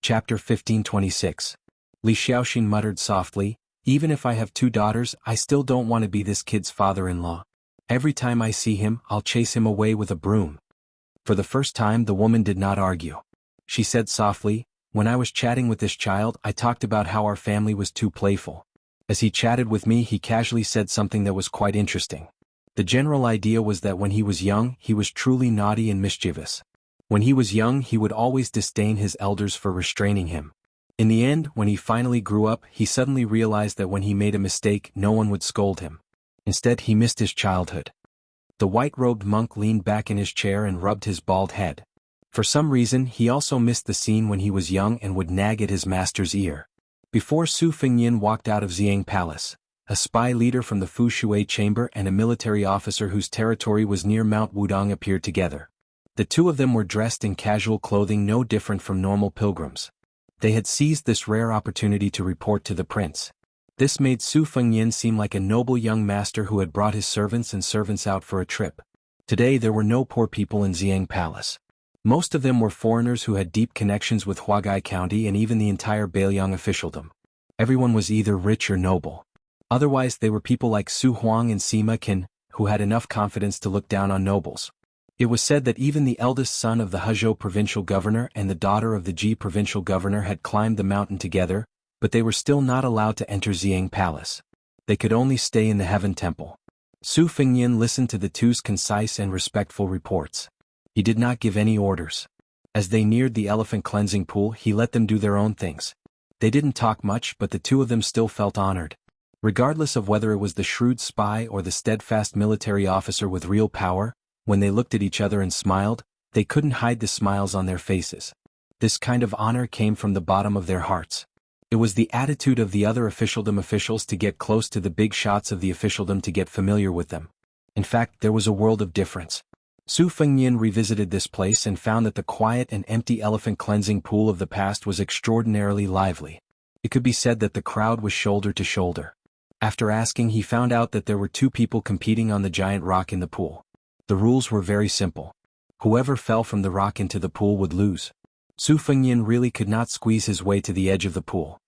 Chapter 1526. Li Xiaoxin muttered softly, "Even if I have 2 daughters, I still don't want to be this kid's father-in-law. Every time I see him, I'll chase him away with a broom." For the first time the woman did not argue. She said softly, "When I was chatting with this child, I talked about how our family was too playful. As he chatted with me, he casually said something that was quite interesting. The general idea was that when he was young, he was truly naughty and mischievous. When he was young, he would always disdain his elders for restraining him. In the end, when he finally grew up, he suddenly realized that when he made a mistake, no one would scold him. Instead, he missed his childhood." The white-robed monk leaned back in his chair and rubbed his bald head. For some reason, he also missed the scene when he was young and would nag at his master's ear. Before Su Fengyin walked out of Xiang Palace, a spy leader from the Fu Shui chamber and a military officer whose territory was near Mount Wudong appeared together. The two of them were dressed in casual clothing no different from normal pilgrims. They had seized this rare opportunity to report to the prince. This made Su Fengyin seem like a noble young master who had brought his servants and servants out for a trip. Today there were no poor people in Xiang Palace. Most of them were foreigners who had deep connections with Huagai County and even the entire Beiliang officialdom. Everyone was either rich or noble. Otherwise they were people like Su Huang and Sima Qin, who had enough confidence to look down on nobles. It was said that even the eldest son of the Hezhou provincial governor and the daughter of the Ji provincial governor had climbed the mountain together, but they were still not allowed to enter Xiang Palace. They could only stay in the Heaven Temple. Su Fengyin listened to the two's concise and respectful reports. He did not give any orders. As they neared the elephant cleansing pool, he let them do their own things. They didn't talk much, but the two of them still felt honored. Regardless of whether it was the shrewd spy or the steadfast military officer with real power, when they looked at each other and smiled, they couldn't hide the smiles on their faces. This kind of honor came from the bottom of their hearts. It was the attitude of the other officialdom officials to get close to the big shots of the officialdom to get familiar with them. In fact, there was a world of difference. Su Fengyin revisited this place and found that the quiet and empty elephant cleansing pool of the past was extraordinarily lively. It could be said that the crowd was shoulder to shoulder. After asking, he found out that there were 2 people competing on the giant rock in the pool. The rules were very simple. Whoever fell from the rock into the pool would lose. Su Fengyin really could not squeeze his way to the edge of the pool.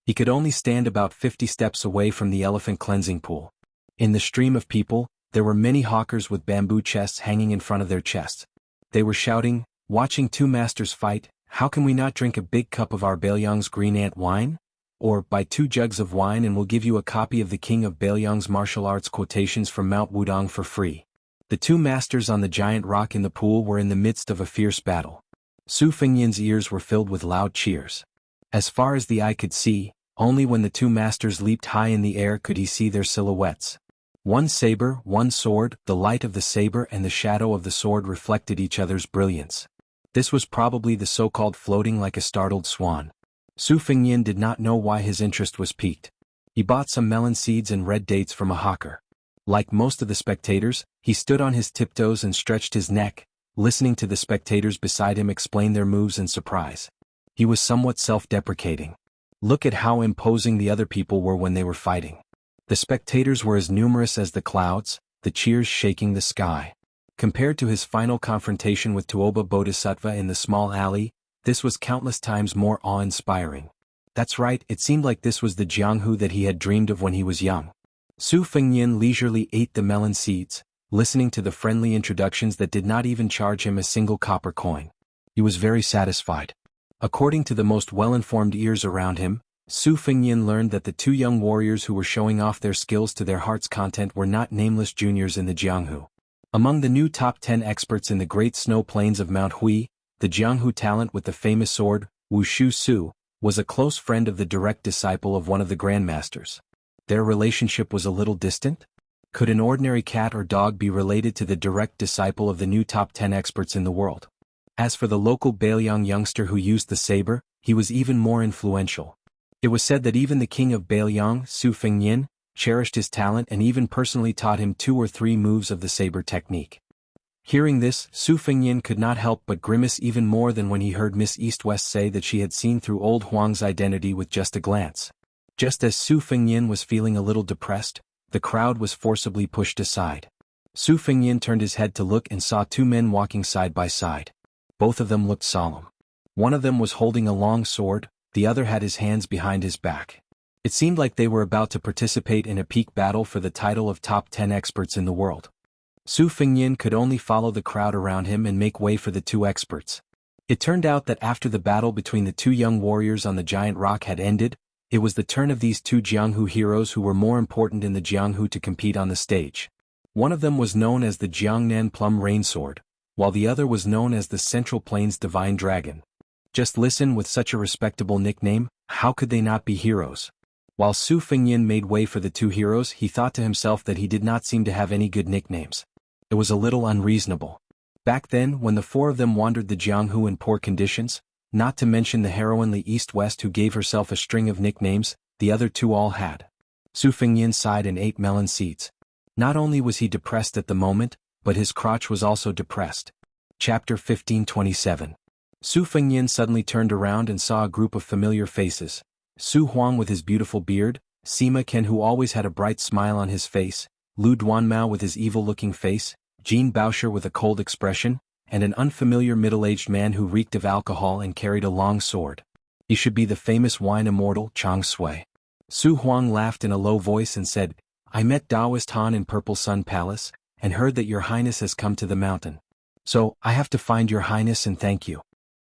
He could only stand about 50 steps away from the elephant cleansing pool. In the stream of people, there were many hawkers with bamboo chests hanging in front of their chests. They were shouting, "Watching 2 masters fight, how can we not drink a big cup of our Beiliang's green ant wine? Or, buy 2 jugs of wine and we'll give you a copy of the King of Beiliang's martial arts quotations from Mount Wudong for free." The 2 masters on the giant rock in the pool were in the midst of a fierce battle. Su Fengyin's ears were filled with loud cheers. As far as the eye could see, only when the 2 masters leaped high in the air could he see their silhouettes. One saber, one sword, the light of the saber and the shadow of the sword reflected each other's brilliance. This was probably the so-called floating like a startled swan. Su Fengyin did not know why his interest was piqued. He bought some melon seeds and red dates from a hawker. Like most of the spectators, he stood on his tiptoes and stretched his neck, listening to the spectators beside him explain their moves in surprise. He was somewhat self-deprecating. Look at how imposing the other people were when they were fighting. The spectators were as numerous as the clouds, the cheers shaking the sky. Compared to his final confrontation with Tuoba Bodhisattva in the small alley, this was countless times more awe-inspiring. That's right, it seemed like this was the Jianghu that he had dreamed of when he was young. Su Fengyin leisurely ate the melon seeds, listening to the friendly introductions that did not even charge him a single copper coin. He was very satisfied. According to the most well-informed ears around him, Su Fengyin learned that the 2 young warriors who were showing off their skills to their heart's content were not nameless juniors in the Jianghu. Among the new top 10 experts in the great snow plains of Mount Hui, the Jianghu talent with the famous sword, Wushu Su, was a close friend of the direct disciple of one of the grandmasters. Their relationship was a little distant? Could an ordinary cat or dog be related to the direct disciple of the new top 10 experts in the world? As for the local Beiliang youngster who used the saber, he was even more influential. It was said that even the king of Beiliang, Su Fengyin, cherished his talent and even personally taught him 2 or 3 moves of the saber technique. Hearing this, Su Fengyin could not help but grimace even more than when he heard Miss East-West say that she had seen through old Huang's identity with just a glance. Just as Su Fengyin was feeling a little depressed, the crowd was forcibly pushed aside. Su Fengyin turned his head to look and saw 2 men walking side by side. Both of them looked solemn. One of them was holding a long sword, the other had his hands behind his back. It seemed like they were about to participate in a peak battle for the title of top 10 experts in the world. Su Fengyin could only follow the crowd around him and make way for the two experts. It turned out that after the battle between the two young warriors on the giant rock had ended, it was the turn of these two Jianghu heroes who were more important in the Jianghu to compete on the stage. One of them was known as the Jiangnan Plum Rainsword, while the other was known as the Central Plains Divine Dragon. Just listen, with such a respectable nickname, how could they not be heroes? While Su Fengyin made way for the two heroes, he thought to himself that he did not seem to have any good nicknames. It was a little unreasonable. Back then, when the four of them wandered the Jianghu in poor conditions, not to mention the heroine Li East-West who gave herself a string of nicknames, the other two all had. Su Fengyin sighed and ate melon seeds. Not only was he depressed at the moment, but his crotch was also depressed. Chapter 1527. Su Fengyin suddenly turned around and saw a group of familiar faces. Su Huang with his beautiful beard, Sima Qian who always had a bright smile on his face, Lu Duanmao with his evil-looking face, Jean Baosher with a cold expression, and an unfamiliar middle-aged man who reeked of alcohol and carried a long sword. He should be the famous wine immortal Chang Sui. Su Huang laughed in a low voice and said, "I met Taoist Han in Purple Sun Palace, and heard that your highness has come to the mountain. So, I have to find your highness and thank you."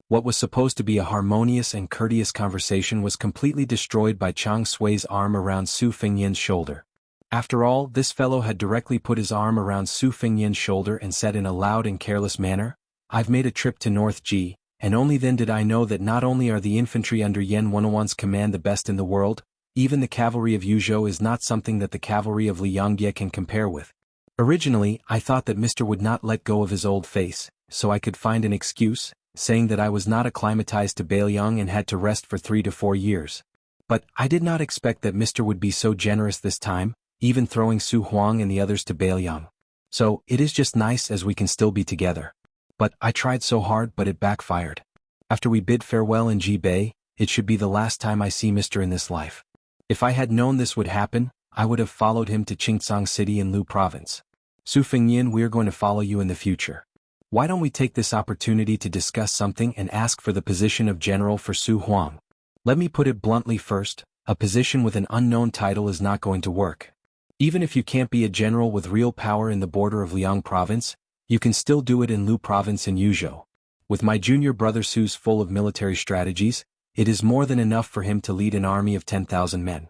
What was supposed to be a harmonious and courteous conversation was completely destroyed by Chang Sui's arm around Su Fengyin's shoulder. After all, this fellow had directly put his arm around Su Fengyin's shoulder and said in a loud and careless manner, "I've made a trip to North Ji, and only then did I know that not only are the infantry under Yan Wenwan's command the best in the world, even the cavalry of Yuzhou is not something that the cavalry of Liangye can compare with. Originally, I thought that Mr. would not let go of his old face, so I could find an excuse, saying that I was not acclimatized to Beiliang and had to rest for 3 to 4 years. But I did not expect that Mr. would be so generous this time, even throwing Su Huang and the others to Beiliang. So, it is just nice as we can still be together. But I tried so hard but it backfired. After we bid farewell in Jibei, it should be the last time I see Mr. in this life. If I had known this would happen, I would have followed him to Qingcang City in Lu Province. Su Fengyin, we are going to follow you in the future. Why don't we take this opportunity to discuss something and ask for the position of general for Su Huang? Let me put it bluntly first, a position with an unknown title is not going to work. Even if you can't be a general with real power in the border of Liang Province, you can still do it in Lu Province in Yuzhou. With my junior brother Su's full of military strategies, it is more than enough for him to lead an army of 10,000 men.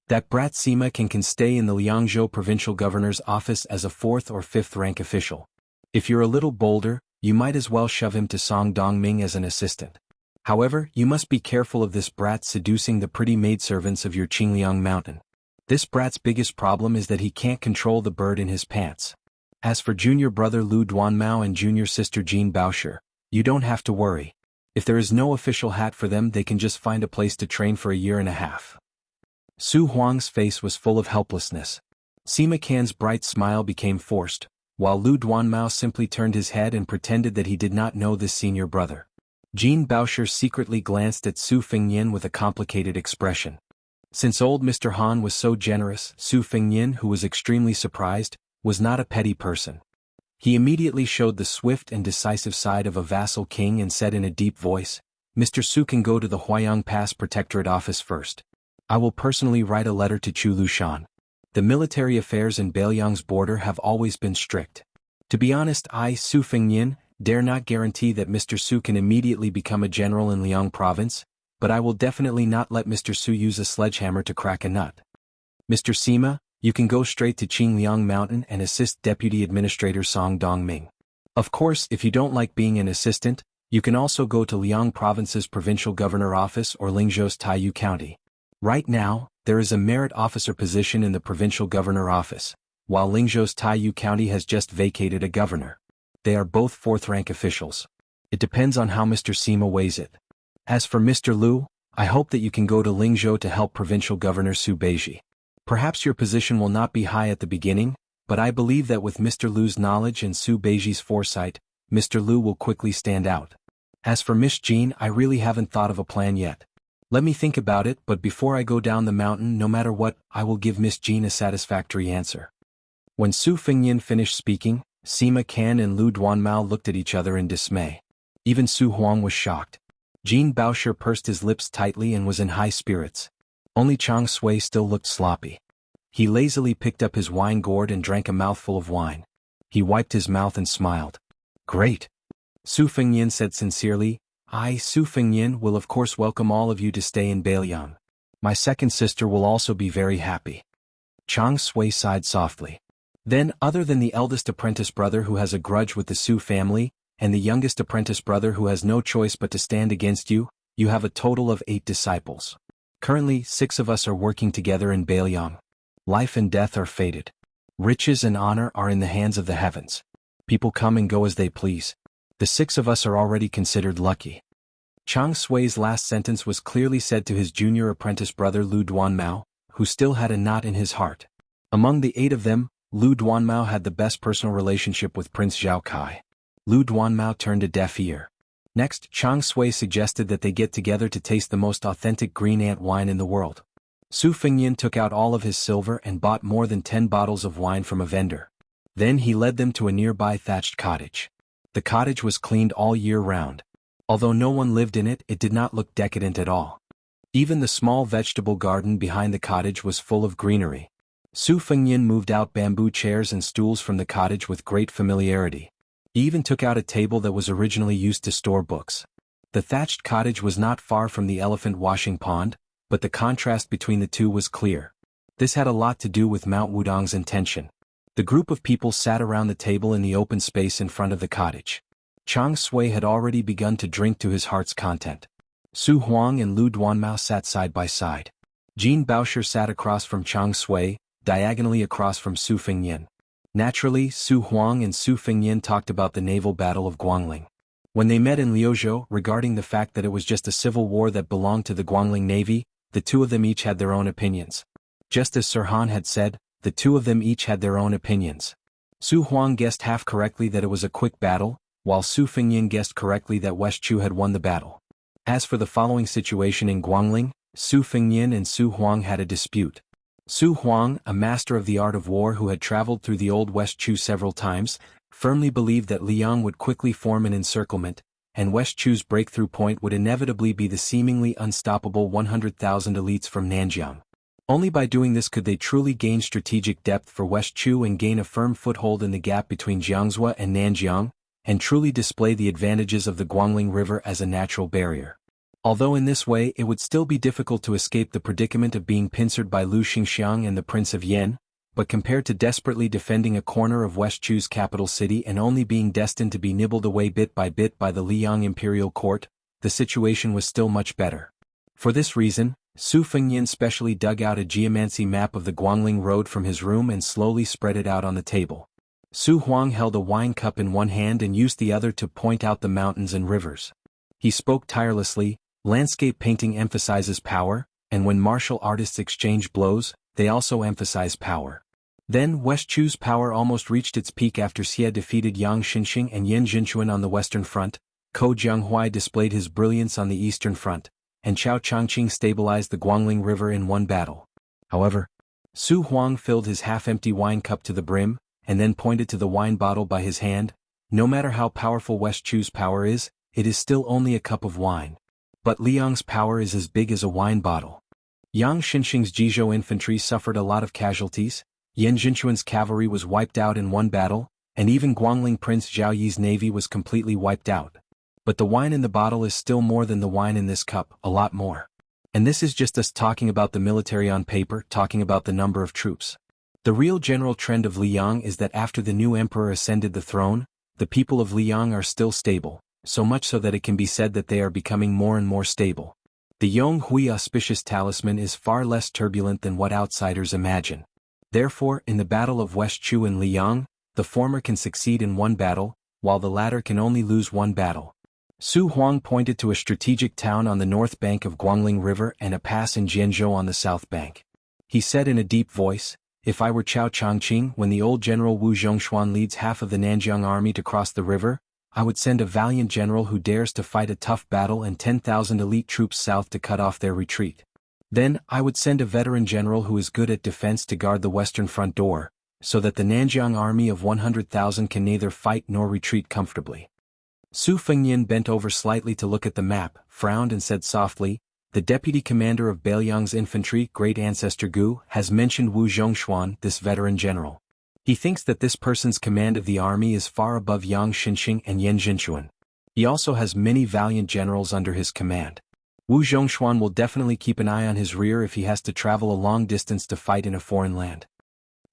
That brat Sima can stay in the Liangzhou provincial governor's office as a 4th or 5th rank official. If you're a little bolder, you might as well shove him to Song Dongming as an assistant. However, you must be careful of this brat seducing the pretty maidservants of your Qingliang mountain. This brat's biggest problem is that he can't control the bird in his pants. As for junior brother Lu Duanmao and junior sister Jean Baosher, you don't have to worry. If there is no official hat for them, they can just find a place to train for a year and a half. Su Huang's face was full of helplessness. Sima Qian's bright smile became forced, while Lu Duanmao simply turned his head and pretended that he did not know this senior brother. Jean Baosher secretly glanced at Su Fengyin with a complicated expression. Since old Mr. Han was so generous, Su Fengyin, who was extremely surprised, was not a petty person. He immediately showed the swift and decisive side of a vassal king and said in a deep voice, "Mr. Su can go to the Huayang Pass Protectorate office first. I will personally write a letter to Chu Lushan. The military affairs in Beiliang's border have always been strict. To be honest, I, Su Fengyin, dare not guarantee that Mr. Su can immediately become a general in Liang Province, but I will definitely not let Mr. Su use a sledgehammer to crack a nut. Mr. Sima, you can go straight to Qingliang Mountain and assist Deputy Administrator Song Dongming. Of course, if you don't like being an assistant, you can also go to Liang Province's Provincial Governor Office or Lingzhou's Taiyu County. Right now, there is a merit officer position in the Provincial Governor Office, while Lingzhou's Taiyu County has just vacated a governor. They are both 4th rank officials. It depends on how Mr. Sima weighs it. As for Mr. Lu, I hope that you can go to Lingzhou to help Provincial Governor Su Beiji. Perhaps your position will not be high at the beginning, but I believe that with Mr. Lu's knowledge and Su Beiji's foresight, Mr. Lu will quickly stand out. As for Miss Jean, I really haven't thought of a plan yet. Let me think about it, but before I go down the mountain, no matter what, I will give Miss Jean a satisfactory answer." When Su Fengyin finished speaking, Sima Qian and Lu Duanmao looked at each other in dismay. Even Su Huang was shocked. Jean Baosher pursed his lips tightly and was in high spirits. Only Chang Sui still looked sloppy. He lazily picked up his wine gourd and drank a mouthful of wine. He wiped his mouth and smiled. Great. Su Fengyin said sincerely, I, Su Fengyin, will of course welcome all of you to stay in Bailiang. My second sister will also be very happy. Chang Sui sighed softly. Then, other than the eldest apprentice brother who has a grudge with the Su family, and the youngest apprentice brother who has no choice but to stand against you, you have a total of 8 disciples. Currently, 6 of us are working together in Bailiang. Life and death are fated. Riches and honor are in the hands of the heavens. People come and go as they please. The 6 of us are already considered lucky. Chang Sui's last sentence was clearly said to his junior apprentice brother Lu Duanmao, who still had a knot in his heart. Among the 8 of them, Lu Duanmao had the best personal relationship with Prince Zhao Kai. Lu Duanmao turned a deaf ear. Next, Chang Sui suggested that they get together to taste the most authentic green ant wine in the world. Su Fengyin took out all of his silver and bought more than 10 bottles of wine from a vendor. Then he led them to a nearby thatched cottage. The cottage was cleaned all year round. Although no one lived in it, it did not look decadent at all. Even the small vegetable garden behind the cottage was full of greenery. Su Fengyin moved out bamboo chairs and stools from the cottage with great familiarity. He even took out a table that was originally used to store books. The thatched cottage was not far from the elephant washing pond, but the contrast between the two was clear. This had a lot to do with Mount Wudong's intention. The group of people sat around the table in the open space in front of the cottage. Chang Sui had already begun to drink to his heart's content. Su Huang and Lu Duanmao sat side by side. Jean Baosher sat across from Chang Sui, diagonally across from Su Fengyin. Naturally, Su Huang and Su Fengyin talked about the naval battle of Guangling. When they met in Liuzhou regarding the fact that it was just a civil war that belonged to the Guangling Navy, the 2 of them each had their own opinions. Just as Sirhan had said, the 2 of them each had their own opinions. Su Huang guessed half correctly that it was a quick battle, while Su Fengyin guessed correctly that West Chu had won the battle. As for the following situation in Guangling, Su Fengyin and Su Huang had a dispute. Su Huang, a master of the art of war who had traveled through the old West Chu several times, firmly believed that Liang would quickly form an encirclement, and West Chu's breakthrough point would inevitably be the seemingly unstoppable 100,000 elites from Nanjiang. Only by doing this could they truly gain strategic depth for West Chu and gain a firm foothold in the gap between Jiangzhou and Nanjiang, and truly display the advantages of the Guangling River as a natural barrier. Although in this way it would still be difficult to escape the predicament of being pincered by Lu Xingxiang and the Prince of Yen, but compared to desperately defending a corner of West Chu's capital city and only being destined to be nibbled away bit by the Liang imperial court, the situation was still much better. For this reason, Su Fengyin specially dug out a geomancy map of the Guangling Road from his room and slowly spread it out on the table. Su Huang held a wine cup in one hand and used the other to point out the mountains and rivers. He spoke tirelessly. Landscape painting emphasizes power, and when martial artists exchange blows, they also emphasize power. Then West Chu's power almost reached its peak after Xie defeated Yang Xinxing and Yen Jinchuan on the western front, Ko Jianghuai displayed his brilliance on the eastern front, and Chao Changqing stabilized the Guangling River in one battle. However, Su Huang filled his half-empty wine cup to the brim, and then pointed to the wine bottle by his hand. No matter how powerful West Chu's power is, it is still only a cup of wine. But Liang's power is as big as a wine bottle. Yang Xinxing's Jizhou infantry suffered a lot of casualties, Yen Jinchuan's cavalry was wiped out in one battle, and even Guangling Prince Zhao Yi's navy was completely wiped out. But the wine in the bottle is still more than the wine in this cup, a lot more. And this is just us talking about the military on paper, talking about the number of troops. The real general trend of Liang is that after the new emperor ascended the throne, the people of Liang are still stable, so much so that it can be said that they are becoming more and more stable. The Yong Hui auspicious talisman is far less turbulent than what outsiders imagine. Therefore, in the battle of West Chu and Liang, the former can succeed in one battle, while the latter can only lose one battle. Su Huang pointed to a strategic town on the north bank of Guangling River and a pass in Jianzhou on the south bank. He said in a deep voice, "If I were Chao Changqing when the old general Wu Zhongshuan leads half of the Nanjiang army to cross the river, I would send a valiant general who dares to fight a tough battle and 10,000 elite troops south to cut off their retreat. Then, I would send a veteran general who is good at defense to guard the western front door, so that the Nanjiang army of 100,000 can neither fight nor retreat comfortably." Su Fengnian bent over slightly to look at the map, frowned and said softly, "The deputy commander of Beiliang's infantry, great ancestor Gu, has mentioned Wu Zhongshuan, this veteran general. He thinks that this person's command of the army is far above Yang Xinxing and Yan Jinchuan. He also has many valiant generals under his command. Wu Zhongshuan will definitely keep an eye on his rear if he has to travel a long distance to fight in a foreign land."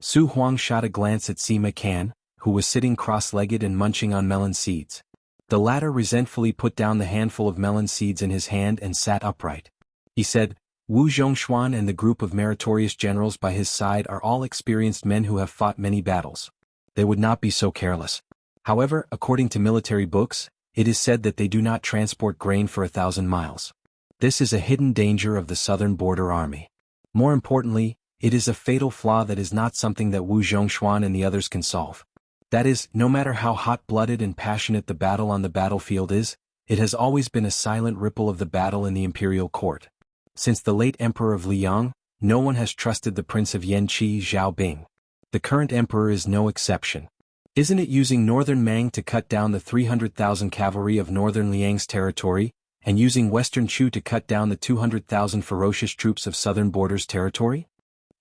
Su Huang shot a glance at Sima Kan, who was sitting cross-legged and munching on melon seeds. The latter resentfully put down the handful of melon seeds in his hand and sat upright. He said, "Wu Zhongshuan and the group of meritorious generals by his side are all experienced men who have fought many battles. They would not be so careless. However, according to military books, it is said that they do not transport grain for 1,000 miles. This is a hidden danger of the southern border army. More importantly, it is a fatal flaw that is not something that Wu Zhongshuan and the others can solve. That is, no matter how hot-blooded and passionate the battle on the battlefield is, it has always been a silent ripple of the battle in the imperial court. Since the late emperor of Liang, no one has trusted the prince of Yanqi Zhaobing. The current emperor is no exception. Isn't it using northern Mang to cut down the 300,000 cavalry of northern Liang's territory, and using western Chu to cut down the 200,000 ferocious troops of southern border's territory?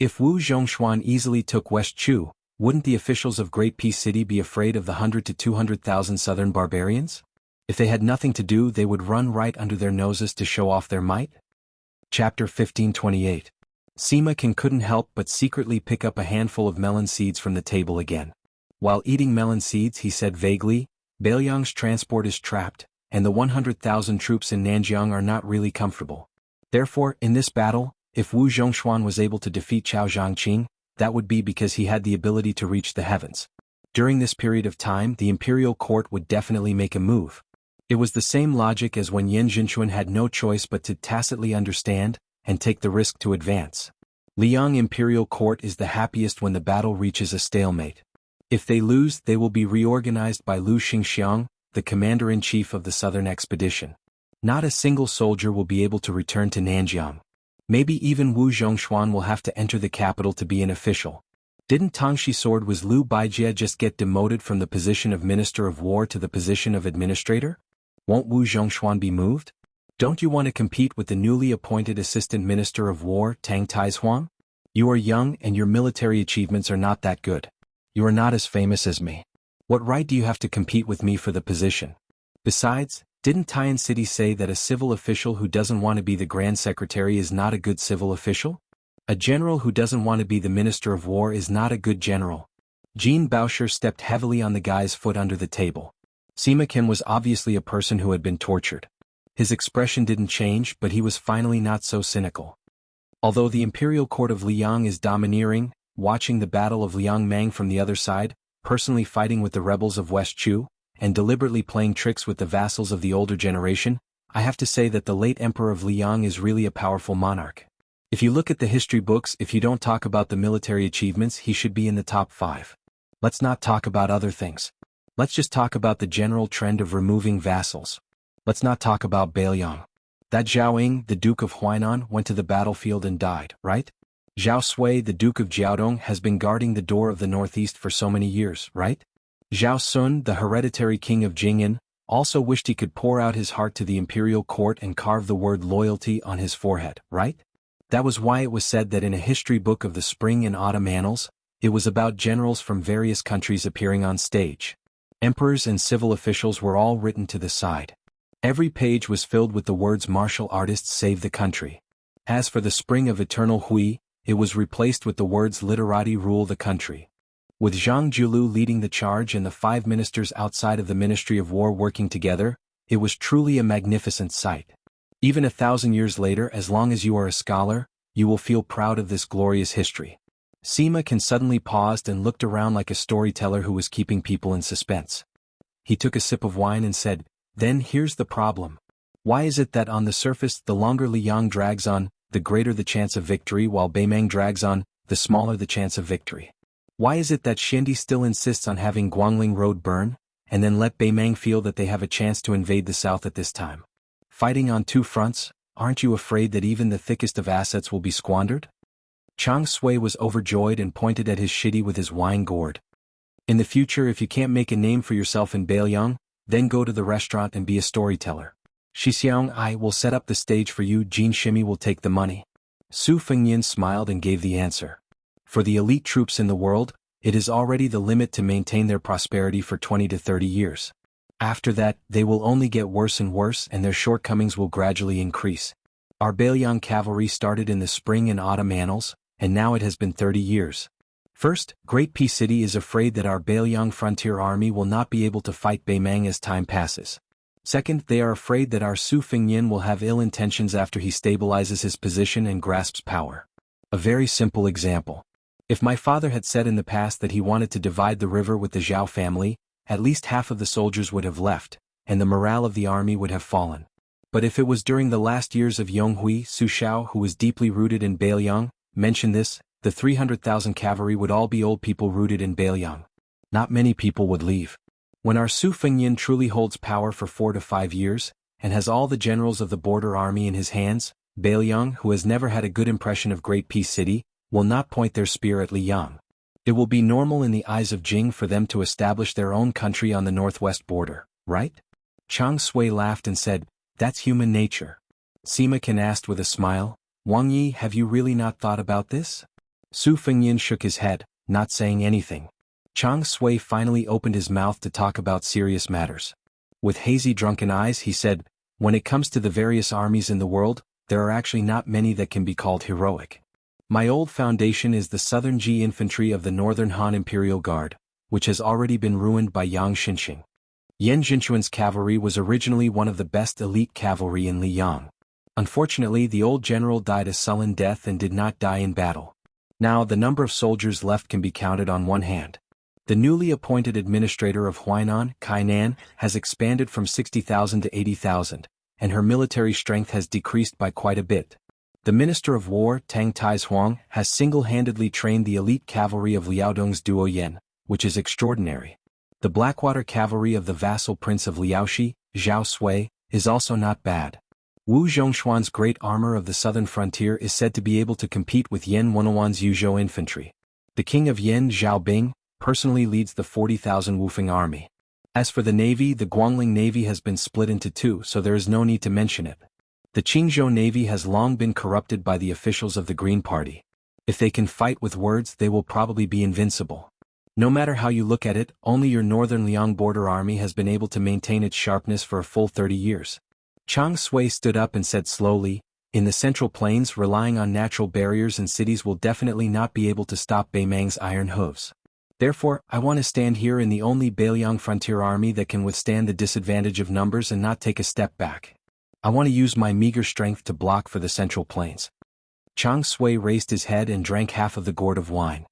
If Wu Zhongshuan easily took West Chu, wouldn't the officials of Great Peace City be afraid of the 100 to 200,000 southern barbarians? If they had nothing to do, they would run right under their noses to show off their might? Chapter 1528. Sima Kan couldn't help but secretly pick up a handful of melon seeds from the table again. While eating melon seeds, he said vaguely, "Beiliang's transport is trapped, and the 100,000 troops in Nanjiang are not really comfortable. Therefore, in this battle, if Wu Zhongshuan was able to defeat Chao Zhangqing, that would be because he had the ability to reach the heavens. During this period of time, the imperial court would definitely make a move. It was the same logic as when Yan Jinchuan had no choice but to tacitly understand and take the risk to advance. Liang imperial court is the happiest when the battle reaches a stalemate. If they lose, they will be reorganized by Lu Xingxiang, the commander-in-chief of the southern expedition. Not a single soldier will be able to return to Nanjiang. Maybe even Wu Zhongshuan will have to enter the capital to be an official. Didn't Tangxi Sword was Liu Baijie just get demoted from the position of Minister of War to the position of Administrator? Won't Wu Zhongshuan be moved? Don't you want to compete with the newly appointed Assistant Minister of War, Tang Taihuang? You are young and your military achievements are not that good. You are not as famous as me. What right do you have to compete with me for the position? Besides, didn't Tian City say that a civil official who doesn't want to be the Grand Secretary is not a good civil official? A general who doesn't want to be the Minister of War is not a good general." Jean Bauscher stepped heavily on the guy's foot under the table. Sima Kan was obviously a person who had been tortured. His expression didn't change, but he was finally not so cynical. Although the imperial court of Liang is domineering, watching the battle of Liang Mang from the other side, personally fighting with the rebels of West Chu, and deliberately playing tricks with the vassals of the older generation, I have to say that the late emperor of Liang is really a powerful monarch. If you look at the history books, if you don't talk about the military achievements, he should be in the top 5. Let's not talk about other things. Let's just talk about the general trend of removing vassals. Let's not talk about Beiliang. That Zhao Ying, the Duke of Huainan, went to the battlefield and died, right? Zhao Sui, the Duke of Jiaodong, has been guarding the door of the northeast for so many years, right? Zhao Sun, the hereditary king of Jing'an, also wished he could pour out his heart to the imperial court and carve the word loyalty on his forehead, right? That was why it was said that in a history book of the spring and autumn annals, it was about generals from various countries appearing on stage. Emperors and civil officials were all written to the side. Every page was filled with the words "martial artists save the country." As for the spring of eternal Hui, it was replaced with the words "literati rule the country." With Zhang Julu leading the charge and the 5 ministers outside of the Ministry of War working together, it was truly a magnificent sight. Even 1,000 years later, as long as you are a scholar, you will feel proud of this glorious history. Sima Kan suddenly paused and looked around like a storyteller who was keeping people in suspense. He took a sip of wine and said, "Then here's the problem. Why is it that on the surface the longer Liang drags on, the greater the chance of victory, while Beimang drags on, the smaller the chance of victory? Why is it that Xiandi still insists on having Guangling Road burn, and then let Beimang feel that they have a chance to invade the south at this time? Fighting on 2 fronts, aren't you afraid that even the thickest of assets will be squandered?" Chang Sui was overjoyed and pointed at his shitty with his wine gourd. "In the future, if you can't make a name for yourself in Beiliang, Then go to the restaurant and be a storyteller. Xixiang I will set up the stage for you. Jin Shimi will take the money. Su Fengnian smiled and gave the answer. For the elite troops in the world, it is already the limit to maintain their prosperity for 20 to 30 years. After that, they will only get worse and worse and their shortcomings will gradually increase. Our Bailiang cavalry started in the spring and autumn annals, and now it has been 30 years. First, Great P City is afraid that our Bailiang frontier army will not be able to fight Beimang as time passes. Second, they are afraid that our Su Fengnian will have ill intentions after he stabilizes his position and grasps power. A very simple example. If my father had said in the past that he wanted to divide the river with the Zhao family, at least half of the soldiers would have left, and the morale of the army would have fallen. But if it was during the last years of Yonghui, Su Shao, who was deeply rooted in Bailiang, mentioned this, the 300,000 cavalry would all be old people rooted in Bailiang. Not many people would leave. When our Su Fengnian truly holds power for 4 to 5 years, and has all the generals of the border army in his hands, Bailiang, who has never had a good impression of Great Peace City, will not point their spear at Liang. It will be normal in the eyes of Jing for them to establish their own country on the northwest border, right? Chang Sui laughed and said, that's human nature. Sima Can asked with a smile, Wang Yi, have you really not thought about this? Su Fengnian shook his head, not saying anything. Chang Sui finally opened his mouth to talk about serious matters. With hazy drunken eyes he said, when it comes to the various armies in the world, there are actually not many that can be called heroic. My old foundation is the Southern Ji Infantry of the Northern Han Imperial Guard, which has already been ruined by Yang Xinxing. Yan Jinchuan's cavalry was originally one of the best elite cavalry in Liyang. Unfortunately, the old general died a sullen death and did not die in battle. Now the number of soldiers left can be counted on one hand. The newly appointed administrator of Huainan, Kainan, has expanded from 60,000 to 80,000, and her military strength has decreased by quite a bit. The Minister of War, Tang Taizhuang, has single-handedly trained the elite cavalry of Liaodong's Duoyen, which is extraordinary. The Blackwater cavalry of the vassal prince of Liaoxi, Zhao Sui, is also not bad. Wu Zhongshuan's great armor of the southern frontier is said to be able to compete with Yan Wenwan's Yuzhou infantry. The king of Yan, Zhaobing, personally leads the 40,000 Wufeng army. As for the navy, the Guangling navy has been split into two, so there is no need to mention it. The Qingzhou navy has long been corrupted by the officials of the Green Party. If they can fight with words, they will probably be invincible. No matter how you look at it, only your northern Liang border army has been able to maintain its sharpness for a full 30 years. Chang Sui stood up and said slowly, in the Central Plains, relying on natural barriers and cities will definitely not be able to stop Beimang's iron hooves. Therefore, I want to stand here in the only Bailiang frontier army that can withstand the disadvantage of numbers and not take a step back. I want to use my meager strength to block for the Central Plains. Chang Sui raised his head and drank half of the gourd of wine.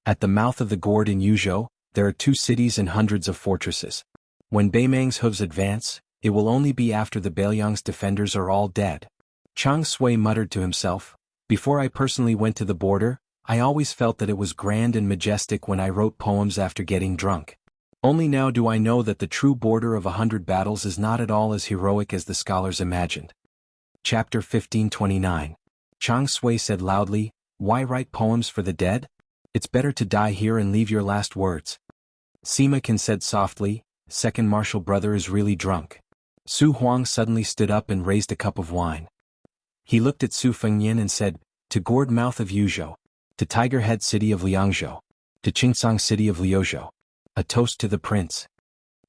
At the mouth of the gourd in Yuzhou, there are 2 cities and hundreds of fortresses. When Beimang's hooves advance, it will only be after the Bailiang's defenders are all dead. Chang Sui muttered to himself, before I personally went to the border, I always felt that it was grand and majestic when I wrote poems after getting drunk. Only now do I know that the true border of 100 battles is not at all as heroic as the scholars imagined. Chapter 1529. Chang Sui said loudly, why write poems for the dead? It's better to die here and leave your last words. Sima Can said softly, second marshal brother is really drunk. Su Huang suddenly stood up and raised a cup of wine. He looked at Su Fengnian and said, to gourd mouth of Yuzhou, to tiger head city of Liangzhou, to Qingsang city of Liuzhou. A toast to the prince.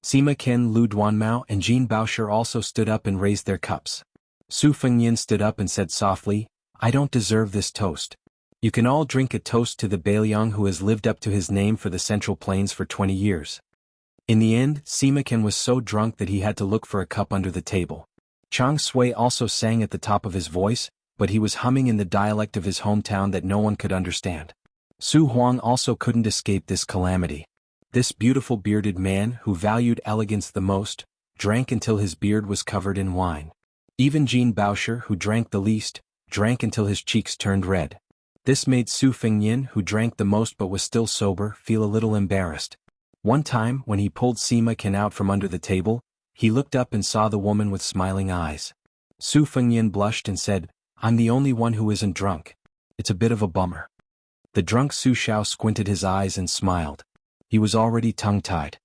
Sima Qian, Lu Duanmao and Jin Baosher also stood up and raised their cups. Su Fengnian stood up and said softly, I don't deserve this toast. You can all drink a toast to the Bailiang who has lived up to his name for the Central Plains for 20 years. In the end, Sima Qian was so drunk that he had to look for a cup under the table. Chang Sui also sang at the top of his voice, but he was humming in the dialect of his hometown that no one could understand. Su Huang also couldn't escape this calamity. This beautiful bearded man, who valued elegance the most, drank until his beard was covered in wine. Even Jin Baosher, who drank the least, drank until his cheeks turned red. This made Su Fengnian, who drank the most but was still sober, feel a little embarrassed. One time, when he pulled Sima Qian out from under the table, he looked up and saw the woman with smiling eyes. Su Fengnian blushed and said, I'm the only one who isn't drunk. It's a bit of a bummer. The drunk Su Shao squinted his eyes and smiled. He was already tongue-tied.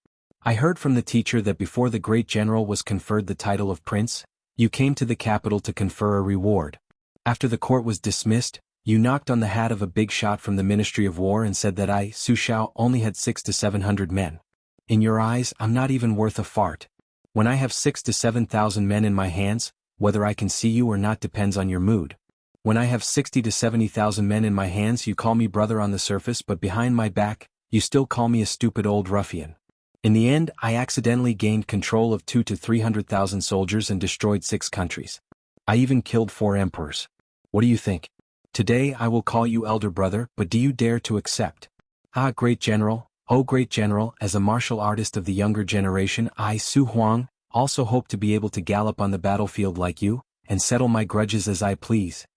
I heard from the teacher that before the great general was conferred the title of prince, you came to the capital to confer a reward. After the court was dismissed, you knocked on the hat of a big shot from the Ministry of War and said that I, Su Xiao, only had 600 to 700 men. In your eyes, I'm not even worth a fart. When I have 6,000 to 7,000 men in my hands, whether I can see you or not depends on your mood. When I have 60,000 to 70,000 men in my hands, you call me brother on the surface, but behind my back, you still call me a stupid old ruffian. In the end, I accidentally gained control of 200,000 to 300,000 soldiers and destroyed 6 countries. I even killed 4 emperors. What do you think? Today I will call you elder brother, but do you dare to accept? Ah, great general, oh great general, as a martial artist of the younger generation, I, Su Huang, also hope to be able to gallop on the battlefield like you, and settle my grudges as I please.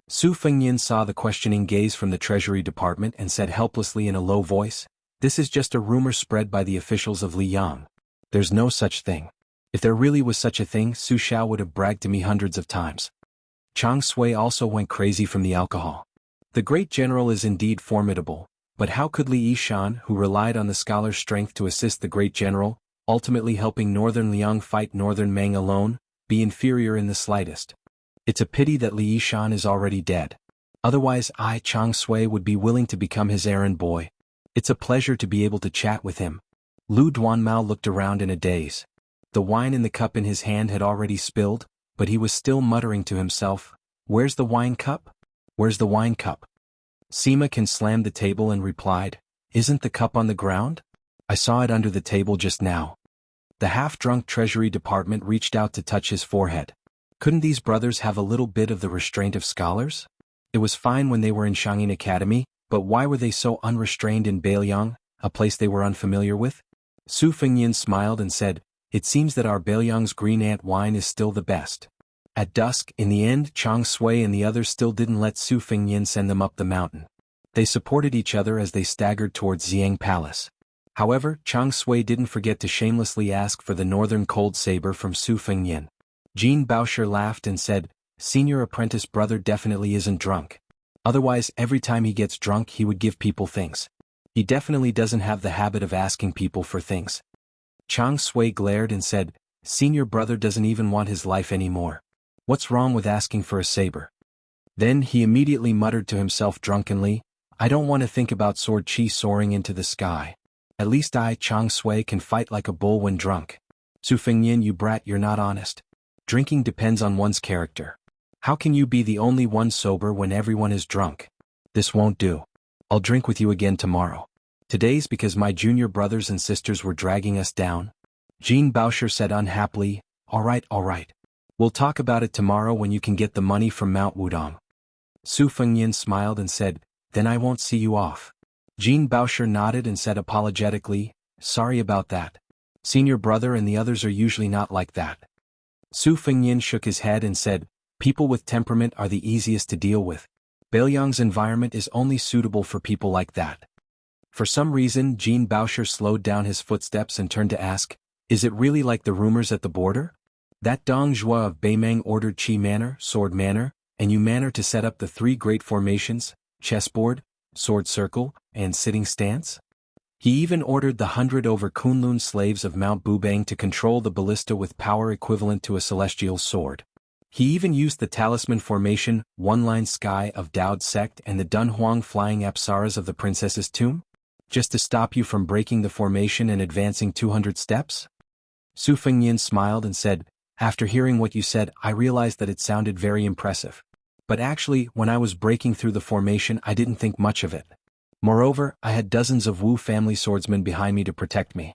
Su Fengnian saw the questioning gaze from the Treasury Department and said helplessly in a low voice, "This is just a rumor spread by the officials of Liang. There's no such thing. If there really was such a thing, Su Xiao would have bragged to me hundreds of times." Chang Sui also went crazy from the alcohol. The great general is indeed formidable, but how could Li Yishan, who relied on the scholar's strength to assist the great general, ultimately helping northern Liang fight northern Meng alone, be inferior in the slightest? It's a pity that Li Yishan is already dead. Otherwise I, Chang Sui, would be willing to become his errand boy. It's a pleasure to be able to chat with him. Lu Duanmao looked around in a daze. The wine in the cup in his hand had already spilled, but he was still muttering to himself, "Where's the wine cup? Where's the wine cup?" Sima Can slammed the table and replied, "Isn't the cup on the ground? I saw it under the table just now." The half-drunk Treasury Department reached out to touch his forehead. Couldn't these brothers have a little bit of the restraint of scholars? It was fine when they were in Shangyin Academy, but why were they so unrestrained in Beiliang, a place they were unfamiliar with? Su Fengnian smiled and said, "It seems that our Beiliang's green ant wine is still the best." At dusk, in the end, Chang Sui and the others still didn't let Su Fengnian send them up the mountain. They supported each other as they staggered towards Xiang Palace. However, Chang Sui didn't forget to shamelessly ask for the northern cold saber from Su Fengnian. Jean Baosher laughed and said, "Senior apprentice brother definitely isn't drunk. Otherwise, every time he gets drunk he would give people things. He definitely doesn't have the habit of asking people for things." Chang Sui glared and said, "Senior brother doesn't even want his life anymore. What's wrong with asking for a saber?" Then he immediately muttered to himself drunkenly, "I don't want to think about sword chi soaring into the sky. At least I, Chang Sui, can fight like a bull when drunk. Su Fengnian, you brat, you're not honest. Drinking depends on one's character. How can you be the only one sober when everyone is drunk? This won't do. I'll drink with you again tomorrow. Today's because my junior brothers and sisters were dragging us down." Jean Baosher said unhappily, all right. We'll talk about it tomorrow when you can get the money from Mount Wudong." Su Fengnian smiled and said, "Then I won't see you off." Jean Baosher nodded and said apologetically, "Sorry about that. Senior brother and the others are usually not like that." Su Fengnian shook his head and said, "People with temperament are the easiest to deal with. Beiliang's environment is only suitable for people like that." For some reason, Jean Baosher slowed down his footsteps and turned to ask, "Is it really like the rumors at the border? That Dong Zhuo of Beimeng ordered Qi Manor, Sword Manor, and Yu Manor to set up the 3 great formations, chessboard, sword circle, and sitting stance? He even ordered the 100 over Kunlun slaves of Mount Bubang to control the ballista with power equivalent to a celestial sword. He even used the talisman formation, one-line sky of Dao's sect and the Dunhuang flying apsaras of the princess's tomb? Just to stop you from breaking the formation and advancing 200 steps? Su Fengnian smiled and said, "After hearing what you said, I realized that it sounded very impressive. But actually, when I was breaking through the formation, I didn't think much of it. Moreover, I had dozens of Wu family swordsmen behind me to protect me."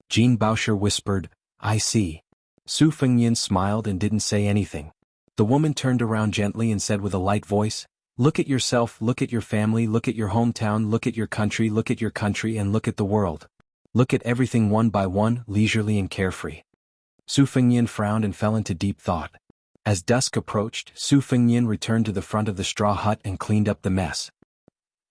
Jean Baosher whispered, "I see." Su Fengnian smiled and didn't say anything. The woman turned around gently and said with a light voice, "Look at yourself, look at your family, look at your hometown, look at your country, and look at the world. Look at everything one by one, leisurely and carefree." Su Fengnian frowned and fell into deep thought. As dusk approached, Su Fengnian returned to the front of the straw hut and cleaned up the mess.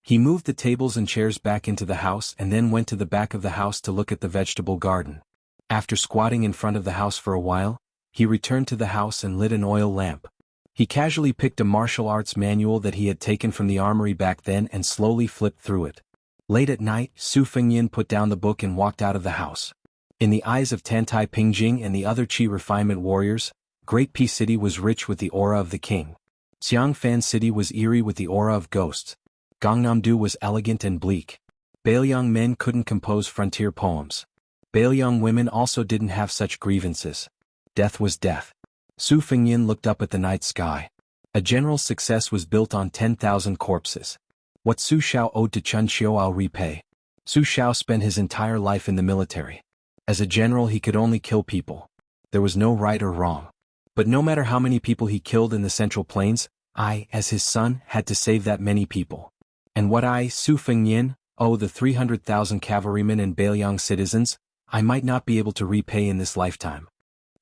He moved the tables and chairs back into the house and then went to the back of the house to look at the vegetable garden. After squatting in front of the house for a while, he returned to the house and lit an oil lamp. He casually picked a martial arts manual that he had taken from the armory back then and slowly flipped through it. Late at night, Su Fengnian put down the book and walked out of the house. In the eyes of Tantai Pingjing and the other Qi refinement warriors, Great Peace City was rich with the aura of the king. Xiangfan City was eerie with the aura of ghosts. Gangnam-do was elegant and bleak. Bailiang men couldn't compose frontier poems. Bailiang women also didn't have such grievances. Death was death. Su Fengyin looked up at the night sky. A general's success was built on 10,000 corpses. What Su Xiao owed to Chun Xiao I'll repay. Su Xiao spent his entire life in the military. As a general he could only kill people. There was no right or wrong. But no matter how many people he killed in the Central Plains, I, as his son, had to save that many people. And what I, Su Fengyin, owe the 300,000 cavalrymen and Bailiang citizens, I might not be able to repay in this lifetime.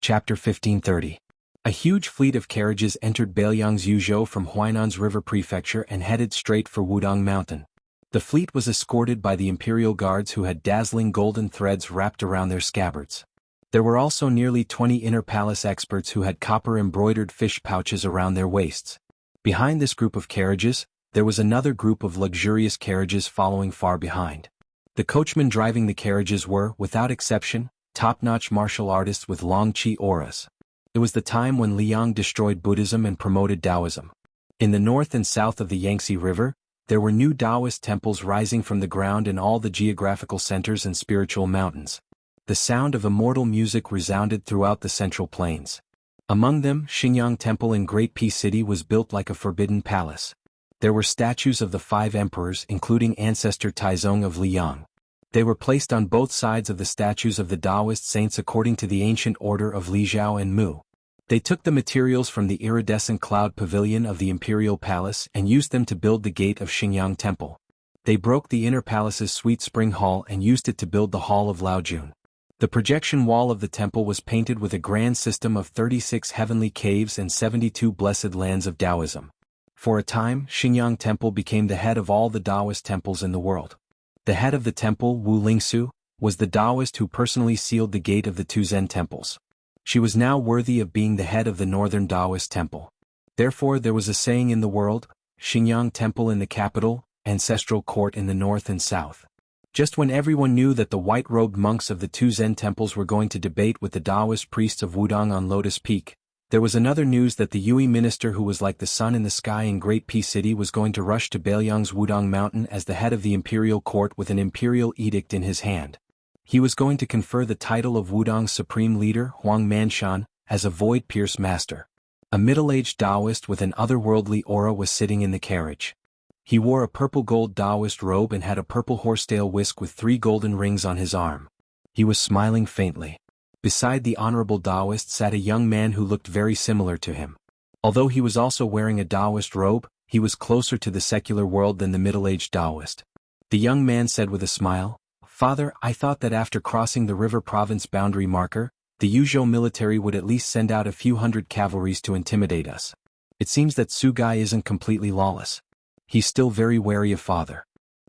Chapter 1530. A huge fleet of carriages entered Bailiang's Yuzhou from Huainan's River Prefecture and headed straight for Wudong Mountain. The fleet was escorted by the imperial guards who had dazzling golden threads wrapped around their scabbards. There were also nearly 20 inner palace experts who had copper-embroidered fish pouches around their waists. Behind this group of carriages, there was another group of luxurious carriages following far behind. The coachmen driving the carriages were, without exception, top-notch martial artists with long Qi auras. It was the time when Liang destroyed Buddhism and promoted Taoism. In the north and south of the Yangtze River, there were new Taoist temples rising from the ground in all the geographical centers and spiritual mountains. The sound of immortal music resounded throughout the Central Plains. Among them, Xingyang Temple in Great Peace City was built like a forbidden palace. There were statues of the 5 emperors including ancestor Taizong of Liang. They were placed on both sides of the statues of the Taoist saints according to the ancient order of Li Zhao and Mu. They took the materials from the iridescent cloud pavilion of the imperial palace and used them to build the gate of Xingyang Temple. They broke the inner palace's sweet spring hall and used it to build the hall of Laojun. The projection wall of the temple was painted with a grand system of 36 heavenly caves and 72 blessed lands of Taoism. For a time, Xingyang Temple became the head of all the Taoist temples in the world. The head of the temple, Wu Lingsu, was the Taoist who personally sealed the gate of the 2 Zen temples. She was now worthy of being the head of the northern Taoist temple. Therefore there was a saying in the world, Xingyang Temple in the capital, ancestral court in the north and south. Just when everyone knew that the white-robed monks of the 2 Zen temples were going to debate with the Taoist priests of Wudong on Lotus Peak, there was another news that the Yue minister who was like the sun in the sky in Great Peace City was going to rush to Bailiang's Wudong Mountain as the head of the imperial court with an imperial edict in his hand. He was going to confer the title of Wudong's supreme leader, Huang Manshan, as a void-pierce master. A middle-aged Taoist with an otherworldly aura was sitting in the carriage. He wore a purple-gold Taoist robe and had a purple horsetail whisk with 3 golden rings on his arm. He was smiling faintly. Beside the honorable Taoist sat a young man who looked very similar to him. Although he was also wearing a Taoist robe, he was closer to the secular world than the middle-aged Taoist. The young man said with a smile, "Father, I thought that after crossing the river province boundary marker, the Yuzhou military would at least send out a few hundred cavalries to intimidate us. It seems that Sugai isn't completely lawless. He's still very wary of father."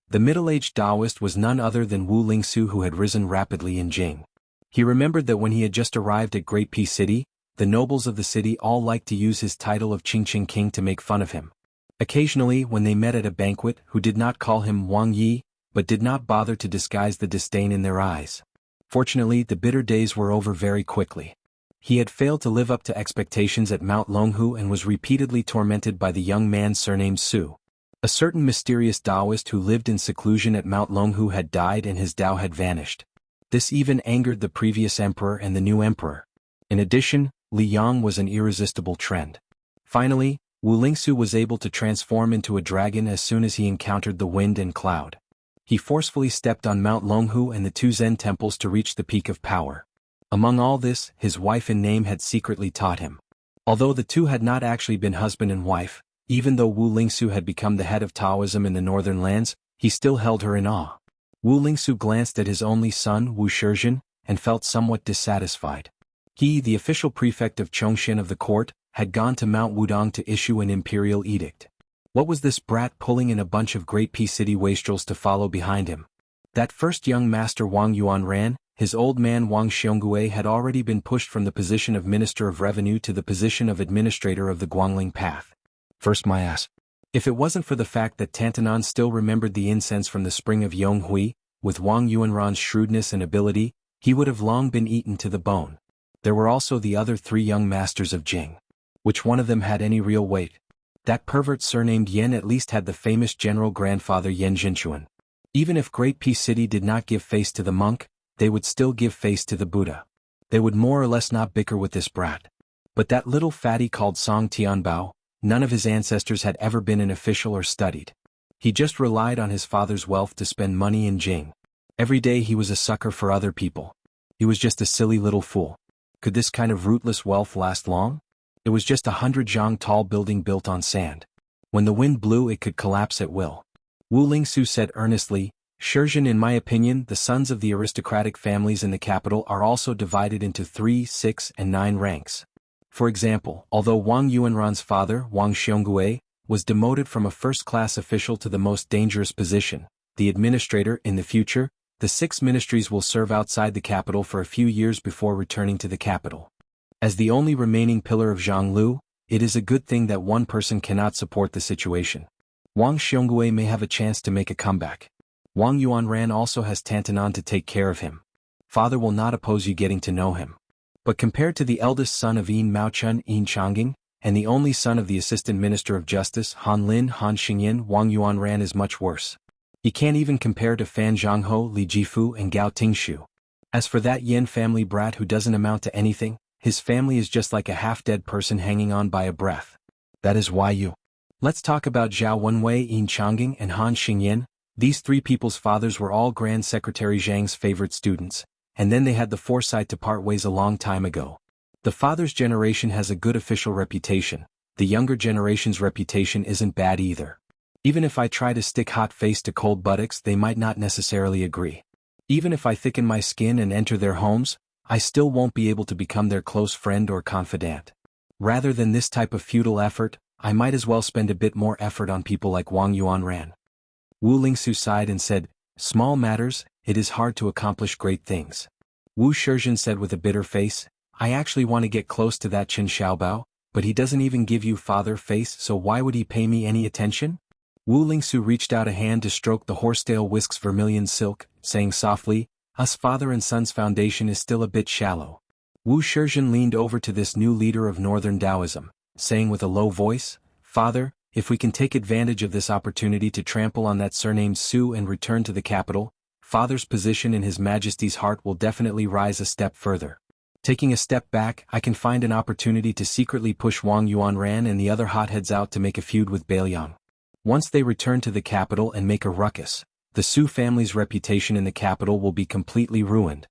The middle-aged Taoist was none other than Wu Lingsu, who had risen rapidly in Jing. He remembered that when he had just arrived at Great Peace City, the nobles of the city all liked to use his title of Qingqing King to make fun of him. Occasionally, when they met at a banquet, who did not call him Wang Yi, but did not bother to disguise the disdain in their eyes. Fortunately, the bitter days were over very quickly. He had failed to live up to expectations at Mount Longhu and was repeatedly tormented by the young man surnamed Su. A certain mysterious Taoist who lived in seclusion at Mount Longhu had died and his Tao had vanished. This even angered the previous emperor and the new emperor. In addition, Li Yang was an irresistible trend. Finally, Wu Lingsu was able to transform into a dragon as soon as he encountered the wind and cloud. He forcefully stepped on Mount Longhu and the 2 Zen temples to reach the peak of power. Among all this, his wife in name had secretly taught him. Although the two had not actually been husband and wife, even though Wu Lingsu had become the head of Taoism in the northern lands, he still held her in awe. Wu Lingsu glanced at his only son, Wu Shizhen, and felt somewhat dissatisfied. He, the official prefect of Chongshin of the court, had gone to Mount Wudong to issue an imperial edict. What was this brat pulling in a bunch of Great Peace City wastrels to follow behind him? That first young master Wang Yuan ran, his old man Wang Xiongui had already been pushed from the position of Minister of Revenue to the position of administrator of the Guangling Path. First my ass. If it wasn't for the fact that Tantanan still remembered the incense from the spring of Yonghui, with Wang Yuanran's shrewdness and ability, he would have long been eaten to the bone. There were also the other 3 young masters of Jing. Which one of them had any real weight? That pervert surnamed Yen at least had the famous general grandfather Yen Jinchuan. Even if Great Peace City did not give face to the monk, they would still give face to the Buddha. They would more or less not bicker with this brat. But that little fatty called Song Tianbao, none of his ancestors had ever been an official or studied. He just relied on his father's wealth to spend money in Jing. Every day he was a sucker for other people. He was just a silly little fool. Could this kind of rootless wealth last long? It was just 100 zhang tall building built on sand. When the wind blew it could collapse at will. Wu Lingsu said earnestly, Shenzhen, in my opinion, the sons of the aristocratic families in the capital are also divided into 3, 6, and 9 ranks. For example, although Wang Yuanran's father, Wang Xiongui, was demoted from a first-class official to the most dangerous position, the administrator, in the future, the 6 ministries will serve outside the capital for a few years before returning to the capital. As the only remaining pillar of Zhonglu, it is a good thing that one person cannot support the situation. Wang Xiongui may have a chance to make a comeback. Wang Yuanran also has Tantanan to take care of him. Father will not oppose you getting to know him. But compared to the eldest son of Yin Maochun, Yin Changing, and the only son of the Assistant Minister of Justice, Han Lin, Han Xingyin, Wang Yuanran is much worse. He can't even compare to Fan Zhangho, Li Jifu, and Gao Tingshu. As for that Yin family brat who doesn't amount to anything, his family is just like a half-dead person hanging on by a breath. That is why you. Let's talk about Zhao Wenwei, Yin Changing, and Han Xingyin. These 3 people's fathers were all Grand Secretary Zhang's favorite students, and then they had the foresight to part ways a long time ago. The father's generation has a good official reputation. The younger generation's reputation isn't bad either. Even if I try to stick hot face to cold buttocks, they might not necessarily agree. Even if I thicken my skin and enter their homes, I still won't be able to become their close friend or confidant. Rather than this type of futile effort, I might as well spend a bit more effort on people like Wang Yuanran. Wu Lingsu sighed and said, Small matters, it is hard to accomplish great things. Wu Shenzhen said with a bitter face, I actually want to get close to that Qin Xiaobao, but he doesn't even give you father face, so why would he pay me any attention? Wu Lingsu reached out a hand to stroke the horsetail whisk's vermilion silk, saying softly, Us father and son's foundation is still a bit shallow. Wu Shenzhen leaned over to this new leader of Northern Taoism, saying with a low voice, Father, if we can take advantage of this opportunity to trample on that surnamed Su and return to the capital, Father's position in His Majesty's heart will definitely rise a step further. Taking a step back, I can find an opportunity to secretly push Wang Yuanran and the other hotheads out to make a feud with Bailiang. Once they return to the capital and make a ruckus, the Su family's reputation in the capital will be completely ruined.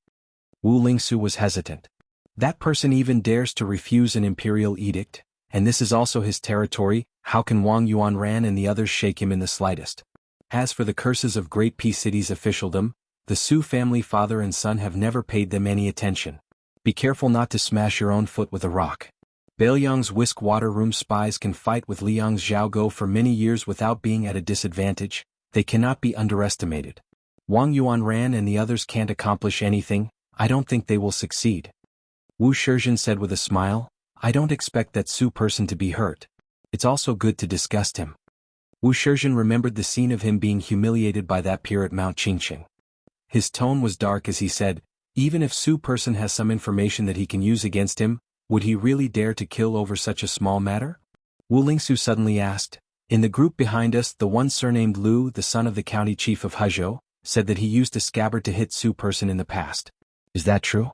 Wu Lingsu was hesitant. That person even dares to refuse an imperial edict, and this is also his territory. How can Wang Yuanran and the others shake him in the slightest? As for the curses of Great Peace City's officialdom, the Su family father and son have never paid them any attention. Be careful not to smash your own foot with a rock. Bailiang's whisk water room spies can fight with Liang's Zhaogo for many years without being at a disadvantage. They cannot be underestimated. Wang Yuanran and the others can't accomplish anything. I don't think they will succeed. Wu Shenzhen said with a smile, I don't expect that Su person to be hurt. It's also good to disgust him. Wu Shenzhen remembered the scene of him being humiliated by that peer at Mount Qingqing. His tone was dark as he said, even if Su person has some information that he can use against him, would he really dare to kill over such a small matter? Wu Lingsu suddenly asked. In the group behind us, the one surnamed Lu, the son of the county chief of Hezhou, said that he used a scabbard to hit Su person in the past. Is that true?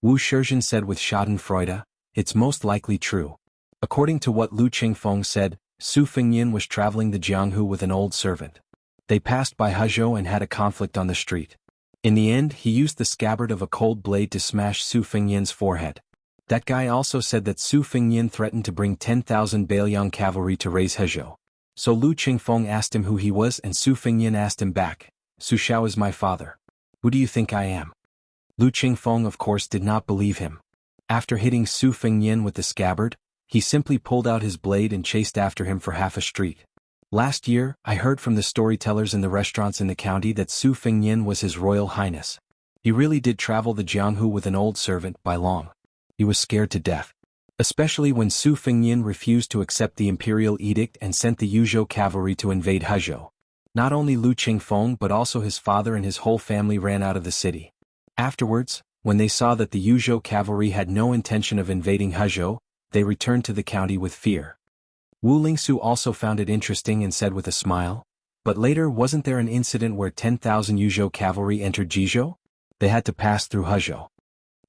Wu Shenzhen said with schadenfreude, it's most likely true. According to what Lu Qingfeng said, Su Fengyin was traveling the Jianghu with an old servant. They passed by Hezhou and had a conflict on the street. In the end, he used the scabbard of a cold blade to smash Su Fengyin's forehead. That guy also said that Su Fengyin threatened to bring 10,000 Bailiang cavalry to raise Hezhou. So Lu Qingfeng asked him who he was and Su Fengyin asked him back, Su Xiao is my father. Who do you think I am? Lu Qingfeng of course did not believe him. After hitting Su Fengyin with the scabbard, he simply pulled out his blade and chased after him for half a street. Last year, I heard from the storytellers in the restaurants in the county that Su Fengyin was His Royal Highness. He really did travel the Jianghu with an old servant by long. He was scared to death. Especially when Su Fengyin refused to accept the imperial edict and sent the Yuzhou cavalry to invade Hezhou. Not only Lu Qingfeng but also his father and his whole family ran out of the city. Afterwards, when they saw that the Yuzhou cavalry had no intention of invading Hezhou, they returned to the county with fear. Wu Lingsu also found it interesting and said with a smile, "But later wasn't there an incident where 10,000 Yuzhou cavalry entered Jizhou? They had to pass through Hezhou."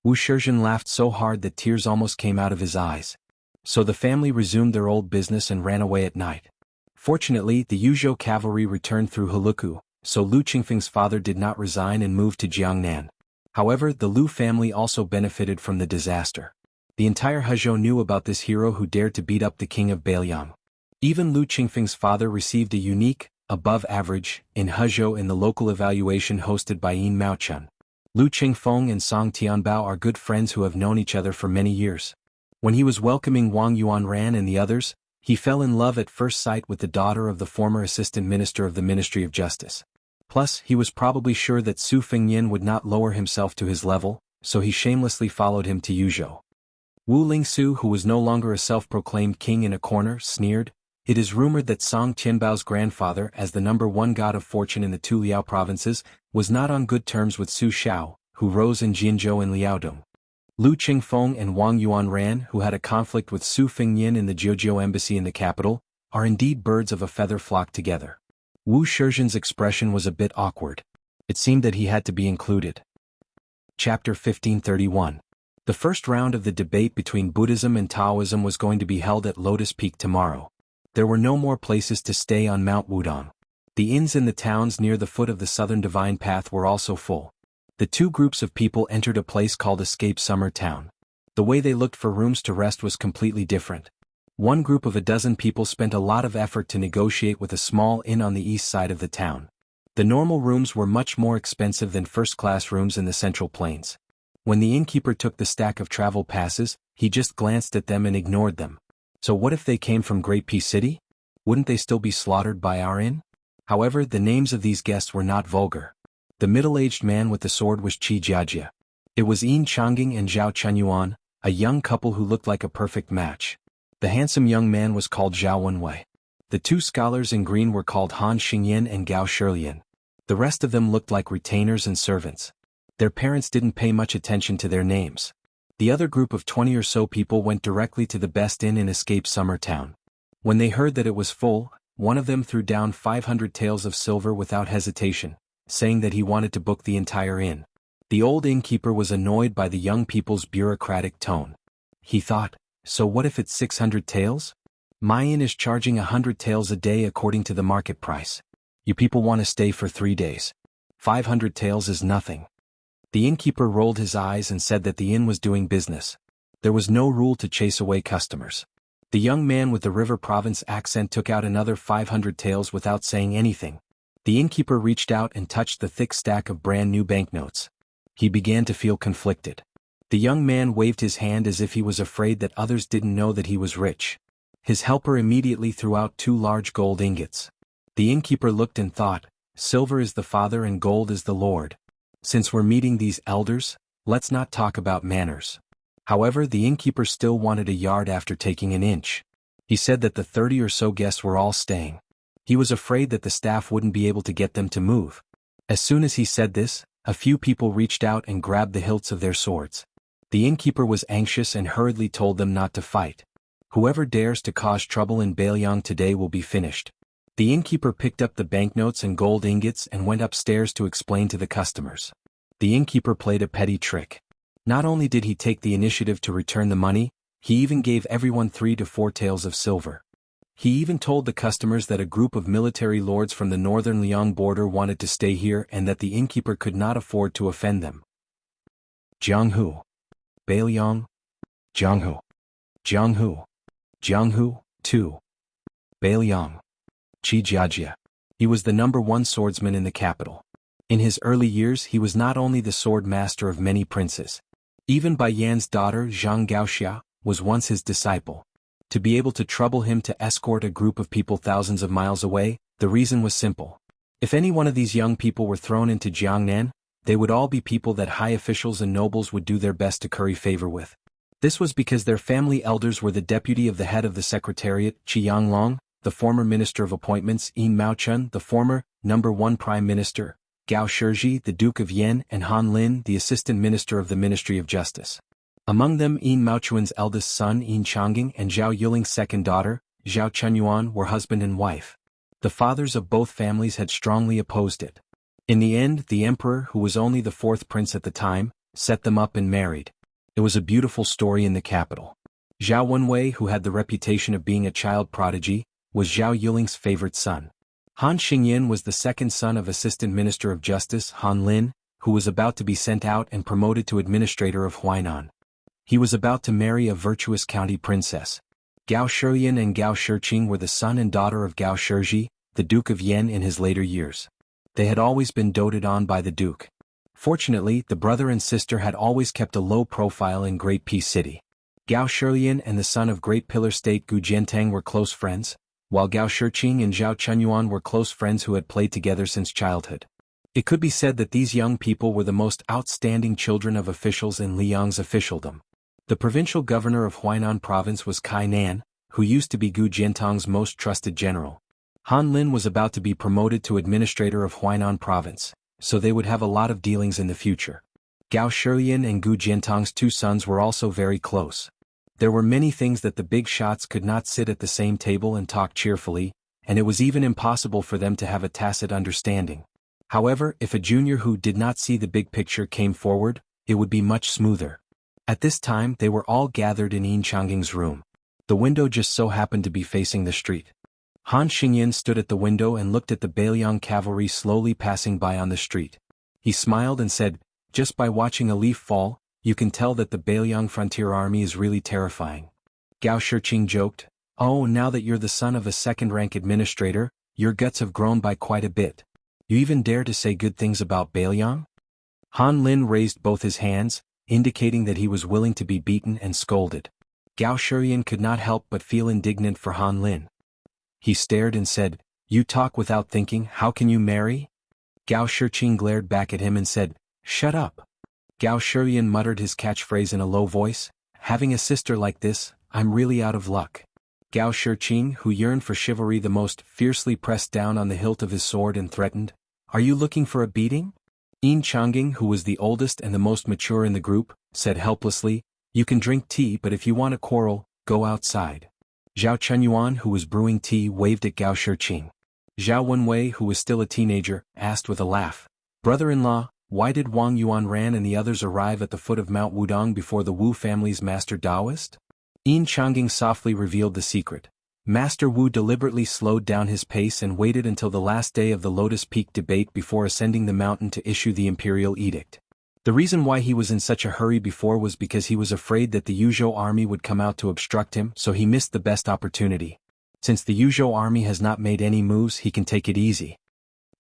Wu Shizhen laughed so hard that tears almost came out of his eyes. So the family resumed their old business and ran away at night. Fortunately, the Yuzhou cavalry returned through Heluku, so Lu Qingfeng's father did not resign and moved to Jiangnan. However, the Lu family also benefited from the disaster. The entire Hezhou knew about this hero who dared to beat up the king of Beiliang. Even Lu Qingfeng's father received a unique, above average, in Hezhou in the local evaluation hosted by Yin Maochun. Lu Qingfeng and Song Tianbao are good friends who have known each other for many years. When he was welcoming Wang Yuanran and the others, he fell in love at first sight with the daughter of the former assistant minister of the Ministry of Justice. Plus, he was probably sure that Su Fengyin would not lower himself to his level, so he shamelessly followed him to Yuzhou. Wu Lingsu, who was no longer a self-proclaimed king in a corner, sneered, "It is rumored that Song Tianbao's grandfather, as the #1 god of fortune in the two Liao provinces, was not on good terms with Su Xiao, who rose in Jinzhou and Liaodong. Lu Qingfeng and Wang Yuanran, who had a conflict with Su Fengyin in the Jiuzhou embassy in the capital, are indeed birds of a feather flocked together." Wu Shizhen's expression was a bit awkward. It seemed that he had to be included. Chapter 1531. The first round of the debate between Buddhism and Taoism was going to be held at Lotus Peak tomorrow. There were no more places to stay on Mount Wudong. The inns in the towns near the foot of the Southern Divine Path were also full. The two groups of people entered a place called Escape Summer Town. The way they looked for rooms to rest was completely different. One group of a dozen people spent a lot of effort to negotiate with a small inn on the east side of the town. The normal rooms were much more expensive than first-class rooms in the Central Plains. When the innkeeper took the stack of travel passes, he just glanced at them and ignored them. So what if they came from Great Peace City? Wouldn't they still be slaughtered by our inn? However, the names of these guests were not vulgar. The middle-aged man with the sword was Qi Jiajia. It was Yin Changjing and Zhao Chunyuan, a young couple who looked like a perfect match. The handsome young man was called Zhao Wenwei. The two scholars in green were called Han Xingyan and Gao Shilian. The rest of them looked like retainers and servants. Their parents didn't pay much attention to their names. The other group of 20 or so people went directly to the best inn in Escape Summer Town. When they heard that it was full, one of them threw down 500 taels of silver without hesitation, saying that he wanted to book the entire inn. The old innkeeper was annoyed by the young people's bureaucratic tone. He thought, so what if it's 600 taels? My inn is charging 100 taels a day according to the market price. You people want to stay for 3 days. 500 taels is nothing. The innkeeper rolled his eyes and said that the inn was doing business. There was no rule to chase away customers. The young man with the River Province accent took out another 500 taels without saying anything. The innkeeper reached out and touched the thick stack of brand new banknotes. He began to feel conflicted. The young man waved his hand as if he was afraid that others didn't know that he was rich. His helper immediately threw out 2 large gold ingots. The innkeeper looked and thought, silver is the father and gold is the lord. Since we're meeting these elders, let's not talk about manners. However, the innkeeper still wanted a yard after taking an inch. He said that the 30 or so guests were all staying. He was afraid that the staff wouldn't be able to get them to move. As soon as he said this, a few people reached out and grabbed the hilts of their swords. The innkeeper was anxious and hurriedly told them not to fight. Whoever dares to cause trouble in Beiliang today will be finished. The innkeeper picked up the banknotes and gold ingots and went upstairs to explain to the customers. The innkeeper played a petty trick. Not only did he take the initiative to return the money, he even gave everyone 3 to 4 taels of silver. He even told the customers that a group of military lords from the northern Liang border wanted to stay here and that the innkeeper could not afford to offend them. Jianghu. Beiliang. Jianghu. Jianghu. Jianghu, 2. Beiliang. Qi Jiajia. He was the #1 swordsman in the capital. In his early years he was not only the sword master of many princes. Even Bai Yan's daughter Zhang Gaoxia was once his disciple. To be able to trouble him to escort a group of people thousands of miles away, the reason was simple. If any one of these young people were thrown into Jiangnan, they would all be people that high officials and nobles would do their best to curry favor with. This was because their family elders were the deputy of the head of the secretariat, Qi Yanglong, the former minister of appointments, Yin Maochun, the former #1 prime minister, Gao Shizhi, the Duke of Yen, and Han Lin, the Assistant Minister of the Ministry of Justice. Among them, Yin Maochuan's eldest son Yin Changing and Zhao Yuling's second daughter, Zhao Chunyuan, were husband and wife. The fathers of both families had strongly opposed it. In the end, the emperor, who was only the fourth prince at the time, set them up and married. It was a beautiful story in the capital. Zhao Wenwei, who had the reputation of being a child prodigy, was Zhao Yuling's favorite son. Han Xingyan was the second son of Assistant Minister of Justice Han Lin, who was about to be sent out and promoted to administrator of Huainan. He was about to marry a virtuous county princess. Gao Shiyan and Gao Shiqing were the son and daughter of Gao Shizhi, the Duke of Yen in his later years. They had always been doted on by the Duke. Fortunately, the brother and sister had always kept a low profile in Great Peace City. Gao Shiyan and the son of Great Pillar State Gu Jiantang were close friends, while Gao Shiqing and Zhao Chunyuan were close friends who had played together since childhood. It could be said that these young people were the most outstanding children of officials in Liang's officialdom. The provincial governor of Huainan province was Kai Nan, who used to be Gu Jiantang's most trusted general. Han Lin was about to be promoted to administrator of Huainan province, so they would have a lot of dealings in the future. Gao Shiyan and Gu Jiantang's two sons were also very close. There were many things that the big shots could not sit at the same table and talk cheerfully, and it was even impossible for them to have a tacit understanding. However, if a junior who did not see the big picture came forward, it would be much smoother. At this time they were all gathered in Yin Changging's room. The window just so happened to be facing the street. Han Xingyan stood at the window and looked at the Bailiang cavalry slowly passing by on the street. He smiled and said, "Just by watching a leaf fall, you can tell that the Bailiang frontier army is really terrifying." Gao Shiqing joked, "Oh, now that you're the son of a second-rank administrator, your guts have grown by quite a bit. You even dare to say good things about Bailiang?" Han Lin raised both his hands, indicating that he was willing to be beaten and scolded. Gao Shiyan could not help but feel indignant for Han Lin. He stared and said, "You talk without thinking, how can you marry?" Gao Shiqing glared back at him and said, "Shut up." Gao Shiyan muttered his catchphrase in a low voice, "Having a sister like this, I'm really out of luck." Gao Shiqing, who yearned for chivalry the most, fiercely pressed down on the hilt of his sword and threatened, "Are you looking for a beating?" Yin Changging, who was the oldest and the most mature in the group, said helplessly, "You can drink tea, but if you want to quarrel, go outside." Zhao Chunyuan, who was brewing tea, waved at Gao Shiqing. Zhao Wenwei, who was still a teenager, asked with a laugh, "Brother-in-law, why did Wang Yuanran and the others arrive at the foot of Mount Wudong before the Wu family's master Taoist?" Yin Changging softly revealed the secret. Master Wu deliberately slowed down his pace and waited until the last day of the Lotus Peak debate before ascending the mountain to issue the imperial edict. The reason why he was in such a hurry before was because he was afraid that the Yuzhou army would come out to obstruct him, so he missed the best opportunity. Since the Yuzhou army has not made any moves, he can take it easy.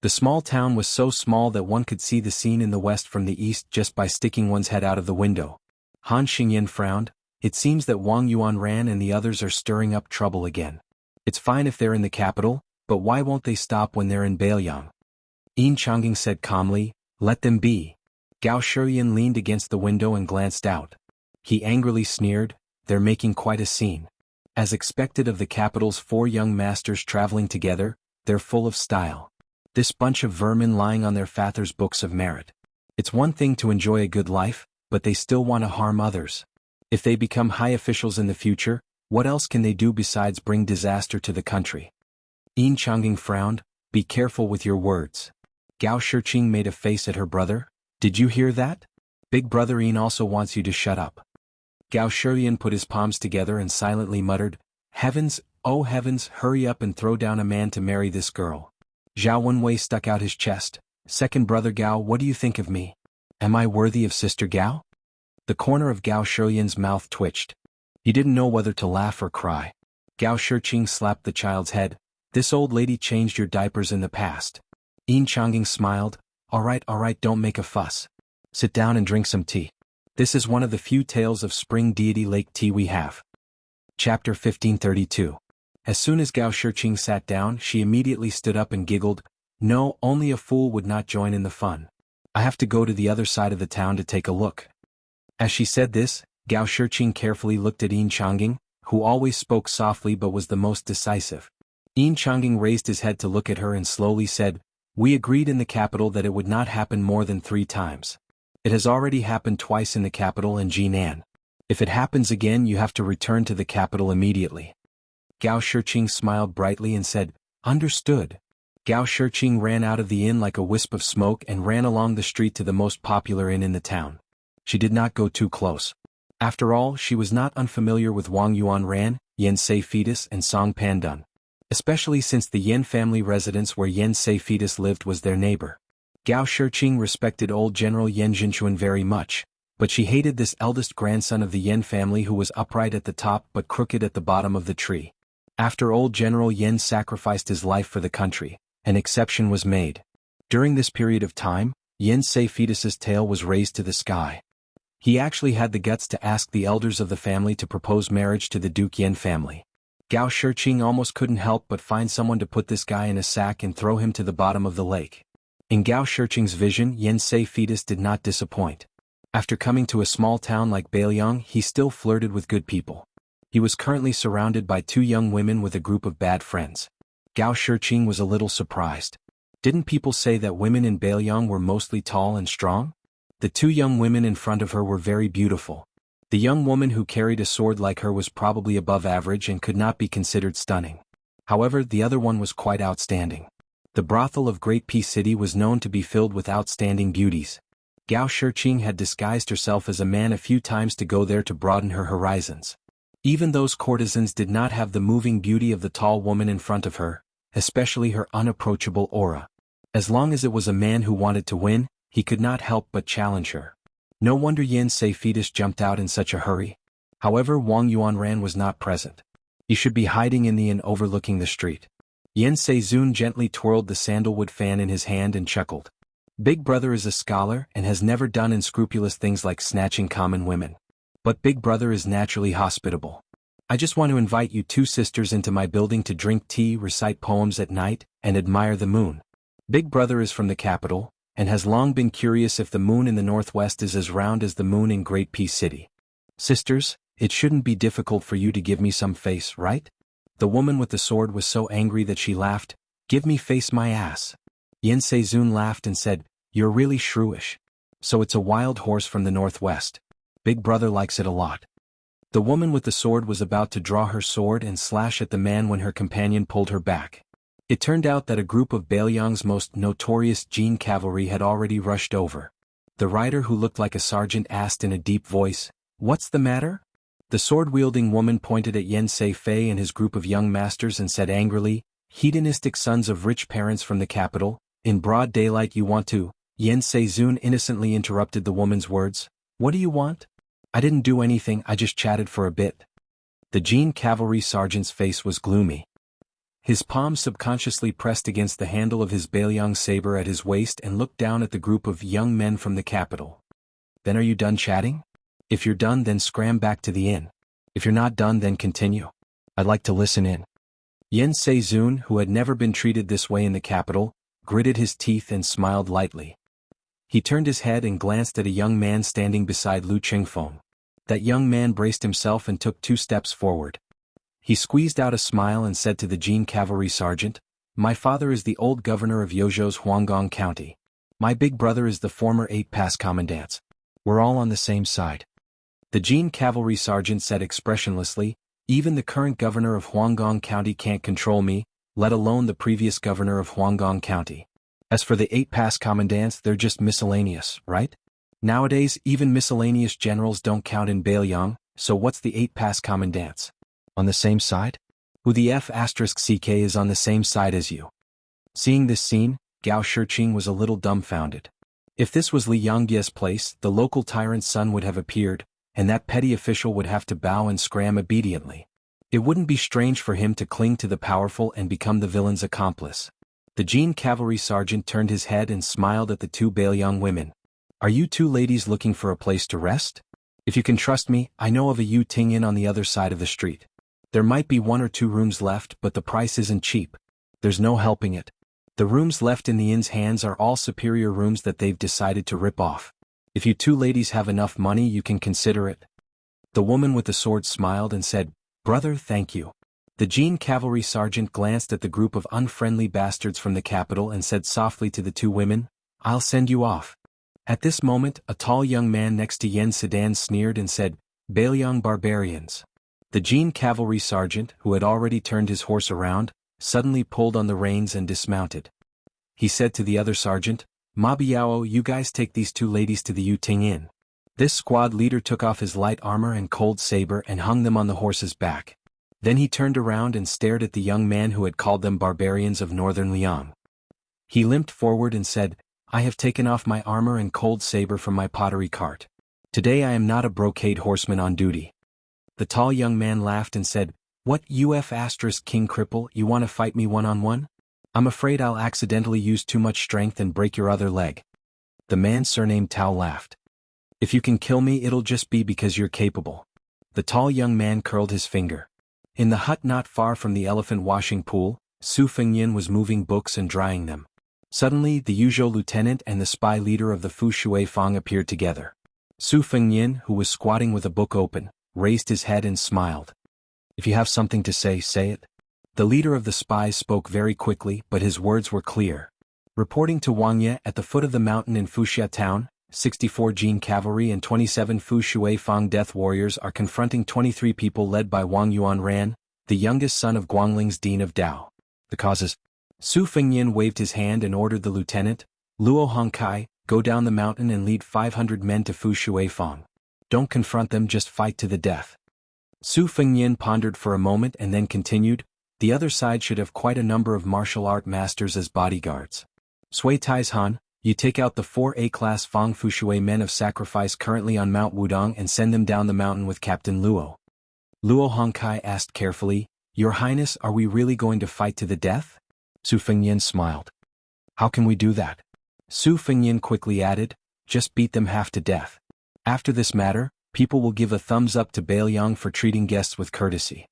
The small town was so small that one could see the scene in the west from the east just by sticking one's head out of the window. Han Xingyan frowned. "It seems that Wang Yuanran and the others are stirring up trouble again. It's fine if they're in the capital, but why won't they stop when they're in Bailiang?" Yin Changging said calmly, "Let them be." Gao Shiyan leaned against the window and glanced out. He angrily sneered, "They're making quite a scene." As expected of the capital's four young masters traveling together, they're full of style. This bunch of vermin lying on their father's books of merit. It's one thing to enjoy a good life, but they still want to harm others. If they become high officials in the future, what else can they do besides bring disaster to the country? Yin Changging frowned, "Be careful with your words." Gao Shiqing made a face at her brother. "Did you hear that? Big brother Yin also wants you to shut up." Gao Shiyan put his palms together and silently muttered, "Heavens, oh heavens, hurry up and throw down a man to marry this girl." Zhao Wenwei stuck out his chest. "Second brother Gao, what do you think of me? Am I worthy of sister Gao?" The corner of Gao Shiyan's mouth twitched. He didn't know whether to laugh or cry. Gao Shiqing slapped the child's head. "This old lady changed your diapers in the past." Yin Changging smiled. All right, don't make a fuss. Sit down and drink some tea. This is one of the few tales of spring deity lake tea we have." Chapter 1532. As soon as Gao Shiqing sat down, she immediately stood up and giggled. "No, only a fool would not join in the fun. I have to go to the other side of the town to take a look." As she said this, Gao Shiqing carefully looked at Yin Changging, who always spoke softly but was the most decisive. Yin Changging raised his head to look at her and slowly said, We agreed in the capital that it would not happen more than 3 times. It has already happened twice in the capital and Jinan. If it happens again you have to return to the capital immediately. Gao Shiqing smiled brightly and said, "Understood." Gao Shiqing ran out of the inn like a wisp of smoke and ran along the street to the most popular inn in the town. She did not go too close. After all, she was not unfamiliar with Wang Yuanran, Yen Sei Fetus and Song Pandun. Especially since the Yen family residence where Yen Sei Fetus lived was their neighbor. Gao Shiqing respected old General Yen Jinchuan very much, but she hated this eldest grandson of the Yen family who was upright at the top but crooked at the bottom of the tree. After old General Yen sacrificed his life for the country, an exception was made. During this period of time, Yen Sei Fetus's tail was raised to the sky. He actually had the guts to ask the elders of the family to propose marriage to the Duke Yen family. Gao Shiqing almost couldn't help but find someone to put this guy in a sack and throw him to the bottom of the lake. In Gao Shiqing's vision, Yen Sei Fetus did not disappoint. After coming to a small town like Bailiang, he still flirted with good people. He was currently surrounded by 2 young women with a group of bad friends. Gao Shiqing was a little surprised. Didn't people say that women in Bailiang were mostly tall and strong? The 2 young women in front of her were very beautiful. The young woman who carried a sword like her was probably above average and could not be considered stunning. However, the other one was quite outstanding. The brothel of Great Peace City was known to be filled with outstanding beauties. Gao Shiqing had disguised herself as a man a few times to go there to broaden her horizons. Even those courtesans did not have the moving beauty of the tall woman in front of her, especially her unapproachable aura. As long as it was a man who wanted to win, he could not help but challenge her. No wonder Yen Sei Fetus jumped out in such a hurry. However, Wang Yuanran was not present. He should be hiding in the inn overlooking the street. Yen Sei Zun gently twirled the sandalwood fan in his hand and chuckled. Big Brother is a scholar and has never done unscrupulous things like snatching common women. But Big Brother is naturally hospitable. I just want to invite you 2 sisters into my building to drink tea, recite poems at night, and admire the moon. Big Brother is from the capital, and has long been curious if the moon in the northwest is as round as the moon in Great Peace City. Sisters, it shouldn't be difficult for you to give me some face, right? The woman with the sword was so angry that she laughed. Give me face my ass. Yen Sei Zun laughed and said, You're really shrewish. So it's a wild horse from the northwest. Big Brother likes it a lot. The woman with the sword was about to draw her sword and slash at the man when her companion pulled her back. It turned out that a group of Bailiang's most notorious Jin cavalry had already rushed over. The rider who looked like a sergeant asked in a deep voice, What's the matter? The sword-wielding woman pointed at Yen Sei Fei and his group of young masters and said angrily, Hedonistic sons of rich parents from the capital, in broad daylight you want to. Yen Sei Zun innocently interrupted the woman's words. What do you want? I didn't do anything, I just chatted for a bit. The Jin cavalry sergeant's face was gloomy. His palm subconsciously pressed against the handle of his Bailiang saber at his waist and looked down at the group of young men from the capital. Then are you done chatting? If you're done then scram back to the inn. If you're not done then continue. I'd like to listen in. Yen Sei Zun, who had never been treated this way in the capital, gritted his teeth and smiled lightly. He turned his head and glanced at a young man standing beside Lu Qingfeng. That young man braced himself and took 2 steps forward. He squeezed out a smile and said to the Jin cavalry sergeant, My father is the old governor of Yozhou's Huanggang County. My big brother is the former 8-pass commandant. We're all on the same side. The Jin cavalry sergeant said expressionlessly, Even the current governor of Huanggang County can't control me, let alone the previous governor of Huanggang County. As for the 8-pass commandants, they're just miscellaneous, right? Nowadays, even miscellaneous generals don't count in Bailiang, so what's the 8-pass commandants? On the same side? Who the F***ck is on the same side as you. Seeing this scene, Gao Shiqing was a little dumbfounded. If this was Li Yangye's place, the local tyrant's son would have appeared, and that petty official would have to bow and scram obediently. It wouldn't be strange for him to cling to the powerful and become the villain's accomplice. The Jin cavalry sergeant turned his head and smiled at the 2 Bailiang women. Are you 2 ladies looking for a place to rest? If you can trust me, I know of a Yu Ting Inn on the other side of the street. There might be 1 or 2 rooms left, but the price isn't cheap. There's no helping it. The rooms left in the inn's hands are all superior rooms that they've decided to rip off. If you 2 ladies have enough money, you can consider it. The woman with the sword smiled and said, Brother, thank you. The Jin cavalry sergeant glanced at the group of unfriendly bastards from the capital and said softly to the two women, "I'll send you off." At this moment, a tall young man next to Yen Sedan sneered and said, "Baelyang barbarians." The Jin cavalry sergeant, who had already turned his horse around, suddenly pulled on the reins and dismounted. He said to the other sergeant, "Ma Biao, you guys take these two ladies to the Yuting Inn." This squad leader took off his light armor and cold saber and hung them on the horse's back. Then he turned around and stared at the young man who had called them barbarians of northern Liang. He limped forward and said, "I have taken off my armor and cold saber from my pottery cart. Today I am not a brocade horseman on duty." The tall young man laughed and said, "What UF** King Cripple, you want to fight me one-on-one? I'm afraid I'll accidentally use too much strength and break your other leg." The man surnamed Tao laughed. "If you can kill me it'll just be because you're capable." The tall young man curled his finger. In the hut not far from the elephant washing pool, Su Fengyin was moving books and drying them. Suddenly the Yuzhou lieutenant and the spy leader of the Fu Shui Fang appeared together. Su Fengyin, who was squatting with a book open, raised his head and smiled. "If you have something to say, say it." The leader of the spies spoke very quickly, but his words were clear. Reporting to Wang Ye at the foot of the mountain in Fuxia town, 64 Jin cavalry and 27 Fu Shui Fang death warriors are confronting 23 people led by Wang Yuanran, the youngest son of Guangling's Dean of Dao. The causes. Su Fengyin waved his hand and ordered the lieutenant, Luo Hongkai, go down the mountain and lead 500 men to Fu Shui Fang. Don't confront them, just fight to the death. Su Fengyin pondered for a moment and then continued, the other side should have quite a number of martial art masters as bodyguards. Sui Taizhan, you take out the 4 A-class Fang Fushui men of sacrifice currently on Mount Wudong and send them down the mountain with Captain Luo. Luo Hongkai asked carefully, Your Highness, are we really going to fight to the death? Su Fengyin smiled. How can we do that? Su Fengyin quickly added, just beat them half to death. After this matter, people will give a thumbs up to Baelyang for treating guests with courtesy.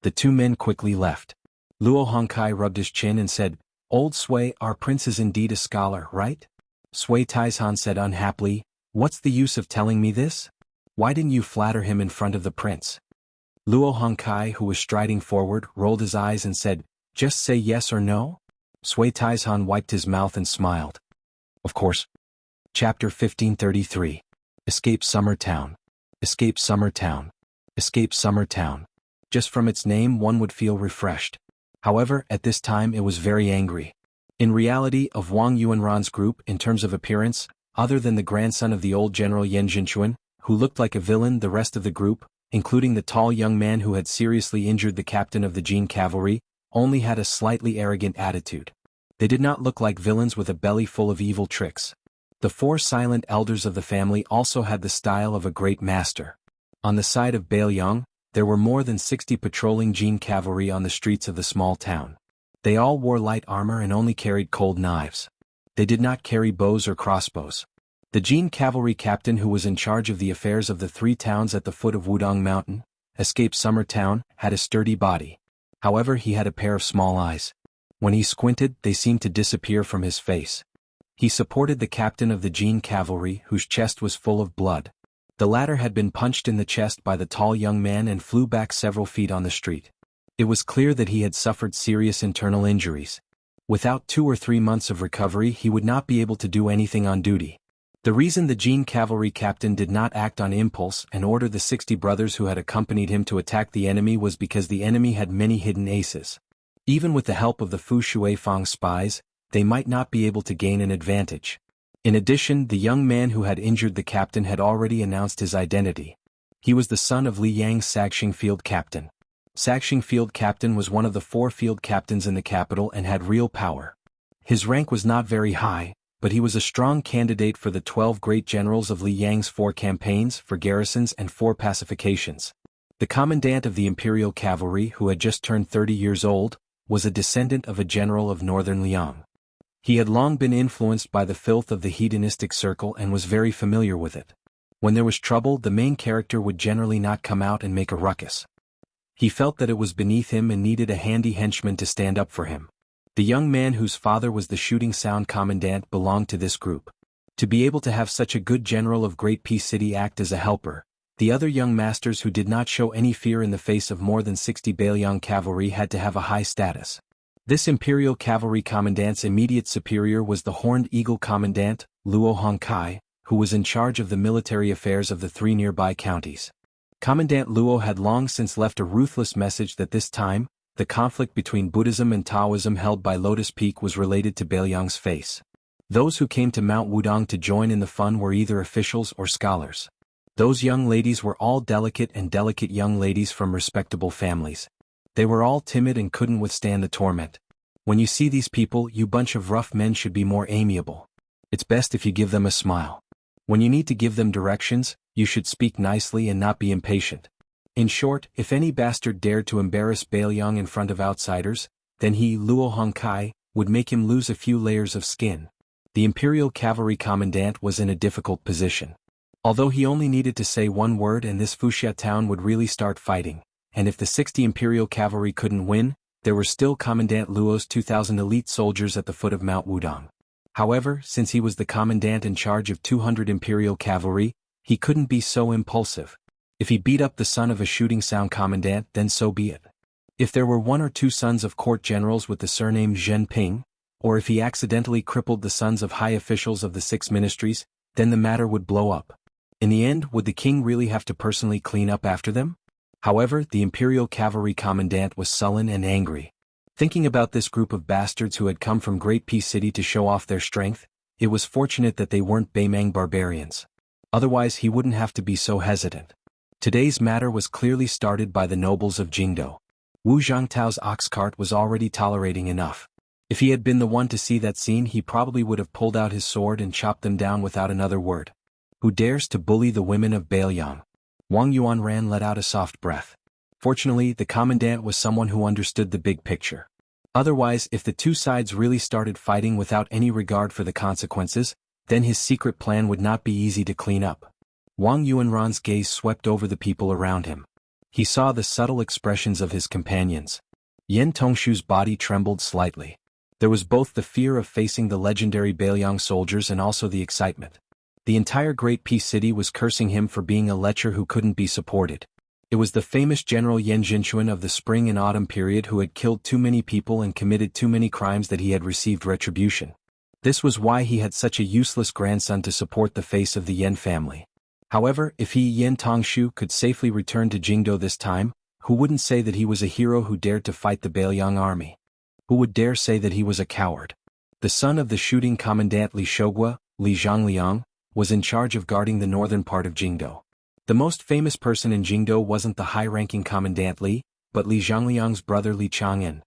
The two men quickly left. Luo Hongkai rubbed his chin and said, Old Sui, our prince is indeed a scholar, right? Sui Taizhan said unhappily, What's the use of telling me this? Why didn't you flatter him in front of the prince? Luo Hongkai, who was striding forward, rolled his eyes and said, Just say yes or no? Sui Taizhan wiped his mouth and smiled. Of course. Chapter 1533. Escape Summer Town. Escape Summer Town. Escape Summer Town. Just from its name one would feel refreshed. However, at this time it was very angry. In reality, of Wang Yuanran's group, in terms of appearance, other than the grandson of the old General Yan Jinchuan, who looked like a villain, the rest of the group, including the tall young man who had seriously injured the captain of the Jin cavalry, only had a slightly arrogant attitude. They did not look like villains with a belly full of evil tricks. The 4 silent elders of the family also had the style of a great master. On the side of Baelyang, there were more than 60 patrolling Jin cavalry on the streets of the small town. They all wore light armor and only carried cold knives. They did not carry bows or crossbows. The Jin cavalry captain who was in charge of the affairs of the 3 towns at the foot of Wudong Mountain, Escape Summer Town, had a sturdy body. However, he had a pair of small eyes. When he squinted, they seemed to disappear from his face. He supported the captain of the Jin cavalry, whose chest was full of blood. The latter had been punched in the chest by the tall young man and flew back several feet on the street. It was clear that he had suffered serious internal injuries. Without 2 or 3 months of recovery he would not be able to do anything on duty. The reason the Jin cavalry captain did not act on impulse and order the 60 brothers who had accompanied him to attack the enemy was because the enemy had many hidden aces. Even with the help of the Fu Shui Fang spies, they might not be able to gain an advantage. In addition, the young man who had injured the captain had already announced his identity. He was the son of Li Yang's Saxing field captain. Saxing field captain was one of the 4 field captains in the capital and had real power. His rank was not very high, but he was a strong candidate for the 12 great generals of Li Yang's 4 campaigns, for garrisons and 4 pacifications. The commandant of the imperial cavalry, who had just turned 30 years old, was a descendant of a general of northern Liang. He had long been influenced by the filth of the hedonistic circle and was very familiar with it. When there was trouble, the main character would generally not come out and make a ruckus. He felt that it was beneath him and needed a handy henchman to stand up for him. The young man whose father was the shooting sound commandant belonged to this group. To be able to have such a good general of Great Peace City act as a helper, The other young masters who did not show any fear in the face of more than 60 Bailiang cavalry had to have a high status. This imperial cavalry commandant's immediate superior was the Horned Eagle Commandant, Luo Hongkai, who was in charge of the military affairs of the 3 nearby counties. Commandant Luo had long since left a ruthless message that this time, the conflict between Buddhism and Taoism held by Lotus Peak was related to Bailiang's face. Those who came to Mount Wudong to join in the fun were either officials or scholars. Those young ladies were all delicate young ladies from respectable families. They were all timid and couldn't withstand the torment. When you see these people, you bunch of rough men should be more amiable. It's best if you give them a smile. When you need to give them directions, you should speak nicely and not be impatient. In short, if any bastard dared to embarrass Bailiang in front of outsiders, then he, Luo Hongkai, would make him lose a few layers of skin. The Imperial Cavalry Commandant was in a difficult position. Although he only needed to say one word and this Wuxia town would really start fighting, and if the 60 Imperial Cavalry couldn't win, there were still Commandant Luo's 2,000 elite soldiers at the foot of Mount Wudong. However, since he was the commandant in charge of 200 Imperial Cavalry, he couldn't be so impulsive. If he beat up the son of a shooting sound commandant, then so be it. If there were 1 or 2 sons of court generals with the surname Zhenping, or if he accidentally crippled the sons of high officials of the 6 ministries, then the matter would blow up. In the end, would the king really have to personally clean up after them? However, the Imperial Cavalry Commandant was sullen and angry. Thinking about this group of bastards who had come from Great Peace City to show off their strength, it was fortunate that they weren't Baimang barbarians. Otherwise he wouldn't have to be so hesitant. Today's matter was clearly started by the nobles of Jingdo. Wu Zhangtao's ox cart was already tolerating enough. If he had been the one to see that scene, he probably would have pulled out his sword and chopped them down without another word. Who dares to bully the women of Bailiang? Wang Yuanran let out a soft breath. Fortunately, the commandant was someone who understood the big picture. Otherwise, if the 2 sides really started fighting without any regard for the consequences, then his secret plan would not be easy to clean up. Wang Yuanran's gaze swept over the people around him. He saw the subtle expressions of his companions. Yen Tongshu's body trembled slightly. There was both the fear of facing the legendary Bailiang soldiers and also the excitement. The entire Great Peace City was cursing him for being a lecher who couldn't be supported. It was the famous General Yen Jinchuan of the spring and autumn period who had killed too many people and committed too many crimes that he had received retribution. This was why he had such a useless grandson to support the face of the Yen family. However, if he, Yen Tongshu, could safely return to Jingdo this time, who wouldn't say that he was a hero who dared to fight the Bailiang army? Who would dare say that he was a coward? The son of the shooting commandant Li Shogua, Li Zhangliang, was in charge of guarding the northern part of Jingdo. The most famous person in Jingdo wasn't the high-ranking Commandant Li, but Li Zhangliang's brother Li Chang'an.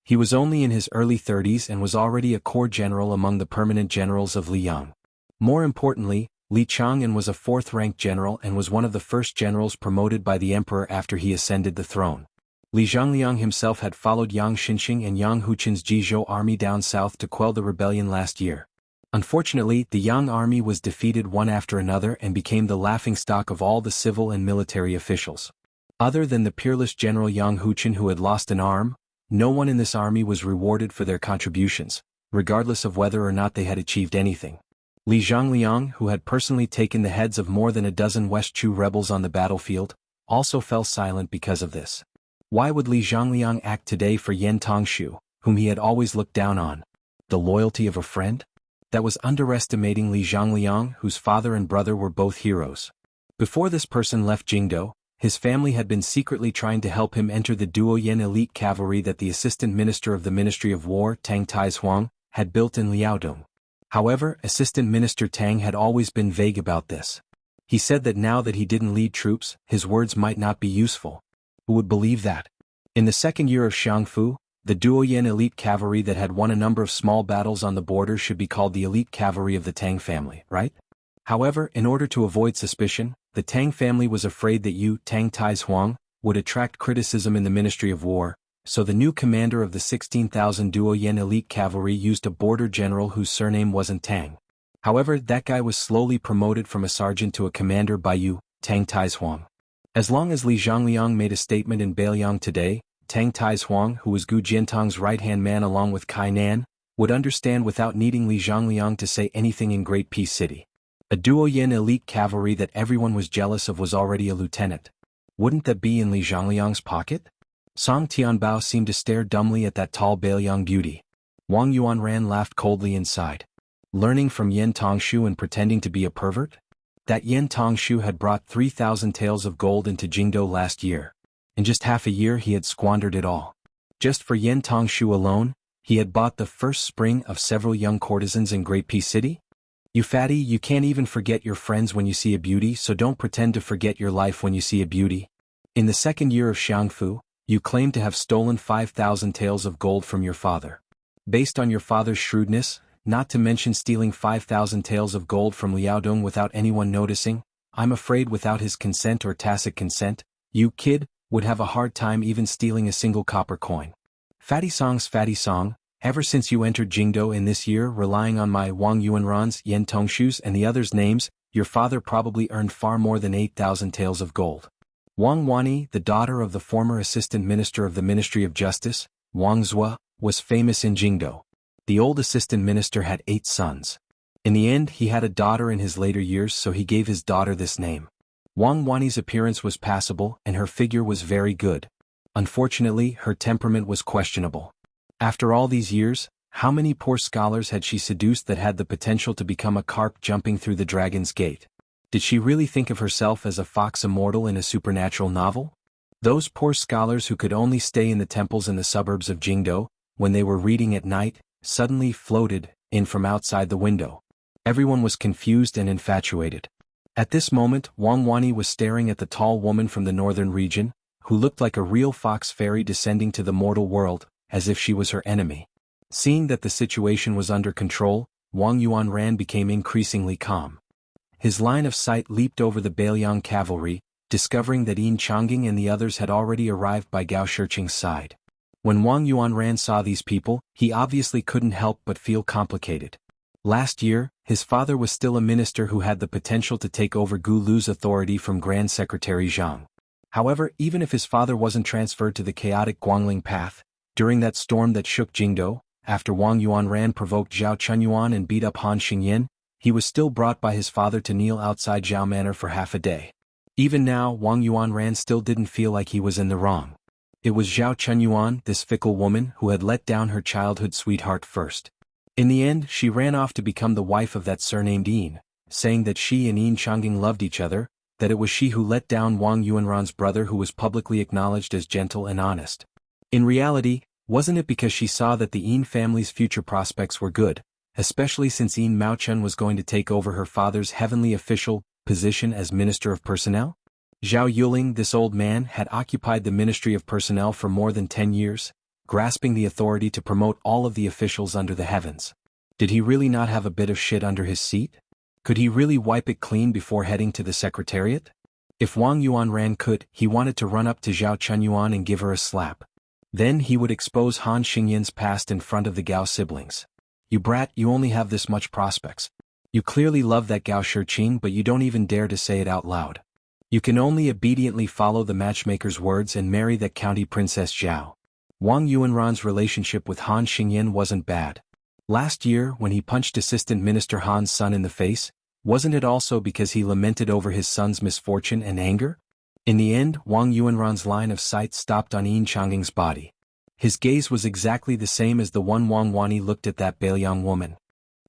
He was only in his early 30s and was already a corps general among the permanent generals of Liang. More importantly, Li Chang'an was a 4th-ranked general and was one of the first generals promoted by the emperor after he ascended the throne. Li Zhangliang himself had followed Yang Xinxing and Yang Huqin's Jizhou army down south to quell the rebellion last year. Unfortunately, the Yang army was defeated one after another and became the laughingstock of all the civil and military officials. Other than the peerless General Yang Huqin who had lost an arm, no one in this army was rewarded for their contributions, regardless of whether or not they had achieved anything. Li Zhangliang, who had personally taken the heads of more than a dozen West Chu rebels on the battlefield, also fell silent because of this. Why would Li Zhangliang act today for Yen Tongshu, whom he had always looked down on? The loyalty of a friend? That was underestimating Li Zhangliang, whose father and brother were both heroes. Before this person left Jingdo, his family had been secretly trying to help him enter the Duoyen elite cavalry that the assistant minister of the Ministry of War, Tang Taizhuang, had built in Liaodong. However, Assistant Minister Tang had always been vague about this. He said that now that he didn't lead troops, his words might not be useful. Who would believe that? In the 2nd year of Xiangfu, the Duoyen elite cavalry that had won a number of small battles on the border should be called the elite cavalry of the Tang family, right? However, in order to avoid suspicion, the Tang family was afraid that Tang Taizhuang, would attract criticism in the Ministry of War, so the new commander of the 16,000 Duoyen elite cavalry used a border general whose surname wasn't Tang. However, that guy was slowly promoted from a sergeant to a commander by Tang Taizhuang. As long as Li Zhangliang made a statement in Bailiang today, Tang Taizhuang, who was Gu Jiantang's right-hand man along with Kai Nan, would understand without needing Li Zhangliang to say anything in Great Peace City. A duo-yin elite cavalry that everyone was jealous of was already a lieutenant. Wouldn't that be in Li Zhongliang's pocket? Song Tianbao seemed to stare dumbly at that tall Beiliang beauty. Wang Yuanran laughed coldly inside. Learning from Yen Tongshu and pretending to be a pervert? That Yen Tongshu had brought 3,000 taels of gold into Jingdo last year. In just half a year he had squandered it all. Just for Yen Tongshu alone, he had bought the first spring of several young courtesans in Great Peace City? You fatty, you can't even forget your friends when you see a beauty, so don't pretend to forget your life when you see a beauty. In the second year of Xiangfu, you claimed to have stolen 5,000 taels of gold from your father. Based on your father's shrewdness, not to mention stealing 5,000 taels of gold from Liaodong without anyone noticing, I'm afraid without his consent or tacit consent, you, kid, would have a hard time even stealing a single copper coin. Fatty Song, ever since you entered Jingdo in this year relying on my Wang Yuanran's, Yen Tongshu's and the others' names, your father probably earned far more than 8,000 taels of gold. Wang Wani, the daughter of the former assistant minister of the Ministry of Justice, Wang Zhua, was famous in Jingdo. The old assistant minister had 8 sons. In the end he had a daughter in his later years, so he gave his daughter this name. Wang Wani's appearance was passable and her figure was very good. Unfortunately, her temperament was questionable. After all these years, how many poor scholars had she seduced that had the potential to become a carp jumping through the dragon's gate? Did she really think of herself as a fox immortal in a supernatural novel? Those poor scholars who could only stay in the temples in the suburbs of Jingdo, when they were reading at night, suddenly floated in from outside the window. Everyone was confused and infatuated. At this moment, Wang Wani was staring at the tall woman from the northern region, who looked like a real fox fairy descending to the mortal world, as if she was her enemy. Seeing that the situation was under control, Wang Yuanran became increasingly calm. His line of sight leaped over the Beiliang cavalry, discovering that Yin Changing and the others had already arrived by Gao Shiqing's side. When Wang Yuanran saw these people, he obviously couldn't help but feel complicated. Last year, his father was still a minister who had the potential to take over Gu Lu's authority from Grand Secretary Zhang. However, even if his father wasn't transferred to the chaotic Guangling path, during that storm that shook Jingdo, after Wang Yuanran provoked Zhao Chunyuan and beat up Han Xingyan, he was still brought by his father to kneel outside Zhao Manor for half a day. Even now, Wang Yuanran still didn't feel like he was in the wrong. It was Zhao Chunyuan, this fickle woman, who had let down her childhood sweetheart first. In the end, she ran off to become the wife of that surnamed Yin, saying that she and Yin Changing loved each other, that it was she who let down Wang Yuanran's brother who was publicly acknowledged as gentle and honest. In reality, wasn't it because she saw that the Yin family's future prospects were good, especially since Yin Maochun was going to take over her father's heavenly official position as Minister of Personnel? Zhao Yuling, this old man, had occupied the Ministry of Personnel for more than 10 years, grasping the authority to promote all of the officials under the heavens. Did he really not have a bit of shit under his seat? Could he really wipe it clean before heading to the Secretariat? If Wang Yuanran could, he wanted to run up to Zhao Chunyuan and give her a slap. Then he would expose Han Xingyan's past in front of the Gao siblings. You brat, you only have this much prospects. You clearly love that Gao Shiqing, but you don't even dare to say it out loud. You can only obediently follow the matchmaker's words and marry that county princess Zhao. Wang Yuanran's relationship with Han Xingyan wasn't bad. Last year, when he punched Assistant Minister Han's son in the face, wasn't it also because he lamented over his son's misfortune and anger? In the end, Wang Yuanran's line of sight stopped on Yin Changing's body. His gaze was exactly the same as the one Wang Wani looked at that Beiliang woman.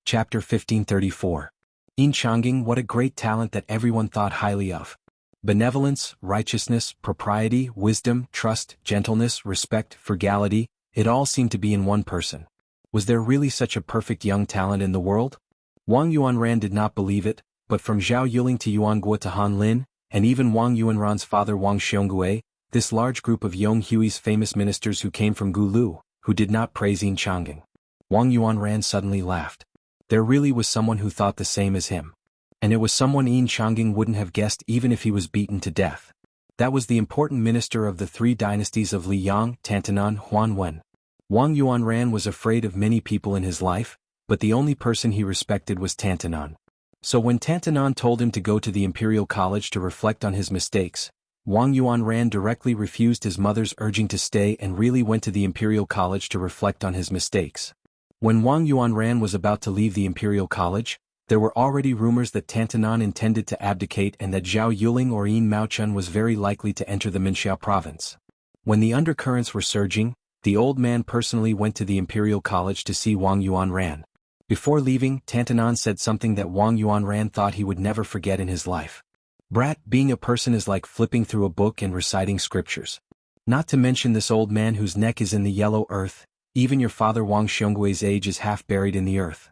Chapter 1534. Yin Changing, what a great talent that everyone thought highly of. Benevolence, righteousness, propriety, wisdom, trust, gentleness, respect, frugality, it all seemed to be in one person. Was there really such a perfect young talent in the world? Wang Yuanran did not believe it, but from Zhao Yuling to Yuan Guo to Han Lin, and even Wang Yuanran's father Wang Xiongui, this large group of Yong Hui's famous ministers who came from Gu Lu, who did not praise Yin Changing. Wang Yuanran suddenly laughed. There really was someone who thought the same as him. And it was someone Yin Changing wouldn't have guessed even if he was beaten to death. That was the important minister of the 3 dynasties of Liyang, Tantanan, Huanwen. Wang Yuanran was afraid of many people in his life, but the only person he respected was Tantanan. So when Tantanan told him to go to the Imperial College to reflect on his mistakes, Wang Yuanran directly refused his mother's urging to stay and really went to the Imperial College to reflect on his mistakes. When Wang Yuanran was about to leave the Imperial College, There were already rumors that Tantanan intended to abdicate and that Zhao Yuling or Yin Maochun was very likely to enter the Minxiao province. When the undercurrents were surging, the old man personally went to the Imperial College to see Wang Yuanran. Before leaving, Tantanan said something that Wang Yuanran thought he would never forget in his life. "Brat, being a person is like flipping through a book and reciting scriptures. Not to mention this old man whose neck is in the yellow earth, even your father Wang Xionggui's age is half buried in the earth.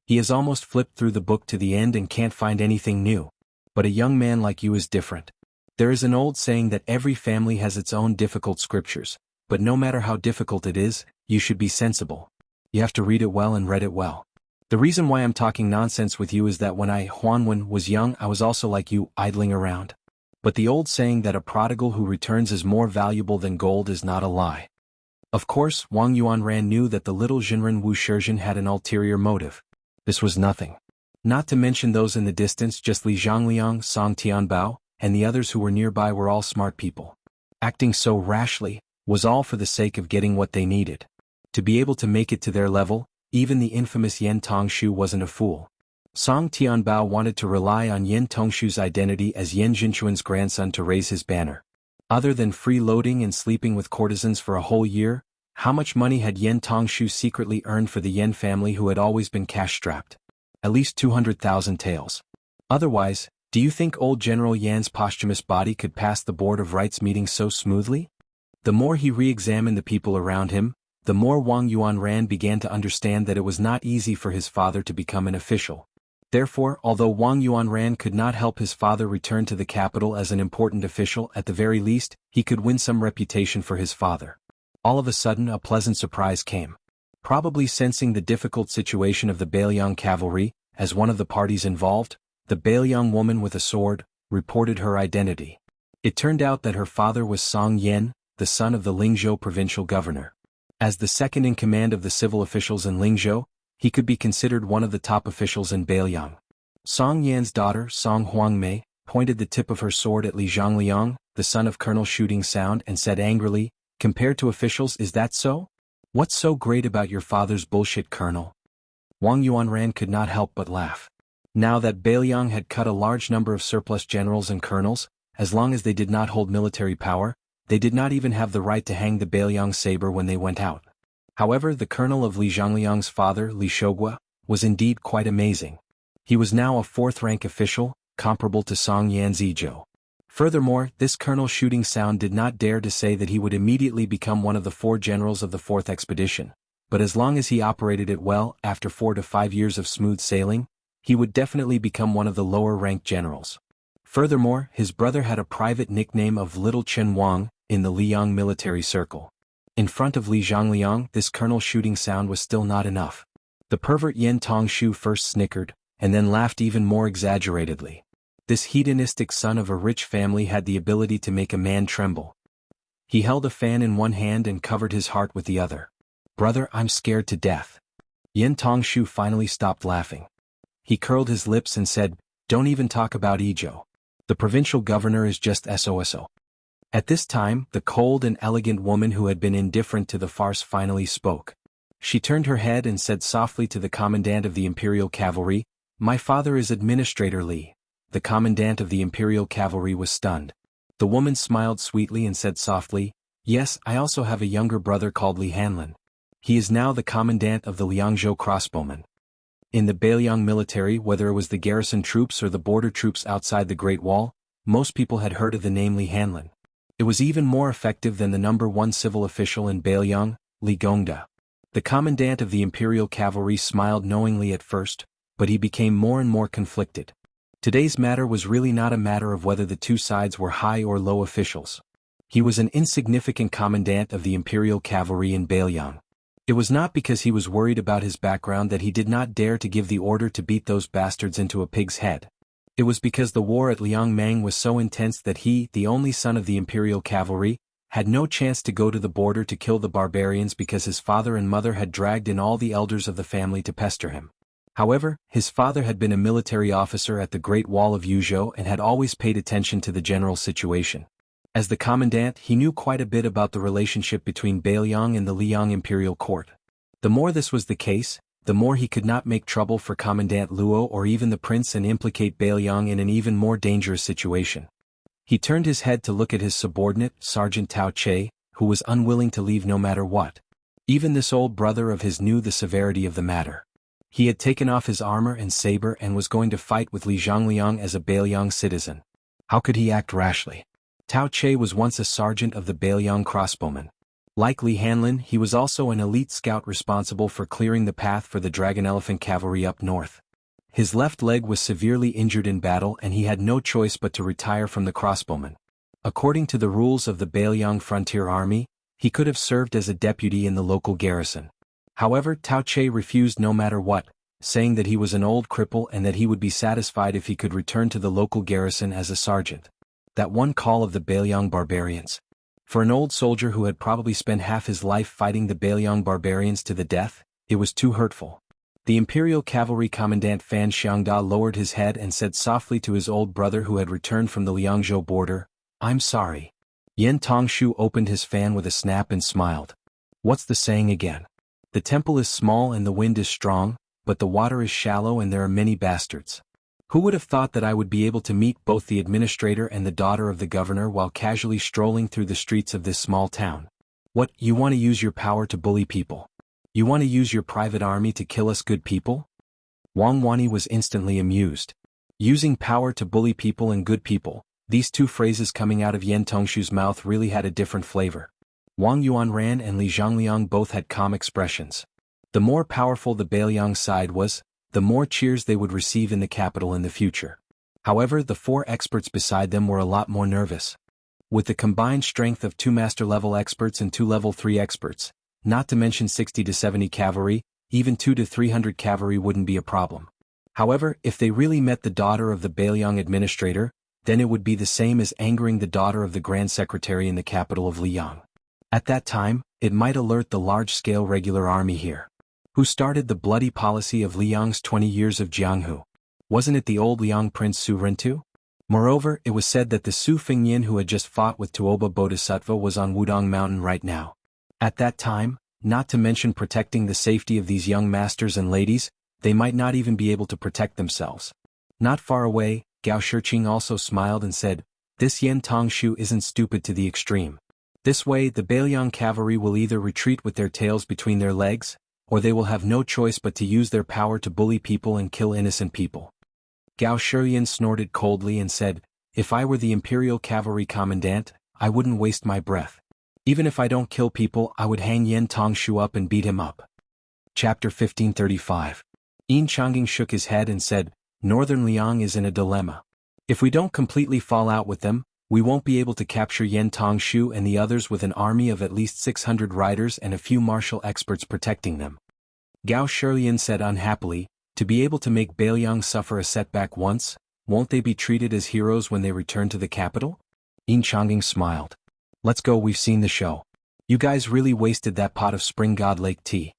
He has almost flipped through the book to the end and can't find anything new. But a young man like you is different. There is an old saying that every family has its own difficult scriptures, but no matter how difficult it is, you should be sensible. You have to read it well and read it well. The reason why I'm talking nonsense with you is that when I, Huanwen, was young I was also like you, idling around. But the old saying that a prodigal who returns is more valuable than gold is not a lie." Of course, Wang Yuanran knew that the little Jinren Wu Shizhen had an ulterior motive. This was nothing. Not to mention those in the distance, just Li Zhangliang, Song Tianbao, and the others who were nearby were all smart people. Acting so rashly was all for the sake of getting what they needed. To be able to make it to their level, even the infamous Yen Tongshu wasn't a fool. Song Tianbao wanted to rely on Yen Tongshu's identity as Yen Jinchuan's grandson to raise his banner. Other than freeloading and sleeping with courtesans for a whole year, how much money had Yen Tongshu secretly earned for the Yen family who had always been cash-strapped? At least 200,000 taels. Otherwise, do you think old General Yan's posthumous body could pass the Board of Rights meeting so smoothly? The more he re-examined the people around him, the more Wang Yuanran began to understand that it was not easy for his father to become an official. Therefore, although Wang Yuanran could not help his father return to the capital as an important official, at the very least, he could win some reputation for his father. All of a sudden a pleasant surprise came. Probably sensing the difficult situation of the Bailiang cavalry, as one of the parties involved, the Bailiang woman with a sword reported her identity. It turned out that her father was Song Yen, the son of the Lingzhou provincial governor. As the second in command of the civil officials in Lingzhou, he could be considered one of the top officials in Bailiang. Song Yan's daughter, Song Huangmei, pointed the tip of her sword at Li Zhangliang, the son of Colonel Shooting Sound, and said angrily, "Compared to officials, is that so? What's so great about your father's bullshit, Colonel?" Wang Yuanran could not help but laugh. Now that Bailiang had cut a large number of surplus generals and colonels, as long as they did not hold military power, they did not even have the right to hang the Bailiang saber when they went out. However, the colonel of Li Zhangliang's father, Li Shougua, was indeed quite amazing. He was now a fourth-rank official, comparable to Song Yan's Zizhou. Furthermore, this Colonel Shooting Sound did not dare to say that he would immediately become one of the 4 generals of the 4th expedition, but as long as he operated it well, after 4 to 5 years of smooth sailing, he would definitely become one of the lower-ranked generals. Furthermore, his brother had a private nickname of Little Chen Wang in the Liang military circle. In front of Li Zhangliang, this Colonel Shooting Sound was still not enough. The pervert Yen Tongshu first snickered, and then laughed even more exaggeratedly. This hedonistic son of a rich family had the ability to make a man tremble. He held a fan in one hand and covered his heart with the other. "Brother, I'm scared to death." Yen Tongshu finally stopped laughing. He curled his lips and said, "Don't even talk about Zizhou. The provincial governor is just SOSO." At this time, the cold and elegant woman who had been indifferent to the farce finally spoke. She turned her head and said softly to the commandant of the Imperial Cavalry, "My father is Administrator Li." The commandant of the Imperial Cavalry was stunned. The woman smiled sweetly and said softly, "Yes, I also have a younger brother called Li Hanlin. He is now the commandant of the Liangzhou crossbowmen." In the Bailiang military, whether it was the garrison troops or the border troops outside the Great Wall, most people had heard of the name Li Hanlin. It was even more effective than the number 1 civil official in Bailiang, Li Gongda. The commandant of the Imperial Cavalry smiled knowingly at first, but he became more and more conflicted. Today's matter was really not a matter of whether the two sides were high or low officials. He was an insignificant commandant of the Imperial Cavalry in Bailiang. It was not because he was worried about his background that he did not dare to give the order to beat those bastards into a pig's head. It was because the war at Liangmang was so intense that he, the only son of the Imperial Cavalry, had no chance to go to the border to kill the barbarians because his father and mother had dragged in all the elders of the family to pester him. However, his father had been a military officer at the Great Wall of Yuzhou and had always paid attention to the general situation. As the commandant, he knew quite a bit about the relationship between Bailiang and the Liang Imperial Court. The more this was the case, the more he could not make trouble for Commandant Luo or even the prince and implicate Bailiang in an even more dangerous situation. He turned his head to look at his subordinate, Sergeant Tao Che, who was unwilling to leave no matter what. Even this old brother of his knew the severity of the matter. He had taken off his armor and saber and was going to fight with Li Zhongliang as a Bailiang citizen. How could he act rashly? Tao Che was once a sergeant of the Bailiang crossbowmen. Like Li Hanlin, he was also an elite scout responsible for clearing the path for the Dragon Elephant cavalry up north. His left leg was severely injured in battle and he had no choice but to retire from the crossbowmen. According to the rules of the Bailiang Frontier Army, he could have served as a deputy in the local garrison. However, Tao Che refused no matter what, saying that he was an old cripple and that he would be satisfied if he could return to the local garrison as a sergeant. That one call of the Bailiang barbarians. For an old soldier who had probably spent half his life fighting the Bailiang barbarians to the death, it was too hurtful. The Imperial Cavalry Commandant Fan Xiangda lowered his head and said softly to his old brother who had returned from the Liangzhou border, "I'm sorry." Yen Tongshu opened his fan with a snap and smiled. What's the saying again? The temple is small and the wind is strong, but the water is shallow and there are many bastards. Who would have thought that I would be able to meet both the administrator and the daughter of the governor while casually strolling through the streets of this small town? What, you want to use your power to bully people? You want to use your private army to kill us good people? Wang Wani was instantly amused. Using power to bully people and good people, these two phrases coming out of Yen Tongshu's mouth really had a different flavor. Wang Yuanran and Li Zhongliang both had calm expressions. The more powerful the Bailiang side was, the more cheers they would receive in the capital in the future. However, the four experts beside them were a lot more nervous. With the combined strength of 2 master-level experts and 2 level 3 experts, not to mention 60 to 70 cavalry, even 2 to 300 cavalry wouldn't be a problem. However, if they really met the daughter of the Bailiang administrator, then it would be the same as angering the daughter of the Grand Secretary in the capital of Liang. At that time, it might alert the large-scale regular army here. Who started the bloody policy of Liang's 20 years of Jianghu? Wasn't it the old Liang Prince Su Rentu? Moreover, it was said that the Su Fingyin who had just fought with Tuoba Bodhisattva was on Wudong Mountain right now. At that time, not to mention protecting the safety of these young masters and ladies, they might not even be able to protect themselves. Not far away, Gao Shiqing also smiled and said, "This Yen Tongshu isn't stupid to the extreme. This way the Bailiang cavalry will either retreat with their tails between their legs, or they will have no choice but to use their power to bully people and kill innocent people." Gao Shiyan snorted coldly and said, "If I were the Imperial Cavalry Commandant, I wouldn't waste my breath. Even if I don't kill people, I would hang Yen Tongshu up and beat him up." Chapter 1535. Yin Changjing shook his head and said, "Northern Liang is in a dilemma. If we don't completely fall out with them, we won't be able to capture Yen Tongshu and the others with an army of at least 600 riders and a few martial experts protecting them." Gao Shiyan said unhappily, "To be able to make Bailiang suffer a setback once, won't they be treated as heroes when they return to the capital?" Yin Changjing smiled. "Let's go, we've seen the show. You guys really wasted that pot of Spring God Lake tea."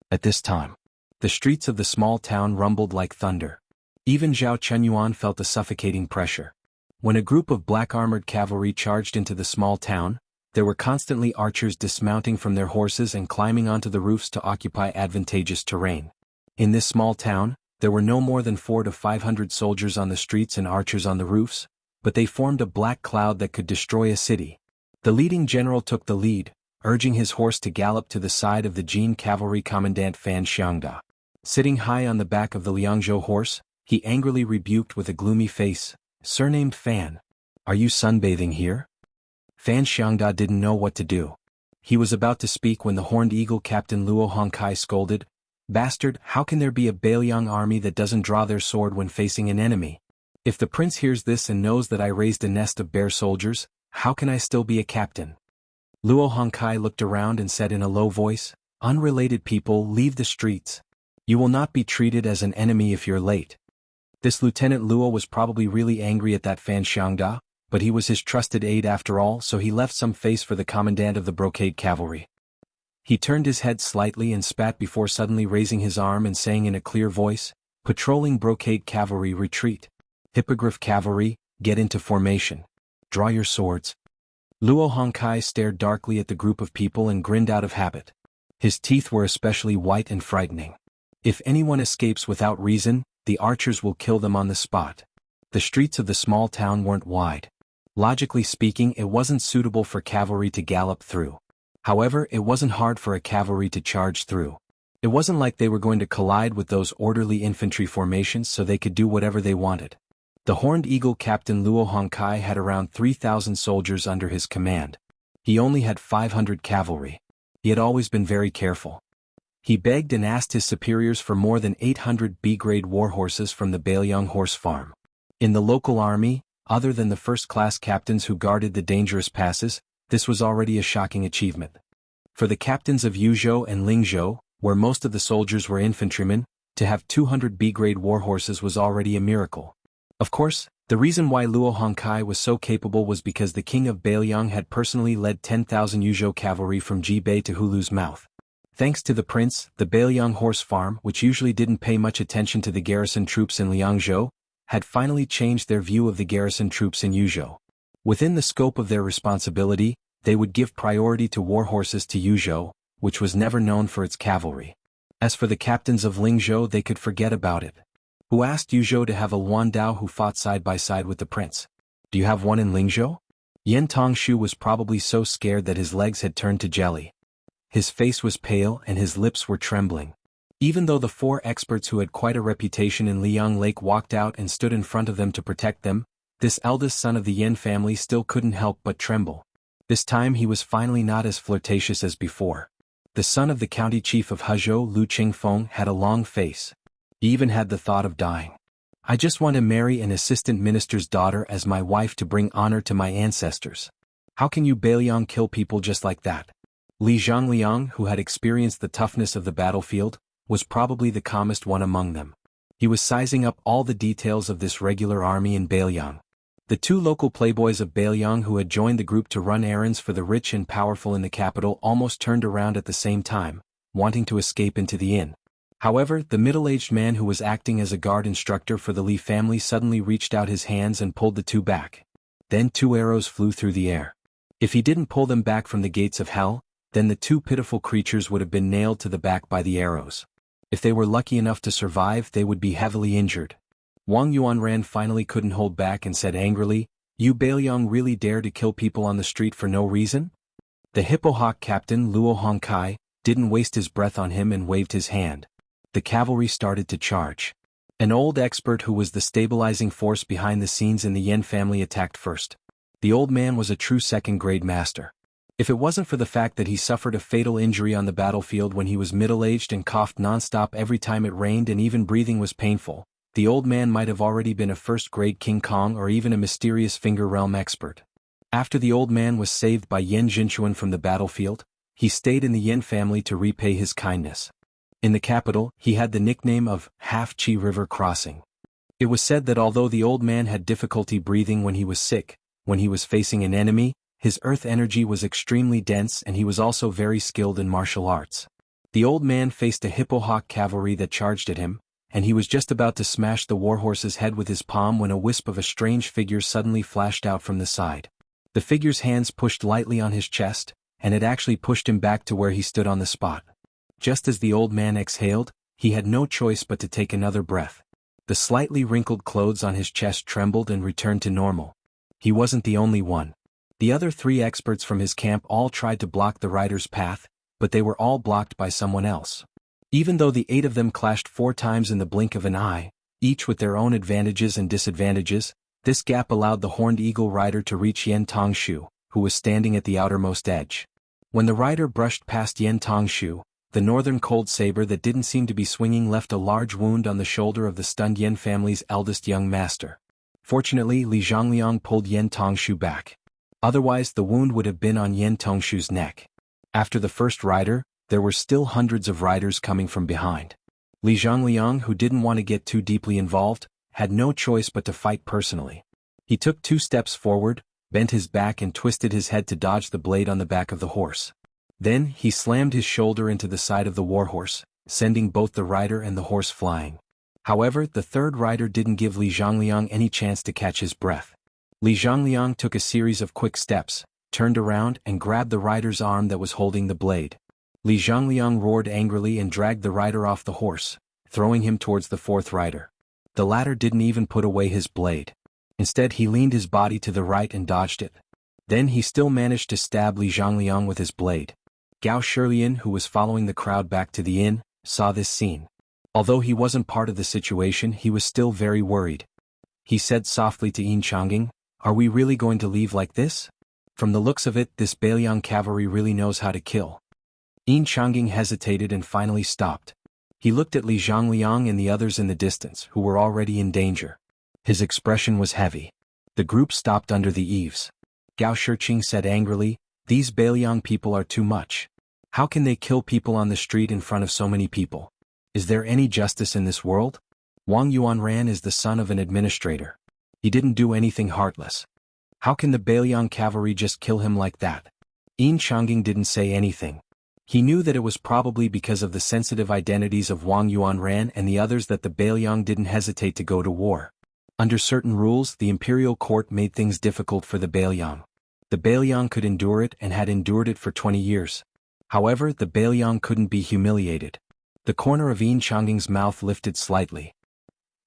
At this time, the streets of the small town rumbled like thunder. Even Zhao Chenyuan felt a suffocating pressure. When a group of black-armored cavalry charged into the small town, there were constantly archers dismounting from their horses and climbing onto the roofs to occupy advantageous terrain. In this small town, there were no more than 400 to 500 soldiers on the streets and archers on the roofs, but they formed a black cloud that could destroy a city. The leading general took the lead, urging his horse to gallop to the side of the Jin Cavalry Commandant Fan Xiangda. Sitting high on the back of the Liangzhou horse, he angrily rebuked with a gloomy face, "Surnamed Fan, are you sunbathing here?" Fan Xiangda didn't know what to do. He was about to speak when the Horned Eagle Captain Luo Hongkai scolded, "Bastard, how can there be a Bailiang army that doesn't draw their sword when facing an enemy? If the prince hears this and knows that I raised a nest of bear soldiers, how can I still be a captain?" Luo Hongkai looked around and said in a low voice, "Unrelated people, leave the streets. You will not be treated as an enemy if you're late." This Lieutenant Luo was probably really angry at that Fan Xiangda, but he was his trusted aide after all, so he left some face for the commandant of the Brocade Cavalry. He turned his head slightly and spat before suddenly raising his arm and saying in a clear voice, "Patrolling Brocade Cavalry, retreat. Hippogriff Cavalry, get into formation. Draw your swords." Luo Hongkai stared darkly at the group of people and grinned out of habit. His teeth were especially white and frightening. If anyone escapes without reason, the archers will kill them on the spot. The streets of the small town weren't wide. Logically speaking, it wasn't suitable for cavalry to gallop through. However, it wasn't hard for a cavalry to charge through. It wasn't like they were going to collide with those orderly infantry formations, so they could do whatever they wanted. The Horned Eagle Captain Luo Hongkai had around 3,000 soldiers under his command. He only had 500 cavalry. He had always been very careful. He begged and asked his superiors for more than 800 B-grade war horses from the Bailiang horse farm. In the local army, other than the first-class captains who guarded the dangerous passes, this was already a shocking achievement. For the captains of Yuzhou and Lingzhou, where most of the soldiers were infantrymen, to have 200 B-grade war horses was already a miracle. Of course, the reason why Luo Hongkai was so capable was because the king of Bailiang had personally led 10,000 Yuzhou cavalry from Jibei to Hulu's mouth. Thanks to the prince, the Bailiang horse farm, which usually didn't pay much attention to the garrison troops in Liangzhou, had finally changed their view of the garrison troops in Yuzhou. Within the scope of their responsibility, they would give priority to war horses to Yuzhou, which was never known for its cavalry. As for the captains of Lingzhou, they could forget about it. Who asked Yuzhou to have a Wandao who fought side by side with the prince? Do you have one in Lingzhou? Yan Tongshu was probably so scared that his legs had turned to jelly. His face was pale and his lips were trembling. Even though the 4 experts who had quite a reputation in Liang Lake walked out and stood in front of them to protect them, this eldest son of the Yin family still couldn't help but tremble. This time he was finally not as flirtatious as before. The son of the county chief of Hezhou, Lu Qingfeng, had a long face. He even had the thought of dying. I just want to marry an assistant minister's daughter as my wife to bring honor to my ancestors. How can you Bailiang kill people just like that? Li Zhongliang, who had experienced the toughness of the battlefield, was probably the calmest one among them. He was sizing up all the details of this regular army in Bailiang. The 2 local playboys of Bailiang who had joined the group to run errands for the rich and powerful in the capital almost turned around at the same time, wanting to escape into the inn. However, the middle-aged man who was acting as a guard instructor for the Li family suddenly reached out his hands and pulled the 2 back. Then 2 arrows flew through the air. If he didn't pull them back from the gates of hell, then the 2 pitiful creatures would have been nailed to the back by the arrows. If they were lucky enough to survive, they would be heavily injured. Wang Yuanran finally couldn't hold back and said angrily, "You Bailiang really dare to kill people on the street for no reason?" The Hippohawk captain Luo Hongkai didn't waste his breath on him and waved his hand. The cavalry started to charge. An old expert who was the stabilizing force behind the scenes in the Yen family attacked first. The old man was a true second-grade master. If it wasn't for the fact that he suffered a fatal injury on the battlefield when he was middle-aged and coughed non-stop every time it rained and even breathing was painful, the old man might have already been a first-grade King Kong or even a mysterious Finger Realm expert. After the old man was saved by Yen Jinchuan from the battlefield, he stayed in the Yen family to repay his kindness. In the capital, he had the nickname of Half-Chi River Crossing. It was said that although the old man had difficulty breathing when he was sick, when he was facing an enemy, his earth energy was extremely dense and he was also very skilled in martial arts. The old man faced a Hippohawk cavalry that charged at him, and he was just about to smash the warhorse's head with his palm when a wisp of a strange figure suddenly flashed out from the side. The figure's hands pushed lightly on his chest, and it actually pushed him back to where he stood on the spot. Just as the old man exhaled, he had no choice but to take another breath. The slightly wrinkled clothes on his chest trembled and returned to normal. He wasn't the only one. The other 3 experts from his camp all tried to block the rider's path, but they were all blocked by someone else. Even though the 8 of them clashed 4 times in the blink of an eye, each with their own advantages and disadvantages, this gap allowed the Horned Eagle rider to reach Yan Tongshu, who was standing at the outermost edge. When the rider brushed past Yan Tongshu, the northern cold saber that didn't seem to be swinging left a large wound on the shoulder of the stunned Yen family's eldest young master. Fortunately, Li Zhongliang pulled Yan Tongshu back. Otherwise, the wound would have been on Yan Tongshu's neck. After the first rider, there were still hundreds of riders coming from behind. Li Zhongliang, who didn't want to get too deeply involved, had no choice but to fight personally. He took 2 steps forward, bent his back and twisted his head to dodge the blade on the back of the horse. Then, he slammed his shoulder into the side of the warhorse, sending both the rider and the horse flying. However, the 3rd rider didn't give Li Zhongliang any chance to catch his breath. Li Zhongliang took a series of quick steps, turned around and grabbed the rider's arm that was holding the blade. Li Zhongliang roared angrily and dragged the rider off the horse, throwing him towards the fourth rider. The latter didn't even put away his blade. Instead he leaned his body to the right and dodged it. Then he still managed to stab Li Zhongliang with his blade. Gao Shilian, who was following the crowd back to the inn, saw this scene. Although he wasn't part of the situation, he was still very worried. He said softly to Yin Changing, "Are we really going to leave like this? From the looks of it, this Bailiang cavalry really knows how to kill." Yin Changing hesitated and finally stopped. He looked at Li Zhongliang and the others in the distance, who were already in danger. His expression was heavy. The group stopped under the eaves. Gao Shiqing said angrily, "These Bailiang people are too much. How can they kill people on the street in front of so many people? Is there any justice in this world? Wang Yuanran is the son of an administrator. He didn't do anything heartless. How can the Bailiang cavalry just kill him like that?" Yin Changing didn't say anything. He knew that it was probably because of the sensitive identities of Wang Yuanran and the others that the Bailiang didn't hesitate to go to war. Under certain rules, the imperial court made things difficult for the Bailiang. The Bailiang could endure it and had endured it for 20 years. However, the Bailiang couldn't be humiliated. The corner of Yin Changing's mouth lifted slightly.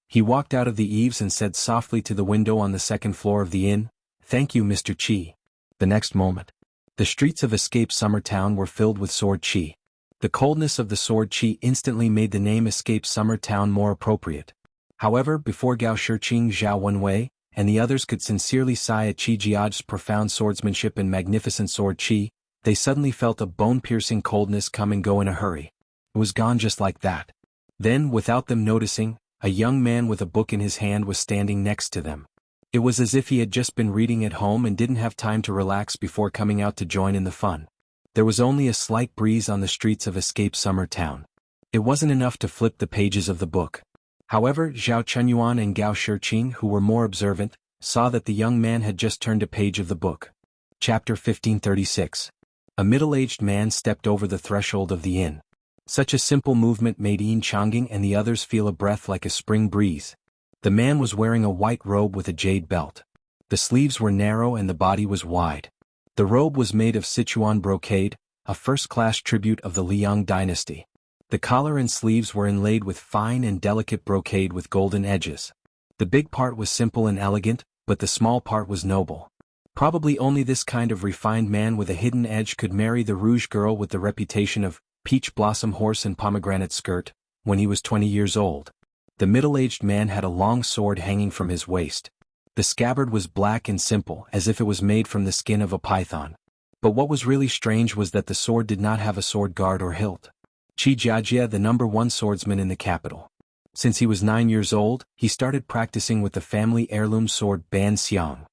He walked out of the eaves and said softly to the window on the second floor of the inn, "Thank you, Mr. Qi." The next moment, the streets of Escape Summer Town were filled with Sword Qi. The coldness of the Sword Qi instantly made the name Escape Summer Town more appropriate. However, before Gao Shiqing, Zhao Wenwei, and the others could sincerely sigh at Qi Jia's profound swordsmanship and magnificent sword Qi, they suddenly felt a bone-piercing coldness come and go in a hurry. It was gone just like that. Then, without them noticing, a young man with a book in his hand was standing next to them. It was as if he had just been reading at home and didn't have time to relax before coming out to join in the fun. There was only a slight breeze on the streets of Escape Summer Town. It wasn't enough to flip the pages of the book. However, Zhao Chenyuan and Gao Shiqing, who were more observant, saw that the young man had just turned a page of the book. Chapter 1536. A middle-aged man stepped over the threshold of the inn. Such a simple movement made Yin Changing and the others feel a breath like a spring breeze. The man was wearing a white robe with a jade belt. The sleeves were narrow and the body was wide. The robe was made of Sichuan brocade, a first-class tribute of the Liang dynasty. The collar and sleeves were inlaid with fine and delicate brocade with golden edges. The big part was simple and elegant, but the small part was noble. Probably only this kind of refined man with a hidden edge could marry the rouge girl with the reputation of peach blossom horse and pomegranate skirt, when he was 20 years old. The middle-aged man had a long sword hanging from his waist. The scabbard was black and simple, as if it was made from the skin of a python. But what was really strange was that the sword did not have a sword guard or hilt. Qi Jiajie, the #1 swordsman in the capital. Since he was 9 years old, he started practicing with the family heirloom sword Ban Xiang.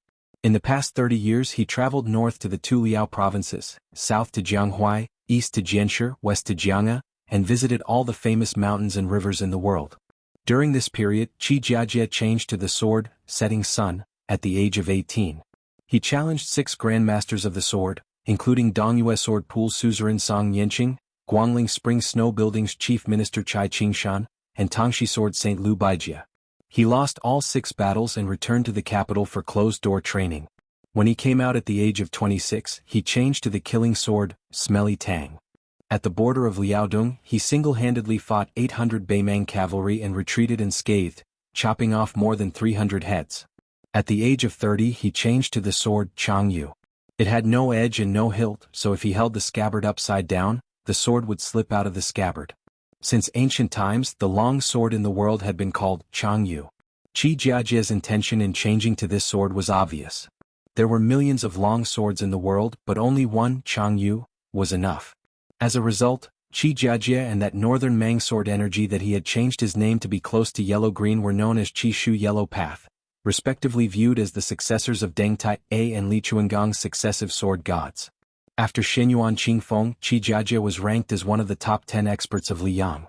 In the past 30 years he traveled north to the two Liao provinces, south to Jianghuai, east to Jianshi, west to Jianghe, and visited all the famous mountains and rivers in the world. During this period, Qi Jiajie changed to the sword, Setting Sun, at the age of 18. He challenged 6 grandmasters of the sword, including Dongyue Sword Pool's suzerain Song Yanqing, Guangling Spring Snow Building's chief minister Chai Qingshan, and Tangxi Sword Saint Lu Baijie. He lost all 6 battles and returned to the capital for closed-door training. When he came out at the age of 26, he changed to the killing sword, Smelly Tang. At the border of Liaodong, he single-handedly fought 800 Beimang cavalry and retreated unscathed, chopping off more than 300 heads. At the age of 30 he changed to the sword Changyu. It had no edge and no hilt, so if he held the scabbard upside down, the sword would slip out of the scabbard. Since ancient times, the long sword in the world had been called Changyu. Qi Jiajie's intention in changing to this sword was obvious. There were millions of long swords in the world, but only one, Changyu, was enough. As a result, Qi Jiajie and that northern Mang sword energy that he had changed his name to be close to yellow-green were known as Qi Shu Yellow Path, respectively viewed as the successors of Deng Tai A and Li Chuangong's successive sword gods. After Shenyuan Qingfeng, Qi Jiajie was ranked as one of the top 10 experts of Liyang.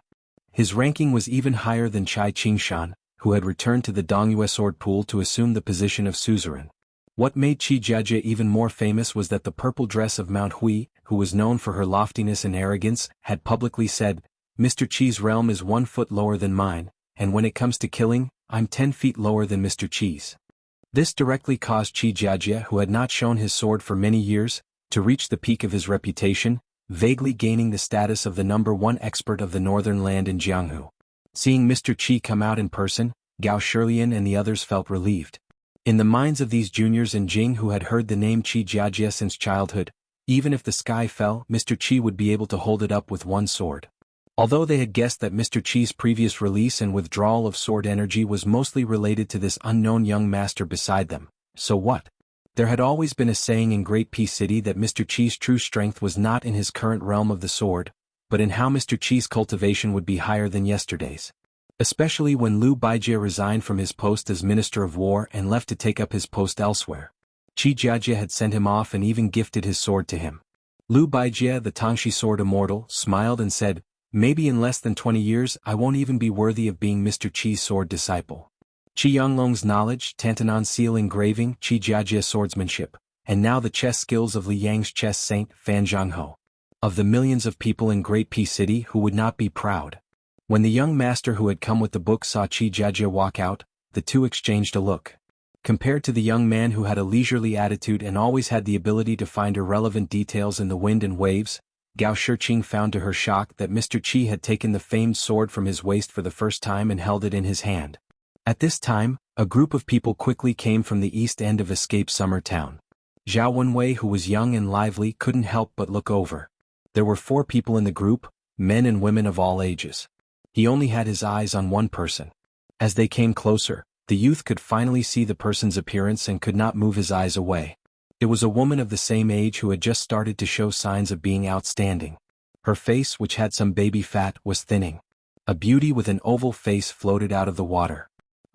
His ranking was even higher than Chai Qingshan, who had returned to the Dongyue sword pool to assume the position of suzerain. What made Qi Jiajie even more famous was that the purple dress of Mount Hui, who was known for her loftiness and arrogance, had publicly said, "Mr. Qi's realm is 1 foot lower than mine, and when it comes to killing, I'm 10 feet lower than Mr. Qi's." This directly caused Qi Jiajie, who had not shown his sword for many years, to reach the peak of his reputation, vaguely gaining the status of the #1 expert of the northern land in Jianghu. Seeing Mr. Qi come out in person, Gao Shilian and the others felt relieved. In the minds of these juniors and Jing who had heard the name Qi Jiajie since childhood, even if the sky fell, Mr. Qi would be able to hold it up with one sword. Although they had guessed that Mr. Qi's previous release and withdrawal of sword energy was mostly related to this unknown young master beside them, so what? There had always been a saying in Great Peace City that Mr. Qi's true strength was not in his current realm of the sword, but in how Mr. Qi's cultivation would be higher than yesterday's. Especially when Liu Baijie resigned from his post as Minister of War and left to take up his post elsewhere. Qi Jiajie had sent him off and even gifted his sword to him. Liu Baijie, the Tangxi sword immortal, smiled and said, "Maybe in less than 20 years I won't even be worthy of being Mr. Qi's sword disciple." Qi Yonglong's knowledge, Tantanan seal engraving, Qi Jiajie's swordsmanship, and now the chess skills of Li Yang's chess saint, Fan Zhangho. Of the millions of people in Great Peace City who would not be proud. When the young master who had come with the book saw Qi Jiajie walk out, the two exchanged a look. Compared to the young man who had a leisurely attitude and always had the ability to find irrelevant details in the wind and waves, Gao Shiqing found to her shock that Mr. Qi had taken the famed sword from his waist for the first time and held it in his hand. At this time, a group of people quickly came from the east end of Escape Summer Town. Zhao Wenwei, who was young and lively, couldn't help but look over. There were 4 people in the group, men and women of all ages. He only had his eyes on one person. As they came closer, the youth could finally see the person's appearance and could not move his eyes away. It was a woman of the same age who had just started to show signs of being outstanding. Her face, which had some baby fat, was thinning. A beauty with an oval face floated out of the water.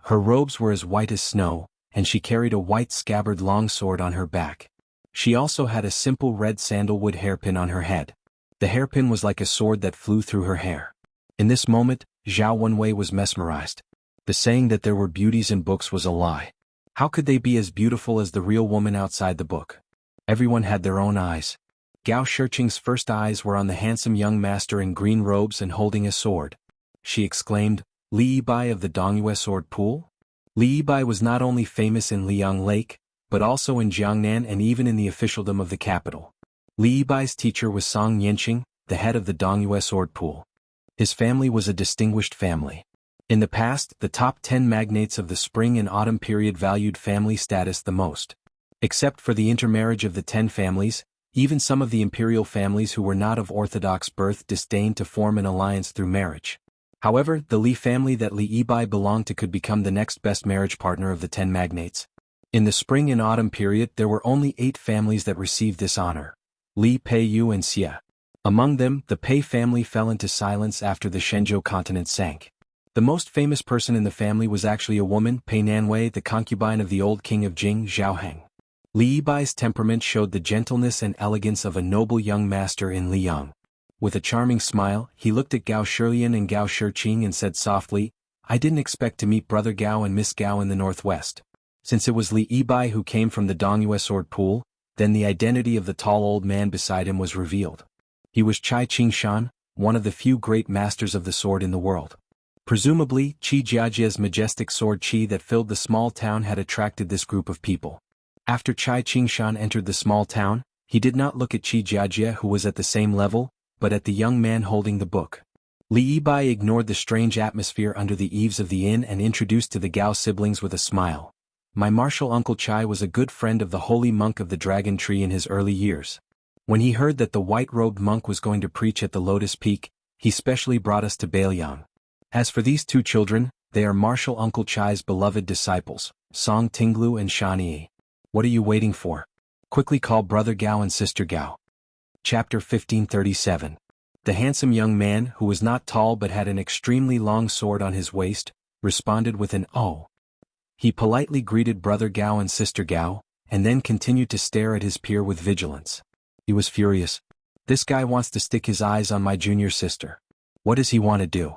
Her robes were as white as snow, and she carried a white scabbard longsword on her back. She also had a simple red sandalwood hairpin on her head. The hairpin was like a sword that flew through her hair. In this moment, Zhao Wenwei was mesmerized. The saying that there were beauties in books was a lie. How could they be as beautiful as the real woman outside the book? Everyone had their own eyes. Gao Shiqing's first eyes were on the handsome young master in green robes and holding a sword. She exclaimed, "Li Yibai of the Dongyue Sword Pool?" Li Yibai was not only famous in Liang Lake, but also in Jiangnan and even in the officialdom of the capital. Li Yibai's teacher was Song Yanqing, the head of the Dongyue Sword Pool. His family was a distinguished family. In the past, the top 10 magnates of the spring and autumn period valued family status the most. Except for the intermarriage of the 10 families, even some of the imperial families who were not of orthodox birth disdained to form an alliance through marriage. However, the Li family that Li Yibai belonged to could become the next best marriage partner of the 10 magnates. In the spring and autumn period there were only 8 families that received this honor. Li Peiyu and Xia. Among them, the Pei family fell into silence after the Shenzhou continent sank. The most famous person in the family was actually a woman, Pei Nanwei, the concubine of the old king of Jing, Zhaoheng. Li Yibai's temperament showed the gentleness and elegance of a noble young master in Liyang. With a charming smile, he looked at Gao Shilian and Gao Shiqing and said softly, "I didn't expect to meet Brother Gao and Miss Gao in the northwest." Since it was Li Yibai who came from the Dongyue Sword Pool, then the identity of the tall old man beside him was revealed. He was Chai Qingshan, one of the few great masters of the sword in the world. Presumably, Qi Jiajie's majestic sword Qi that filled the small town had attracted this group of people. After Chai Qingshan entered the small town, he did not look at Qi Jiajie who was at the same level, but at the young man holding the book. Li Yibai ignored the strange atmosphere under the eaves of the inn and introduced to the Gao siblings with a smile. "My martial uncle Chai was a good friend of the holy monk of the dragon tree in his early years. When he heard that the white-robed monk was going to preach at the Lotus Peak, he specially brought us to Bailiang. As for these 2 children, they are martial uncle Chai's beloved disciples, Song Tinglu and Shani. What are you waiting for? Quickly call Brother Gao and Sister Gao." Chapter 1537. The handsome young man, who was not tall but had an extremely long sword on his waist, responded with an "Oh." He politely greeted Brother Gao and Sister Gao, and then continued to stare at his peer with vigilance. He was furious. This guy wants to stick his eyes on my junior sister. What does he want to do?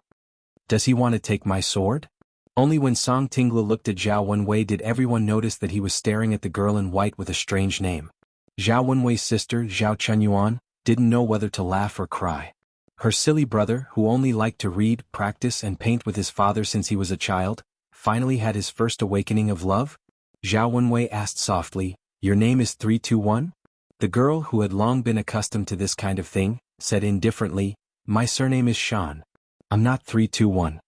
Does he want to take my sword? Only when Song Tingla looked at Zhao Wenwei did everyone notice that he was staring at the girl in white with a strange name. Zhao Wenwei's sister, Zhao Chenyuan, didn't know whether to laugh or cry. Her silly brother, who only liked to read, practice and paint with his father since he was a child, finally had his first awakening of love? Zhao Wenwei asked softly, "Your name is 321? The girl, who had long been accustomed to this kind of thing, said indifferently, "My surname is Shan. I'm not 321.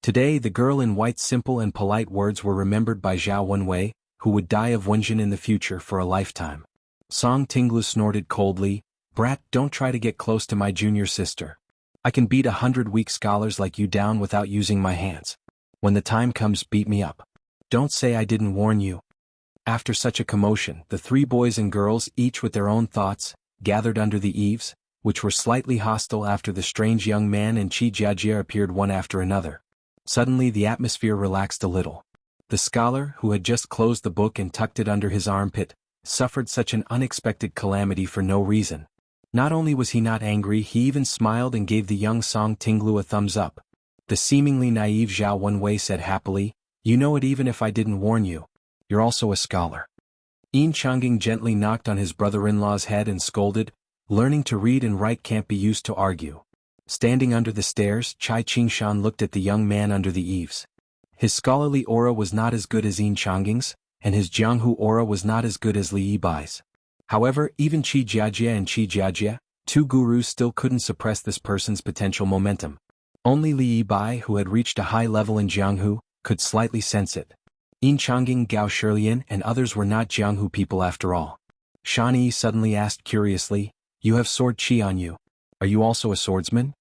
Today the girl in white's simple and polite words were remembered by Zhao Wenwei, who would die of Wenjin in the future for a lifetime. Song Tinglu snorted coldly, "Brat, don't try to get close to my junior sister. I can beat 100 weak scholars like you down without using my hands. When the time comes, beat me up. Don't say I didn't warn you." After such a commotion, the three boys and girls, each with their own thoughts, gathered under the eaves, which were slightly hostile after the strange young man and Qi Jiajie appeared one after another. Suddenly the atmosphere relaxed a little. The scholar, who had just closed the book and tucked it under his armpit, suffered such an unexpected calamity for no reason. Not only was he not angry, he even smiled and gave the young Song Tinglu a thumbs up. The seemingly naive Zhao Wenwei said happily, "You know it even if I didn't warn you. You're also a scholar." Yin Changing gently knocked on his brother-in-law's head and scolded, "Learning to read and write can't be used to argue." Standing under the stairs, Chai Qingshan looked at the young man under the eaves. His scholarly aura was not as good as Yin Changing's, and his Jianghu aura was not as good as Li Yibai's. However, even Qi Jiajie and Qi Jiajie, two gurus, still couldn't suppress this person's potential momentum. Only Li Yibai, who had reached a high level in Jianghu, could slightly sense it. Yin Changing, Gao Shilian, and others were not Jianghu people after all. Shan Yi suddenly asked curiously, "You have sword qi on you. Are you also a swordsman?"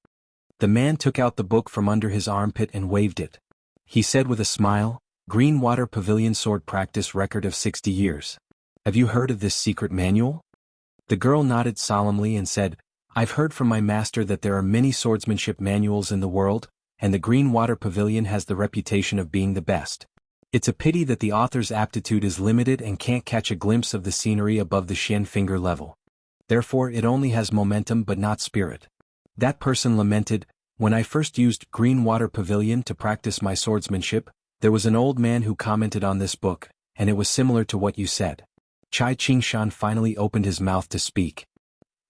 The man took out the book from under his armpit and waved it. He said with a smile, "Green Water Pavilion Sword Practice Record of 60 years. Have you heard of this secret manual?" The girl nodded solemnly and said, "I've heard from my master that there are many swordsmanship manuals in the world, and the Green Water Pavilion has the reputation of being the best. It's a pity that the author's aptitude is limited and can't catch a glimpse of the scenery above the shin finger level. Therefore it only has momentum but not spirit." That person lamented, "When I first used Green Water Pavilion to practice my swordsmanship, there was an old man who commented on this book, and it was similar to what you said." Chai Qingshan finally opened his mouth to speak.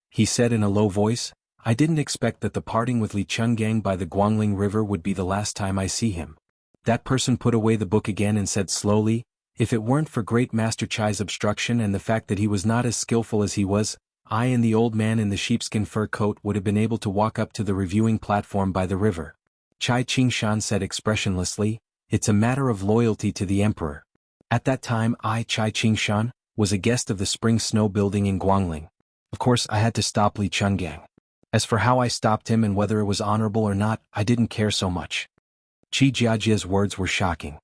He said in a low voice, "I didn't expect that the parting with Li Chungang by the Guangling River would be the last time I see him." That person put away the book again and said slowly, "If it weren't for Great Master Chai's obstruction and the fact that he was not as skillful as he was, I and the old man in the sheepskin fur coat would have been able to walk up to the reviewing platform by the river." Chai Qingshan said expressionlessly, "It's a matter of loyalty to the emperor. At that time I, Chai Qingshan, was a guest of the Spring Snow Building in Guangling. Of course I had to stop Li Chungang. As for how I stopped him and whether it was honorable or not, I didn't care so much." Qi Jiajie's words were shocking.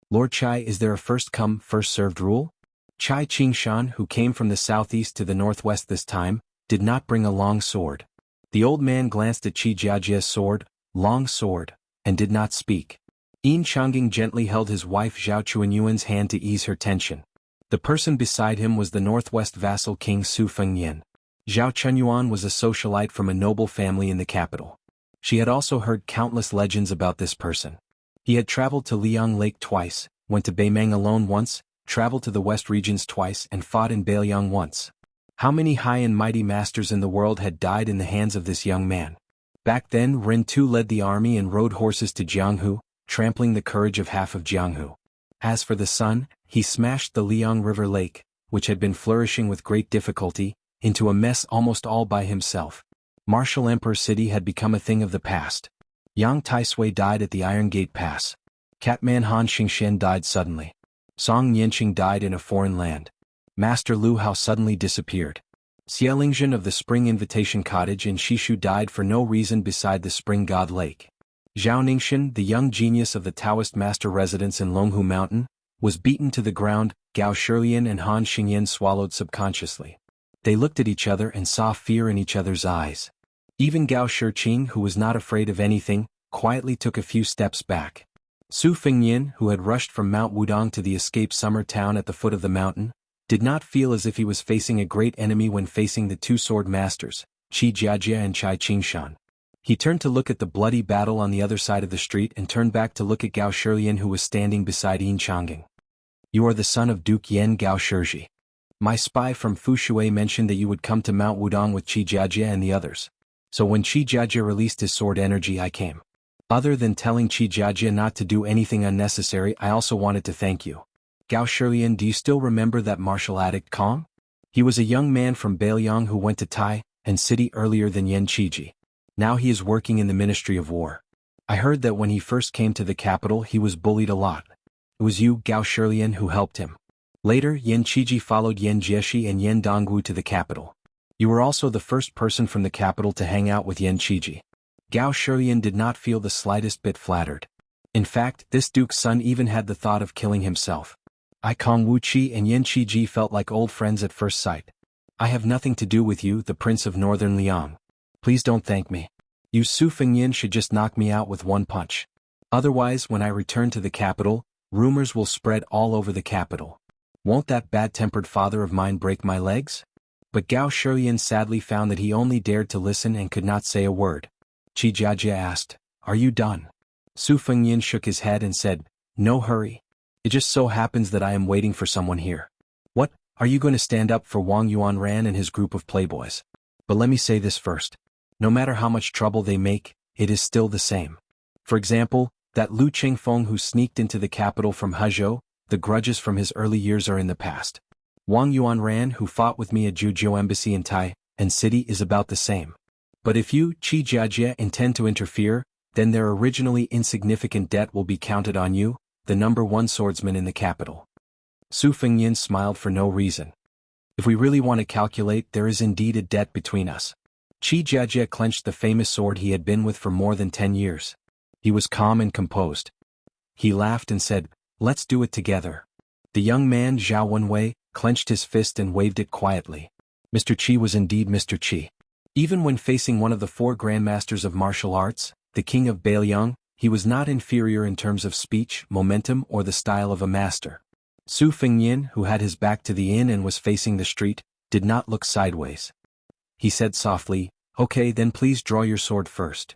"Lord Chai, is there a first-come, first-served rule?" Chai Qingshan, who came from the southeast to the northwest this time, did not bring a long sword. The old man glanced at Qi Jiajie's sword, long sword, and did not speak. Yin Changing gently held his wife Zhao Chuanyuan's hand to ease her tension. The person beside him was the northwest vassal king Su Fengyan. Zhao Chuanyuan was a socialite from a noble family in the capital. She had also heard countless legends about this person. He had traveled to Liang Lake twice, went to Beimeng alone once, traveled to the West regions twice and fought in Beiliang once. How many high and mighty masters in the world had died in the hands of this young man? Back then Ren Tu led the army and rode horses to Jianghu, trampling the courage of half of Jianghu. As for the son, he smashed the Liang River Lake, which had been flourishing with great difficulty, into a mess almost all by himself. Martial Emperor City had become a thing of the past. Yang Taisui died at the Iron Gate Pass. Catman Han Xingshen died suddenly. Song Nianqing died in a foreign land. Master Lu Hao suddenly disappeared. Xie Lingzhen of the Spring Invitation Cottage in Shishu died for no reason beside the Spring God Lake. Zhao Ningxin, the young genius of the Taoist master residence in Longhu Mountain, was beaten to the ground. Gao Shilian and Han Xingyan swallowed subconsciously. They looked at each other and saw fear in each other's eyes. Even Gao Shiqing, who was not afraid of anything, quietly took a few steps back. Su Fengyan, who had rushed from Mount Wudong to the escaped summer town at the foot of the mountain, did not feel as if he was facing a great enemy when facing the two sword masters, Qi Jiajie and Chai Qingshan. He turned to look at the bloody battle on the other side of the street and turned back to look at Gao Shilian, who was standing beside Yin Changing. "You are the son of Duke Yen Gao Shiji. My spy from Fushui mentioned that you would come to Mount Wudong with Qi Jiajie and the others. So when Qi Jiajie released his sword energy, I came. Other than telling Qi Jiajie not to do anything unnecessary, I also wanted to thank you." Gao Shilian, do you still remember that martial addict Kong? He was a young man from Beiliang who went to Tai and City earlier than Yen Qiji. Now he is working in the Ministry of War. I heard that when he first came to the capital he was bullied a lot. It was you, Gao Shilian, who helped him. Later, Yen Qiji followed Yen Jieshi and Yen Dongwu to the capital. You were also the first person from the capital to hang out with Yen Qiji. Gao Shilian did not feel the slightest bit flattered. In fact, this duke's son even had the thought of killing himself. Kong Wuqi and Yen Qiji felt like old friends at first sight. I have nothing to do with you, the Prince of Northern Liang. Please don't thank me. You Su Fengyin should just knock me out with one punch. Otherwise, when I return to the capital, rumors will spread all over the capital. Won't that bad-tempered father of mine break my legs? But Gao Shilian sadly found that he only dared to listen and could not say a word. Qi Jiajie asked, "Are you done?" Su Fengyin shook his head and said, "No hurry. It just so happens that I am waiting for someone here." "What, are you going to stand up for Wang Yuanran and his group of playboys? But let me say this first. No matter how much trouble they make, it is still the same. For example, that Lu Qingfeng who sneaked into the capital from Hezhou, the grudges from his early years are in the past. Wang Yuanran who fought with me at Zhujiao Embassy in Tai and City is about the same. But if you, Qi Jiajie, intend to interfere, then their originally insignificant debt will be counted on you, the number one swordsman in the capital." Su Fengyin smiled for no reason. "If we really want to calculate, there is indeed a debt between us." Qi Jiajie clenched the famous sword he had been with for more than 10 years. He was calm and composed. He laughed and said, "Let's do it together." The young man Zhao Wenwei clenched his fist and waved it quietly. Mr. Qi was indeed Mr. Qi. Even when facing one of the 4 grandmasters of martial arts, the king of Beiliang, he was not inferior in terms of speech, momentum, or the style of a master. Su Fengyin, who had his back to the inn and was facing the street, did not look sideways. He said softly, "Okay, then please draw your sword first."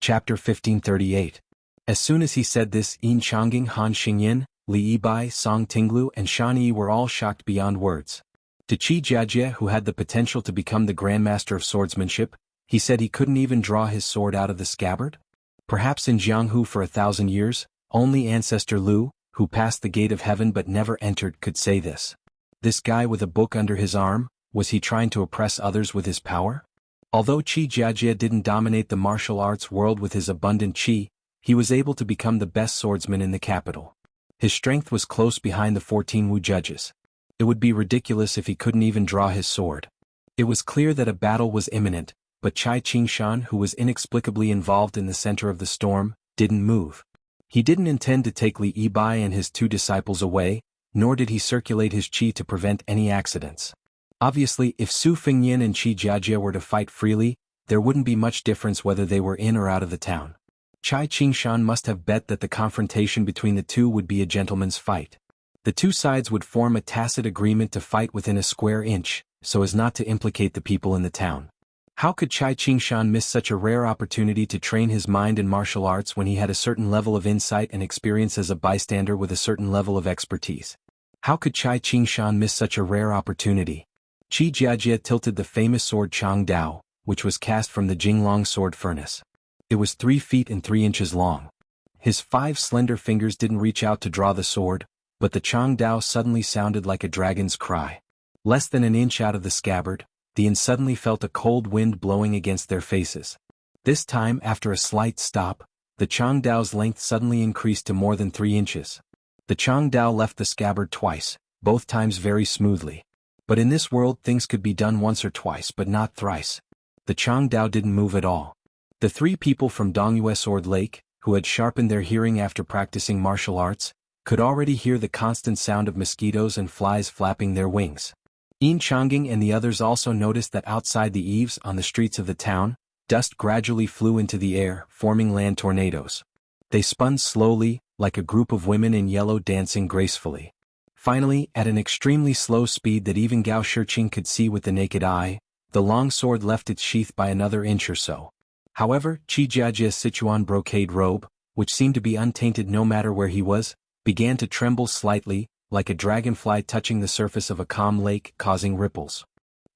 Chapter 1538. As soon as he said this, Yin Changjing, Han Xingyin, Li Yibai, Song Tinglu, and Shan Yi were all shocked beyond words. To Qi Jiajie, who had the potential to become the grandmaster of swordsmanship, he said he couldn't even draw his sword out of the scabbard? Perhaps in Jianghu for 1,000 years, only ancestor Lu, who passed the gate of heaven but never entered, could say this. This guy with a book under his arm, was he trying to oppress others with his power? Although Qi Jiajie didn't dominate the martial arts world with his abundant qi, he was able to become the best swordsman in the capital. His strength was close behind the 14 Wu judges. It would be ridiculous if he couldn't even draw his sword. It was clear that a battle was imminent, but Chai Qingshan, who was inexplicably involved in the center of the storm, didn't move. He didn't intend to take Li Yibai and his 2 disciples away, nor did he circulate his qi to prevent any accidents. Obviously, if Su Fengyin and Qi Jiajie were to fight freely, there wouldn't be much difference whether they were in or out of the town. Chai Qingshan must have bet that the confrontation between the two would be a gentleman's fight. The 2 sides would form a tacit agreement to fight within a square inch, so as not to implicate the people in the town. How could Chai Qingshan miss such a rare opportunity to train his mind in martial arts when he had a certain level of insight and experience as a bystander with a certain level of expertise? How could Chai Qingshan miss such a rare opportunity? Qi Jiajie tilted the famous sword Chang Dao, which was cast from the Jinglong sword furnace. It was 3 feet and 3 inches long. His 5 slender fingers didn't reach out to draw the sword, but the Chang Dao suddenly sounded like a dragon's cry. Less than an inch out of the scabbard, the yin suddenly felt a cold wind blowing against their faces. This time, after a slight stop, the Chang Dao's length suddenly increased to more than 3 inches. The Chang Dao left the scabbard twice, both times very smoothly. But in this world things could be done once or twice but not thrice. The Chang Dao didn't move at all. The 3 people from Dongyue Sword Lake, who had sharpened their hearing after practicing martial arts, could already hear the constant sound of mosquitoes and flies flapping their wings. Yin Changjing and the others also noticed that outside the eaves on the streets of the town, dust gradually flew into the air, forming land tornadoes. They spun slowly, like a group of women in yellow dancing gracefully. Finally, at an extremely slow speed that even Gao Shiqing could see with the naked eye, the long sword left its sheath by another inch or so. However, Qi Jiajie's Sichuan brocade robe, which seemed to be untainted no matter where he was, began to tremble slightly, like a dragonfly touching the surface of a calm lake, causing ripples.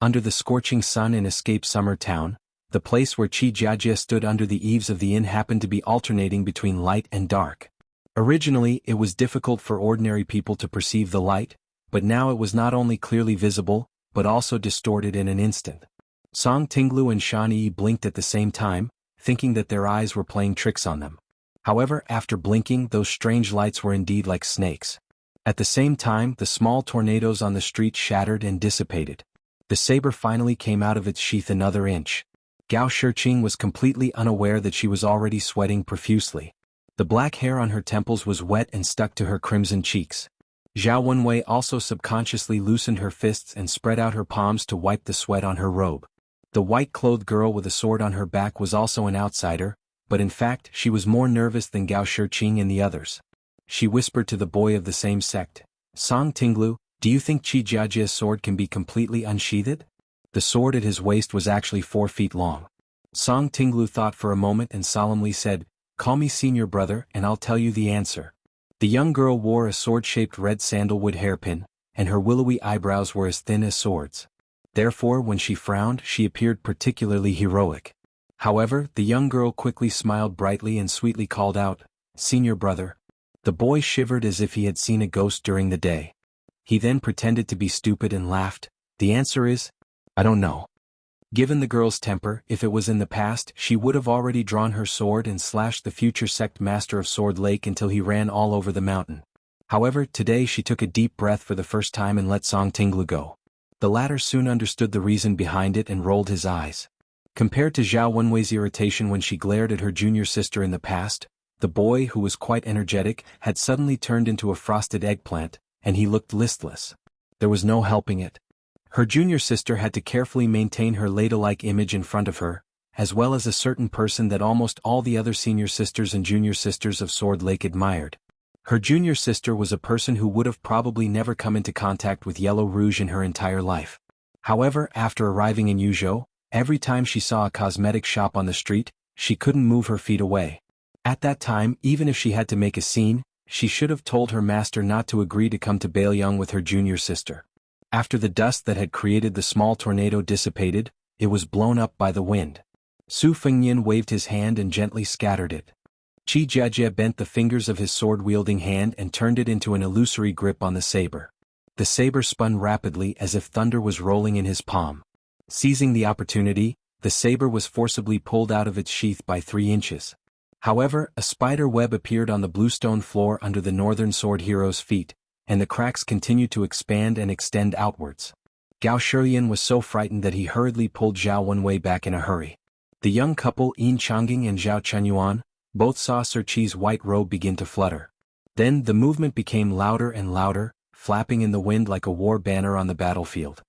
Under the scorching sun in Escape Summer Town, the place where Qi Jiajie stood under the eaves of the inn happened to be alternating between light and dark. Originally, it was difficult for ordinary people to perceive the light, but now it was not only clearly visible, but also distorted in an instant. Song Tinglu and Shan Yi blinked at the same time, thinking that their eyes were playing tricks on them. However, after blinking, those strange lights were indeed like snakes. At the same time, the small tornadoes on the street shattered and dissipated. The saber finally came out of its sheath another inch. Gao Shiqing was completely unaware that she was already sweating profusely. The black hair on her temples was wet and stuck to her crimson cheeks. Zhao Wenwei also subconsciously loosened her fists and spread out her palms to wipe the sweat on her robe. The white-clothed girl with a sword on her back was also an outsider, but in fact she was more nervous than Gao Shiqing and the others. She whispered to the boy of the same sect, "Song Tinglu, do you think Qi Jiajia's sword can be completely unsheathed?" The sword at his waist was actually 4 feet long. Song Tinglu thought for a moment and solemnly said, "Call me senior brother and I'll tell you the answer." The young girl wore a sword-shaped red sandalwood hairpin, and her willowy eyebrows were as thin as swords. Therefore, when she frowned, she appeared particularly heroic. However, the young girl quickly smiled brightly and sweetly called out, "Senior brother." The boy shivered as if he had seen a ghost during the day. He then pretended to be stupid and laughed. "The answer is, I don't know." Given the girl's temper, if it was in the past, she would have already drawn her sword and slashed the future sect master of Sword Lake until he ran all over the mountain. However, today she took a deep breath for the first time and let Song Tinglu go. The latter soon understood the reason behind it and rolled his eyes. Compared to Zhao Wenwei's irritation when she glared at her junior sister in the past, the boy, who was quite energetic, had suddenly turned into a frosted eggplant, and he looked listless. There was no helping it. Her junior sister had to carefully maintain her ladle-like image in front of her, as well as a certain person that almost all the other senior sisters and junior sisters of Sword Lake admired. Her junior sister was a person who would have probably never come into contact with Yellow Rouge in her entire life. However, after arriving in Yuzhou, every time she saw a cosmetic shop on the street, she couldn't move her feet away. At that time, even if she had to make a scene, she should have told her master not to agree to come to Bailiang with her junior sister. After the dust that had created the small tornado dissipated, it was blown up by the wind. Su Fengnian waved his hand and gently scattered it. Qi Jiajie bent the fingers of his sword-wielding hand and turned it into an illusory grip on the saber. The saber spun rapidly as if thunder was rolling in his palm. Seizing the opportunity, the saber was forcibly pulled out of its sheath by 3 inches. However, a spider web appeared on the bluestone floor under the Northern Sword Hero's feet, and the cracks continued to expand and extend outwards. Gao Shiyan was so frightened that he hurriedly pulled Zhao Wenwei back in a hurry. The young couple Yin Changying and Zhao Chenyuan both saw Sir Qi's white robe begin to flutter. Then the movement became louder and louder, flapping in the wind like a war banner on the battlefield.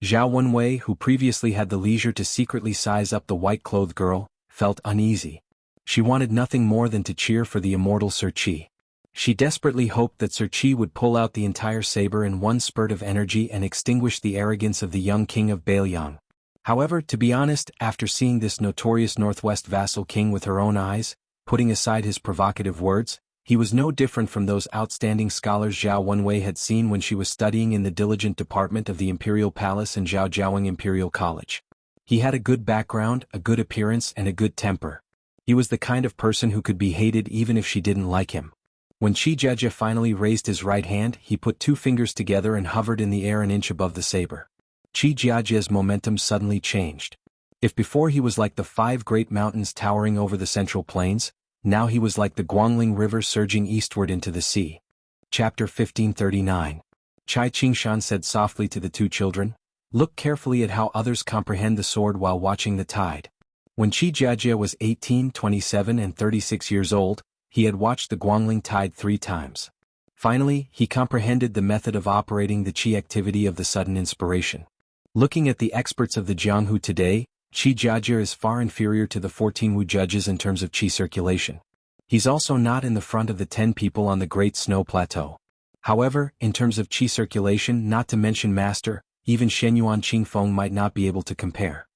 Zhao Wenwei, who previously had the leisure to secretly size up the white-clothed girl, felt uneasy. She wanted nothing more than to cheer for the immortal Sir Qi. She desperately hoped that Sir Qi would pull out the entire saber in one spurt of energy and extinguish the arrogance of the young king of Bailiang. However, to be honest, after seeing this notorious Northwest vassal king with her own eyes, putting aside his provocative words, he was no different from those outstanding scholars Zhao Wenwei had seen when she was studying in the diligent department of the Imperial Palace and Zhaojiaowing Imperial College. He had a good background, a good appearance, and a good temper. He was the kind of person who could be hated even if she didn't like him. When Qi Jiajie finally raised his right hand, he put 2 fingers together and hovered in the air an inch above the saber. Qi Jiajie's momentum suddenly changed. If before he was like the 5 great mountains towering over the central plains, now he was like the Guangling River surging eastward into the sea. Chapter 1539. Chai Qingshan said softly to the 2 children, "Look carefully at how others comprehend the sword while watching the tide." When Qi Jiajie was 18, 27 and 36 years old, he had watched the Guangling tide 3 times. Finally, he comprehended the method of operating the Qi activity of the sudden inspiration. Looking at the experts of the Jianghu today, Qi Jiajie is far inferior to the 14 Wu judges in terms of Qi circulation. He's also not in the front of the 10 people on the Great Snow Plateau. However, in terms of Qi circulation, not to mention Master, even Shenyuan Qingfeng might not be able to compare.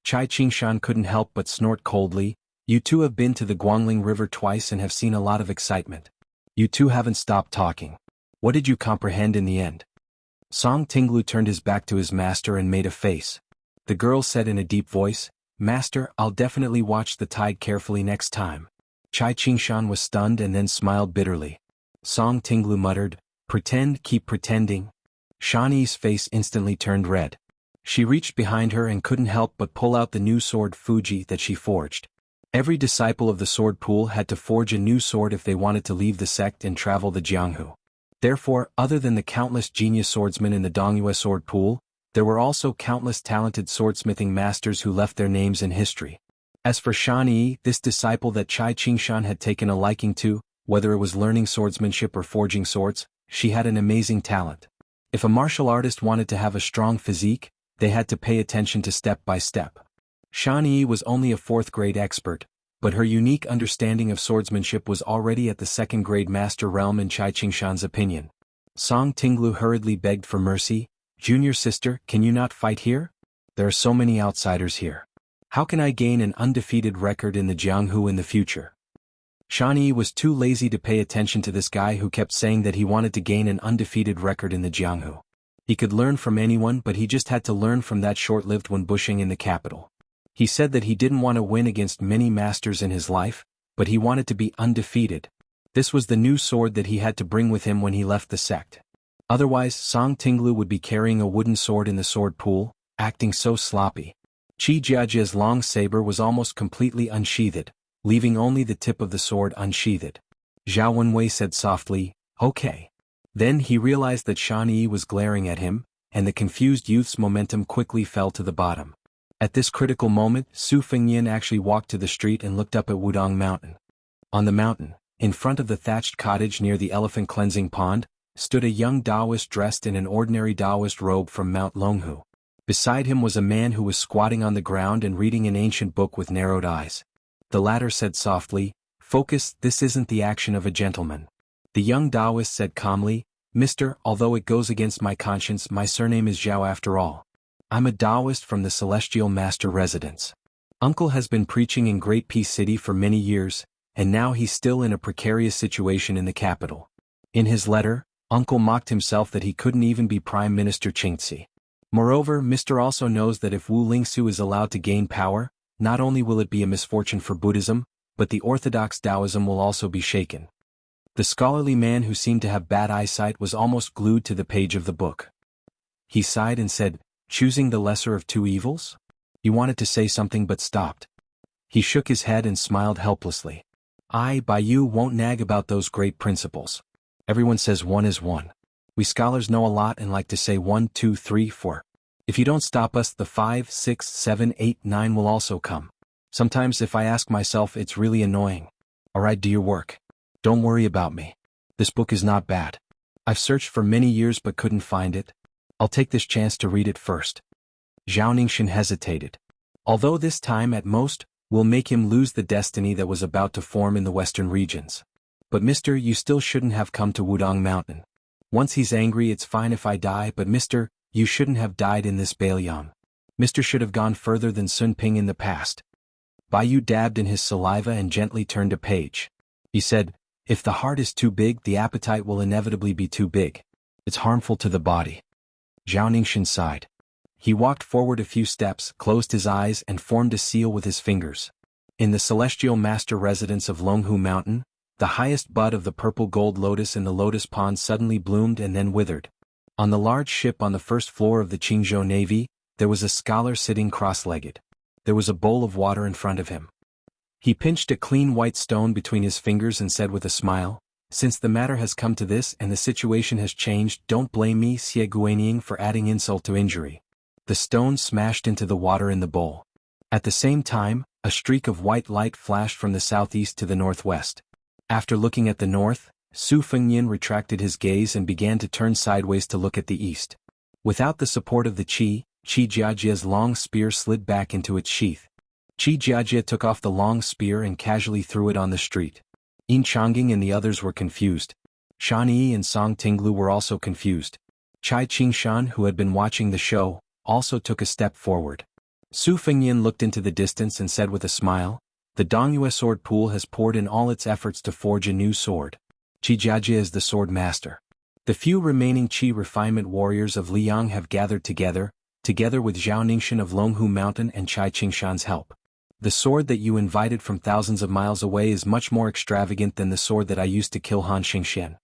Chai Qingshan couldn't help but snort coldly. "You 2 have been to the Guangling River twice and have seen a lot of excitement. You 2 haven't stopped talking. What did you comprehend in the end?" Song Tinglu turned his back to his master and made a face. The girl said in a deep voice, "Master, I'll definitely watch the tide carefully next time." Chai Qingshan was stunned and then smiled bitterly. Song Tinglu muttered, "Pretend, keep pretending." Shani's face instantly turned red. She reached behind her and couldn't help but pull out the new sword Fuji that she forged. Every disciple of the sword pool had to forge a new sword if they wanted to leave the sect and travel the Jianghu. Therefore, other than the countless genius swordsmen in the Dongyue sword pool, there were also countless talented swordsmithing masters who left their names in history. As for Shan Yi, this disciple that Chai Qingshan had taken a liking to, whether it was learning swordsmanship or forging swords, she had an amazing talent. If a martial artist wanted to have a strong physique, they had to pay attention to step by step. Shan Yi was only a 4th grade expert, but her unique understanding of swordsmanship was already at the 2nd grade master realm in Chai Qingshan's opinion. Song Tinglu hurriedly begged for mercy. "Junior sister, can you not fight here? There are so many outsiders here. How can I gain an undefeated record in the Jianghu in the future?" Shan Yi was too lazy to pay attention to this guy who kept saying that he wanted to gain an undefeated record in the Jianghu. He could learn from anyone, but he just had to learn from that short-lived one bushing in the capital. He said that he didn't want to win against many masters in his life, but he wanted to be undefeated. This was the new sword that he had to bring with him when he left the sect. Otherwise, Song Tinglu would be carrying a wooden sword in the sword pool, acting so sloppy. Qi Jiajia's long saber was almost completely unsheathed, leaving only the tip of the sword unsheathed. Zhao Wenwei said softly, "Okay." Then he realized that Shan Yi was glaring at him, and the confused youth's momentum quickly fell to the bottom. At this critical moment, Su Fengyan actually walked to the street and looked up at Wudong Mountain. On the mountain, in front of the thatched cottage near the elephant cleansing pond, stood a young Taoist dressed in an ordinary Taoist robe from Mount Longhu. Beside him was a man who was squatting on the ground and reading an ancient book with narrowed eyes. The latter said softly, "Focus, this isn't the action of a gentleman." The young Taoist said calmly, "Mister, although it goes against my conscience, my surname is Zhao after all. I'm a Taoist from the Celestial Master Residence. Uncle has been preaching in Great Peace City for many years, and now he's still in a precarious situation in the capital." In his letter, Uncle mocked himself that he couldn't even be Prime Minister Qingci. Moreover, Mr. also knows that if Wu Lingsu is allowed to gain power, not only will it be a misfortune for Buddhism, but the orthodox Taoism will also be shaken. The scholarly man who seemed to have bad eyesight was almost glued to the page of the book. He sighed and said, "Choosing the lesser of two evils?" He wanted to say something but stopped. He shook his head and smiled helplessly. "I, by you, won't nag about those great principles. Everyone says one is one. We scholars know a lot and like to say 1, 2, 3, 4. If you don't stop us, the 5, 6, 7, 8, 9 will also come. Sometimes if I ask myself, it's really annoying. Alright, do your work. Don't worry about me. This book is not bad. I've searched for many years but couldn't find it. I'll take this chance to read it first." Zhao Ningxin hesitated. Although this time at most, will make him lose the destiny that was about to form in the western regions. "But mister, you still shouldn't have come to Wudong Mountain. Once he's angry it's fine if I die, but mister, you shouldn't have died in this Bailiang. Mister should have gone further than Sun Ping in the past." Baiyu dabbed in his saliva and gently turned a page. He said, "If the heart is too big, the appetite will inevitably be too big. It's harmful to the body." Zhao Ningxin sighed. He walked forward a few steps, closed his eyes and formed a seal with his fingers. In the Celestial Master Residence of Longhu Mountain, the highest bud of the purple gold lotus in the lotus pond suddenly bloomed and then withered. On the large ship on the first floor of the Qingzhou Navy, there was a scholar sitting cross-legged. There was a bowl of water in front of him. He pinched a clean white stone between his fingers and said with a smile, "Since the matter has come to this and the situation has changed, don't blame me, Xie Guanying, for adding insult to injury." The stone smashed into the water in the bowl. At the same time, a streak of white light flashed from the southeast to the northwest. After looking at the north, Su Fengyan retracted his gaze and began to turn sideways to look at the east. Without the support of the Qi Jiajia's long spear slid back into its sheath. Qi Jiajia took off the long spear and casually threw it on the street. Yin Changing and the others were confused. Shan Yi and Song Tinglu were also confused. Chai Qingshan, who had been watching the show, also took a step forward. Su Fengyan looked into the distance and said with a smile, "The Dongyue sword pool has poured in all its efforts to forge a new sword. Qi Jiajia is the sword master. The few remaining Qi refinement warriors of Liang have gathered together with Zhao Ningxin of Longhu Mountain and Chai Qingshan's help. The sword that you invited from thousands of miles away is much more extravagant than the sword that I used to kill Han Xingxian."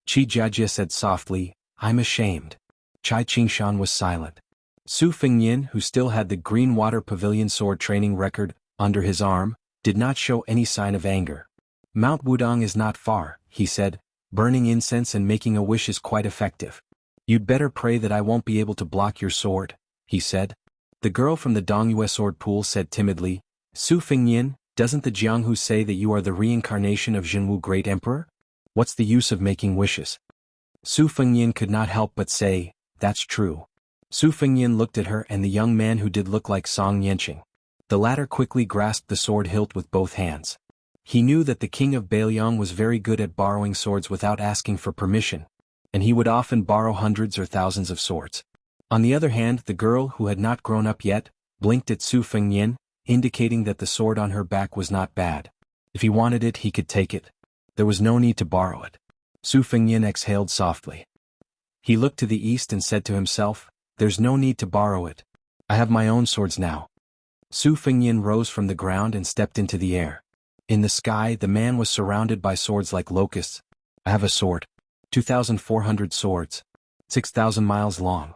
Qi Jiajia said softly, "I'm ashamed." Chai Qingshan was silent. Su Fengyan, who still had the Green Water Pavilion sword training record under his arm, did not show any sign of anger. Mount Wudong is not far, he said. Burning incense and making a wish is quite effective. You'd better pray that I won't be able to block your sword, he said. The girl from the Dongyue sword pool said timidly, Su Fengnian, doesn't the Jianghu say that you are the reincarnation of Jinwu Great Emperor? What's the use of making wishes? Su Fengnian could not help but say, that's true. Su Fengnian looked at her and the young man who did look like Song Yanqing. The latter quickly grasped the sword hilt with both hands. He knew that the king of Bailiang was very good at borrowing swords without asking for permission, and he would often borrow hundreds or thousands of swords. On the other hand, the girl who had not grown up yet, blinked at Su Fengnian, indicating that the sword on her back was not bad. If he wanted it, he could take it. There was no need to borrow it. Su Fengnian exhaled softly. He looked to the east and said to himself, there's no need to borrow it. I have my own swords now. Su Fengnian rose from the ground and stepped into the air. In the sky, the man was surrounded by swords like locusts. I have a sword. 2,400 swords. 6,000 miles long.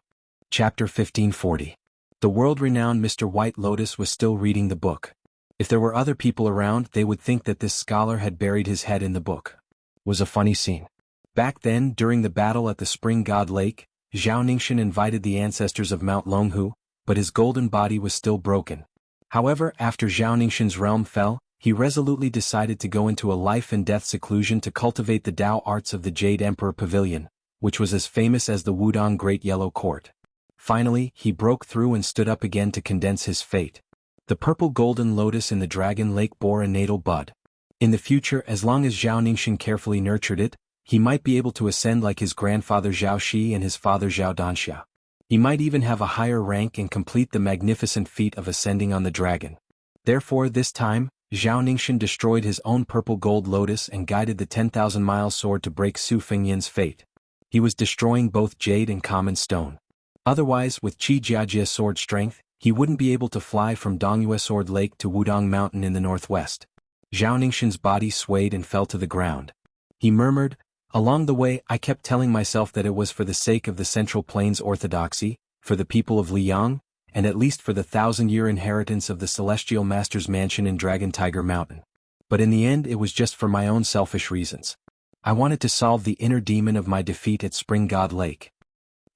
Chapter 1540. The world-renowned Mr. White Lotus was still reading the book. If there were other people around, they would think that this scholar had buried his head in the book. It was a funny scene. Back then, during the battle at the Spring God Lake, Zhao Ningxin invited the ancestors of Mount Longhu, but his golden body was still broken. However, after Zhao Ningxin's realm fell, he resolutely decided to go into a life-and-death seclusion to cultivate the Tao arts of the Jade Emperor Pavilion, which was as famous as the Wudong Great Yellow Court. Finally, he broke through and stood up again to condense his fate. The purple golden lotus in the Dragon Lake bore a natal bud. In the future, as long as Zhao Ningxin carefully nurtured it, he might be able to ascend like his grandfather Zhao Shi and his father Zhao Danxia. He might even have a higher rank and complete the magnificent feat of ascending on the dragon. Therefore, this time, Zhao Ningxin destroyed his own purple gold lotus and guided the 10,000-mile sword to break Su Fengnian's fate. He was destroying both jade and common stone. Otherwise, with Qi Jiajia's sword strength, he wouldn't be able to fly from Dongyue Sword Lake to Wudong Mountain in the northwest. Zhao Ningxin's body swayed and fell to the ground. He murmured, along the way I kept telling myself that it was for the sake of the Central Plains orthodoxy, for the people of Liang, and at least for the 1,000-year inheritance of the Celestial Master's mansion in Dragon Tiger Mountain. But in the end it was just for my own selfish reasons. I wanted to solve the inner demon of my defeat at Spring God Lake.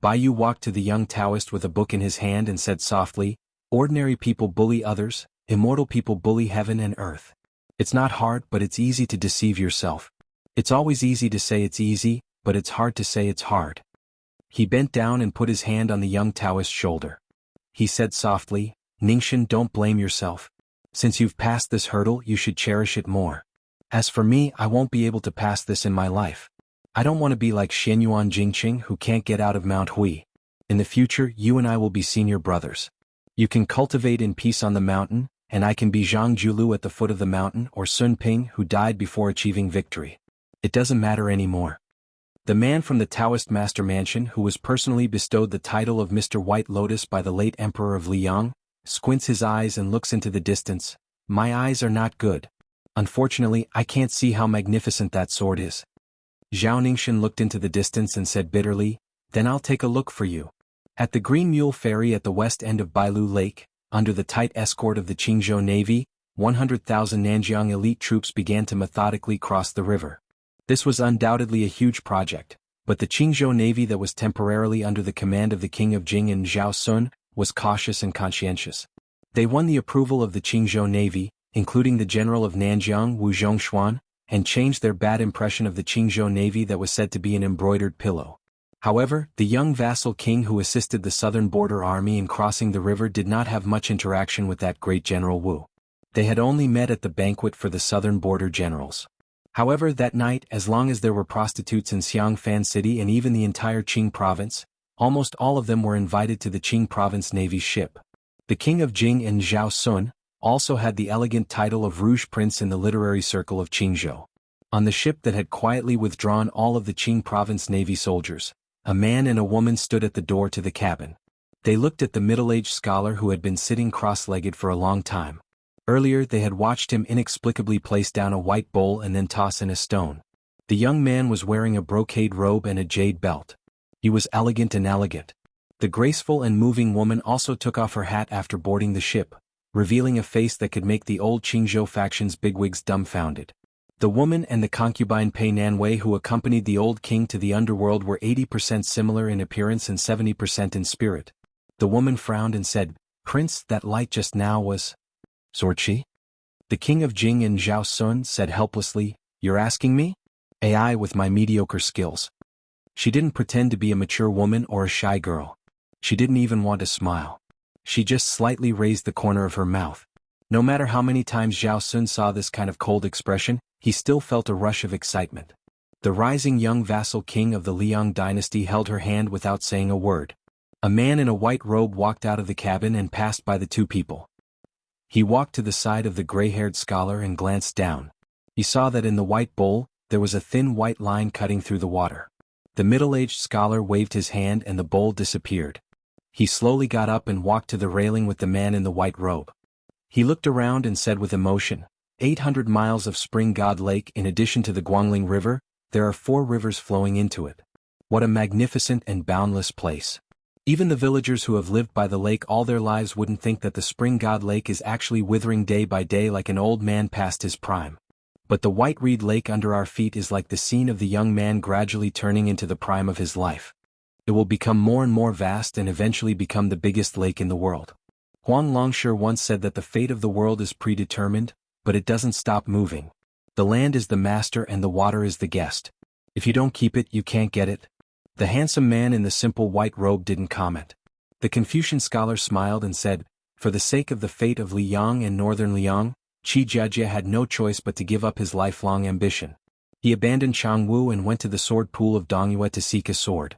Bai Yu walked to the young Taoist with a book in his hand and said softly, ordinary people bully others, immortal people bully heaven and earth. It's not hard, but it's easy to deceive yourself. It's always easy to say it's easy, but it's hard to say it's hard. He bent down and put his hand on the young Taoist's shoulder. He said softly, Ningxin, don't blame yourself. Since you've passed this hurdle, you should cherish it more. As for me, I won't be able to pass this in my life. I don't want to be like Xianyuan Jingqing who can't get out of Mount Hui. In the future, you and I will be senior brothers. You can cultivate in peace on the mountain, and I can be Zhang Julu at the foot of the mountain or Sun Ping who died before achieving victory. It doesn't matter anymore. The man from the Taoist Master Mansion who was personally bestowed the title of Mr. White Lotus by the late Emperor of Liang, squints his eyes and looks into the distance. My eyes are not good. Unfortunately, I can't see how magnificent that sword is. Zhao Ningxin looked into the distance and said bitterly, then I'll take a look for you. At the Green Mule Ferry at the west end of Bailu Lake, under the tight escort of the Qingzhou Navy, 100,000 Nanjiang elite troops began to methodically cross the river. This was undoubtedly a huge project, but the Qingzhou Navy that was temporarily under the command of the King of Jing and Zhao Sun was cautious and conscientious. They won the approval of the Qingzhou Navy, including the general of Nanjiang Wu Zhongshuan, and changed their bad impression of the Qingzhou Navy that was said to be an embroidered pillow. However, the young vassal king who assisted the southern border army in crossing the river did not have much interaction with that great General Wu. They had only met at the banquet for the southern border generals. However, that night, as long as there were prostitutes in Xiangfan City and even the entire Qing province, almost all of them were invited to the Qing province navy's ship. The king of Jing and Zhao Sun also had the elegant title of Rouge Prince in the literary circle of Qingzhou. On the ship that had quietly withdrawn all of the Qing province navy soldiers, a man and a woman stood at the door to the cabin. They looked at the middle-aged scholar who had been sitting cross-legged for a long time. Earlier they had watched him inexplicably place down a white bowl and then toss in a stone. The young man was wearing a brocade robe and a jade belt. He was elegant and elegant. The graceful and moving woman also took off her hat after boarding the ship, revealing a face that could make the old Qingzhou faction's bigwigs dumbfounded. The woman and the concubine Pei Nanwei who accompanied the old king to the underworld were 80% similar in appearance and 70% in spirit. The woman frowned and said, "Prince, that light just now was Zorchi?" The king of Jing and Zhao Sun said helplessly, "You're asking me? AI with my mediocre skills." She didn't pretend to be a mature woman or a shy girl. She didn't even want to smile. She just slightly raised the corner of her mouth. No matter how many times Zhao Sun saw this kind of cold expression, he still felt a rush of excitement. The rising young vassal king of the Liang dynasty held her hand without saying a word. A man in a white robe walked out of the cabin and passed by the two people. He walked to the side of the gray-haired scholar and glanced down. He saw that in the white bowl, there was a thin white line cutting through the water. The middle-aged scholar waved his hand and the bowl disappeared. He slowly got up and walked to the railing with the man in the white robe. He looked around and said with emotion, 800 miles of Spring God Lake in addition to the Guangling River, there are 4 rivers flowing into it. What a magnificent and boundless place. Even the villagers who have lived by the lake all their lives wouldn't think that the Spring God Lake is actually withering day by day like an old man past his prime. But the White Reed Lake under our feet is like the scene of the young man gradually turning into the prime of his life. It will become more and more vast and eventually become the biggest lake in the world. Huang Longshi once said that the fate of the world is predetermined, but it doesn't stop moving. The land is the master and the water is the guest. If you don't keep it, you can't get it. The handsome man in the simple white robe didn't comment. The Confucian scholar smiled and said, "For the sake of the fate of Liang and northern Liang, Qi Jiajie had no choice but to give up his lifelong ambition. He abandoned Changwu and went to the sword pool of Dongyue to seek a sword.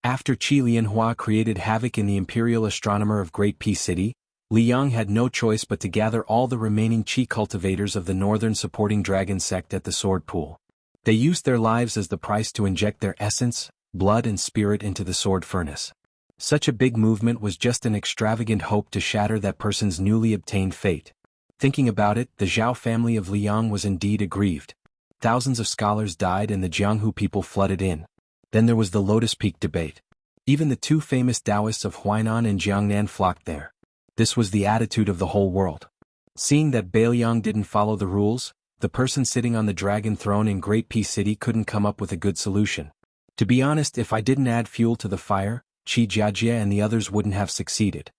After Qi Lianhua created havoc in the imperial astronomer of Great Peace City, Liang had no choice but to gather all the remaining Qi cultivators of the northern supporting dragon sect at the sword pool. They used their lives as the price to inject their essence, blood and spirit into the sword furnace. Such a big movement was just an extravagant hope to shatter that person's newly obtained fate. Thinking about it, the Zhao family of Liang was indeed aggrieved. Thousands of scholars died and the Jianghu people flooded in. Then there was the Lotus Peak debate. Even the 2 famous Taoists of Huainan and Jiangnan flocked there. This was the attitude of the whole world. Seeing that Bailiang didn't follow the rules, the person sitting on the dragon throne in Great Peace City couldn't come up with a good solution. To be honest, if I didn't add fuel to the fire, Qi Jiajie and the others wouldn't have succeeded.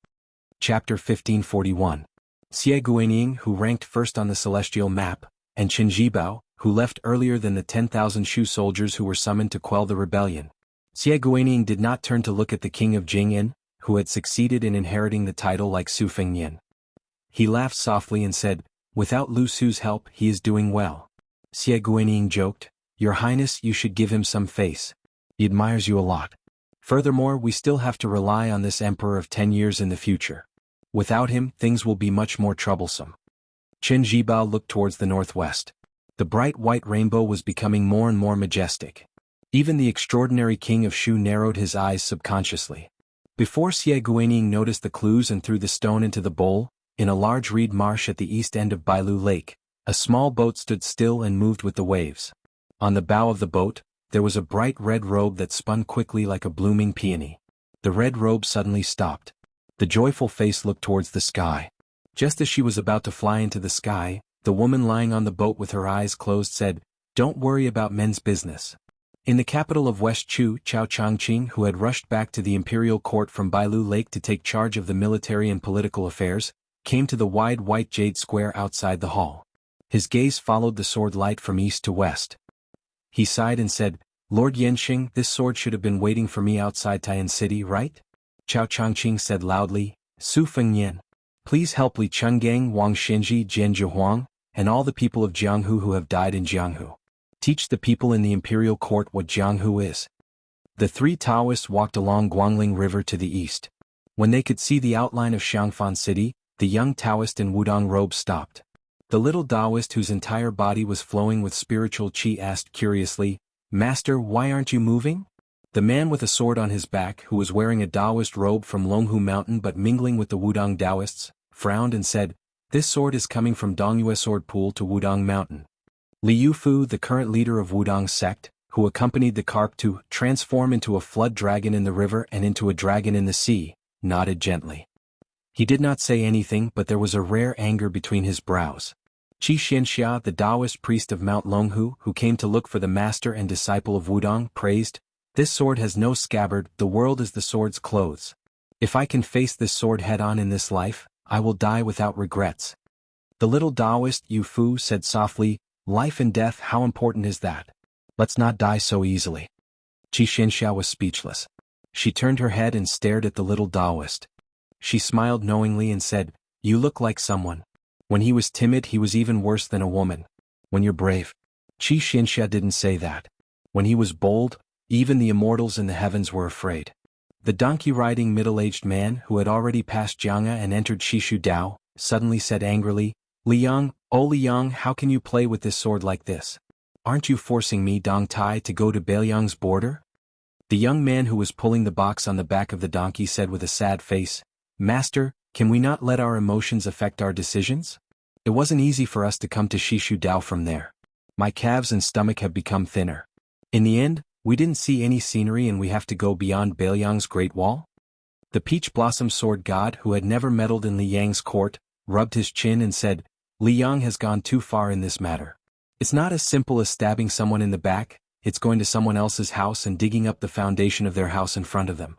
Chapter 1541. Xie Guaniying, who ranked first on the celestial map, and Qin Jibao, who left earlier than the 10,000 Shu soldiers who were summoned to quell the rebellion. Xie Guaniying did not turn to look at the king of Jing'an, who had succeeded in inheriting the title like Su Fengnian. He laughed softly and said, "Without Lu Su's help, he is doing well." Xie Guaniying joked, "Your Highness, you should give him some face. He admires you a lot. Furthermore, we still have to rely on this emperor of 10 years in the future. Without him, things will be much more troublesome." Qin Jibao looked towards the northwest. The bright white rainbow was becoming more and more majestic. Even the extraordinary king of Shu narrowed his eyes subconsciously. Before Xie Guaniying noticed the clues and threw the stone into the bowl, in a large reed marsh at the east end of Bailu Lake, a small boat stood still and moved with the waves. On the bow of the boat, there was a bright red robe that spun quickly like a blooming peony. The red robe suddenly stopped. The joyful face looked towards the sky. Just as she was about to fly into the sky, the woman lying on the boat with her eyes closed said, "Don't worry about men's business." In the capital of West Chu, Chao Changqing, who had rushed back to the imperial court from Bailu Lake to take charge of the military and political affairs, came to the wide white jade square outside the hall. His gaze followed the sword light from east to west. He sighed and said, "Lord Yanxing, this sword should have been waiting for me outside Taiyan City, right?" Chao Changqing said loudly, "Su Fengnian. Please help Li Chenggang, Wang Xinji, Jian Zhihuang, and all the people of Jianghu who have died in Jianghu. Teach the people in the imperial court what Jianghu is." The 3 Taoists walked along Guangling River to the east. When they could see the outline of Xiangfan City, the young Taoist in Wudong robe stopped. The little Taoist whose entire body was flowing with spiritual qi asked curiously, "Master, why aren't you moving?" The man with a sword on his back, who was wearing a Taoist robe from Longhu Mountain but mingling with the Wudong Taoists, frowned and said, "This sword is coming from Dongyue Sword Pool to Wudong Mountain." Li Yufu, the current leader of Wudong sect, who accompanied the carp to transform into a flood dragon in the river and into a dragon in the sea, nodded gently. He did not say anything, but there was a rare anger between his brows. Qi Xianxia, the Taoist priest of Mount Longhu, who came to look for the master and disciple of Wudong, praised, "This sword has no scabbard, the world is the sword's clothes. If I can face this sword head-on in this life, I will die without regrets." The little Taoist, Yu Fu, said softly, "Life and death, how important is that? Let's not die so easily." Qi Xianxia was speechless. She turned her head and stared at the little Taoist. She smiled knowingly and said, "You look like someone. When he was timid, he was even worse than a woman. When you're brave." Qi Xianxia didn't say that. When he was bold, even the immortals in the heavens were afraid. The donkey-riding middle-aged man, who had already passed Jiang'a and entered Shishu Dao, suddenly said angrily, "Liang, oh Liang, how can you play with this sword like this? Aren't you forcing me, Dong Tai, to go to Beiliang's border?" The young man who was pulling the box on the back of the donkey said with a sad face, "Master, can we not let our emotions affect our decisions? It wasn't easy for us to come to Shishu Dao from there. My calves and stomach have become thinner. In the end, we didn't see any scenery and we have to go beyond Beiliang's Great Wall." The peach blossom sword god, who had never meddled in Li Yang's court, rubbed his chin and said, "Li Yang has gone too far in this matter. It's not as simple as stabbing someone in the back, it's going to someone else's house and digging up the foundation of their house in front of them.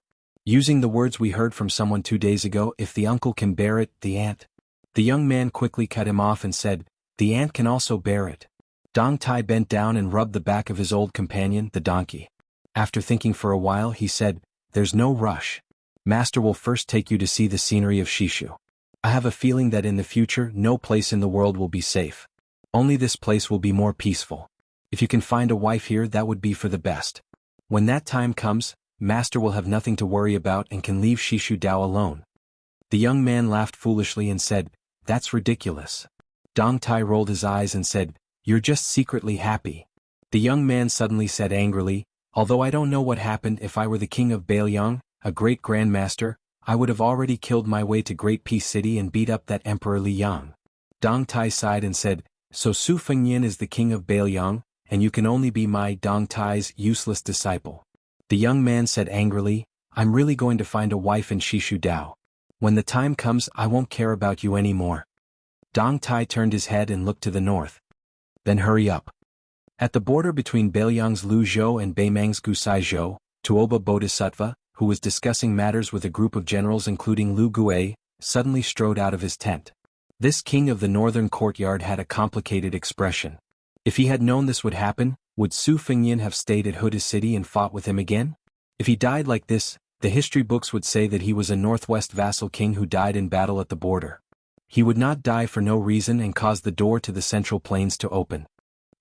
Using the words we heard from someone 2 days ago, if the uncle can bear it, the aunt." The young man quickly cut him off and said, "The aunt can also bear it." Dong Tai bent down and rubbed the back of his old companion, the donkey. After thinking for a while, he said, "There's no rush. Master will first take you to see the scenery of Shishu. I have a feeling that in the future no place in the world will be safe. Only this place will be more peaceful. If you can find a wife here, that would be for the best. When that time comes, Master will have nothing to worry about and can leave Shishu Dao alone." The young man laughed foolishly and said, "That's ridiculous." Dong Tai rolled his eyes and said, "You're just secretly happy." The young man suddenly said angrily, "Although I don't know what happened, if I were the king of Beiliang, a great grandmaster, I would have already killed my way to Great Peace City and beat up that Emperor Li Yang." Dong Tai sighed and said, "So Su Fengyin is the king of Beiliang, and you can only be my Dong Tai's useless disciple." The young man said angrily, "I'm really going to find a wife in Shishu Dao. When the time comes, I won't care about you anymore." Dong Tai turned his head and looked to the north. "Then hurry up." At the border between Beiliang's Lu Zhou and Beimang's Gusai Zhou, Tuoba Bodhisattva, who was discussing matters with a group of generals including Lu Gui, suddenly strode out of his tent. This king of the northern courtyard had a complicated expression. If he had known this would happen, would Su Fengyin have stayed at Huda City and fought with him again? If he died like this, the history books would say that he was a northwest vassal king who died in battle at the border. He would not die for no reason and cause the door to the central plains to open.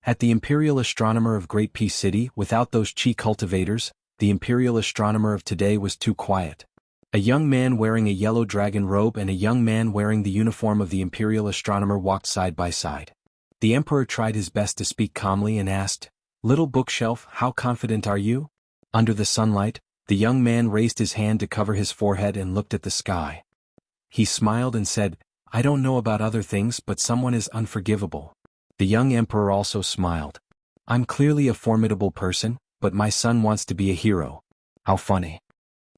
At the imperial astronomer of Great Peace City, without those chi cultivators, the imperial astronomer of today was too quiet. A young man wearing a yellow dragon robe and a young man wearing the uniform of the imperial astronomer walked side by side. The emperor tried his best to speak calmly and asked, "Little bookshelf, how confident are you?" Under the sunlight, the young man raised his hand to cover his forehead and looked at the sky. He smiled and said, "I don't know about other things, but someone is unforgivable." The young emperor also smiled. "I'm clearly a formidable person, but my son wants to be a hero. How funny."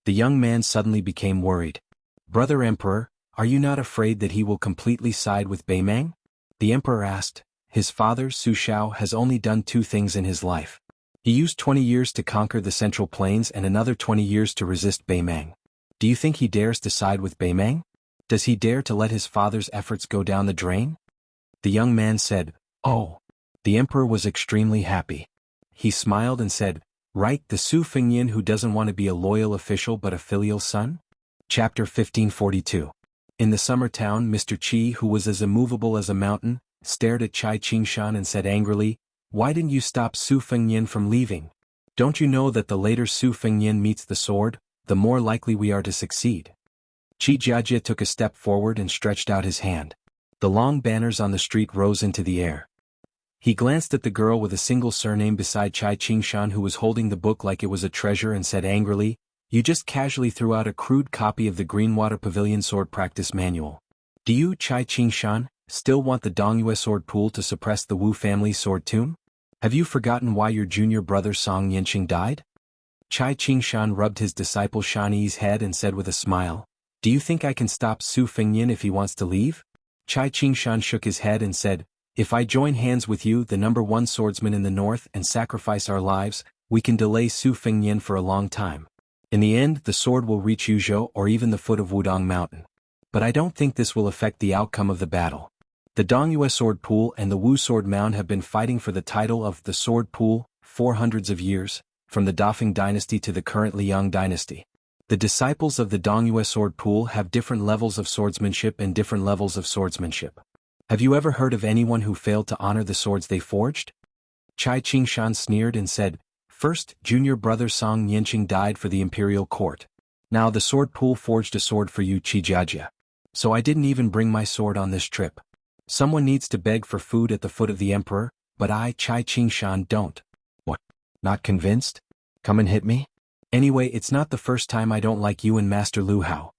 The young man suddenly became worried. "Brother Emperor, are you not afraid that he will completely side with Beimang?" The emperor asked. His father, Su Shao, has only done 2 things in his life. He used 20 years to conquer the Central Plains and another 20 years to resist Beimang. Do you think he dares to side with Beimang? Does he dare to let his father's efforts go down the drain? The young man said, "Oh." The emperor was extremely happy. He smiled and said, "Right, the Su Fengyin who doesn't want to be a loyal official but a filial son?" Chapter 1542. In the summer town, Mr. Qi, who was as immovable as a mountain, stared at Chai Qingshan and said angrily, "Why didn't you stop Su Fengyin from leaving? Don't you know that the later Su Fengyin meets the sword, the more likely we are to succeed?" Qi Jiajie took a step forward and stretched out his hand. The long banners on the street rose into the air. He glanced at the girl with a single surname beside Chai Qingshan who was holding the book like it was a treasure and said angrily, "You just casually threw out a crude copy of the Greenwater Pavilion Sword Practice Manual. Do you, Chai Qingshan, still want the Dongyue sword pool to suppress the Wu family sword tomb? Have you forgotten why your junior brother Song Yinqing died?" Chai Qingshan rubbed his disciple Shani's head and said with a smile, Do you think I can stop Su Fengnian if he wants to leave? Chai Qingshan shook his head and said, if I join hands with you, the #1 swordsman in the north, and sacrifice our lives, we can delay Su Fengnian for a long time. In the end, the sword will reach Yuzhou or even the foot of Wudong Mountain. But I don't think this will affect the outcome of the battle. The Dongyue Sword Pool and the Wu Sword Mound have been fighting for the title of the Sword Pool for hundreds of years, from the Dafeng dynasty to the current Liang dynasty. The disciples of the Dongyue Sword Pool have different levels of swordsmanship and different levels of swordsmanship. Have you ever heard of anyone who failed to honor the swords they forged? Chai Qingshan sneered and said, first, junior brother Song Nianqing died for the imperial court. Now the sword pool forged a sword for you, Qijiajia. So I didn't even bring my sword on this trip. Someone needs to beg for food at the foot of the emperor, but I, Chai Qingshan, don't. What? Not convinced? Come and hit me? Anyway, it's not the first time I don't like you and Master Lu Hao.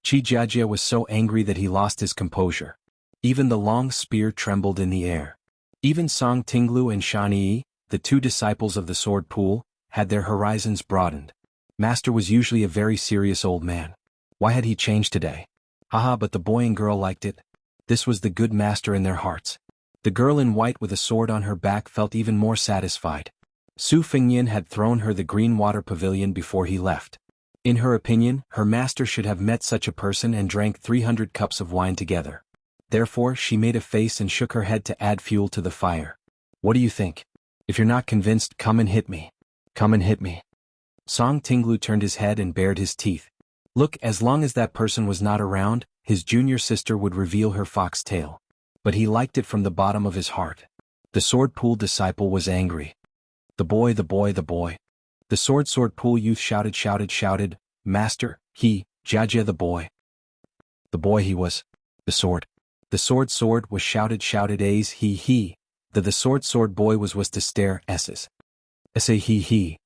Qijiajia was so angry that he lost his composure. Even the long spear trembled in the air. Even Song Tinglu and Shan Yi, the two disciples of the sword pool, had their horizons broadened. Master was usually a very serious old man. Why had he changed today? Haha, but the boy and girl liked it. This was the good master in their hearts. The girl in white with a sword on her back felt even more satisfied. Su Fengnian had thrown her the green water pavilion before he left. In her opinion, her master should have met such a person and drank 300 cups of wine together. Therefore, she made a face and shook her head to add fuel to the fire. What do you think? If you're not convinced, come and hit me. Come and hit me. Song Tinglu turned his head and bared his teeth. Look, as long as that person was not around, his junior sister would reveal her fox tail. But he liked it from the bottom of his heart. The sword pool disciple was angry. The boy, the boy, the boy. The sword pool youth shouted, Master, he, Jiajia the boy. The boy he was. The sword. The sword was shouted A's he. The sword boy was to stare S's. Sa he.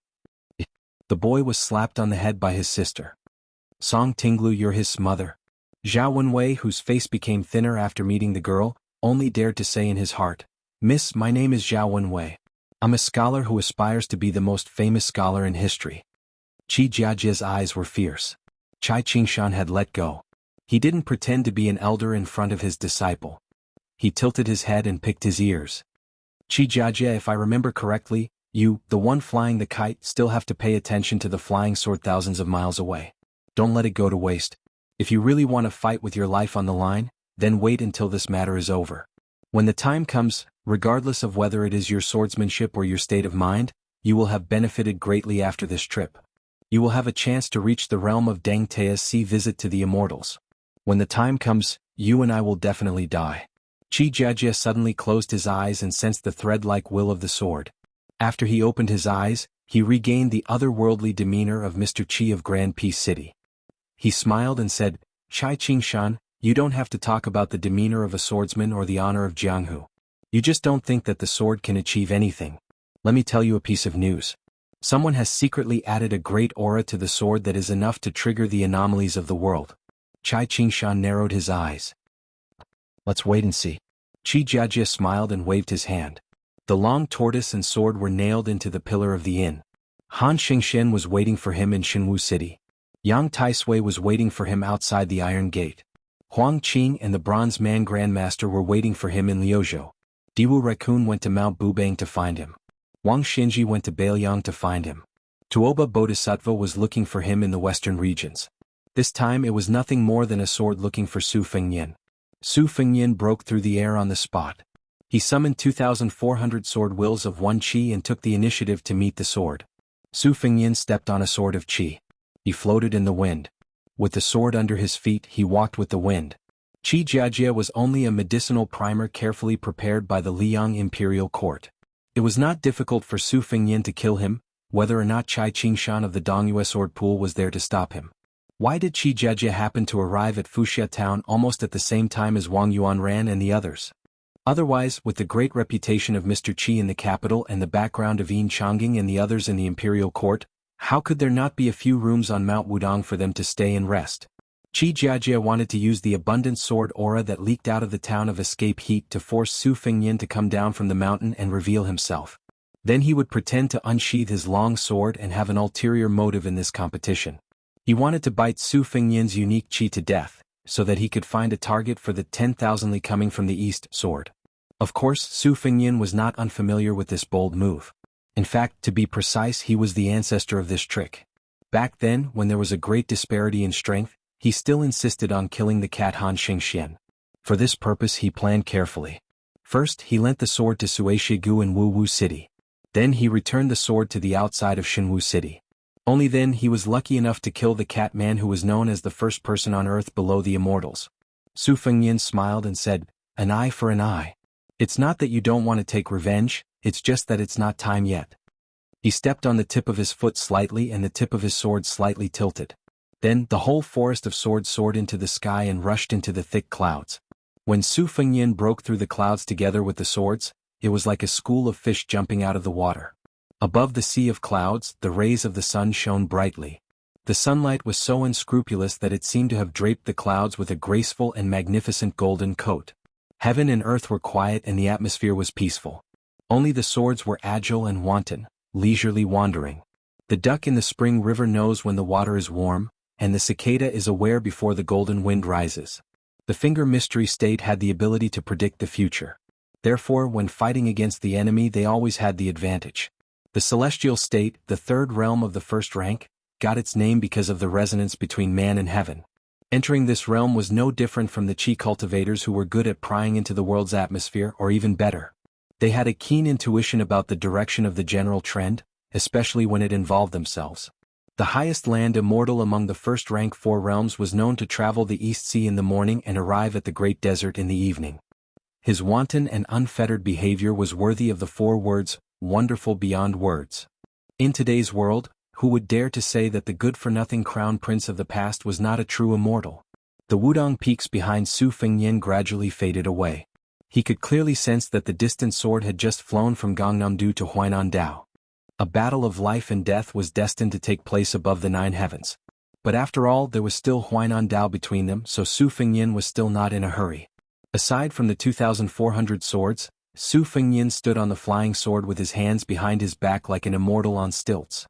The boy was slapped on the head by his sister. Song Tinglu, you're his mother. Zhao Wenwei, whose face became thinner after meeting the girl, only dared to say in his heart, Miss, my name is Zhao Wenwei. I'm a scholar who aspires to be the most famous scholar in history. Qijiajia's eyes were fierce. Chai Qingshan had let go. He didn't pretend to be an elder in front of his disciple. He tilted his head and picked his ears. Qijiajia, if I remember correctly, you, the one flying the kite, still have to pay attention to the flying sword thousands of miles away. Don't let it go to waste. If you really want to fight with your life on the line, then wait until this matter is over. When the time comes, regardless of whether it is your swordsmanship or your state of mind, you will have benefited greatly after this trip. You will have a chance to reach the realm of Deng Tea's sea visit to the immortals. When the time comes, you and I will definitely die. Qijiajia suddenly closed his eyes and sensed the thread-like will of the sword. After he opened his eyes, he regained the otherworldly demeanor of Mr. Qi of Grand Peace City. He smiled and said, Chai Qingshan, you don't have to talk about the demeanor of a swordsman or the honor of Jianghu. You just don't think that the sword can achieve anything. Let me tell you a piece of news. Someone has secretly added a great aura to the sword that is enough to trigger the anomalies of the world. Chai Qingshan narrowed his eyes. Let's wait and see. Qijiajia smiled and waved his hand. The long tortoise and sword were nailed into the pillar of the inn. Han Xingshen was waiting for him in Xinwu City. Yang Taisui was waiting for him outside the Iron Gate. Huang Qing and the Bronze Man Grandmaster were waiting for him in Liuzhou. Diwu Raccoon went to Mount Bubang to find him. Wang Xinji went to Bailiang to find him. Tuoba Bodhisattva was looking for him in the western regions. This time it was nothing more than a sword looking for Su Fengnian. Su Fengnian broke through the air on the spot. He summoned 2,400 sword wills of one Qi and took the initiative to meet the sword. Su Fengnian stepped on a sword of Qi. He floated in the wind. With the sword under his feet, he walked with the wind. Qijiajia was only a medicinal primer carefully prepared by the Liang imperial court. It was not difficult for Su Fengnian to kill him, whether or not Chai Qingshan of the Dongyue sword pool was there to stop him. Why did Qijiajia happen to arrive at Wuxia town almost at the same time as Wang Yuanran and the others? Otherwise, with the great reputation of Mr. Qi in the capital and the background of Yin Chongqing and the others in the imperial court, how could there not be a few rooms on Mount Wudong for them to stay and rest? Qijiajia wanted to use the abundant sword aura that leaked out of the town of escape heat to force Su Fengnian to come down from the mountain and reveal himself. Then he would pretend to unsheath his long sword and have an ulterior motive in this competition. He wanted to bite Su Fengyan's unique chi to death, so that he could find a target for the 10,000 Li coming from the east sword. Of course, Su Fengyan was not unfamiliar with this bold move. In fact, to be precise, he was the ancestor of this trick. Back then, when there was a great disparity in strength, he still insisted on killing the cat Han Xingxian. For this purpose he planned carefully. First, he lent the sword to Sui Shigu in Wu City. Then he returned the sword to the outside of Shinwu City. Only then he was lucky enough to kill the cat man who was known as the first person on earth below the immortals. Su Fengyan smiled and said, "An eye for an eye. It's not that you don't want to take revenge, it's just that it's not time yet." He stepped on the tip of his foot slightly and the tip of his sword slightly tilted. Then the whole forest of swords soared into the sky and rushed into the thick clouds. When Su Fengyan broke through the clouds together with the swords, it was like a school of fish jumping out of the water. Above the sea of clouds, the rays of the sun shone brightly. The sunlight was so unscrupulous that it seemed to have draped the clouds with a graceful and magnificent golden coat. Heaven and earth were quiet and the atmosphere was peaceful. Only the swords were agile and wanton, leisurely wandering. The duck in the spring river knows when the water is warm, and the cicada is aware before the golden wind rises. The finger mystery state had the ability to predict the future. Therefore, when fighting against the enemy, they always had the advantage. The celestial state, the third realm of the first rank, got its name because of the resonance between man and heaven. Entering this realm was no different from the chi cultivators who were good at prying into the world's atmosphere, or even better. They had a keen intuition about the direction of the general trend, especially when it involved themselves. The highest land immortal among the first rank 4 realms was known to travel the East Sea in the morning and arrive at the Great Desert in the evening. His wanton and unfettered behavior was worthy of the 4 words, wonderful beyond words. In today's world, who would dare to say that the good-for-nothing crown prince of the past was not a true immortal? The Wudong peaks behind Su Fengyan gradually faded away. He could clearly sense that the distant sword had just flown from Gangnam-do to Huainan-dao. A battle of life and death was destined to take place above the 9 heavens. But after all, there was still Huainan-dao between them, so Su Fengyan was still not in a hurry. Aside from the 2,400 swords, Su Fengyan stood on the flying sword with his hands behind his back like an immortal on stilts.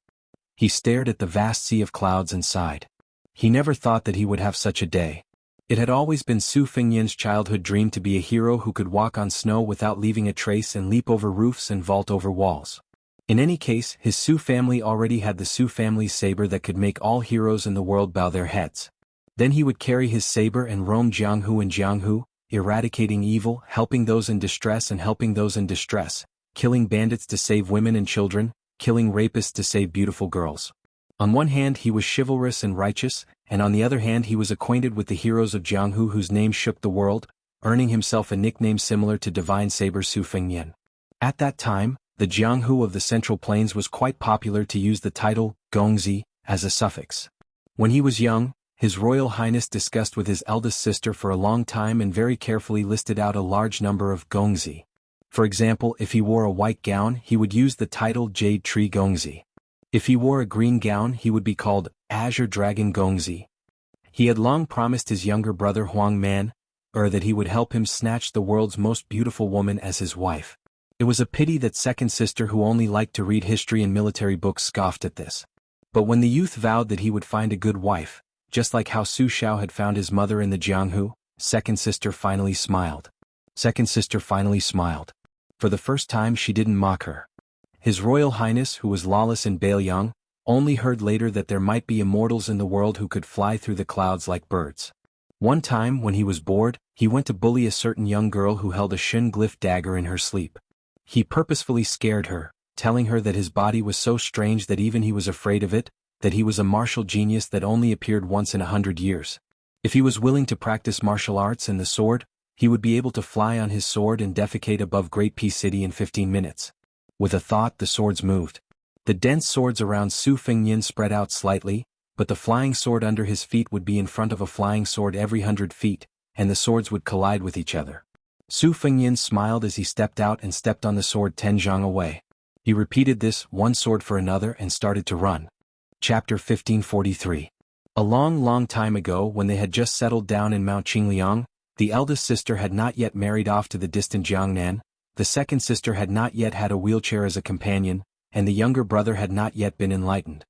He stared at the vast sea of clouds and sighed. He never thought that he would have such a day. It had always been Su Fengyan's childhood dream to be a hero who could walk on snow without leaving a trace and leap over roofs and vault over walls. In any case, his Su family already had the Su family saber that could make all heroes in the world bow their heads. Then he would carry his saber and roam Jianghu and Jianghu, eradicating evil, helping those in distress and helping those in distress, killing bandits to save women and children, killing rapists to save beautiful girls. On one hand he was chivalrous and righteous, and on the other hand he was acquainted with the heroes of Jianghu whose names shook the world, earning himself a nickname similar to Divine Saber Su Fengyan. At that time, the Jianghu of the Central Plains was quite popular to use the title, Gongzi, as a suffix. When he was young, His Royal Highness discussed with his eldest sister for a long time and very carefully listed out a large number of Gongzi. For example, if he wore a white gown, he would use the title Jade Tree Gongzi. If he wore a green gown, he would be called Azure Dragon Gongzi. He had long promised his younger brother Huang Man, that he would help him snatch the world's most beautiful woman as his wife. It was a pity that second sister, who only liked to read history and military books, scoffed at this. But when the youth vowed that he would find a good wife, just like how Su Xiao had found his mother in the Jianghu, second sister finally smiled. Second sister finally smiled. For the first time she didn't mock her. His Royal Highness, who was lawless in Bailiang, only heard later that there might be immortals in the world who could fly through the clouds like birds. One time, when he was bored, he went to bully a certain young girl who held a Shun glyph dagger in her sleep. He purposefully scared her, telling her that his body was so strange that even he was afraid of it, that he was a martial genius that only appeared once in 100 years. If he was willing to practice martial arts and the sword, he would be able to fly on his sword and defecate above Great Peace City in 15 minutes. With a thought, the swords moved. The dense swords around Su Fengyan spread out slightly, but the flying sword under his feet would be in front of a flying sword every 100 feet, and the swords would collide with each other. Su Fengyan smiled as he stepped out and stepped on the sword 10 zhang away. He repeated this, one sword for another, and started to run. Chapter 1543. A long time ago, when they had just settled down in Mount Qingliang, the eldest sister had not yet married off to the distant Jiangnan, the second sister had not yet had a wheelchair as a companion, and the younger brother had not yet been enlightened.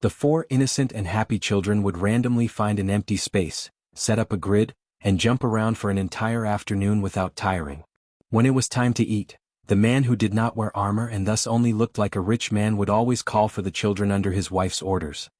The 4 innocent and happy children would randomly find an empty space, set up a grid, and jump around for an entire afternoon without tiring. When it was time to eat, the man who did not wear armor and thus only looked like a rich man would always call for the children under his wife's orders.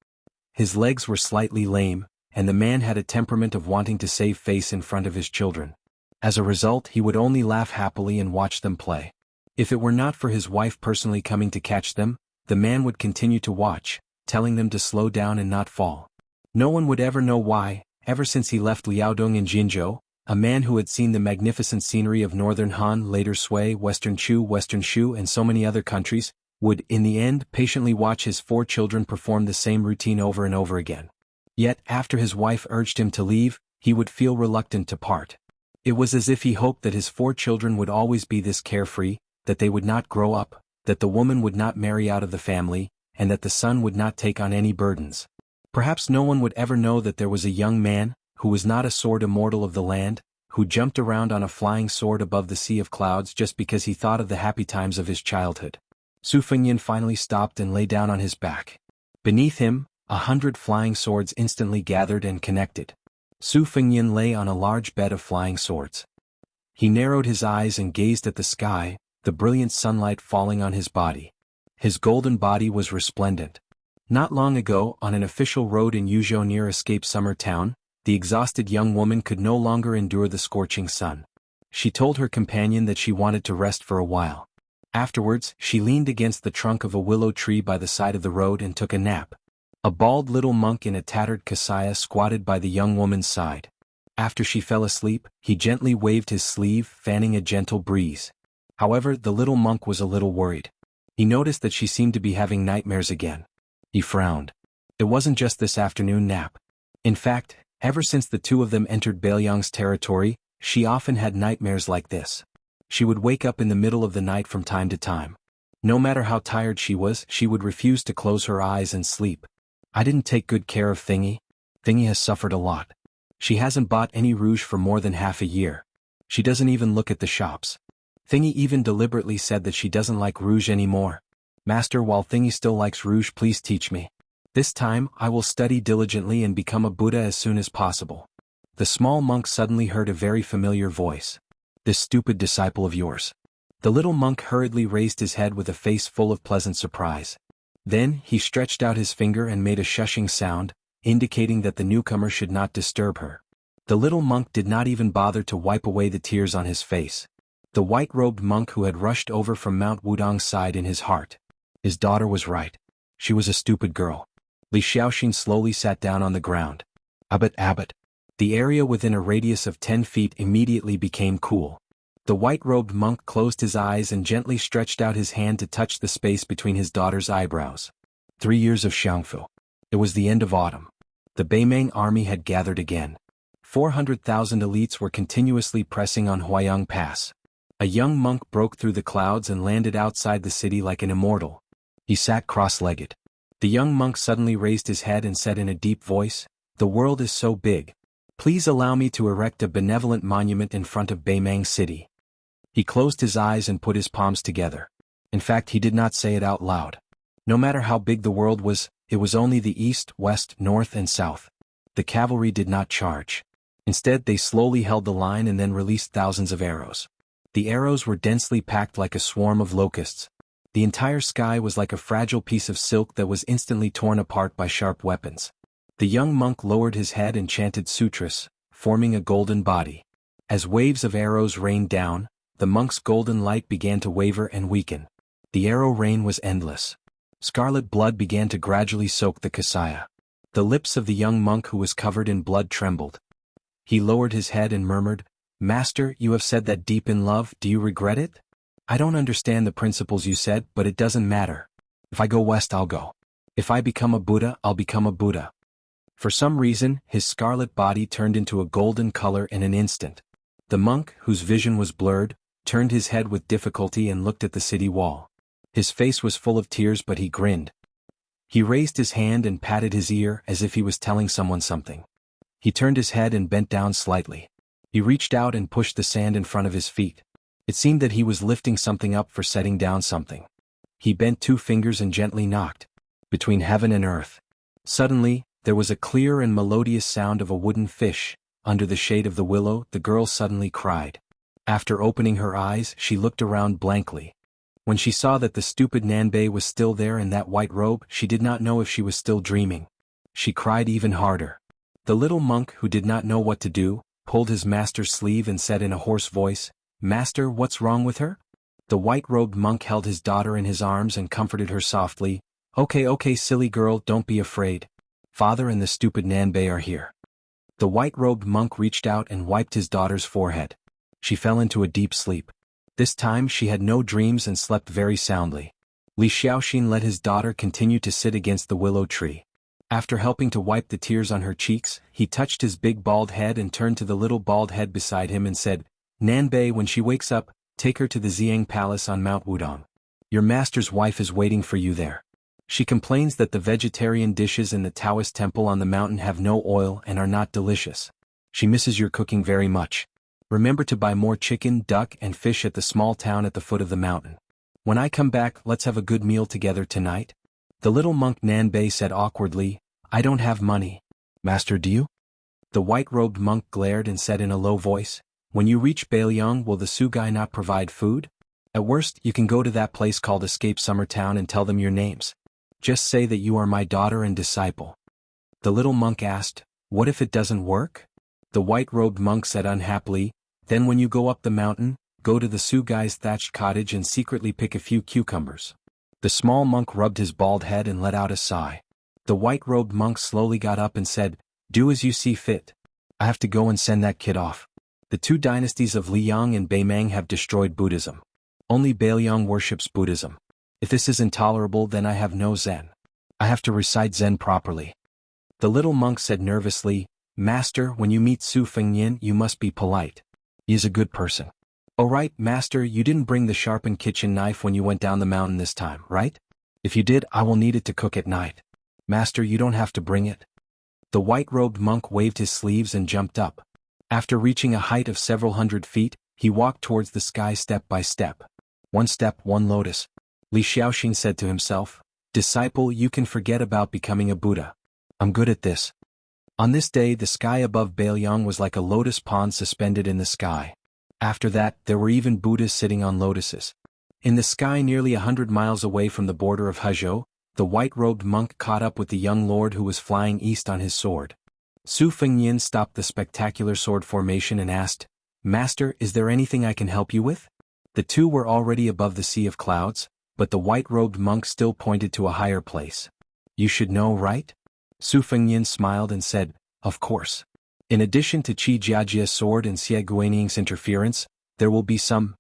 His legs were slightly lame, and the man had a temperament of wanting to save face in front of his children. As a result, he would only laugh happily and watch them play. If it were not for his wife personally coming to catch them, the man would continue to watch, telling them to slow down and not fall. No one would ever know why. Ever since he left Liaodong in Jinzhou, a man who had seen the magnificent scenery of northern Han, later Sui, western Shu, and so many other countries, would, in the end, patiently watch his 4 children perform the same routine over and over again. Yet, after his wife urged him to leave, he would feel reluctant to part. It was as if he hoped that his 4 children would always be this carefree, that they would not grow up, that the woman would not marry out of the family, and that the son would not take on any burdens. Perhaps no one would ever know that there was a young man, who was not a sword immortal of the land, who jumped around on a flying sword above the sea of clouds just because he thought of the happy times of his childhood. Su Fengyan finally stopped and lay down on his back. Beneath him, 100 flying swords instantly gathered and connected. Su Fengyan lay on a large bed of flying swords. He narrowed his eyes and gazed at the sky, the brilliant sunlight falling on his body. His golden body was resplendent. Not long ago, on an official road in Yuzhou near escaped summer town, the exhausted young woman could no longer endure the scorching sun. She told her companion that she wanted to rest for a while. Afterwards, she leaned against the trunk of a willow tree by the side of the road and took a nap. A bald little monk in a tattered kasaya squatted by the young woman's side. After she fell asleep, he gently waved his sleeve, fanning a gentle breeze. However, the little monk was a little worried. He noticed that she seemed to be having nightmares again. He frowned. It wasn't just this afternoon nap. In fact, ever since the 2 of them entered Bailiang's territory, she often had nightmares like this. She would wake up in the middle of the night from time to time. No matter how tired she was, she would refuse to close her eyes and sleep. I didn't take good care of Thingy. Thingy has suffered a lot. She hasn't bought any rouge for more than half a year. She doesn't even look at the shops. Thingy even deliberately said that she doesn't like rouge anymore. Master, while Thingy still likes rouge, please teach me. This time, I will study diligently and become a Buddha as soon as possible. The small monk suddenly heard a very familiar voice. This stupid disciple of yours. The little monk hurriedly raised his head with a face full of pleasant surprise. Then, he stretched out his finger and made a shushing sound, indicating that the newcomer should not disturb her. The little monk did not even bother to wipe away the tears on his face. The white-robed monk who had rushed over from Mount Wudong sighed in his heart. His daughter was right. She was a stupid girl. Li Xiaoxin slowly sat down on the ground. Abbot. The area within a radius of 10 feet immediately became cool. The white-robed monk closed his eyes and gently stretched out his hand to touch the space between his daughter's eyebrows. 3 years of Xiangfu. It was the end of autumn. The Beimeng army had gathered again. 400,000 elites were continuously pressing on Huayang Pass. A young monk broke through the clouds and landed outside the city like an immortal. He sat cross-legged. The young monk suddenly raised his head and said in a deep voice, "The world is so big. Please allow me to erect a benevolent monument in front of Beimeng City." He closed his eyes and put his palms together. In fact, he did not say it out loud. No matter how big the world was, it was only the east, west, north, and south. The cavalry did not charge. Instead, they slowly held the line and then released thousands of arrows. The arrows were densely packed like a swarm of locusts. The entire sky was like a fragile piece of silk that was instantly torn apart by sharp weapons. The young monk lowered his head and chanted sutras, forming a golden body. As waves of arrows rained down, the monk's golden light began to waver and weaken. The arrow rain was endless. Scarlet blood began to gradually soak the kasaya. The lips of the young monk who was covered in blood trembled. He lowered his head and murmured, "Master, you have said that deep in love, do you regret it? I don't understand the principles you said, but it doesn't matter. If I go west, I'll go. If I become a Buddha, I'll become a Buddha." For some reason, his scarlet body turned into a golden color in an instant. The monk, whose vision was blurred, turned his head with difficulty and looked at the city wall. His face was full of tears, but he grinned. He raised his hand and patted his ear as if he was telling someone something. He turned his head and bent down slightly. He reached out and pushed the sand in front of his feet. It seemed that he was lifting something up for setting down something. He bent 2 fingers and gently knocked. Between heaven and earth. Suddenly, there was a clear and melodious sound of a wooden fish. Under the shade of the willow, the girl suddenly cried. After opening her eyes, she looked around blankly. When she saw that the stupid Nanbei was still there in that white robe, she did not know if she was still dreaming. She cried even harder. The little monk, who did not know what to do, pulled his master's sleeve and said in a hoarse voice, "Master, what's wrong with her?" The white-robed monk held his daughter in his arms and comforted her softly. Okay, silly girl, don't be afraid. Father and the stupid Nanbei are here." The white-robed monk reached out and wiped his daughter's forehead. She fell into a deep sleep. This time she had no dreams and slept very soundly. Li Xiaoxin let his daughter continue to sit against the willow tree. After helping to wipe the tears on her cheeks, he touched his big bald head and turned to the little bald head beside him and said, "Nanbei, when she wakes up, take her to the Xiang Palace on Mount Wudong. Your master's wife is waiting for you there. She complains that the vegetarian dishes in the Taoist temple on the mountain have no oil and are not delicious. She misses your cooking very much. Remember to buy more chicken, duck, and fish at the small town at the foot of the mountain. When I come back, let's have a good meal together tonight." The little monk Nanbei said awkwardly, "I don't have money. Master, do you?" The white-robed monk glared and said in a low voice, "When you reach Bailiang, will the Sugai not provide food? At worst, you can go to that place called Escape Summer Town and tell them your names. Just say that you are my daughter and disciple." The little monk asked, "What if it doesn't work?" The white-robed monk said unhappily, "Then when you go up the mountain, go to the Sugai's thatched cottage and secretly pick a few cucumbers." The small monk rubbed his bald head and let out a sigh. The white-robed monk slowly got up and said, "Do as you see fit. I have to go and send that kid off. The two dynasties of Liang and Beimang have destroyed Buddhism. Only Bailiang worships Buddhism. If this is intolerable, then I have no Zen. I have to recite Zen properly." The little monk said nervously, "Master, when you meet Su Fengnian, you must be polite. He is a good person." "Oh right, Master, you didn't bring the sharpened kitchen knife when you went down the mountain this time, right? If you did, I will need it to cook at night. Master, you don't have to bring it." The white-robed monk waved his sleeves and jumped up. After reaching a height of several hundred feet, he walked towards the sky step by step. "One step, one lotus." Li Xiaoxin said to himself, "Disciple, you can forget about becoming a Buddha. I'm good at this." On this day, the sky above Bailiang was like a lotus pond suspended in the sky. After that, there were even Buddhas sitting on lotuses. In the sky nearly 100 miles away from the border of Hezhou, the white-robed monk caught up with the young lord who was flying east on his sword. Su Fengnian stopped the spectacular sword formation and asked, "Master, is there anything I can help you with?" The two were already above the sea of clouds, but the white-robed monk still pointed to a higher place. "You should know, right?" Su Fengnian smiled and said, "Of course. In addition to Qi Jiajia's sword and Xie Guaniying's interference, there will be some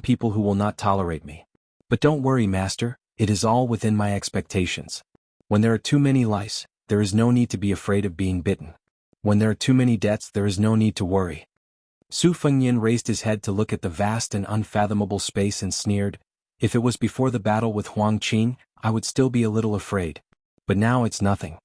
people who will not tolerate me. But don't worry, Master, it is all within my expectations. When there are too many lice, there is no need to be afraid of being bitten. When there are too many debts, there is no need to worry." Su Fengnian raised his head to look at the vast and unfathomable space and sneered, "If it was before the battle with Huang Qing, I would still be a little afraid. But now it's nothing."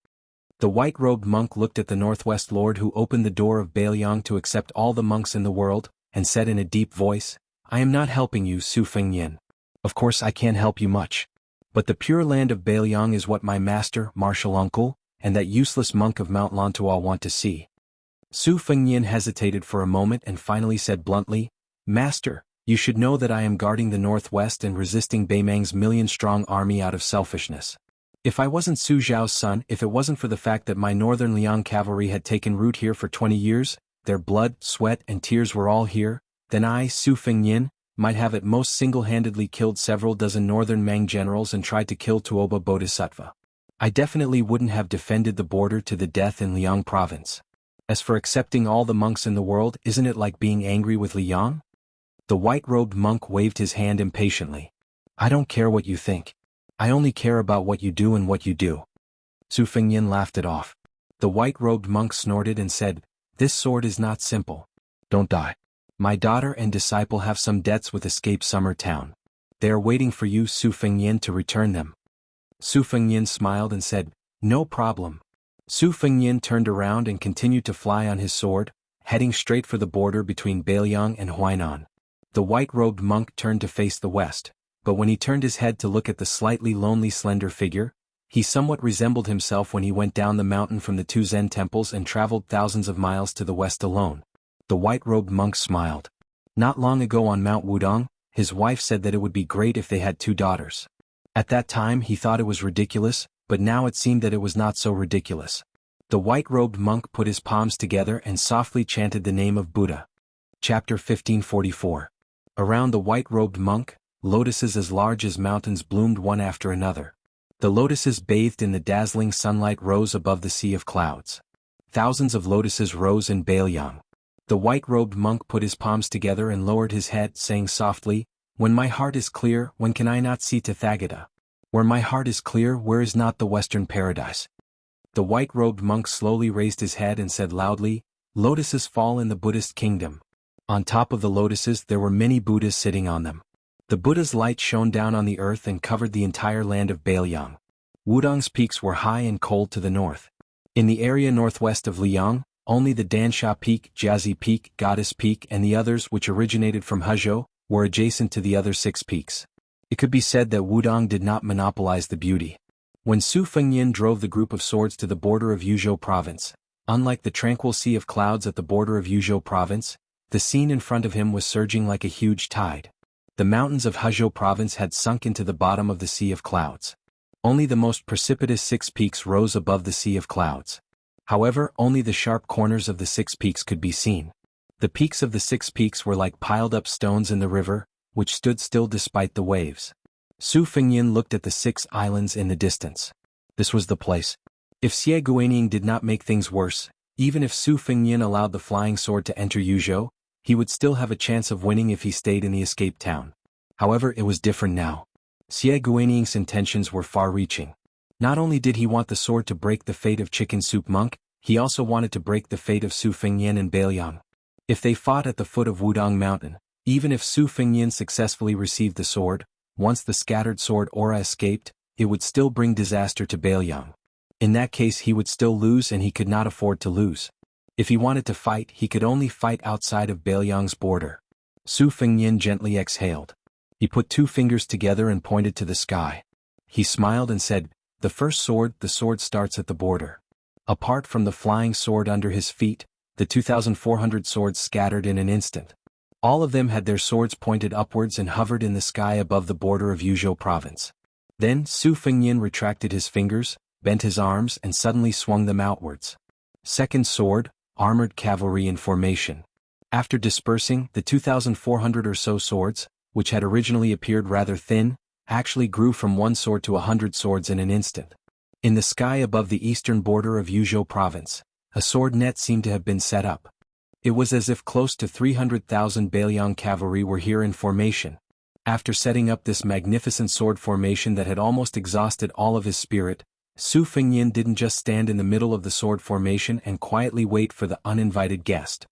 The white-robed monk looked at the Northwest Lord who opened the door of Bailiang to accept all the monks in the world, and said in a deep voice, "I am not helping you, Su Fengnian. Of course I can't help you much. But the pure land of Bailiang is what my master, martial uncle, and that useless monk of Mount Lantuo want to see." Su Fengnian hesitated for a moment and finally said bluntly, "Master, you should know that I am guarding the Northwest and resisting Beimang's million-strong army out of selfishness. If I wasn't Su Zhao's son, if it wasn't for the fact that my northern Liang cavalry had taken root here for 20 years, their blood, sweat, and tears were all here, then I, Su Fengnian, might have at most single-handedly killed several dozen northern Mang generals and tried to kill Tuoba Bodhisattva. I definitely wouldn't have defended the border to the death in Liang province. As for accepting all the monks in the world, isn't it like being angry with Liang?" The white-robed monk waved his hand impatiently. "I don't care what you think. I only care about what you do and what you do." Su Fengnian laughed it off. The white-robed monk snorted and said, "This sword is not simple. Don't die. My daughter and disciple have some debts with Escape Summer Town. They are waiting for you, Su Fengnian, to return them." Su Fengnian smiled and said, "No problem." Su Fengnian turned around and continued to fly on his sword, heading straight for the border between Bailiang and Huainan. The white-robed monk turned to face the west, but when he turned his head to look at the slightly lonely slender figure, He somewhat resembled himself when he went down the mountain from the 2 Zen temples and traveled thousands of miles to the west alone. The white-robed monk smiled. Not long ago on Mount Wudong, his wife said that it would be great if they had 2 daughters. At that time he thought it was ridiculous, but now it seemed that it was not so ridiculous. The white-robed monk put his palms together and softly chanted the name of Buddha. Chapter 1544. Around the white-robed monk, lotuses as large as mountains bloomed one after another. The lotuses bathed in the dazzling sunlight rose above the sea of clouds. Thousands of lotuses rose in Baoyang. The white-robed monk put his palms together and lowered his head, saying softly, "When my heart is clear, when can I not see Tathagata? Where my heart is clear, where is not the Western paradise?" The white-robed monk slowly raised his head and said loudly, "Lotuses fall in the Buddhist kingdom." On top of the lotuses there were many Buddhas sitting on them. The Buddha's light shone down on the earth and covered the entire land of Baoyang. Wudong's peaks were high and cold to the north. In the area northwest of Liang, only the Dansha Peak, Jiazi Peak, Goddess Peak and the others which originated from Hezhou, were adjacent to the other 6 peaks. It could be said that Wudong did not monopolize the beauty. When Su Fengyin drove the group of swords to the border of Yuzhou province, unlike the tranquil sea of clouds at the border of Yuzhou province, the scene in front of him was surging like a huge tide. The mountains of Hezhou province had sunk into the bottom of the sea of clouds. Only the most precipitous 6 peaks rose above the sea of clouds. However, only the sharp corners of the 6 peaks could be seen. The peaks of the 6 peaks were like piled-up stones in the river, which stood still despite the waves. Su Fengyin looked at the 6 islands in the distance. This was the place. If Xie Guaniying did not make things worse, even if Su Fengyin allowed the flying sword to enter Yuzhou, he would still have a chance of winning if he stayed in the escape town. However, it was different now. Xie Guaniying's intentions were far-reaching. Not only did he want the sword to break the fate of Chicken Soup Monk, he also wanted to break the fate of Su Fengyin and Baoyang. If they fought at the foot of Wudong Mountain, even if Su Fengyin successfully received the sword, once the scattered sword aura escaped, it would still bring disaster to Baoyang. In that case he would still lose and he could not afford to lose. If he wanted to fight, he could only fight outside of Baoyang's border. Su Fengyin gently exhaled. He put 2 fingers together and pointed to the sky. He smiled and said, "The sword starts at the border." Apart from the flying sword under his feet, the 2,400 swords scattered in an instant. All of them had their swords pointed upwards and hovered in the sky above the border of Yuzhou province. Then Su Fengyin retracted his fingers, bent his arms and suddenly swung them outwards. Second sword, armored cavalry in formation. After dispersing, the 2,400 or so swords, which had originally appeared rather thin, actually grew from 1 sword to 100 swords in an instant. In the sky above the eastern border of Yuzhou province, a sword net seemed to have been set up. It was as if close to 300,000 Baoyang cavalry were here in formation. After setting up this magnificent sword formation that had almost exhausted all of his spirit, Su Fengyin didn't just stand in the middle of the sword formation and quietly wait for the uninvited guest.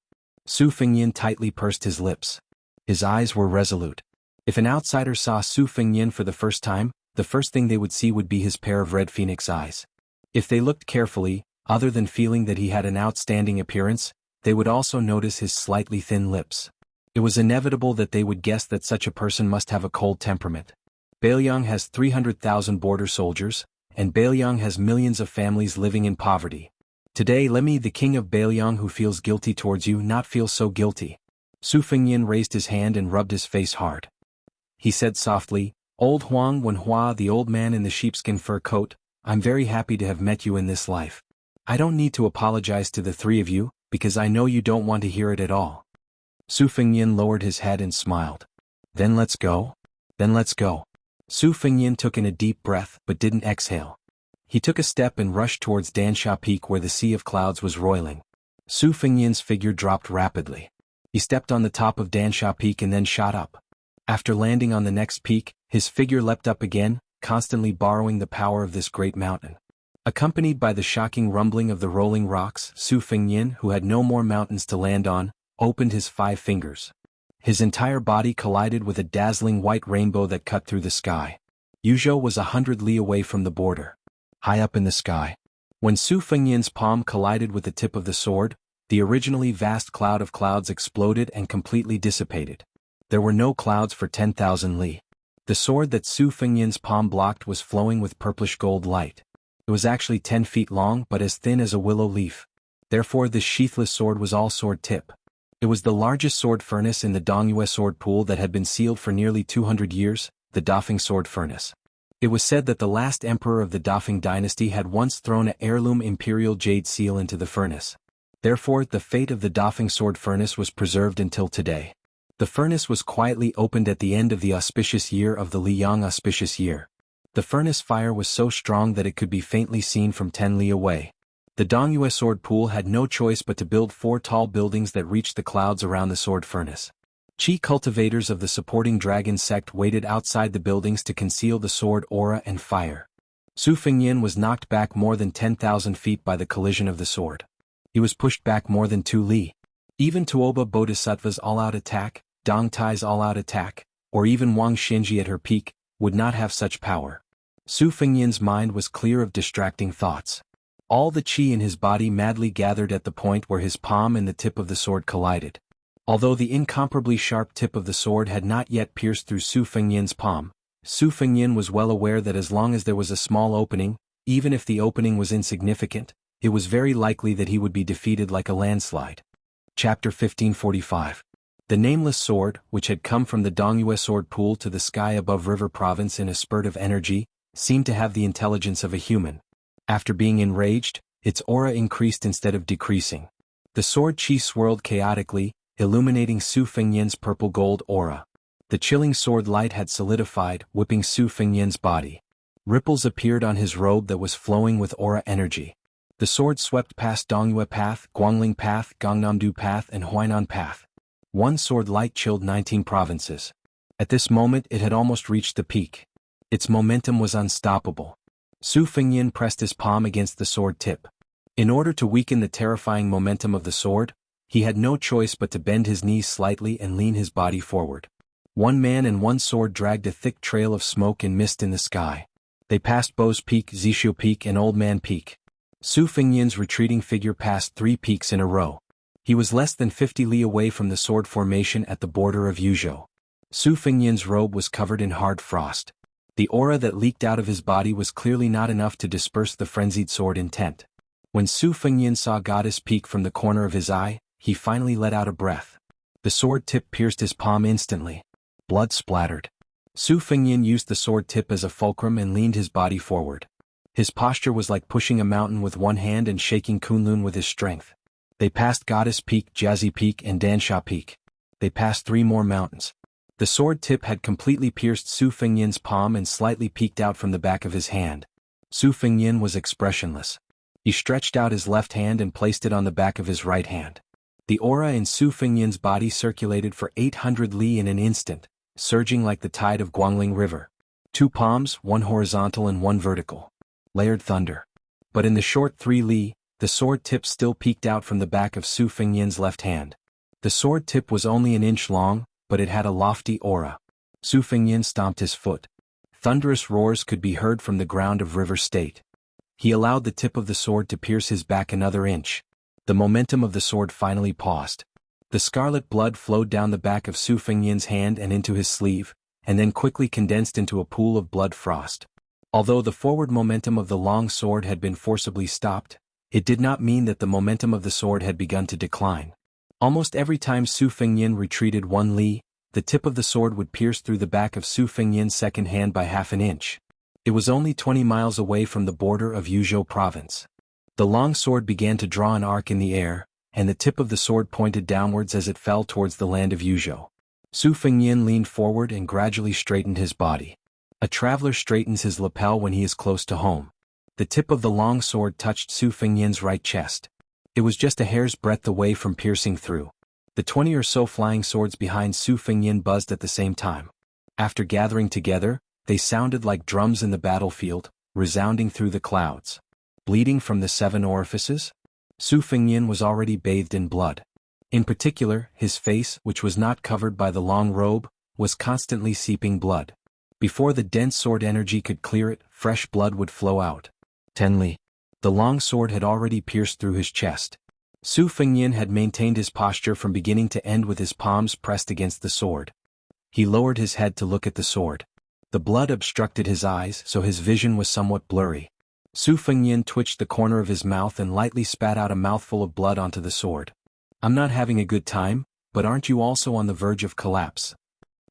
Su Fengyin tightly pursed his lips. His eyes were resolute. If an outsider saw Su Fengyin for the first time, the first thing they would see would be his pair of red phoenix eyes. If they looked carefully, other than feeling that he had an outstanding appearance, they would also notice his slightly thin lips. It was inevitable that they would guess that such a person must have a cold temperament. Baoyang has 300,000 border soldiers, and Baoyang has millions of families living in poverty. Today let me, the king of Baoyang who feels guilty towards you, not feel so guilty. Su Fengyin raised his hand and rubbed his face hard. He said softly, "Old Huang Wenhua, the old man in the sheepskin fur coat, I'm very happy to have met you in this life. I don't need to apologize to the 3 of you, because I know you don't want to hear it at all." Su Fengyin lowered his head and smiled. Then let's go. Su Fengyin took in a deep breath but didn't exhale. He took a step and rushed towards Dansha Peak where the sea of clouds was roiling. Su Fengyin's figure dropped rapidly. He stepped on the top of Dansha Peak and then shot up. After landing on the next peak, his figure leapt up again, constantly borrowing the power of this great mountain. Accompanied by the shocking rumbling of the rolling rocks, Su Fengyin, who had no more mountains to land on, opened his 5 fingers. His entire body collided with a dazzling white rainbow that cut through the sky. Yuzhou was 100 li away from the border. High up in the sky. When Su Fengyin's palm collided with the tip of the sword, the originally vast cloud of clouds exploded and completely dissipated. There were no clouds for 10,000 li. The sword that Su Fengyin's palm blocked was flowing with purplish gold light. It was actually 10 feet long but as thin as a willow leaf. Therefore this sheathless sword was all sword tip. It was the largest sword furnace in the Dongyue sword pool that had been sealed for nearly 200 years, the Dafeng sword furnace. It was said that the last emperor of the Dafeng dynasty had once thrown an heirloom imperial jade seal into the furnace. Therefore the fate of the Dafeng sword furnace was preserved until today. The furnace was quietly opened at the end of the auspicious year of the Liyang auspicious year. The furnace fire was so strong that it could be faintly seen from 10 li away. The Dongyue sword pool had no choice but to build 4 tall buildings that reached the clouds around the sword furnace. Qi cultivators of the supporting dragon sect waited outside the buildings to conceal the sword aura and fire. Su Fengyin was knocked back more than 10,000 feet by the collision of the sword. He was pushed back more than 2 li. Even Tuoba Bodhisattva's all-out attack, Dong Tai's all-out attack, or even Wang Xinji at her peak, would not have such power. Su Fengyin's mind was clear of distracting thoughts. All the qi in his body madly gathered at the point where his palm and the tip of the sword collided. Although the incomparably sharp tip of the sword had not yet pierced through Su Fengyin's palm, Su Fengyin was well aware that as long as there was a small opening, even if the opening was insignificant, it was very likely that he would be defeated like a landslide. Chapter 1545. The nameless sword, which had come from the Dongyue sword pool to the sky above River Province in a spurt of energy, seemed to have the intelligence of a human. After being enraged, its aura increased instead of decreasing. The sword qi swirled chaotically, illuminating Su Fengyin's purple-gold aura. The chilling sword light had solidified, whipping Su Fengyin's body. Ripples appeared on his robe that was flowing with aura energy. The sword swept past Dongyue Path, Guangling Path, Gangnamdu Path and Huainan Path. One sword light chilled 19 provinces. At this moment it had almost reached the peak. Its momentum was unstoppable. Su Fengyin pressed his palm against the sword tip. In order to weaken the terrifying momentum of the sword, he had no choice but to bend his knees slightly and lean his body forward. One man and one sword dragged a thick trail of smoke and mist in the sky. They passed Bo's Peak, Zishu Peak and Old Man Peak. Su Fengyin's retreating figure passed 3 peaks in a row. He was less than 50 li away from the sword formation at the border of Yuzhou. Su Fengyin's robe was covered in hard frost. The aura that leaked out of his body was clearly not enough to disperse the frenzied sword intent. When Su Fengyin saw Goddess Peak from the corner of his eye, he finally let out a breath. The sword tip pierced his palm instantly. Blood splattered. Su Fengyin used the sword tip as a fulcrum and leaned his body forward. His posture was like pushing a mountain with one hand and shaking Kunlun with his strength. They passed Goddess Peak, Jiazi Peak and Dansha Peak. They passed 3 more mountains. The sword tip had completely pierced Su Fengyin's palm and slightly peeked out from the back of his hand. Su Fengyin was expressionless. He stretched out his left hand and placed it on the back of his right hand. The aura in Su Fengyin's body circulated for 800 li in an instant, surging like the tide of Guangling River. 2 palms, 1 horizontal and 1 vertical. Layered thunder. But in the short 3 li, the sword tip still peeked out from the back of Su Fengyin's left hand. The sword tip was only an inch long, but it had a lofty aura. Su Fengyin stomped his foot. Thunderous roars could be heard from the ground of River State. He allowed the tip of the sword to pierce his back another inch. The momentum of the sword finally paused. The scarlet blood flowed down the back of Su Fengyin's hand and into his sleeve, and then quickly condensed into a pool of blood frost. Although the forward momentum of the long sword had been forcibly stopped, it did not mean that the momentum of the sword had begun to decline. Almost every time Su Fengyin retreated 1 li, the tip of the sword would pierce through the back of Su Fengyin's second hand by half an inch. It was only 20 miles away from the border of Yuzhou province. The long sword began to draw an arc in the air, and the tip of the sword pointed downwards as it fell towards the land of Yuzhou. Su Fengyin leaned forward and gradually straightened his body. A traveler straightens his lapel when he is close to home. The tip of the long sword touched Su Fengyin's right chest. It was just a hair's breadth away from piercing through. The 20 or so flying swords behind Su Fengyin buzzed at the same time. After gathering together, they sounded like drums in the battlefield, resounding through the clouds. Bleeding from the 7 orifices? Su Fengyin was already bathed in blood. In particular, his face, which was not covered by the long robe, was constantly seeping blood. Before the dense sword energy could clear it, fresh blood would flow out. 10 li. The long sword had already pierced through his chest. Su Fengyin had maintained his posture from beginning to end with his palms pressed against the sword. He lowered his head to look at the sword. The blood obstructed his eyes, so his vision was somewhat blurry. Su Fengnian twitched the corner of his mouth and lightly spat out a mouthful of blood onto the sword. I'm not having a good time, but aren't you also on the verge of collapse?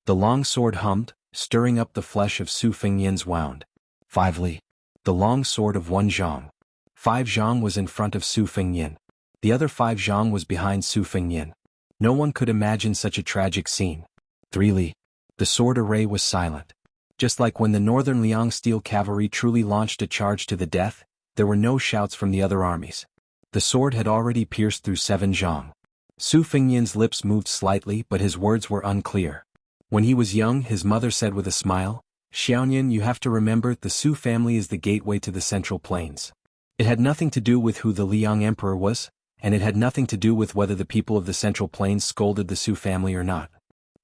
The long sword hummed, stirring up the flesh of Su Fengnian's wound. 5 li. The long sword of 1 zhang. 5 zhang was in front of Su Fengnian. The other 5 zhang was behind Su Fengnian. No one could imagine such a tragic scene. 3 li. The sword array was silent. Just like when the Northern Liang Steel Cavalry truly launched a charge to the death, there were no shouts from the other armies. The sword had already pierced through 7 zhang. Su Fengnian's lips moved slightly, but his words were unclear. When he was young, his mother said with a smile, "Xiaonian, you have to remember, the Su family is the gateway to the Central Plains." It had nothing to do with who the Liang emperor was, and it had nothing to do with whether the people of the Central Plains scolded the Su family or not.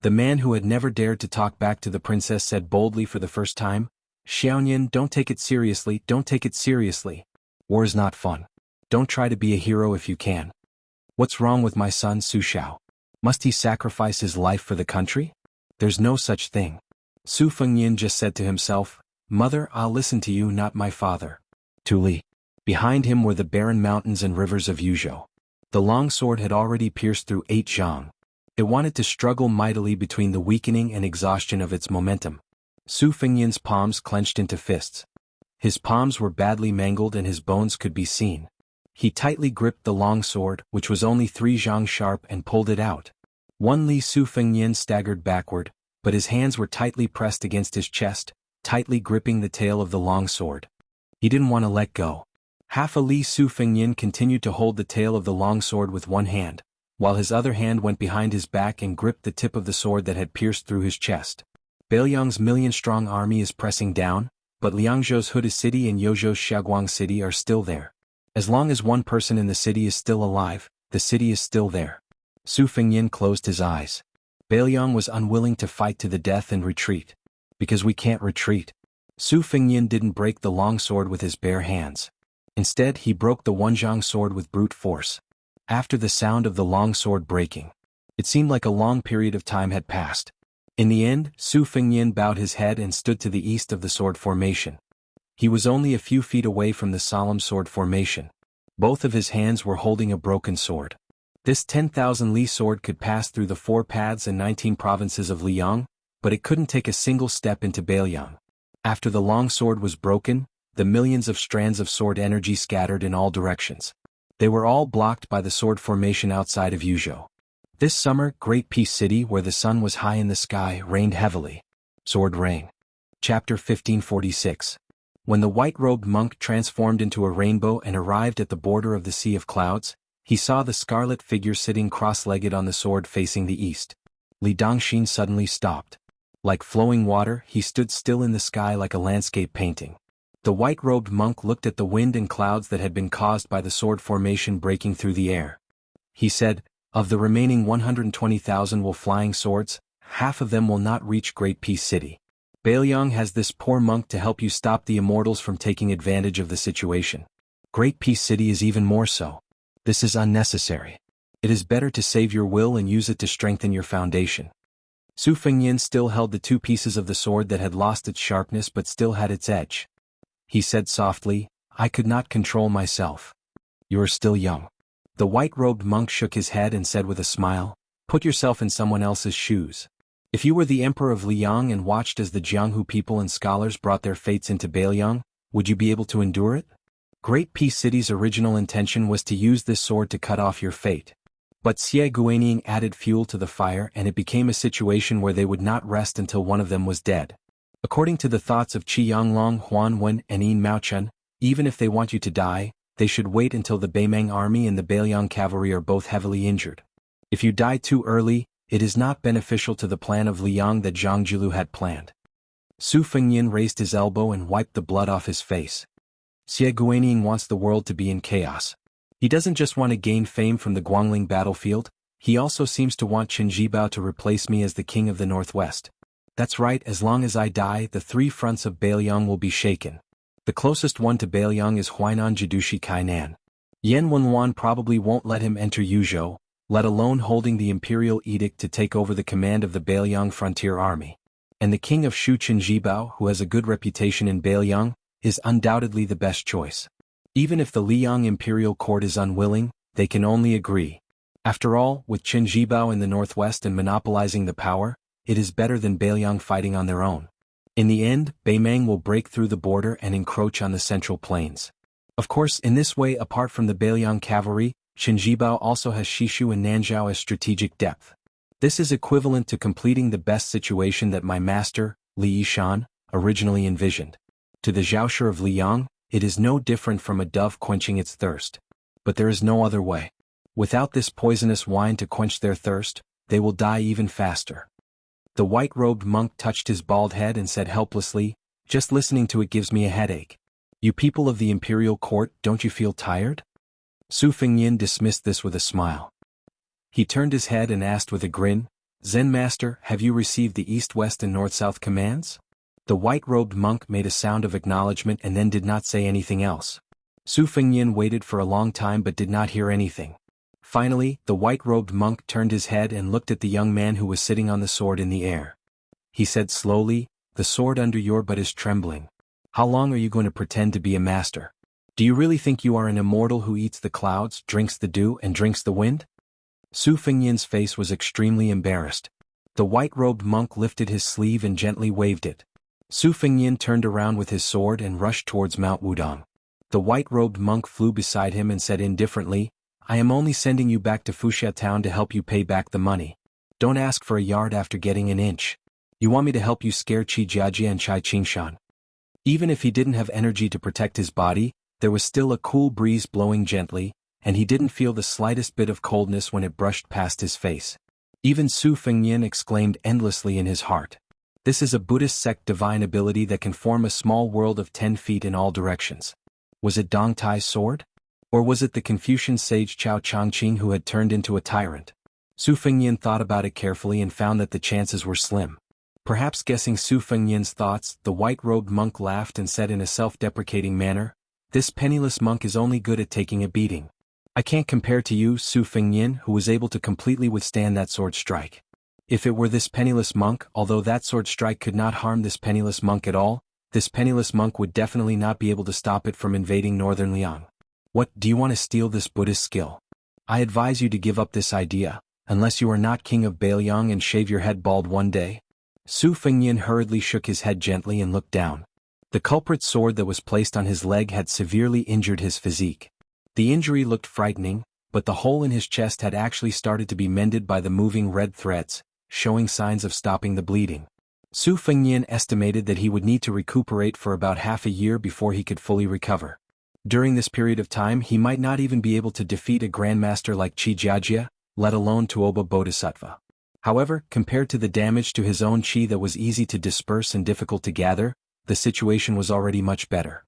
The man who had never dared to talk back to the princess said boldly for the first time, "Xiaonian, don't take it seriously, don't take it seriously. War is not fun. Don't try to be a hero if you can. What's wrong with my son Su Xiao? Must he sacrifice his life for the country? There's no such thing." Su Fengnian just said to himself, "Mother, I'll listen to you, not my father." 2 li. Behind him were the barren mountains and rivers of Yuzhou. The long sword had already pierced through 8 zhang. It wanted to struggle mightily between the weakening and exhaustion of its momentum. Su Fengnian's palms clenched into fists. His palms were badly mangled and his bones could be seen. He tightly gripped the long sword, which was only 3 zhang sharp, and pulled it out. 1 li. Su Fengnian staggered backward, but his hands were tightly pressed against his chest, tightly gripping the tail of the long sword. He didn't want to let go. Half a li. Su Fengnian continued to hold the tail of the long sword with one hand, while his other hand went behind his back and gripped the tip of the sword that had pierced through his chest. Beiliang's million-strong army is pressing down, but Liangzhou's Huda city and Yozhou's Xiaoguang city are still there. As long as one person in the city is still alive, the city is still there. Su Fengnian closed his eyes. Beiliang was unwilling to fight to the death and retreat. Because we can't retreat. Su Fengnian didn't break the long sword with his bare hands. Instead, he broke the 1 zhang sword with brute force. After the sound of the long sword breaking, it seemed like a long period of time had passed. In the end, Su Fengnian bowed his head and stood to the east of the sword formation. He was only a few feet away from the solemn sword formation. Both of his hands were holding a broken sword. This 10,000 li sword could pass through the 4 paths and 19 provinces of Liang, but it couldn't take a single step into Beiliang. After the long sword was broken, the millions of strands of sword energy scattered in all directions. They were all blocked by the sword formation outside of Yuzhou. This summer, Great Peace City, where the sun was high in the sky, rained heavily. Sword Rain. Chapter 1546. When the white-robed monk transformed into a rainbow and arrived at the border of the Sea of Clouds, he saw the scarlet figure sitting cross-legged on the sword facing the east. Li Dongxin suddenly stopped. Like flowing water, he stood still in the sky like a landscape painting. The white-robed monk looked at the wind and clouds that had been caused by the sword formation breaking through the air. He said, "Of the remaining 120,000 flying swords, half of them will not reach Great Peace City. Beiliang has this poor monk to help you stop the immortals from taking advantage of the situation. Great Peace City is even more so. This is unnecessary. It is better to save your will and use it to strengthen your foundation." Su Fengnian still held the 2 pieces of the sword that had lost its sharpness but still had its edge. He said softly, "I could not control myself." "You are still young." The white-robed monk shook his head and said with a smile, "Put yourself in someone else's shoes. If you were the emperor of Liang and watched as the Jianghu people and scholars brought their fates into Beiliang, would you be able to endure it? Great Peace City's original intention was to use this sword to cut off your fate. But Xie Guanyin added fuel to the fire and it became a situation where they would not rest until one of them was dead. According to the thoughts of Qi Yanglong, Huan Wen, and Yin Maochun, even if they want you to die, they should wait until the Beimeng army and the Beiliang cavalry are both heavily injured. If you die too early, it is not beneficial to the plan of Liang that Zhang Jilu had planned. Su Fengnian raised his elbow and wiped the blood off his face. Xie Guanyin wants the world to be in chaos. He doesn't just want to gain fame from the Guangling battlefield, he also seems to want Qin Jibao to replace me as the king of the Northwest. That's right, as long as I die, the 3 fronts of Beiliang will be shaken. The closest one to Beiliang is Huainan Jidushi Kainan. Yan Wenluan probably won't let him enter Yuzhou, let alone holding the imperial edict to take over the command of the Beiliang frontier army. And the king of Shu Qin Jibao, who has a good reputation in Beiliang, is undoubtedly the best choice. Even if the Liang imperial court is unwilling, they can only agree. After all, with Qin Jibao in the northwest and monopolizing the power, it is better than Beiliang fighting on their own. In the end, Beimeng will break through the border and encroach on the central plains. Of course, in this way, apart from the Beiliang cavalry, Qin Jibao also has Shishu and Nanzhao as strategic depth. This is equivalent to completing the best situation that my master, Li Yishan, originally envisioned. To the Zhaosher of Liang, it is no different from a dove quenching its thirst. But there is no other way. Without this poisonous wine to quench their thirst, they will die even faster. The white-robed monk touched his bald head and said helplessly, "Just listening to it gives me a headache. You people of the imperial court, don't you feel tired?" Su Fengyin dismissed this with a smile. He turned his head and asked with a grin, "Zen Master, have you received the east, west and north-south commands?" The white-robed monk made a sound of acknowledgement and then did not say anything else. Su Fengyin waited for a long time but did not hear anything. Finally, the white-robed monk turned his head and looked at the young man who was sitting on the sword in the air. He said slowly, "The sword under your butt is trembling. How long are you going to pretend to be a master? Do you really think you are an immortal who eats the clouds, drinks the dew and drinks the wind?" Su Fengyin's face was extremely embarrassed. The white-robed monk lifted his sleeve and gently waved it. Su Fengyin turned around with his sword and rushed towards Mount Wudong. The white-robed monk flew beside him and said indifferently, "I am only sending you back to Fuxia town to help you pay back the money. Don't ask for a yard after getting an inch. You want me to help you scare Qi Jiajia and Chai Qingshan." Even if he didn't have energy to protect his body, there was still a cool breeze blowing gently, and he didn't feel the slightest bit of coldness when it brushed past his face. Even Su Fengyin exclaimed endlessly in his heart. This is a Buddhist sect divine ability that can form a small world of 10 feet in all directions. Was it Dong Tai's sword? Or was it the Confucian sage Chao Changqing who had turned into a tyrant? Su Fengyin thought about it carefully and found that the chances were slim. Perhaps guessing Su Fengyin's thoughts, the white-robed monk laughed and said in a self-deprecating manner, "This penniless monk is only good at taking a beating. I can't compare to you, Su Fengyin, who was able to completely withstand that sword strike. If it were this penniless monk, although that sword strike could not harm this penniless monk at all, this penniless monk would definitely not be able to stop it from invading northern Liang. What, do you want to steal this Buddhist skill? I advise you to give up this idea, unless you are not king of Beiliang and shave your head bald one day." Su Fengyin hurriedly shook his head gently and looked down. The culprit's sword that was placed on his leg had severely injured his physique. The injury looked frightening, but the hole in his chest had actually started to be mended by the moving red threads, showing signs of stopping the bleeding. Su Fengyin estimated that he would need to recuperate for about half a year before he could fully recover. During this period of time he might not even be able to defeat a grandmaster like Qi Jiajia, let alone Tuoba Bodhisattva. However, compared to the damage to his own qi that was easy to disperse and difficult to gather, the situation was already much better.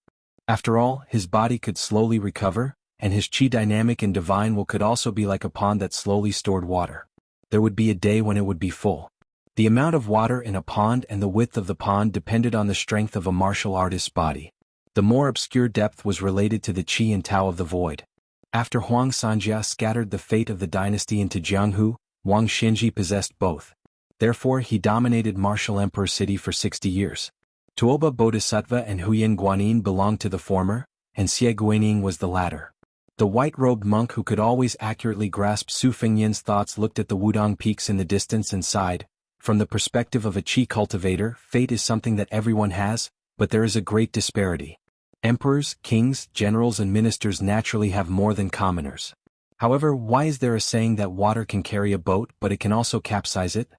After all, his body could slowly recover, and his qi dynamic and divine will could also be like a pond that slowly stored water. There would be a day when it would be full. The amount of water in a pond and the width of the pond depended on the strength of a martial artist's body. The more obscure depth was related to the qi and Tao of the void. After Huang Sanjia scattered the fate of the dynasty into Jianghu, Wang Xinji possessed both. Therefore he dominated Martial Emperor City for 60 years. Tuoba Bodhisattva and Huyen Guanyin belonged to the former, and Xie Guanyin was the latter. The white-robed monk who could always accurately grasp Su Fengyin's thoughts looked at the Wudong peaks in the distance and sighed. From the perspective of a qi cultivator, fate is something that everyone has, but there is a great disparity. Emperors, kings, generals and ministers naturally have more than commoners. However, why is there a saying that water can carry a boat but it can also capsize it?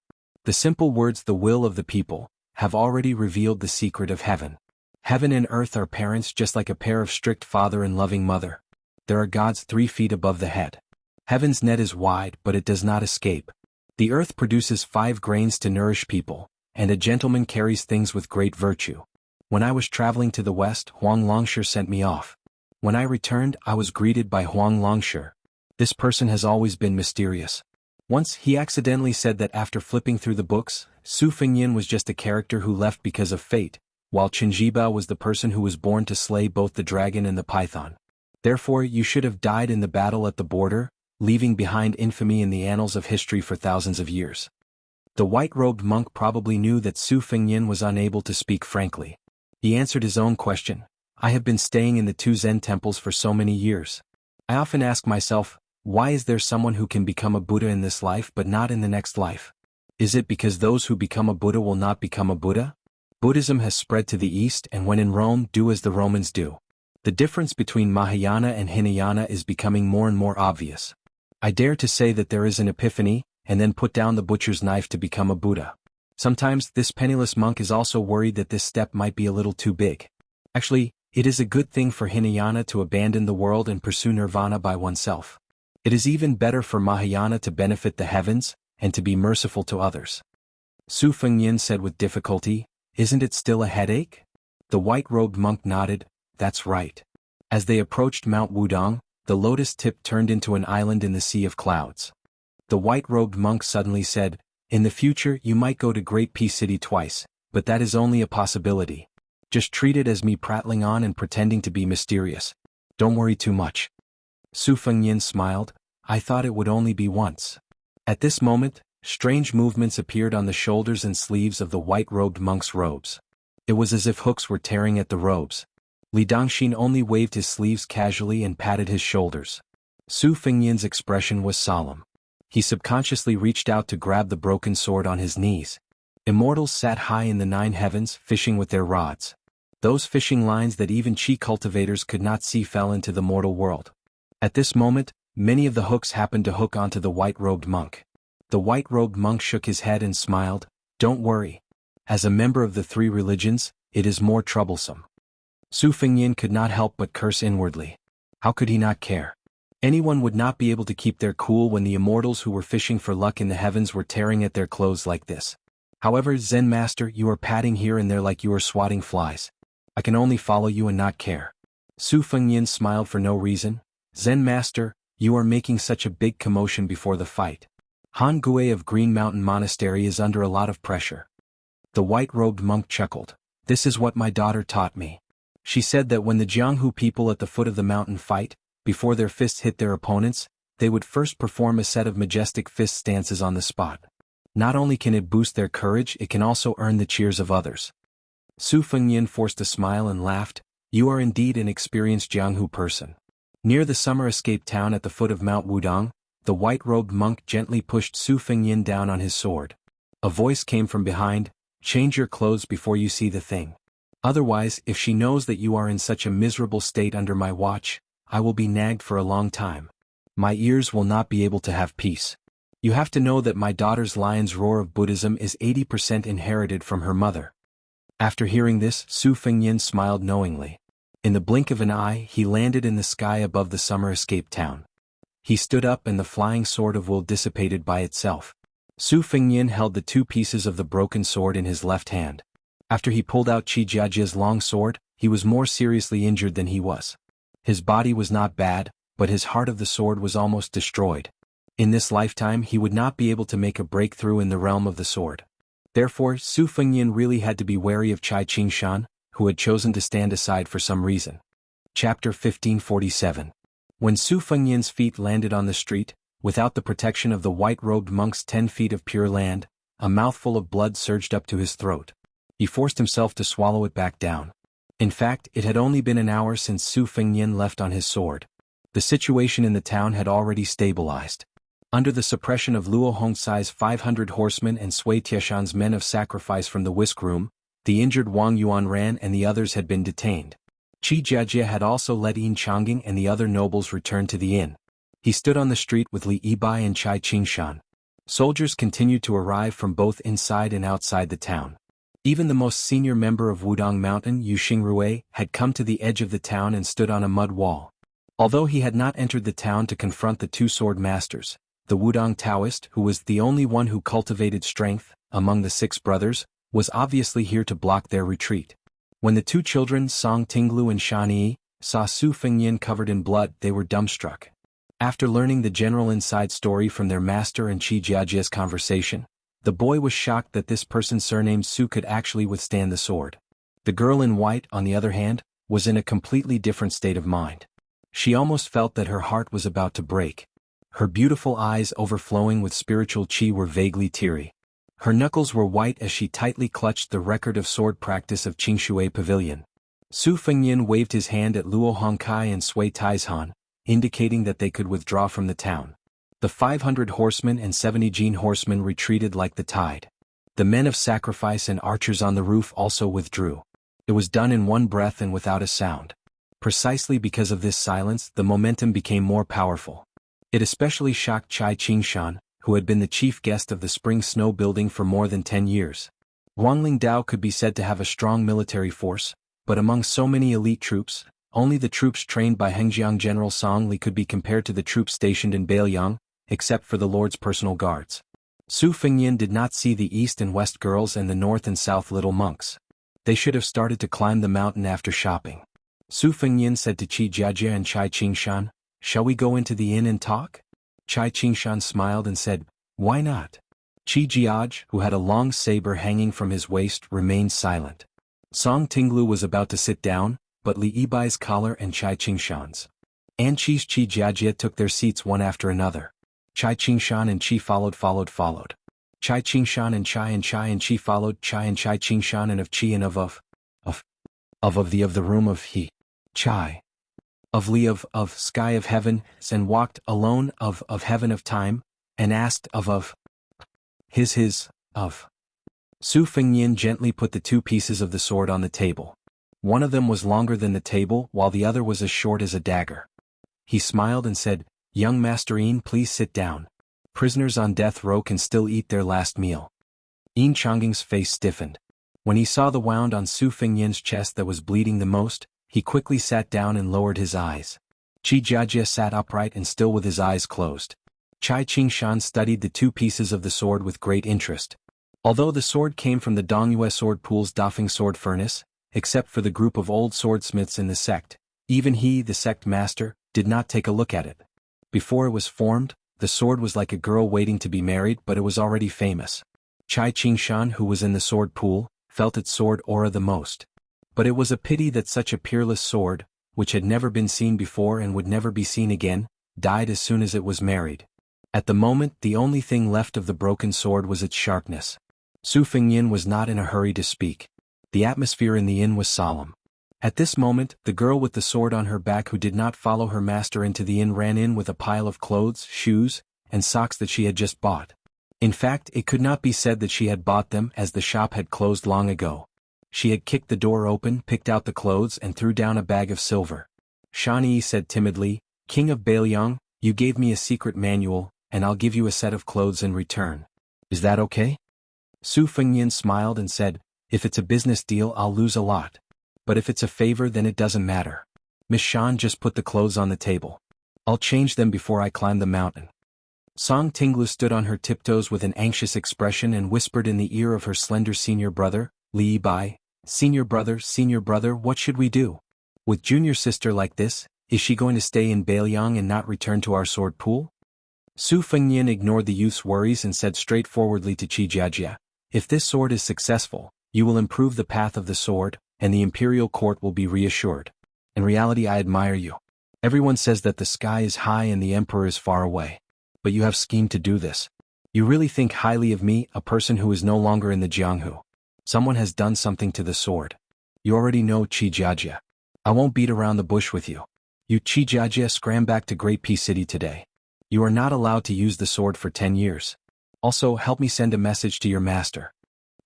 The simple words "the will of the people" have already revealed the secret of heaven. Heaven and earth are parents just like a pair of strict father and loving mother. There are gods 3 feet above the head. Heaven's net is wide but it does not escape. The earth produces 5 grains to nourish people, and a gentleman carries things with great virtue. When I was traveling to the west, Huang Longshi sent me off. When I returned, I was greeted by Huang Longshi. This person has always been mysterious. Once he accidentally said that after flipping through the books, Su Fengyin was just a character who left because of fate, while Qin Jibao was the person who was born to slay both the dragon and the python. Therefore you should have died in the battle at the border, leaving behind infamy in the annals of history for thousands of years. The white-robed monk probably knew that Su Fengyin was unable to speak frankly. He answered his own question, I have been staying in the two Zen temples for so many years. I often ask myself, why is there someone who can become a Buddha in this life but not in the next life? Is it because those who become a Buddha will not become a Buddha? Buddhism has spread to the East, and when in Rome, do as the Romans do. The difference between Mahayana and Hinayana is becoming more and more obvious. I dare to say that there is an epiphany, and then put down the butcher's knife to become a Buddha. Sometimes this penniless monk is also worried that this step might be a little too big. Actually, it is a good thing for Hinayana to abandon the world and pursue nirvana by oneself. It is even better for Mahayana to benefit the heavens, and to be merciful to others. Su Fengyin said with difficulty, "Isn't it still a headache?" The white-robed monk nodded, "That's right." As they approached Mount Wudong, the lotus tip turned into an island in the sea of clouds. The white-robed monk suddenly said, "In the future you might go to Great Peace City twice, but that is only a possibility. Just treat it as me prattling on and pretending to be mysterious. Don't worry too much." Su Fengyin smiled, "I thought it would only be once." At this moment, strange movements appeared on the shoulders and sleeves of the white-robed monk's robes. It was as if hooks were tearing at the robes. Li Dongxin only waved his sleeves casually and patted his shoulders. Su Fengyin's expression was solemn. He subconsciously reached out to grab the broken sword on his knees. Immortals sat high in the 9 heavens, fishing with their rods. Those fishing lines that even chi cultivators could not see fell into the mortal world. At this moment, many of the hooks happened to hook onto the white-robed monk. The white-robed monk shook his head and smiled, "Don't worry. As a member of the 3 religions, it is more troublesome." Su Fengyin could not help but curse inwardly. How could he not care? Anyone would not be able to keep their cool when the immortals who were fishing for luck in the heavens were tearing at their clothes like this. However, Zen Master, you are patting here and there like you are swatting flies. I can only follow you and not care. Su Fengyin smiled for no reason. Zen Master, you are making such a big commotion before the fight. Han Gui of Green Mountain Monastery is under a lot of pressure. The white-robed monk chuckled. This is what my daughter taught me. She said that when the Jianghu people at the foot of the mountain fight, before their fists hit their opponents, they would first perform a set of majestic fist stances on the spot. Not only can it boost their courage, it can also earn the cheers of others. Su Fengyin forced a smile and laughed, "You are indeed an experienced Jianghu person." Near the summer escape town at the foot of Mount Wudong, the white-robed monk gently pushed Su Fengyin down on his sword. A voice came from behind, "Change your clothes before you see the thing. Otherwise, if she knows that you are in such a miserable state under my watch, I will be nagged for a long time. My ears will not be able to have peace. You have to know that my daughter's lion's roar of Buddhism is 80% inherited from her mother." After hearing this, Su Fengyin smiled knowingly. In the blink of an eye, he landed in the sky above the summer escape town. He stood up and the flying sword of will dissipated by itself. Su Fengyin held the 2 pieces of the broken sword in his left hand. After he pulled out Qi Jiajia's long sword, he was more seriously injured than he was. His body was not bad, but his heart of the sword was almost destroyed. In this lifetime he would not be able to make a breakthrough in the realm of the sword. Therefore, Su Fengyin really had to be wary of Chai Qingshan, who had chosen to stand aside for some reason. Chapter 1547. When Su Fengyin's feet landed on the street, without the protection of the white-robed monk's 10 feet of pure land, a mouthful of blood surged up to his throat. He forced himself to swallow it back down. In fact, it had only been an hour since Su Fengyin left on his sword. The situation in the town had already stabilized. Under the suppression of Luo Hongsai's 500 horsemen and Sui Tieshan's men of sacrifice from the whisk room, the injured Wang Yuanran and the others had been detained. Qi Jiajia had also let Yin Changing and the other nobles return to the inn. He stood on the street with Li Yibai and Chai Qingshan. Soldiers continued to arrive from both inside and outside the town. Even the most senior member of Wudong Mountain, Yu Xingrui, had come to the edge of the town and stood on a mud wall. Although he had not entered the town to confront the 2 sword masters, the Wudong Taoist, who was the only one who cultivated strength, among the 6 brothers, was obviously here to block their retreat. When the 2 children, Song Tinglu and Shan Yi, saw Su Fengyin covered in blood, they were dumbstruck. After learning the general inside story from their master and Qi Jiajia's conversation, the boy was shocked that this person surnamed Su could actually withstand the sword. The girl in white, on the other hand, was in a completely different state of mind. She almost felt that her heart was about to break. Her beautiful eyes overflowing with spiritual qi were vaguely teary. Her knuckles were white as she tightly clutched the record of sword practice of Qingshui Pavilion. Su Fengyin waved his hand at Luo Hongkai and Sui Taizhan, indicating that they could withdraw from the town. The 500 horsemen and 70 Jin horsemen retreated like the tide. The men of sacrifice and archers on the roof also withdrew. It was done in one breath and without a sound. Precisely because of this silence, the momentum became more powerful. It especially shocked Chai Qingshan, who had been the chief guest of the spring snow building for more than 10 years. Guangling Dao could be said to have a strong military force, but among so many elite troops, only the troops trained by Hengjiang General Song Li could be compared to the troops stationed in Beiliang, except for the Lord's personal guards. Su Fengyin did not see the east and west girls and the north and south little monks. They should have started to climb the mountain after shopping. Su Fengyin said to Qi Jiajie and Chai Qingshan, "Shall we go into the inn and talk?" Chai Qingshan smiled and said, "Why not?" Qi Jiaj, who had a long saber hanging from his waist, remained silent. Song Tinglu was about to sit down, but Li Yibai's collar and Chai Qingshan's and Qi's Qi Jiajie took their seats one after another. Chai Qingshan and Qi followed. Chai Qingshan and Chai and Qi followed Chai and Chai Qingshan and of Qi and of the room of he. Chai. Of Li of sky of heaven, and walked alone of heaven of time, and asked of his, of. Su Fengyin gently put the two pieces of the sword on the table. One of them was longer than the table while the other was as short as a dagger. He smiled and said, "Young Master Yin, please sit down. Prisoners on death row can still eat their last meal." Yin Changging's face stiffened. When he saw the wound on Su Fengyin's chest that was bleeding the most, he quickly sat down and lowered his eyes. Qi Jiajie sat upright and still with his eyes closed. Chai Qingshan studied the two pieces of the sword with great interest. Although the sword came from the Dongyue Sword Pool's Dafeng Sword Furnace, except for the group of old swordsmiths in the sect, even he, the sect master, did not take a look at it. Before it was formed, the sword was like a girl waiting to be married, but it was already famous. Chai Qingshan, who was in the sword pool, felt its sword aura the most. But it was a pity that such a peerless sword, which had never been seen before and would never be seen again, died as soon as it was married. At the moment, the only thing left of the broken sword was its sharpness. Su Fengyin was not in a hurry to speak. The atmosphere in the inn was solemn. At this moment, the girl with the sword on her back who did not follow her master into the inn ran in with a pile of clothes, shoes, and socks that she had just bought. In fact, it could not be said that she had bought them, as the shop had closed long ago. She had kicked the door open, picked out the clothes, and threw down a bag of silver. Shan Yi said timidly, "King of Beiliang, you gave me a secret manual, and I'll give you a set of clothes in return. Is that okay?" Su Fengyin smiled and said, "If it's a business deal, I'll lose a lot. But if it's a favor, then it doesn't matter. Miss Shan just put the clothes on the table. I'll change them before I climb the mountain." Song Tinglu stood on her tiptoes with an anxious expression and whispered in the ear of her slender senior brother, Li Yibai, Senior brother, what should we do? With junior sister like this, is she going to stay in Beiliang and not return to our sword pool?" Su Fengyin ignored the youth's worries and said straightforwardly to Qi Jiajie, "If this sword is successful, you will improve the path of the sword, and the imperial court will be reassured. In reality, I admire you. Everyone says that the sky is high and the emperor is far away. But you have schemed to do this. You really think highly of me, a person who is no longer in the Jianghu. Someone has done something to the sword. You already know, Qi Jiajie. I won't beat around the bush with you. You Qi Jiajie scram back to Great Peace City today. You are not allowed to use the sword for 10 years. Also, help me send a message to your master.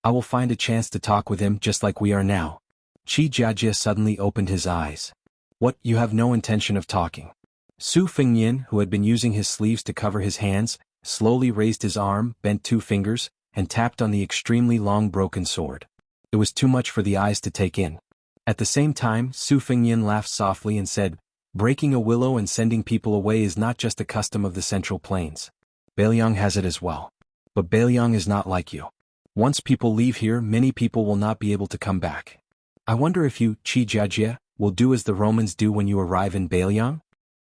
I will find a chance to talk with him just like we are now." Qi Jiajie suddenly opened his eyes. "What, you have no intention of talking?" Su Fengyin, who had been using his sleeves to cover his hands, slowly raised his arm, bent 2 fingers, and tapped on the extremely long broken sword. It was too much for the eyes to take in. At the same time, Su Fengyin laughed softly and said, "Breaking a willow and sending people away is not just a custom of the Central Plains. Beiliang has it as well. But Beiliang is not like you. Once people leave here, many people will not be able to come back. I wonder if you, Qi Jiajie, will do as the Romans do when you arrive in Beiliang?"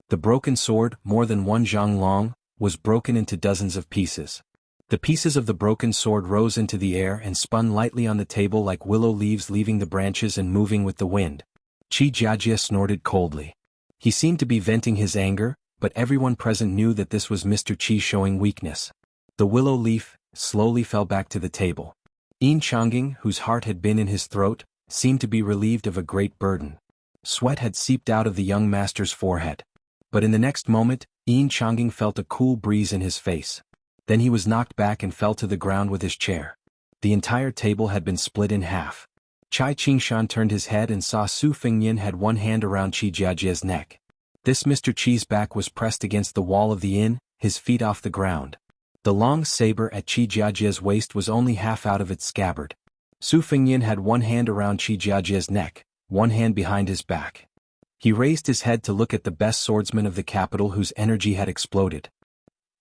The broken sword, more than 1 zhang long, was broken into dozens of pieces. The pieces of the broken sword rose into the air and spun lightly on the table like willow leaves leaving the branches and moving with the wind. Qi Jiajie snorted coldly. He seemed to be venting his anger, but everyone present knew that this was Mr. Qi showing weakness. The willow leaf slowly fell back to the table. Yin Changging, whose heart had been in his throat, seemed to be relieved of a great burden. Sweat had seeped out of the young master's forehead. But in the next moment, Yin Changing felt a cool breeze in his face. Then he was knocked back and fell to the ground with his chair. The entire table had been split in half. Chai Qingshan turned his head and saw Su Fengnian had one hand around Qi Jiajia's neck. This Mr. Qi's back was pressed against the wall of the inn, his feet off the ground. The long saber at Qi Jiajia's waist was only half out of its scabbard. Su Fengnian had one hand around Qi Jiajia's neck, one hand behind his back. He raised his head to look at the best swordsman of the capital whose energy had exploded.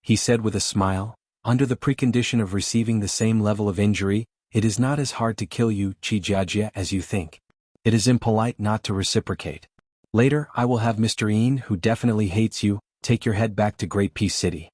He said with a smile, "Under the precondition of receiving the same level of injury, it is not as hard to kill you, Qi Jiajia, as you think. It is impolite not to reciprocate. Later I will have Mr. Yin, who definitely hates you, take your head back to Great Peace City."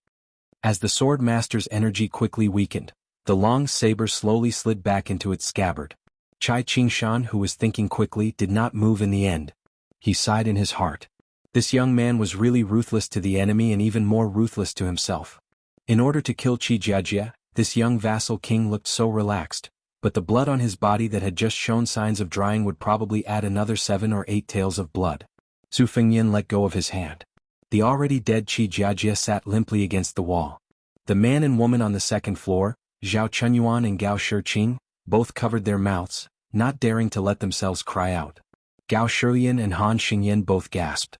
As the sword master's energy quickly weakened, the long saber slowly slid back into its scabbard. Chai Qingshan, who was thinking quickly, did not move in the end. He sighed in his heart. This young man was really ruthless to the enemy and even more ruthless to himself. In order to kill Qi Jiajia, this young vassal king looked so relaxed, but the blood on his body that had just shown signs of drying would probably add another 7 or 8 tails of blood. Su Fengnian let go of his hand. The already dead Qi Jiajia sat limply against the wall. The man and woman on the second floor, Zhao Chunyuan and Gao Shiqing, both covered their mouths, not daring to let themselves cry out. Gao Shiyan and Han Xingyan both gasped.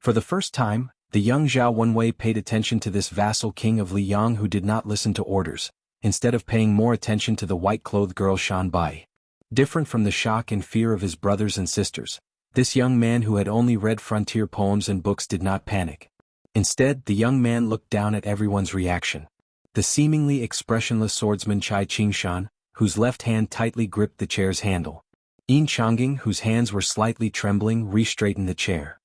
For the first time, the young Zhao Wenwei paid attention to this vassal king of Liyang who did not listen to orders, instead of paying more attention to the white-clothed girl Shan Bai. Different from the shock and fear of his brothers and sisters, this young man who had only read frontier poems and books did not panic. Instead, the young man looked down at everyone's reaction. The seemingly expressionless swordsman Chai Qingshan, whose left hand tightly gripped the chair's handle. Yin Changing, whose hands were slightly trembling, re-straightened the chair.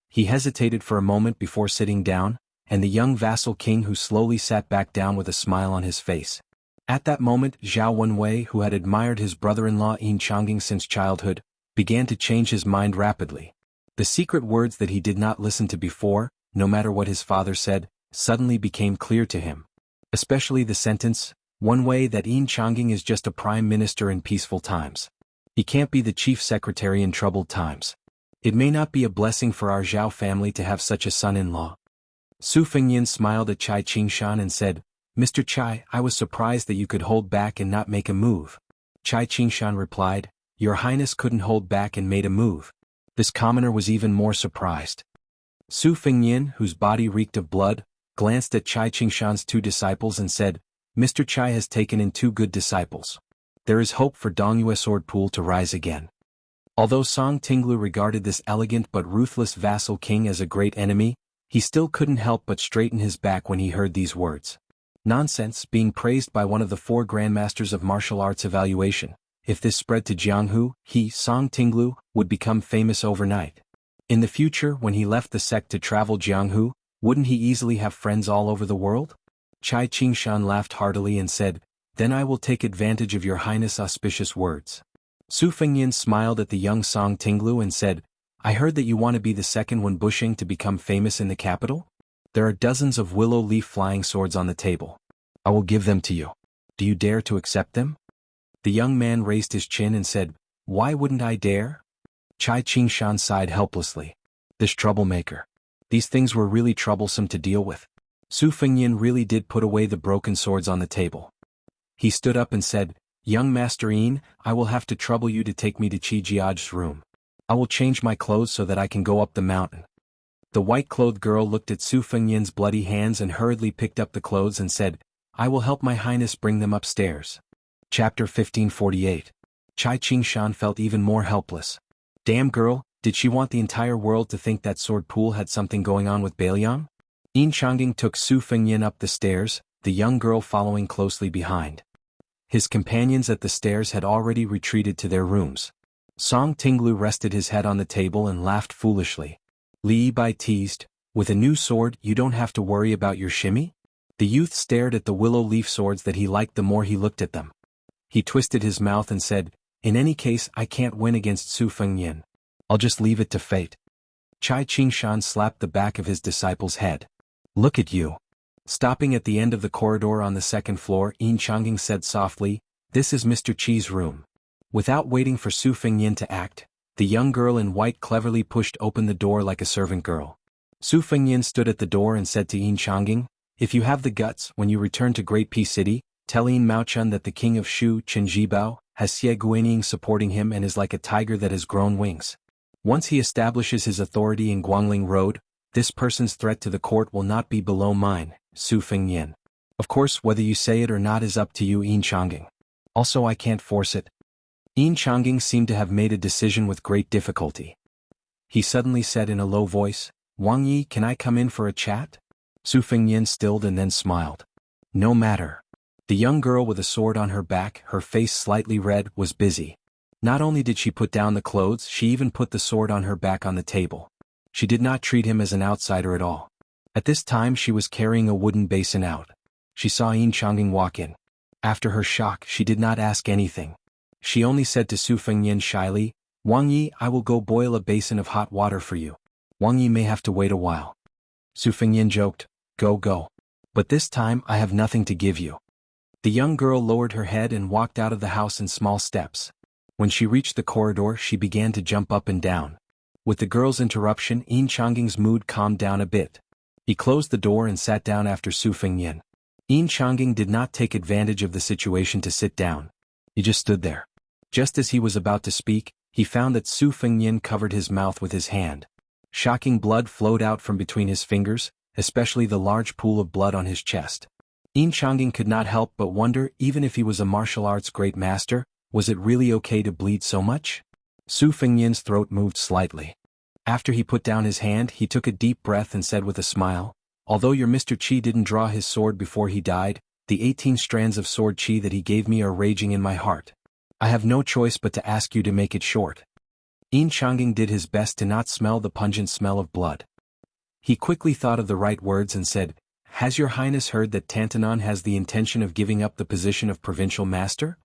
He hesitated for a moment before sitting down, and the young vassal king who slowly sat back down with a smile on his face. At that moment, Zhao Wenwei, who had admired his brother-in-law Yin Changing since childhood, began to change his mind rapidly. The secret words that he did not listen to before, no matter what his father said, suddenly became clear to him. Especially the sentence, "Wenwei, that Yin Changing is just a prime minister in peaceful times. He can't be the chief secretary in troubled times. It may not be a blessing for our Zhao family to have such a son-in-law." Su Fengnian smiled at Chai Qingshan and said, "Mr. Chai, I was surprised that you could hold back and not make a move." Chai Qingshan replied, "Your Highness couldn't hold back and made a move." This commoner was even more surprised. Su Fengnian, whose body reeked of blood, glanced at Chai Qingshan's 2 disciples and said, "Mr. Chai has taken in 2 good disciples. There is hope for Dongyue Sword Pool to rise again." Although Song Tinglu regarded this elegant but ruthless vassal king as a great enemy, he still couldn't help but straighten his back when he heard these words. Nonsense, being praised by one of the 4 grandmasters of martial arts evaluation. If this spread to Jianghu, he, Song Tinglu, would become famous overnight. In the future, when he left the sect to travel Jianghu, wouldn't he easily have friends all over the world? Chai Qingshan laughed heartily and said, "Then I will take advantage of your Highness' auspicious words." Su Fengnian smiled at the young Song Tinglu and said, "I heard that you want to be the second Wen Bushing to become famous in the capital? There are dozens of willow leaf flying swords on the table. I will give them to you. Do you dare to accept them?" The young man raised his chin and said, "Why wouldn't I dare?" Chai Qingshan sighed helplessly. This troublemaker. These things were really troublesome to deal with. Su Fengnian really did put away the broken swords on the table. He stood up and said, "Young Master Yin, I will have to trouble you to take me to Qi Jiaji's room. I will change my clothes so that I can go up the mountain." The white-clothed girl looked at Su Fengnian's bloody hands and hurriedly picked up the clothes and said, "I will help my Highness bring them upstairs." Chapter 1548. Chai Qingshan felt even more helpless. Damn girl, did she want the entire world to think that sword pool had something going on with Bailiang? Yin Changing took Su Fengnian up the stairs, the young girl following closely behind. His companions at the stairs had already retreated to their rooms. Song Tinglu rested his head on the table and laughed foolishly. Li Bai teased, "With a new sword you don't have to worry about your shimmy?" The youth stared at the willow leaf swords that he liked the more he looked at them. He twisted his mouth and said, "In any case I can't win against Su Fengnian. I'll just leave it to fate." Chai Qingshan slapped the back of his disciple's head. "Look at you." Stopping at the end of the corridor on the second floor, Yin Changing said softly, "This is Mr. Qi's room. Without waiting for Su Fengyin to act, the young girl in white cleverly pushed open the door like a servant girl. Su Fengyin stood at the door and said to Yin Changing, "If you have the guts, when you return to Great Peace City, tell Yin Maochun that the king of Shu, Chen Jibao, has Xie Guanying supporting him and is like a tiger that has grown wings. Once he establishes his authority in Guangling Road, this person's threat to the court will not be below mine, Su Fengyin. Of course, whether you say it or not is up to you, Yin Changing. Also, I can't force it." Yin Changing seemed to have made a decision with great difficulty. He suddenly said in a low voice, "Wang Yi, can I come in for a chat?" Su Fengyin stilled and then smiled. "No matter." The young girl with a sword on her back, her face slightly red, was busy. Not only did she put down the clothes, she even put the sword on her back on the table. She did not treat him as an outsider at all. At this time she was carrying a wooden basin out. She saw Yin Changing walk in. After her shock, she did not ask anything. She only said to Su Fengyin shyly, "Wang Yi, I will go boil a basin of hot water for you. Wang Yi may have to wait a while." Su Fengyin joked, Go. But this time I have nothing to give you." The young girl lowered her head and walked out of the house in small steps. When she reached the corridor, she began to jump up and down. With the girl's interruption, Yin Changing's mood calmed down a bit. He closed the door and sat down after Su Fengyin. Yin Changing did not take advantage of the situation to sit down. He just stood there. Just as he was about to speak, he found that Su Fengyin covered his mouth with his hand. Shocking blood flowed out from between his fingers, especially the large pool of blood on his chest. Yin Changing could not help but wonder, even if he was a martial arts great master, was it really okay to bleed so much? Su Fengyin's throat moved slightly. After he put down his hand, he took a deep breath and said with a smile, "Although your Mr. Qi didn't draw his sword before he died, the 18 strands of sword qi that he gave me are raging in my heart. I have no choice but to ask you to make it short." Yin Changing did his best to not smell the pungent smell of blood. He quickly thought of the right words and said, "Has your highness heard that Tantanon has the intention of giving up the position of provincial master?"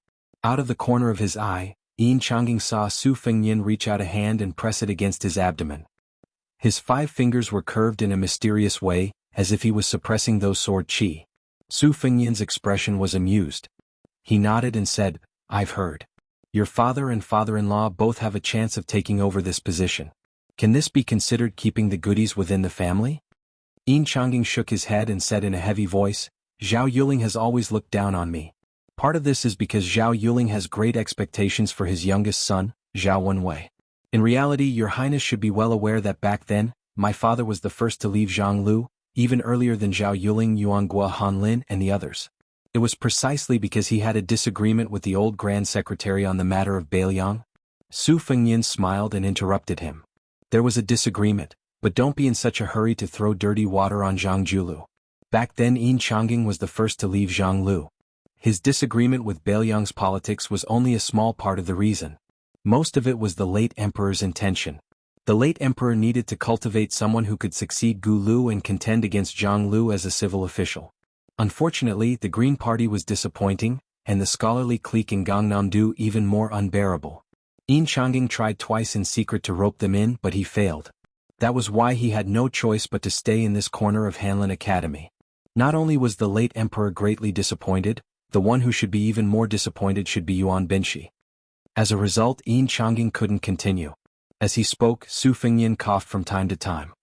Out of the corner of his eye, Yin Changing saw Su Fengyin reach out a hand and press it against his abdomen. His 5 fingers were curved in a mysterious way, as if he was suppressing those sword qi. Su Fengyin's expression was amused. He nodded and said, "I've heard. Your father and father-in-law both have a chance of taking over this position. Can this be considered keeping the goodies within the family?" Yin Changing shook his head and said in a heavy voice, "Zhao Yuling has always looked down on me. Part of this is because Zhao Yuling has great expectations for his youngest son, Zhao Wenwei. In reality, your highness should be well aware that back then, my father was the first to leave Zhonglu, even earlier than Zhao Yuling, Yuanghua Hanlin and the others. It was precisely because he had a disagreement with the old Grand Secretary on the matter of Bailiang." Su Fengyin smiled and interrupted him. "There was a disagreement, but don't be in such a hurry to throw dirty water on Zhang Julu. Back then Yin Changing was the first to leave Zhonglu. His disagreement with Bailiang's politics was only a small part of the reason. Most of it was the late emperor's intention. The late emperor needed to cultivate someone who could succeed Gu Lu and contend against Zhang Lu as a civil official. Unfortunately, the Green Party was disappointing, and the scholarly clique in Gangnam-do even more unbearable. Yin Changing tried twice in secret to rope them in, but he failed. That was why he had no choice but to stay in this corner of Hanlin Academy. Not only was the late emperor greatly disappointed, the one who should be even more disappointed should be Yuan Binshi. As a result, Yin Changing couldn't continue. As he spoke, Su Fengyin coughed from time to time.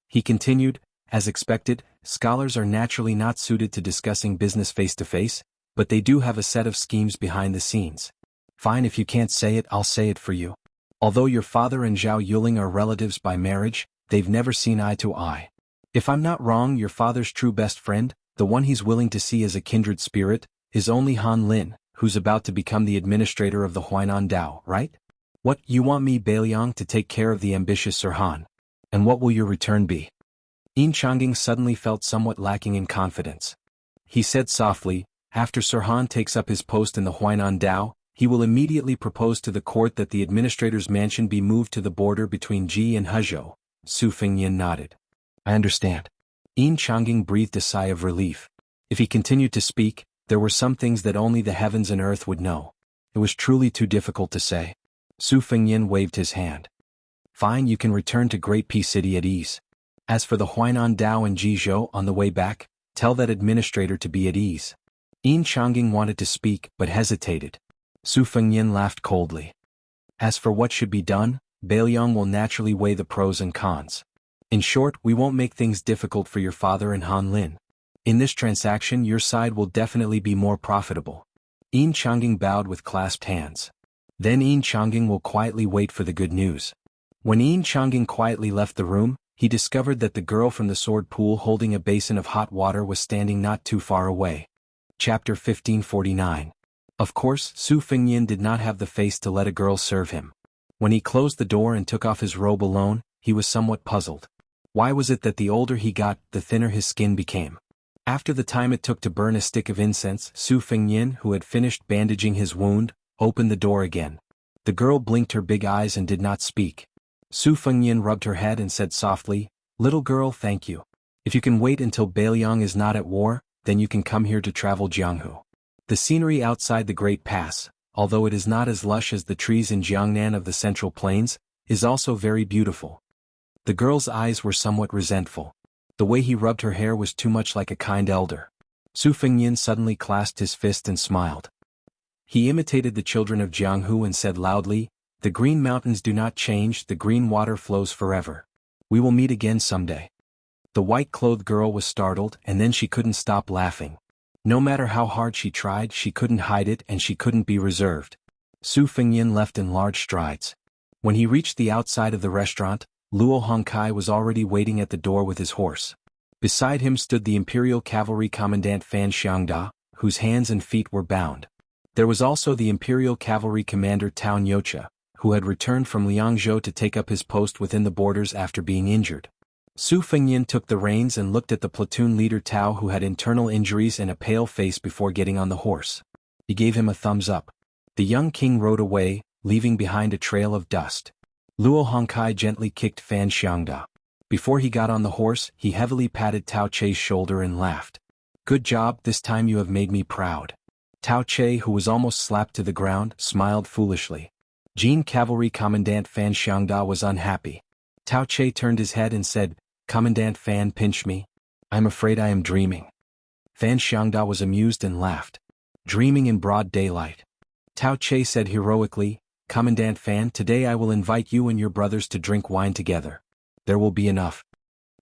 He continued, "As expected, scholars are naturally not suited to discussing business face-to-face, but they do have a set of schemes behind the scenes. Fine, if you can't say it, I'll say it for you. Although your father and Zhao Yuling are relatives by marriage, they've never seen eye to eye. If I'm not wrong, your father's true best friend, the one he's willing to see as a kindred spirit, is only Han Lin, who's about to become the administrator of the Huainan Dao, right? What, you want me, Bailiang, to take care of the ambitious Sir Han? And what will your return be?" Yin Changing suddenly felt somewhat lacking in confidence. He said softly, "After Sir Han takes up his post in the Huainan Dao, he will immediately propose to the court that the administrator's mansion be moved to the border between Ji and Hezhou." Su Fengyin nodded. "I understand." Yin Changing breathed a sigh of relief. If he continued to speak, there were some things that only the heavens and earth would know. It was truly too difficult to say. Su Fengyin waved his hand. "Fine, you can return to Great Peace City at ease. As for the Huainan Dao and Jizhou on the way back, tell that administrator to be at ease." Yin Changing wanted to speak but hesitated. Su Fengyin laughed coldly. As for what should be done, Bailiang will naturally weigh the pros and cons. In short, we won't make things difficult for your father and Han Lin. In this transaction your side will definitely be more profitable. Yin Changjing bowed with clasped hands. Then Yin Changjing will quietly wait for the good news. When Yin Changjing quietly left the room, he discovered that the girl from the sword pool holding a basin of hot water was standing not too far away. Chapter 1549. Of course, Su Fengyin did not have the face to let a girl serve him. When he closed the door and took off his robe alone, he was somewhat puzzled. Why was it that the older he got, the thinner his skin became? After the time it took to burn a stick of incense, Su Fengyin, who had finished bandaging his wound, opened the door again. The girl blinked her big eyes and did not speak. Su Fengyin rubbed her head and said softly, "Little girl, thank you. If you can wait until Bailiang is not at war, then you can come here to travel Jianghu." The scenery outside the Great Pass, although it is not as lush as the trees in Jiangnan of the Central Plains, is also very beautiful. The girl's eyes were somewhat resentful. The way he rubbed her hair was too much like a kind elder. Su Fengyin suddenly clasped his fist and smiled. He imitated the children of Jianghu and said loudly, "The green mountains do not change, the green water flows forever. We will meet again someday." The white-clothed girl was startled and then she couldn't stop laughing. No matter how hard she tried, she couldn't hide it and she couldn't be reserved. Su Fengyin left in large strides. When he reached the outside of the restaurant, Luo Hongkai was already waiting at the door with his horse. Beside him stood the Imperial Cavalry Commandant Fan Xiangda, whose hands and feet were bound. There was also the Imperial Cavalry Commander Tao Nyocha, who had returned from Liangzhou to take up his post within the borders after being injured. Su Fengyin took the reins and looked at the platoon leader Tao, who had internal injuries and a pale face, before getting on the horse. He gave him a thumbs up. The young king rode away, leaving behind a trail of dust. Luo Hongkai gently kicked Fan Xiangda. Before he got on the horse, he heavily patted Tao Chei's shoulder and laughed. "Good job, this time you have made me proud." Tao Chei, who was almost slapped to the ground, smiled foolishly. Jin Cavalry Commandant Fan Xiangda was unhappy. Tao Chei turned his head and said, "Commandant Fan, pinch me. I'm afraid I am dreaming." Fan Xiangda was amused and laughed. "Dreaming in broad daylight." Tao Chei said heroically, "Commandant Fan, today I will invite you and your brothers to drink wine together. There will be enough."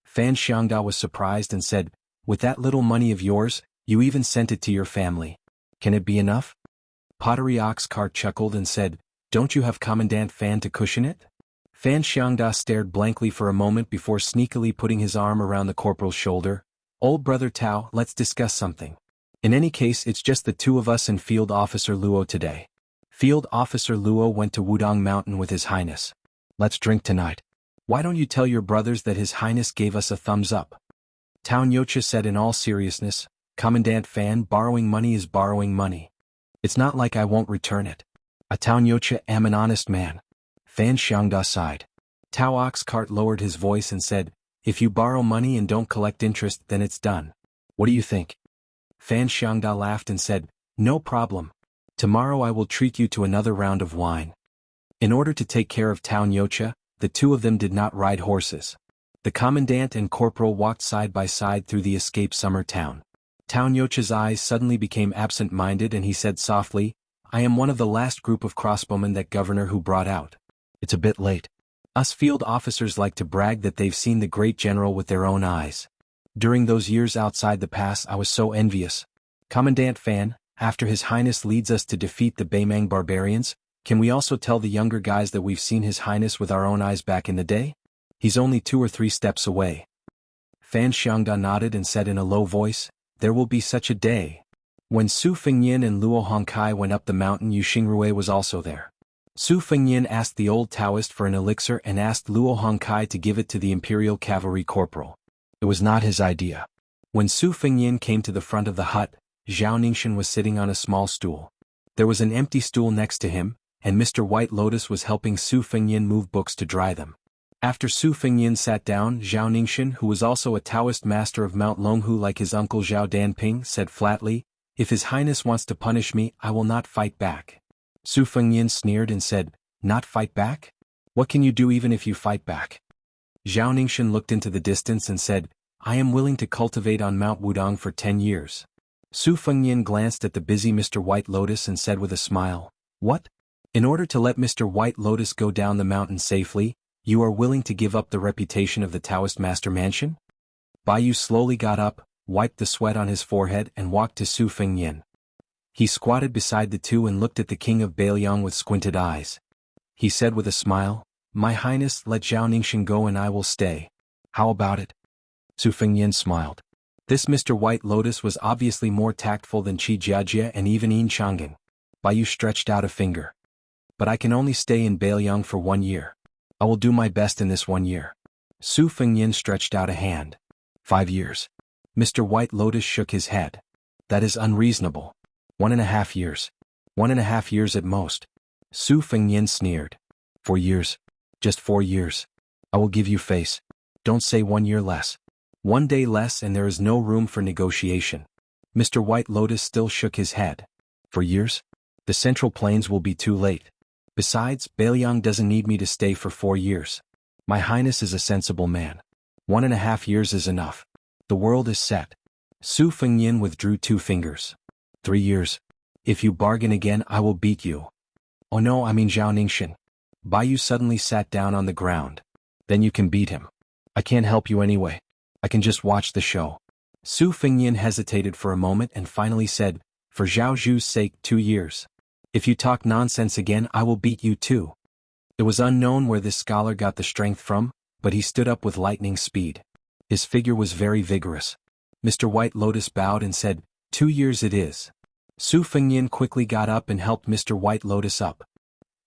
Fan Xiangda was surprised and said, "With that little money of yours, you even sent it to your family. Can it be enough?" Pottery Ox Cart chuckled and said, "Don't you have Commandant Fan to cushion it?" Fan Xiangda stared blankly for a moment before sneakily putting his arm around the corporal's shoulder. "Old brother Tao, let's discuss something. In any case, it's just the two of us and Field Officer Luo today." Field Officer Luo went to Wudong Mountain with His Highness. "Let's drink tonight. Why don't you tell your brothers that His Highness gave us a thumbs up?" Tao Nyocha said in all seriousness, "Commandant Fan, borrowing money is borrowing money. It's not like I won't return it. A Tao Nyocha am an honest man." Fan Xiangda sighed. Tao Oxcart lowered his voice and said, "If you borrow money and don't collect interest, then it's done. What do you think?" Fan Xiangda laughed and said, "No problem. Tomorrow I will treat you to another round of wine." In order to take care of Tao Nyocha, the two of them did not ride horses. The commandant and corporal walked side by side through the escaped summer town. Tao Nyocha's eyes suddenly became absent-minded and he said softly, "I am one of the last group of crossbowmen that governor who brought out. It's a bit late. Us field officers like to brag that they've seen the great general with their own eyes. During those years outside the pass I was so envious. Commandant Fan, after His Highness leads us to defeat the Baimang barbarians, can we also tell the younger guys that we've seen His Highness with our own eyes back in the day? He's only 2 or 3 steps away." Fan Xiangda nodded and said in a low voice, "There will be such a day." When Su Fengyin and Luo Hongkai went up the mountain, Yu Xingrui was also there. Su Fengyin asked the old Taoist for an elixir and asked Luo Hongkai to give it to the Imperial Cavalry Corporal. It was not his idea. When Su Fengyin came to the front of the hut, Zhao Ningxian was sitting on a small stool. There was an empty stool next to him, and Mr. White Lotus was helping Su Fengyin move books to dry them. After Su Fengyin sat down, Zhao Ningxian, who was also a Taoist master of Mount Longhu like his uncle Zhao Danping, said flatly, "If His Highness wants to punish me, I will not fight back." Su Fengyin sneered and said, "Not fight back? What can you do even if you fight back?" Zhao Ningxian looked into the distance and said, "I am willing to cultivate on Mount Wudong for 10 years. Su Fengyin glanced at the busy Mr. White Lotus and said with a smile, What? In order to let Mr. White Lotus go down the mountain safely, you are willing to give up the reputation of the Taoist Master Mansion? Baiyu slowly got up, wiped the sweat on his forehead and walked to Su Fengnian. He squatted beside the two and looked at the king of Bailiang with squinted eyes. He said with a smile, "My Highness, let Zhao Ningxin go and I will stay. How about it?" Su Fengnian smiled. This Mr. White Lotus was obviously more tactful than Qi Jiajie and even Yin Chang'an. Baiyu stretched out a finger. "But I can only stay in Bailiang for 1 year. I will do my best in this 1 year." Su Fengnian stretched out a hand. 5 years. Mr. White Lotus shook his head. "That is unreasonable. 1.5 years. 1.5 years at most." Su Fengnian sneered. 4 years. Just 4 years. I will give you face. Don't say 1 year less. 1 day less and there is no room for negotiation. Mr. White Lotus still shook his head. 4 years? The Central Plains will be too late. Besides, Bailiang doesn't need me to stay for 4 years. My Highness is a sensible man. 1.5 years is enough. The world is set. Su Fengnian withdrew 2 fingers. 3 years. If you bargain again I will beat you. Oh no, I mean Zhao Ningxin. Baiyu suddenly sat down on the ground. Then you can beat him. I can't help you anyway. I can just watch the show. Su Fengnian hesitated for a moment and finally said, "For Zhao Zhu's sake, 2 years. If you talk nonsense again I will beat you too." It was unknown where this scholar got the strength from, but he stood up with lightning speed. His figure was very vigorous. Mr. White Lotus bowed and said, 2 years it is. Su Fengnian quickly got up and helped Mr. White Lotus up.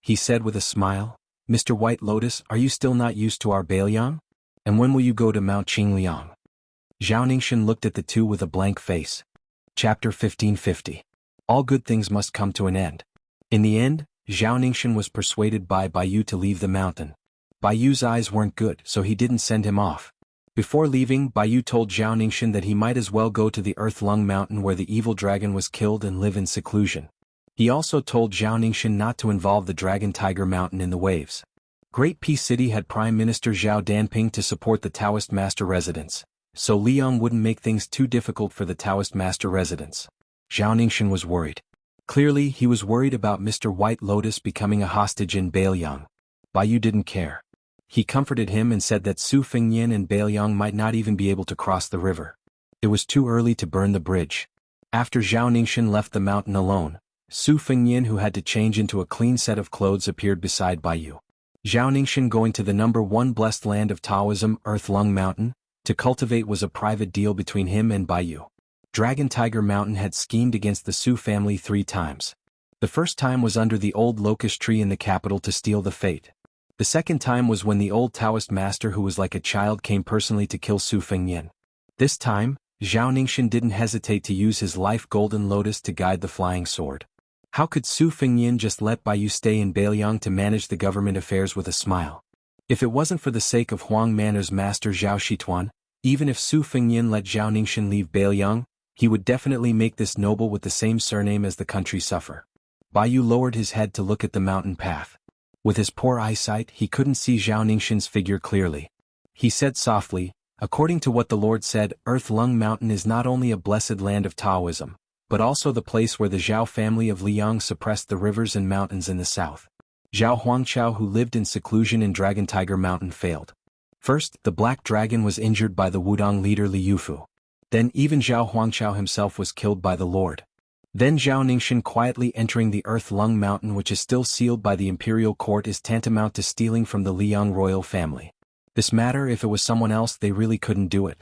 He said with a smile, "Mr. White Lotus, are you still not used to our Bailiang? And when will you go to Mount Qingliang?" Zhao Ningxin looked at the two with a blank face. Chapter 1550. All good things must come to an end. In the end, Zhao Ningxin was persuaded by Baiyu to leave the mountain. Baiyu's eyes weren't good, so he didn't send him off. Before leaving, Baiyu told Zhao Ningxin that he might as well go to the Earth Lung Mountain where the evil dragon was killed and live in seclusion. He also told Zhao Ningxin not to involve the Dragon Tiger Mountain in the waves. Great Peace City had Prime Minister Zhao Danping to support the Taoist Master residents, so Liang wouldn't make things too difficult for the Taoist Master residents. Zhao Ningxin was worried. Clearly, he was worried about Mr. White Lotus becoming a hostage in Bailiang. Baiyu didn't care. He comforted him and said that Su Fengnian and Bailiang might not even be able to cross the river. It was too early to burn the bridge. After Zhao Ningxin left the mountain alone, Su Fengnian, who had to change into a clean set of clothes, appeared beside Baiyu. Zhao Ningxin going to the number 1 blessed land of Taoism, Earth Lung Mountain, to cultivate was a private deal between him and Baiyu. Dragon Tiger Mountain had schemed against the Su family 3 times. The first time was under the old locust tree in the capital to steal the fate. The second time was when the old Taoist master who was like a child came personally to kill Su Fengnian. This time, Zhao Ningxin didn't hesitate to use his life golden lotus to guide the flying sword. How could Su Fengnian just let Baiyu stay in Bailiang to manage the government affairs with a smile? If it wasn't for the sake of Huang Manor's master Zhao Shituan, even if Su Fengnian let Zhao Ningxin leave Bailiang, he would definitely make this noble with the same surname as the country suffer. Baiyu lowered his head to look at the mountain path. With his poor eyesight, he couldn't see Zhao Ningxin's figure clearly. He said softly, "According to what the Lord said, Earth Lung Mountain is not only a blessed land of Taoism, but also the place where the Zhao family of Liang suppressed the rivers and mountains in the south. Zhao Huangqiao, who lived in seclusion in Dragon Tiger Mountain, failed. First, the Black Dragon was injured by the Wudong leader Li Yufu. Then even Zhao Huangqiao himself was killed by the Lord. Then Zhao Ningxin quietly entering the Earth Lung Mountain, which is still sealed by the imperial court, is tantamount to stealing from the Liang royal family. This matter, if it was someone else, they really couldn't do it.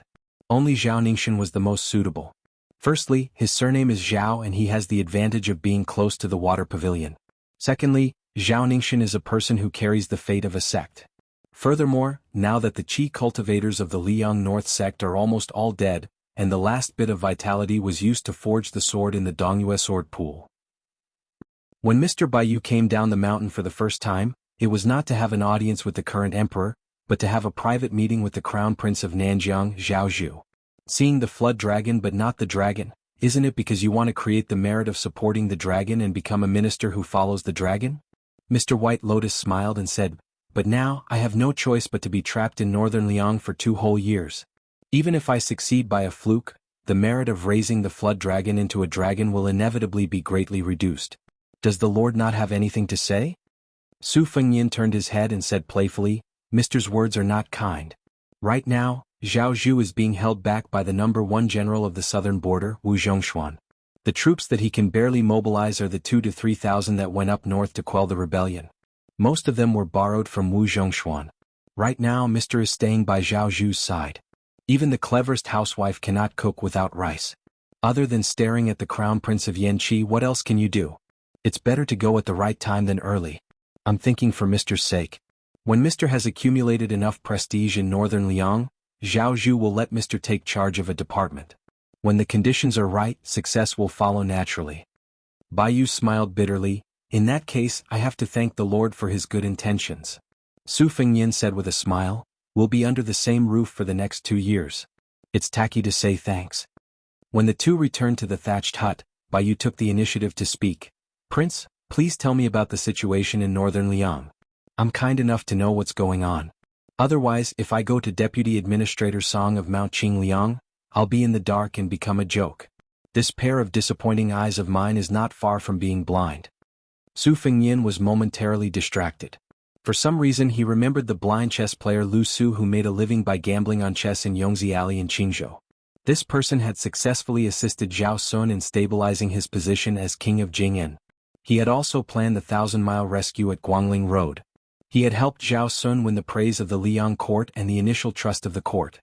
Only Zhao Ningxin was the most suitable. Firstly, his surname is Zhao and he has the advantage of being close to the water pavilion. Secondly, Zhao Ningxin is a person who carries the fate of a sect. Furthermore, now that the Qi cultivators of the Liang North sect are almost all dead, and the last bit of vitality was used to forge the sword in the Dongyue sword pool. When Mr. Baiyu came down the mountain for the first time, it was not to have an audience with the current emperor, but to have a private meeting with the crown prince of Nanjiang, Zhao Zhu. Seeing the flood dragon but not the dragon, isn't it because you want to create the merit of supporting the dragon and become a minister who follows the dragon? Mr. White Lotus smiled and said, "But now, I have no choice but to be trapped in northern Liang for 2 whole years. Even if I succeed by a fluke, the merit of raising the flood dragon into a dragon will inevitably be greatly reduced. Does the Lord not have anything to say? Su Fengnian turned his head and said playfully, Mister's words are not kind. Right now, Zhao Zhu is being held back by the #1 general of the southern border, Wu Zhongshuan. The troops that he can barely mobilize are the 2,000 to 3,000 that went up north to quell the rebellion. Most of them were borrowed from Wu Zhongshuan. Right now Mr. is staying by Zhao Zhu's side. Even the cleverest housewife cannot cook without rice. Other than staring at the crown prince of Yanqi, what else can you do? It's better to go at the right time than early. I'm thinking for Mr's sake. When Mr. has accumulated enough prestige in northern Liang, Zhao Zhu will let Mr. take charge of a department. When the conditions are right, success will follow naturally. Bai smiled bitterly. In that case, I have to thank the Lord for his good intentions. Su Fengnian said with a smile, we'll be under the same roof for the next 2 years. It's tacky to say thanks. When the two returned to the thatched hut, Bai took the initiative to speak. Prince, please tell me about the situation in northern Liang. I'm kind enough to know what's going on. Otherwise, if I go to Deputy Administrator Song of Mount Qingliang, I'll be in the dark and become a joke. This pair of disappointing eyes of mine is not far from being blind. Su Fengnian was momentarily distracted. For some reason he remembered the blind chess player Lu Su who made a living by gambling on chess in Yongzi Alley in Qingzhou. This person had successfully assisted Zhao Sun in stabilizing his position as king of Jing'an. He had also planned the 1,000-mile rescue at Guangling Road. He had helped Zhao Sun win the praise of the Liang court and the initial trust of the court.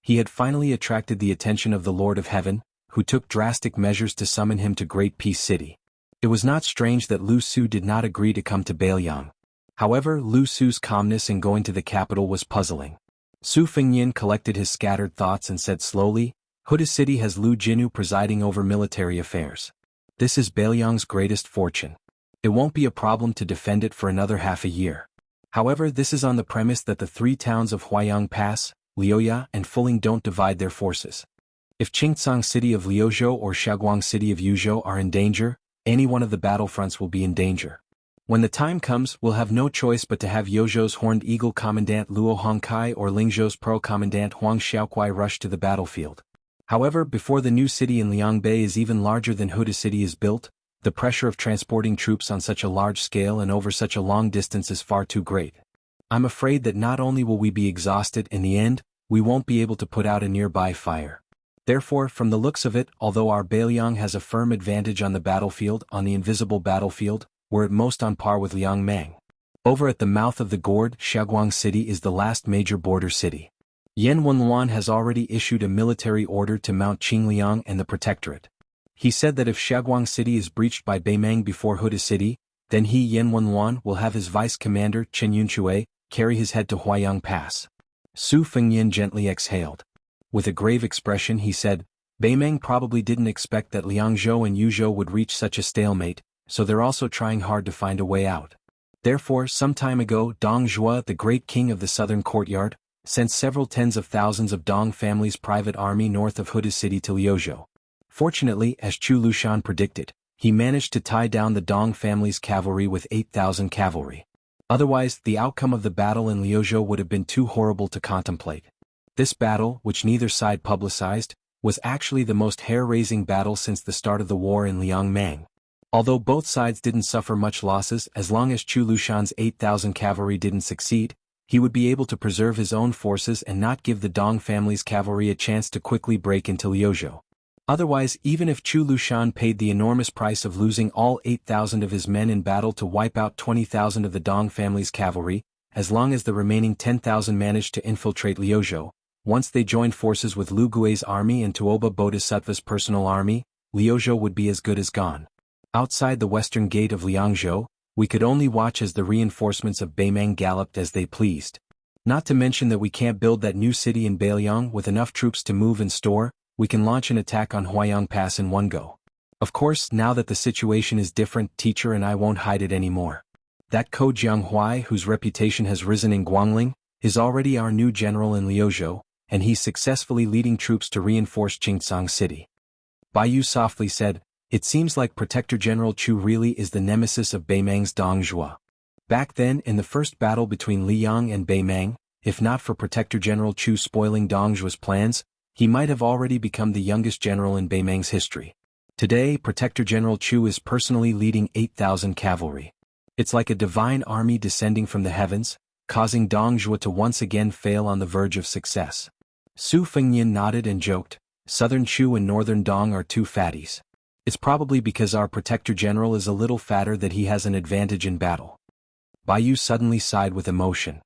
He had finally attracted the attention of the Lord of Heaven, who took drastic measures to summon him to Great Peace City. It was not strange that Lu Su did not agree to come to Bailiang. However, Lu Su's calmness in going to the capital was puzzling. Su Fengnian collected his scattered thoughts and said slowly, Huda City has Lu Jinu presiding over military affairs. This is Bailiang's greatest fortune. It won't be a problem to defend it for another half a year. However, this is on the premise that the 3 towns of Huayang Pass, Liuya and Fuling don't divide their forces. If Qingcang City of Liuzhou or Shaguang City of Yuzhou are in danger, any one of the battlefronts will be in danger. When the time comes, we'll have no choice but to have Yozhou's Horned Eagle Commandant Luo Hongkai or Lingzhou's Pearl Commandant Huang Xiaokuai rush to the battlefield. However, before the new city in Liangbei is even larger than Huda City is built, the pressure of transporting troops on such a large scale and over such a long distance is far too great. I'm afraid that not only will we be exhausted in the end, we won't be able to put out a nearby fire. Therefore, from the looks of it, although our Bailiang has a firm advantage on the battlefield, on the invisible battlefield, we're at most on par with Liangmang. Over at the mouth of the gorge, Shaguang City is the last major border city. Yan Wenluan has already issued a military order to Mount Qingliang and the Protectorate. He said that if Shaguang City is breached by Beimang before Huda City, then he Yan Wenluan will have his vice commander Chen Yunchui carry his head to Huayang Pass. Su Fengnian gently exhaled. With a grave expression he said, Beimang probably didn't expect that Liangzhou and Yuzhou would reach such a stalemate, so they're also trying hard to find a way out. Therefore, some time ago Dong Zhuo, the great king of the southern courtyard, sent several tens of thousands of Dong family's private army north of Huda City to Liuzhou. Fortunately, as Chu Lushan predicted, he managed to tie down the Dong family's cavalry with 8,000 cavalry. Otherwise, the outcome of the battle in Liuzhou would have been too horrible to contemplate. This battle, which neither side publicized, was actually the most hair-raising battle since the start of the war in Liangmang. Although both sides didn't suffer much losses, as long as Chu Lushan's 8,000 cavalry didn't succeed, he would be able to preserve his own forces and not give the Dong family's cavalry a chance to quickly break into Liuzhou. Otherwise, even if Chu Lushan paid the enormous price of losing all 8,000 of his men in battle to wipe out 20,000 of the Dong family's cavalry, as long as the remaining 10,000 managed to infiltrate Liuzhou, once they joined forces with Lu Gui's army and Tuoba Bodhisattva's personal army, Liuzhou would be as good as gone. Outside the western gate of Liangzhou, we could only watch as the reinforcements of Beimang galloped as they pleased. Not to mention that we can't build that new city in Bailiang with enough troops to move and store, we can launch an attack on Huayang Pass in one go. Of course, now that the situation is different, teacher and I won't hide it anymore. That Ko Jianghuai, whose reputation has risen in Guangling, is already our new general in Liuzhou, and he's successfully leading troops to reinforce Qingcang City. Bai softly said, It seems like Protector General Chu really is the nemesis of Beimang's Dong Zhuo. Back then, in the first battle between Liyang and Beimang, if not for Protector General Chu spoiling Dong Zhuo's plans, he might have already become the youngest general in Beimang's history. Today, Protector General Chu is personally leading 8,000 cavalry. It's like a divine army descending from the heavens, causing Dong Zhuo to once again fail on the verge of success. Su Fengnian nodded and joked, Southern Chu and Northern Dong are two fatties. It's probably because our Protector General is a little fatter that he has an advantage in battle. Bai Yu suddenly sighed with emotion.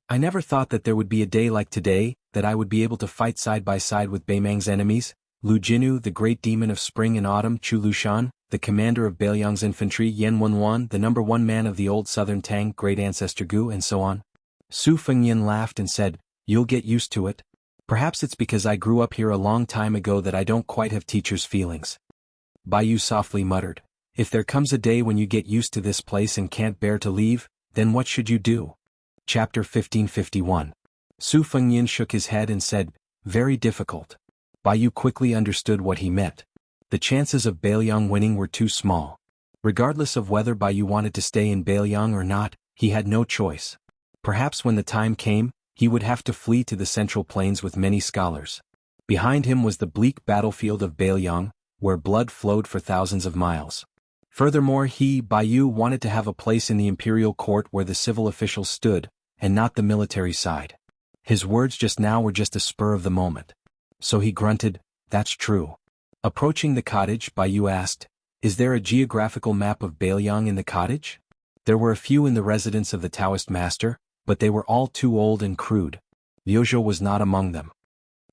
I never thought that there would be a day like today, that I would be able to fight side by side with Beimang's enemies, Lu Jinu, the great demon of spring and autumn, Chu Lushan, the commander of Beiliang's infantry, Yan Wenwan, the #1 man of the old southern Tang, great ancestor Gu, and so on. Su Fengnian laughed and said, You'll get used to it. Perhaps it's because I grew up here a long time ago that I don't quite have teacher's feelings. Bai Yu softly muttered, If there comes a day when you get used to this place and can't bear to leave, then what should you do? Chapter 1551. Su Fengnian shook his head and said, Very difficult. Bai Yu quickly understood what he meant. The chances of Beiliang winning were too small. Regardless of whether Bai Yu wanted to stay in Beiliang or not, he had no choice. Perhaps when the time came, he would have to flee to the central plains with many scholars. Behind him was the bleak battlefield of Beiliang, where blood flowed for thousands of miles. Furthermore, Bai Yu, wanted to have a place in the imperial court where the civil officials stood, and not the military side. His words just now were just a spur of the moment. So he grunted, That's true. Approaching the cottage, Bai Yu asked, Is there a geographical map of Beiliang in the cottage? There were a few in the residence of the Taoist master, but they were all too old and crude. Liuzhou was not among them.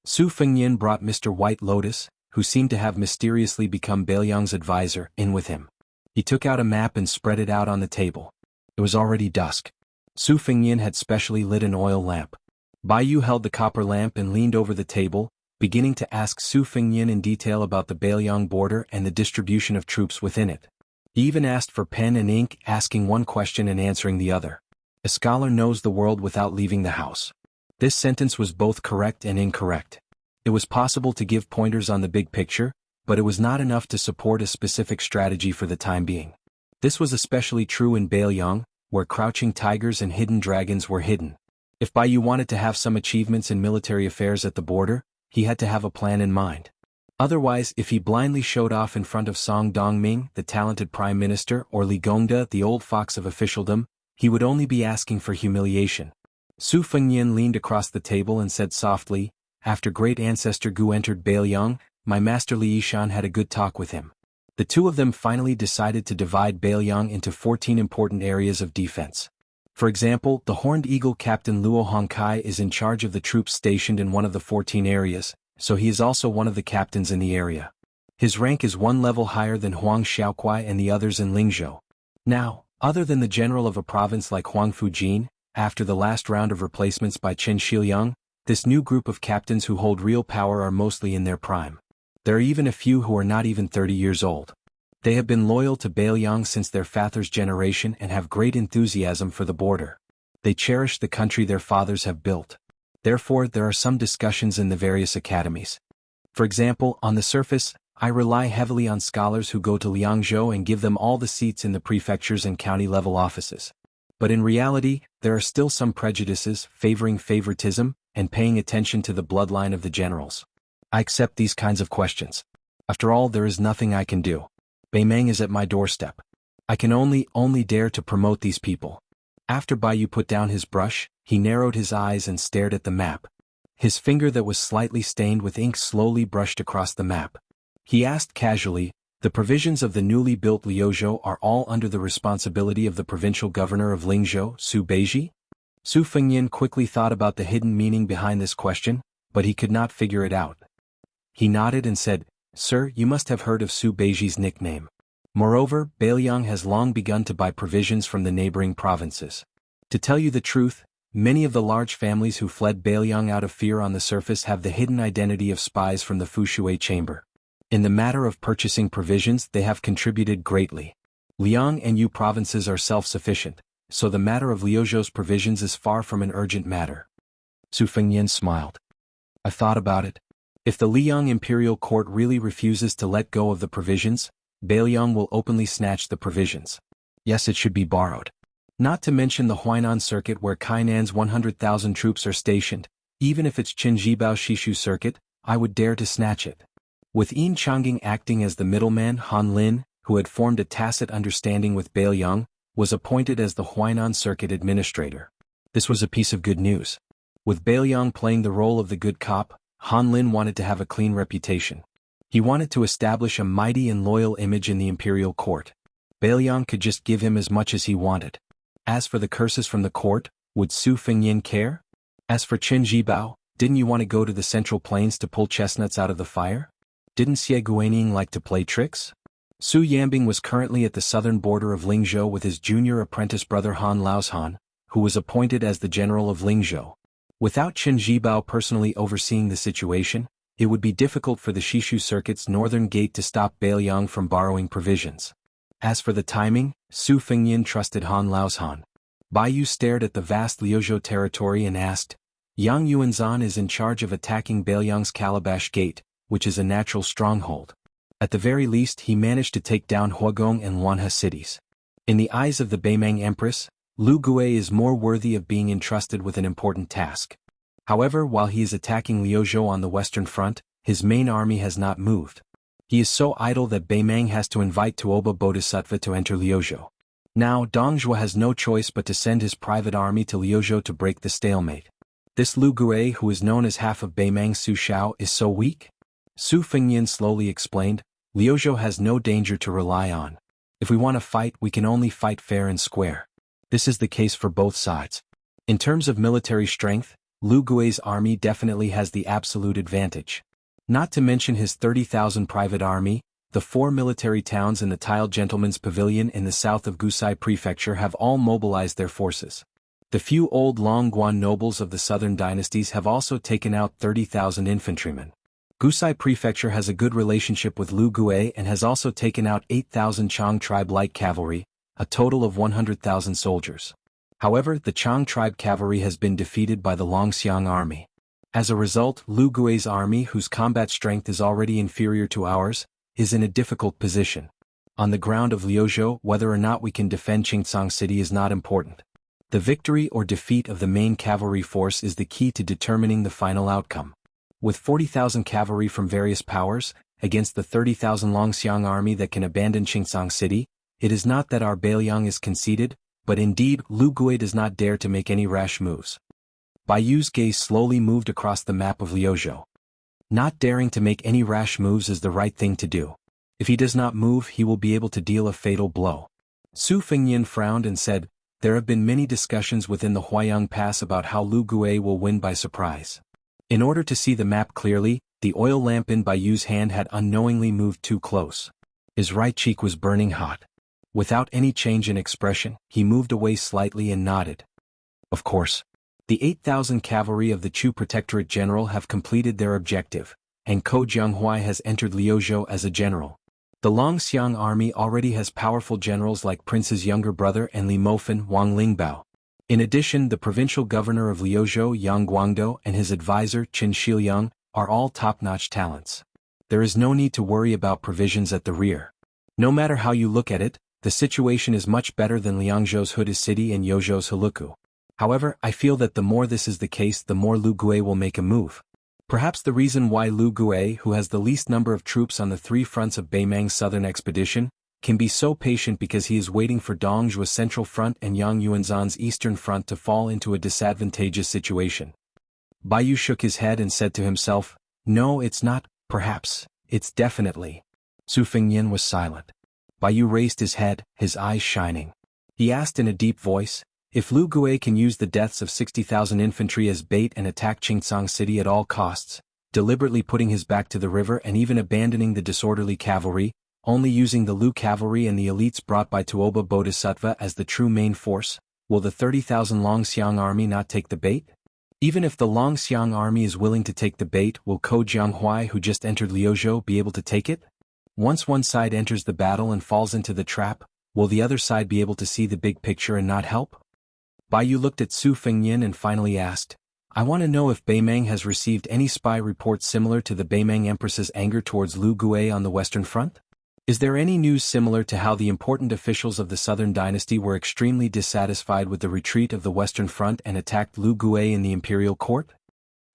Su Fengnian brought Mr. White Lotus, who seemed to have mysteriously become Beiliang's advisor, in with him. He took out a map and spread it out on the table. It was already dusk. Su Fengnian had specially lit an oil lamp. Bai Yu held the copper lamp and leaned over the table, beginning to ask Su Fengnian in detail about the Beiliang border and the distribution of troops within it. He even asked for pen and ink, asking one question and answering the other. A scholar knows the world without leaving the house. This sentence was both correct and incorrect. It was possible to give pointers on the big picture, but it was not enough to support a specific strategy for the time being. This was especially true in Beiliang, where crouching tigers and hidden dragons were hidden. If Bai Yu wanted to have some achievements in military affairs at the border, he had to have a plan in mind. Otherwise, if he blindly showed off in front of Song Dongming, the talented prime minister, or Li Gongda, the old fox of officialdom, he would only be asking for humiliation. Su Fengnian leaned across the table and said softly, After great ancestor Gu entered Beiliang, my master Li Yishan had a good talk with him. The two of them finally decided to divide Beiliang into 14 important areas of defense. For example, the Horned Eagle Captain Luo Hongkai is in charge of the troops stationed in one of the 14 areas, so he is also one of the captains in the area. His rank is one level higher than Huang Xiaokuai and the others in Lingzhou. Now, other than the general of a province like Huang Fujin, after the last round of replacements by Chen Shiliang, this new group of captains who hold real power are mostly in their prime. There are even a few who are not even 30 years old. They have been loyal to Beiliang since their father's generation and have great enthusiasm for the border. They cherish the country their fathers have built. Therefore, there are some discussions in the various academies. For example, on the surface, I rely heavily on scholars who go to Liangzhou and give them all the seats in the prefectures and county-level offices. But in reality, there are still some prejudices favoring favoritism and paying attention to the bloodline of the generals. I accept these kinds of questions. After all, there is nothing I can do. Beimang is at my doorstep. I can only dare to promote these people. After Bai Yu put down his brush, he narrowed his eyes and stared at the map. His finger that was slightly stained with ink slowly brushed across the map. He asked casually, The provisions of the newly built Liuzhou are all under the responsibility of the provincial governor of Lingzhou, Su Beiji? Su Fengnian quickly thought about the hidden meaning behind this question, but he could not figure it out. He nodded and said, Sir, you must have heard of Su Beiji's nickname. Moreover, Beiliang has long begun to buy provisions from the neighboring provinces. To tell you the truth, many of the large families who fled Beiliang out of fear on the surface have the hidden identity of spies from the Fushui chamber. In the matter of purchasing provisions, they have contributed greatly. Liang and Yu provinces are self-sufficient, so the matter of Liuzhou's provisions is far from an urgent matter. Su Fengnian smiled. I thought about it. If the Liang imperial court really refuses to let go of the provisions, Beiliang will openly snatch the provisions. Yes, it should be borrowed. Not to mention the Huainan circuit where Kainan's 100,000 troops are stationed. Even if it's Qinjibao Shishu circuit, I would dare to snatch it. With Yin Changing acting as the middleman, Han Lin, who had formed a tacit understanding with Bailiang, was appointed as the Huainan Circuit Administrator. This was a piece of good news. With Bailiang playing the role of the good cop, Han Lin wanted to have a clean reputation. He wanted to establish a mighty and loyal image in the imperial court. Bailiang could just give him as much as he wanted. As for the curses from the court, would Su Fengyin care? As for Qin Jibao, didn't you want to go to the Central Plains to pull chestnuts out of the fire? Didn't Xie Guaniying like to play tricks? Su Yambing was currently at the southern border of Lingzhou with his junior apprentice brother Han Laoshan, who was appointed as the general of Lingzhou. Without Qin Jibao personally overseeing the situation, it would be difficult for the Shishu Circuit's northern gate to stop Bailiang from borrowing provisions. As for the timing, Su Fengyin trusted Han Laoshan. Bai Yu stared at the vast Liuzhou territory and asked, Yang Yuanzhan is in charge of attacking Bailiang's Calabash Gate, which is a natural stronghold. At the very least he managed to take down Huagong and Wanhe cities. In the eyes of the Beimang Empress, Lu Gui is more worthy of being entrusted with an important task. However, while he is attacking Liuzhou on the western front, his main army has not moved. He is so idle that Beimang has to invite Tuoba Bodhisattva to enter Liuzhou. Now Dongjua has no choice but to send his private army to Liuzhou to break the stalemate. This Lu Gui, who is known as half of Beimang's Su Shao, is so weak? Su Fengyin slowly explained, Liuzhou has no danger to rely on. If we want to fight, we can only fight fair and square. This is the case for both sides. In terms of military strength, Lu Gui's army definitely has the absolute advantage. Not to mention his 30,000 private army, the 4 military towns in the Tiled Gentleman's Pavilion in the south of Gusai Prefecture have all mobilized their forces. The few old Longguan nobles of the southern dynasties have also taken out 30,000 infantrymen. Gusai Prefecture has a good relationship with Lu Gui and has also taken out 8,000 Chang tribe light cavalry, a total of 100,000 soldiers. However, the Chang tribe cavalry has been defeated by the Longxiang army. As a result, Lu Gui's army, whose combat strength is already inferior to ours, is in a difficult position. On the ground of Liuzhou, whether or not we can defend Qingcang City is not important. The victory or defeat of the main cavalry force is the key to determining the final outcome. With 40,000 cavalry from various powers, against the 30,000 Longxiang army that can abandon Qingcang City, it is not that our Bailiang is conceited, but indeed Lu Gui does not dare to make any rash moves. Bai Yu's gaze slowly moved across the map of Liuzhou. Not daring to make any rash moves is the right thing to do. If he does not move, he will be able to deal a fatal blow. Su Fengyin frowned and said, there have been many discussions within the Huayang Pass about how Lu Gui will win by surprise. In order to see the map clearly, the oil lamp in Bai Yu's hand had unknowingly moved too close. His right cheek was burning hot. Without any change in expression, he moved away slightly and nodded. Of course. The 8,000 cavalry of the Chu Protectorate General have completed their objective, and Ko Jianghuai has entered Liuzhou as a general. The Longxiang army already has powerful generals like Prince's younger brother and Li Mofan Wang Lingbao. In addition, the provincial governor of Liuzhou Yang Guangdou and his advisor Qin Shiliang are all top-notch talents. There is no need to worry about provisions at the rear. No matter how you look at it, the situation is much better than Liangzhou's Huda City and Yozhou's Heluku. However, I feel that the more this is the case, the more Lu Gui will make a move. Perhaps the reason why Lu Gui, who has the least number of troops on the 3 fronts of Beimang's southern expedition, can be so patient because he is waiting for Dongjua's central front and Yang Yuanzhan's eastern front to fall into a disadvantageous situation. Bai Yu shook his head and said to himself, no, it's not, perhaps, it's definitely. Su Fengyin was silent. Bai Yu raised his head, his eyes shining. He asked in a deep voice, if Lu Gui can use the deaths of 60,000 infantry as bait and attack Qingcang City at all costs, deliberately putting his back to the river and even abandoning the disorderly cavalry, only using the Lu cavalry and the elites brought by Tuoba Bodhisattva as the true main force, will the 30,000 Longxiang army not take the bait? Even if the Longxiang army is willing to take the bait, will Ko Jianghuai, who just entered Liuzhou, be able to take it? Once one side enters the battle and falls into the trap, will the other side be able to see the big picture and not help? Bai Yu looked at Su Fengyin and finally asked, I want to know if Beimang has received any spy reports similar to the Beimang Empress's anger towards Lu Gui on the western front? Is there any news similar to how the important officials of the southern dynasty were extremely dissatisfied with the retreat of the western front and attacked Lu Gui in the imperial court?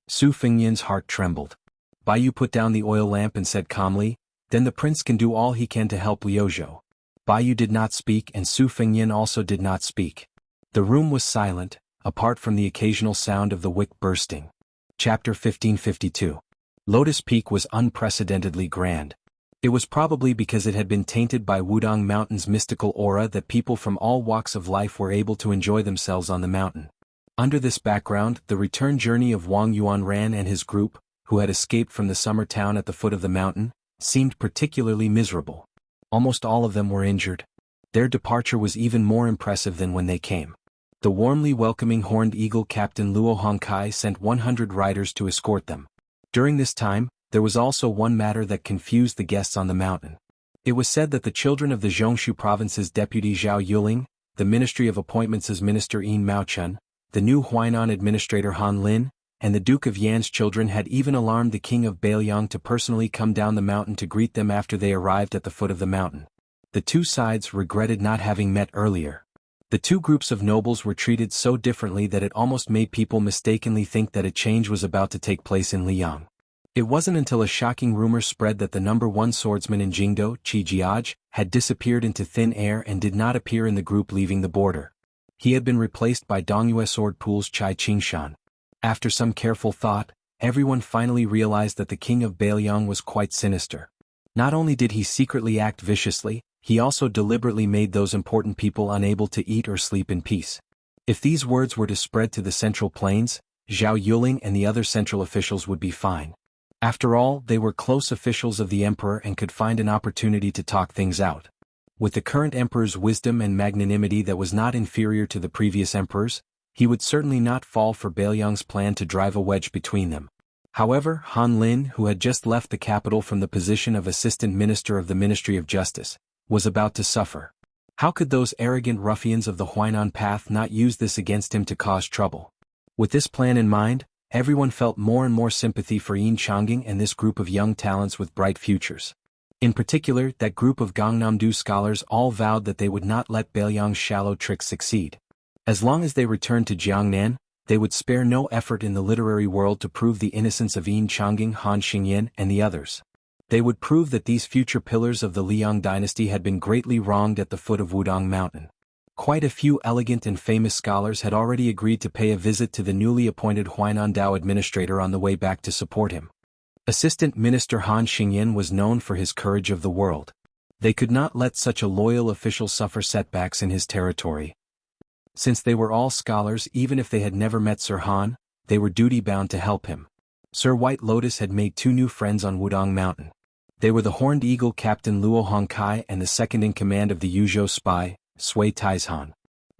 Su Fengyin's heart trembled. Bai Yu put down the oil lamp and said calmly, "Then the prince can do all he can to help Liuzhou." Bai Yu did not speak and Su Fengyin also did not speak. The room was silent, apart from the occasional sound of the wick bursting. Chapter 1552. Lotus Peak was unprecedentedly grand. It was probably because it had been tainted by Wudong Mountain's mystical aura that people from all walks of life were able to enjoy themselves on the mountain. Under this background, the return journey of Wang Yuanran and his group, who had escaped from the summer town at the foot of the mountain, seemed particularly miserable. Almost all of them were injured. Their departure was even more impressive than when they came. The warmly welcoming Horned Eagle Captain Luo Hongkai sent 100 riders to escort them. During this time, there was also one matter that confused the guests on the mountain. It was said that the children of the Zhongshu province's deputy Zhao Yuling, the Ministry of Appointments' Minister Yin Maochun, the new Huainan administrator Han Lin, and the Duke of Yan's children had even alarmed the king of Bailiang to personally come down the mountain to greet them after they arrived at the foot of the mountain. The two sides regretted not having met earlier. The two groups of nobles were treated so differently that it almost made people mistakenly think that a change was about to take place in Liang. It wasn't until a shocking rumor spread that the number one swordsman in Jingdo, Qi Jiaj, had disappeared into thin air and did not appear in the group leaving the border. He had been replaced by Dongyue Sword Pool's Chai Qingshan. After some careful thought, everyone finally realized that the king of Bailiang was quite sinister. Not only did he secretly act viciously, he also deliberately made those important people unable to eat or sleep in peace. If these words were to spread to the Central Plains, Zhao Yuling and the other central officials would be fine. After all, they were close officials of the emperor and could find an opportunity to talk things out. With the current emperor's wisdom and magnanimity that was not inferior to the previous emperor's, he would certainly not fall for Bailiang's plan to drive a wedge between them. However, Han Lin, who had just left the capital from the position of assistant minister of the Ministry of Justice, was about to suffer. How could those arrogant ruffians of the Huainan Path not use this against him to cause trouble? With this plan in mind, everyone felt more and more sympathy for Yin Changing and this group of young talents with bright futures. In particular, that group of Gangnam-do scholars all vowed that they would not let Bailiang's shallow tricks succeed. As long as they returned to Jiangnan, they would spare no effort in the literary world to prove the innocence of Yin Changing, Han Xingyan, and the others. They would prove that these future pillars of the Liang dynasty had been greatly wronged at the foot of Wudong Mountain. Quite a few elegant and famous scholars had already agreed to pay a visit to the newly appointed Huainan Dao administrator on the way back to support him. Assistant Minister Han Xingyan was known for his courage of the world. They could not let such a loyal official suffer setbacks in his territory. Since they were all scholars, even if they had never met Sir Han, they were duty-bound to help him. Sir White Lotus had made two new friends on Wudong Mountain. They were the Horned Eagle Captain Luo Hongkai and the second-in-command of the Yuzhou spy, Sui Taizhan.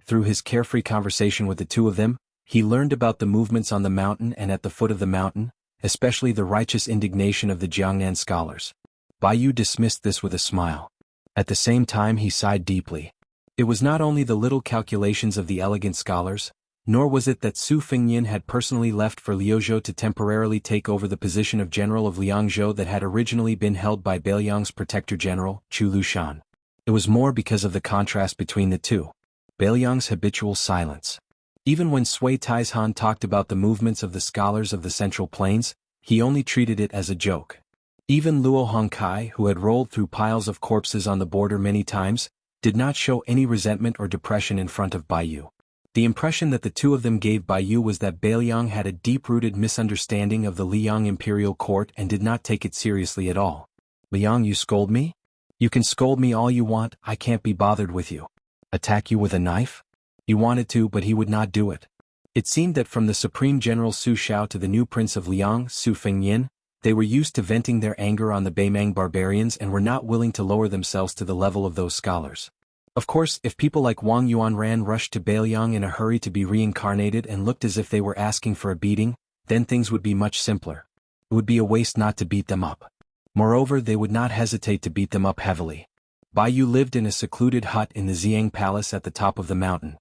Through his carefree conversation with the two of them, he learned about the movements on the mountain and at the foot of the mountain, especially the righteous indignation of the Jiangnan scholars. Bai Yu dismissed this with a smile. At the same time he sighed deeply. It was not only the little calculations of the elegant scholars, nor was it that Su Fengyin had personally left for Liuzhou to temporarily take over the position of general of Liangzhou that had originally been held by Bailiang's protector general, Chu Lushan. It was more because of the contrast between the two. Bailiang's habitual silence. Even when Sui Taizhan talked about the movements of the scholars of the Central Plains, he only treated it as a joke. Even Luo Hongkai, who had rolled through piles of corpses on the border many times, did not show any resentment or depression in front of Bai Yu. The impression that the two of them gave Bai Yu was that Bailiang had a deep-rooted misunderstanding of the Liang imperial court and did not take it seriously at all. "Liang, you scold me? You can scold me all you want, I can't be bothered with you. Attack you with a knife?" He wanted to, but he would not do it. It seemed that from the Supreme General Su Shao to the new Prince of Liang, Su Fengyin, they were used to venting their anger on the Beimang barbarians and were not willing to lower themselves to the level of those scholars. Of course, if people like Wang Yuanran rushed to Bailiang in a hurry to be reincarnated and looked as if they were asking for a beating, then things would be much simpler. It would be a waste not to beat them up. Moreover, they would not hesitate to beat them up heavily. Bai Yu lived in a secluded hut in the Xiang Palace at the top of the mountain.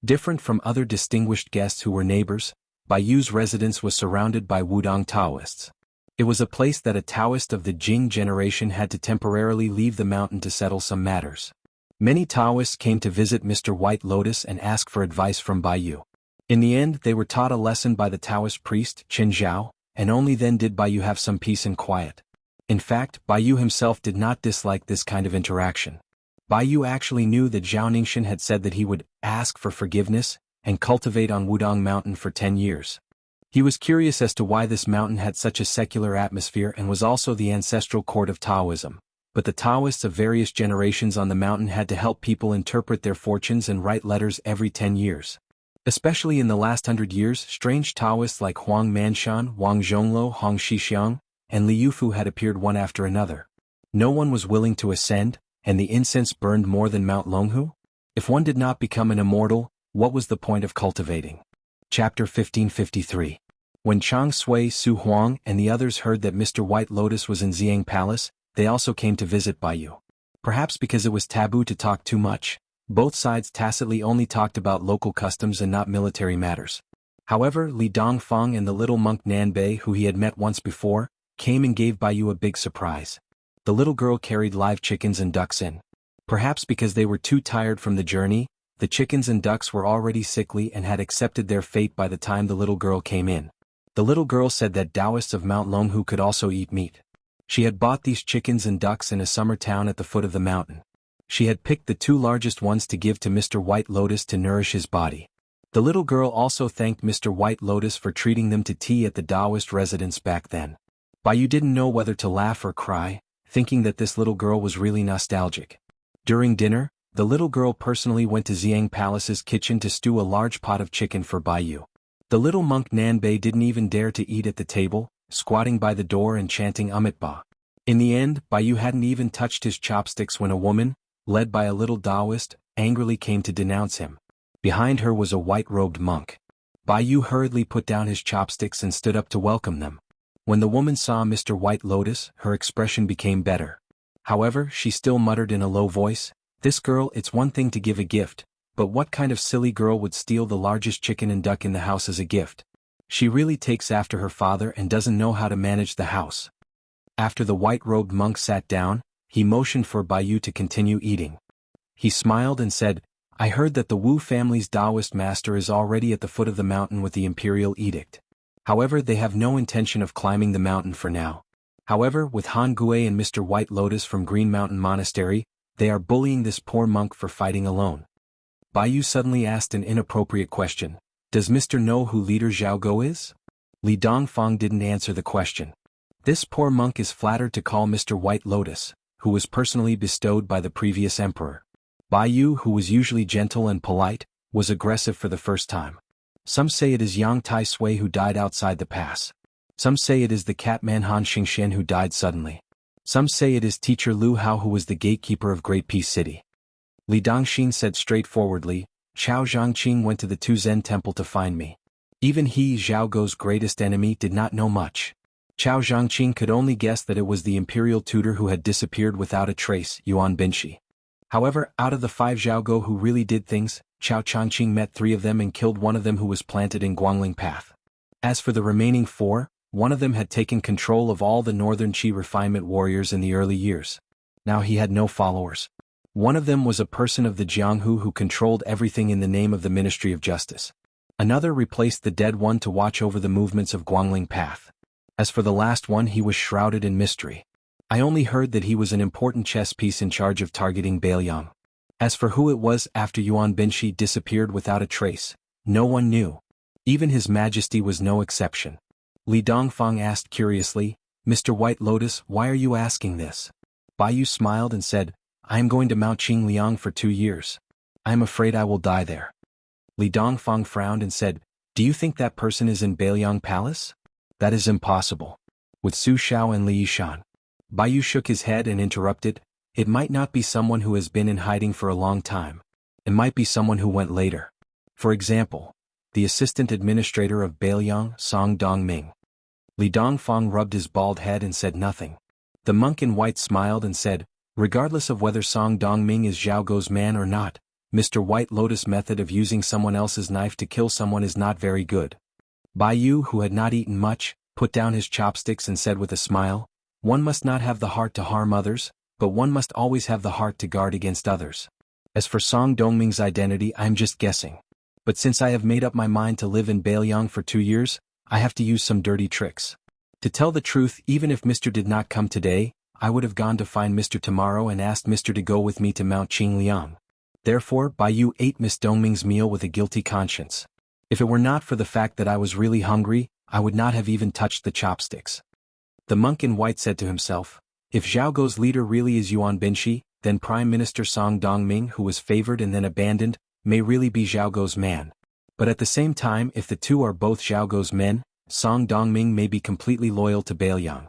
Different from other distinguished guests who were neighbors, Bai Yu's residence was surrounded by Wudong Taoists. It was a place that a Taoist of the Jing generation had to temporarily leave the mountain to settle some matters. Many Taoists came to visit Mr. White Lotus and ask for advice from Bai Yu. In the end, they were taught a lesson by the Taoist priest, Chen Zhao, and only then did Bai Yu have some peace and quiet. In fact, Bai Yu himself did not dislike this kind of interaction. Bai Yu actually knew that Zhao Ningxian had said that he would ask for forgiveness and cultivate on Wudong Mountain for 10 years. He was curious as to why this mountain had such a secular atmosphere and was also the ancestral court of Taoism. But the Taoists of various generations on the mountain had to help people interpret their fortunes and write letters every 10 years. Especially in the last 100 years, strange Taoists like Huang Manshan, Wang Zhongluo, Hong Shixiang, and Li Yufu had appeared one after another. No one was willing to ascend, and the incense burned more than Mount Longhu? If one did not become an immortal, what was the point of cultivating? Chapter 1553. When Chang Sui, Su Huang, and the others heard that Mr. White Lotus was in Xiang Palace, they also came to visit Bai Yu. Perhaps because it was taboo to talk too much, both sides tacitly only talked about local customs and not military matters. However, Li Dongfang and the little monk Nanbei, who he had met once before, came and gave Bai Yu a big surprise. The little girl carried live chickens and ducks in. Perhaps because they were too tired from the journey, the chickens and ducks were already sickly and had accepted their fate by the time the little girl came in. The little girl said that Taoists of Mount Longhu could also eat meat. She had bought these chickens and ducks in a summer town at the foot of the mountain. She had picked the 2 largest ones to give to Mr. White Lotus to nourish his body. The little girl also thanked Mr. White Lotus for treating them to tea at the Taoist residence back then. Bai Yu didn't know whether to laugh or cry, thinking that this little girl was really nostalgic. During dinner, the little girl personally went to Xiang Palace's kitchen to stew a large pot of chicken for Bai Yu. The little monk Nanbei didn't even dare to eat at the table, squatting by the door and chanting Amitabha. In the end, Bai Yu hadn't even touched his chopsticks when a woman, led by a little Taoist, angrily came to denounce him. Behind her was a white-robed monk. Bai Yu hurriedly put down his chopsticks and stood up to welcome them. When the woman saw Mr. White Lotus, her expression became better. However, she still muttered in a low voice, "This girl, it's one thing to give a gift, but what kind of silly girl would steal the largest chicken and duck in the house as a gift? She really takes after her father and doesn't know how to manage the house." After the white-robed monk sat down, he motioned for Bai Yu to continue eating. He smiled and said, "I heard that the Wu family's Taoist master is already at the foot of the mountain with the imperial edict. However, they have no intention of climbing the mountain for now. However, with Han Gui and Mr. White Lotus from Green Mountain Monastery, they are bullying this poor monk for fighting alone." Bai Yu suddenly asked an inappropriate question. "Does Mr. know who leader Zhao Go is?" Li Dongfang didn't answer the question. This poor monk is flattered to call Mr. White Lotus, who was personally bestowed by the previous emperor. Bai Yu, who was usually gentle and polite, was aggressive for the first time. Some say it is Yang Tai Sui who died outside the pass. Some say it is the catman Han Xingxian who died suddenly. Some say it is teacher Lu Hao who was the gatekeeper of Great Peace City. Li Dongxin said straightforwardly, "Chao Zhangqing went to the Tuzen temple to find me. Even he, Zhao Go's greatest enemy, did not know much." Chao Zhangqing could only guess that it was the imperial tutor who had disappeared without a trace, Yuan Binshi. However, out of the 5 Zhao Go who really did things, Chao Changqing met 3 of them and killed one of them who was planted in Guangling Path. As for the remaining 4, one of them had taken control of all the northern Qi refinement warriors in the early years. Now he had no followers. One of them was a person of the Jianghu who controlled everything in the name of the Ministry of Justice. Another replaced the dead one to watch over the movements of Guangling Path. As for the last one, he was shrouded in mystery. I only heard that he was an important chess piece in charge of targeting Bailiang. As for who it was after Yuan Binshi disappeared without a trace, no one knew. Even His Majesty was no exception. Li Dongfang asked curiously, "Mr. White Lotus, why are you asking this?" Bai Yu smiled and said, "I am going to Mount Qingliang for 2 years. I am afraid I will die there." Li Dongfang frowned and said, "Do you think that person is in Bailiang Palace? That is impossible. With Su Xiao and Li Yishan." Bai Yu shook his head and interrupted, "It might not be someone who has been in hiding for a long time. It might be someone who went later. For example, the assistant administrator of Bailiang, Song Dongming." Li Dongfang rubbed his bald head and said nothing. The monk in white smiled and said, "Regardless of whether Song Dongming is Zhao Go's man or not, Mr. White Lotus' method of using someone else's knife to kill someone is not very good." Bai Yu, who had not eaten much, put down his chopsticks and said with a smile, "One must not have the heart to harm others, but one must always have the heart to guard against others. As for Song Dongming's identity, I am just guessing. But since I have made up my mind to live in Bailiang for 2 years, I have to use some dirty tricks. To tell the truth, even if Mr. did not come today, I would have gone to find Mr. tomorrow and asked Mr. to go with me to Mount Qingliang. Therefore, Bai Yu ate Miss Dongming's meal with a guilty conscience. If it were not for the fact that I was really hungry, I would not have even touched the chopsticks. The monk in white said to himself, if Zhao Gou's leader really is Yuan Binshi, then Prime Minister Song Dongming, who was favored and then abandoned, may really be Zhao Gou's man. But at the same time, if the two are both Zhao Gou's men, Song Dongming may be completely loyal to Bailiang.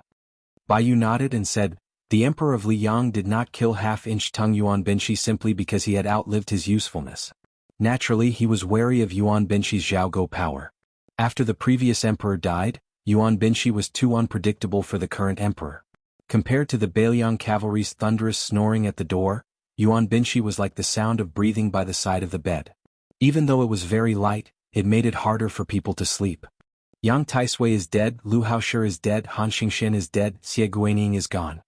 Bai Yu nodded and said, the Emperor of Liang did not kill half-inch tongue Yuan Binshi simply because he had outlived his usefulness. Naturally, he was wary of Yuan Binshi's Zhao Gou power. After the previous emperor died, Yuan Binshi was too unpredictable for the current emperor. Compared to the Bailiang cavalry's thunderous snoring at the door, Yuan Binshi was like the sound of breathing by the side of the bed. Even though it was very light, it made it harder for people to sleep. Yang Taisui is dead, Lu Haoshi is dead, Han Xingxian is dead, Xie Guining is gone.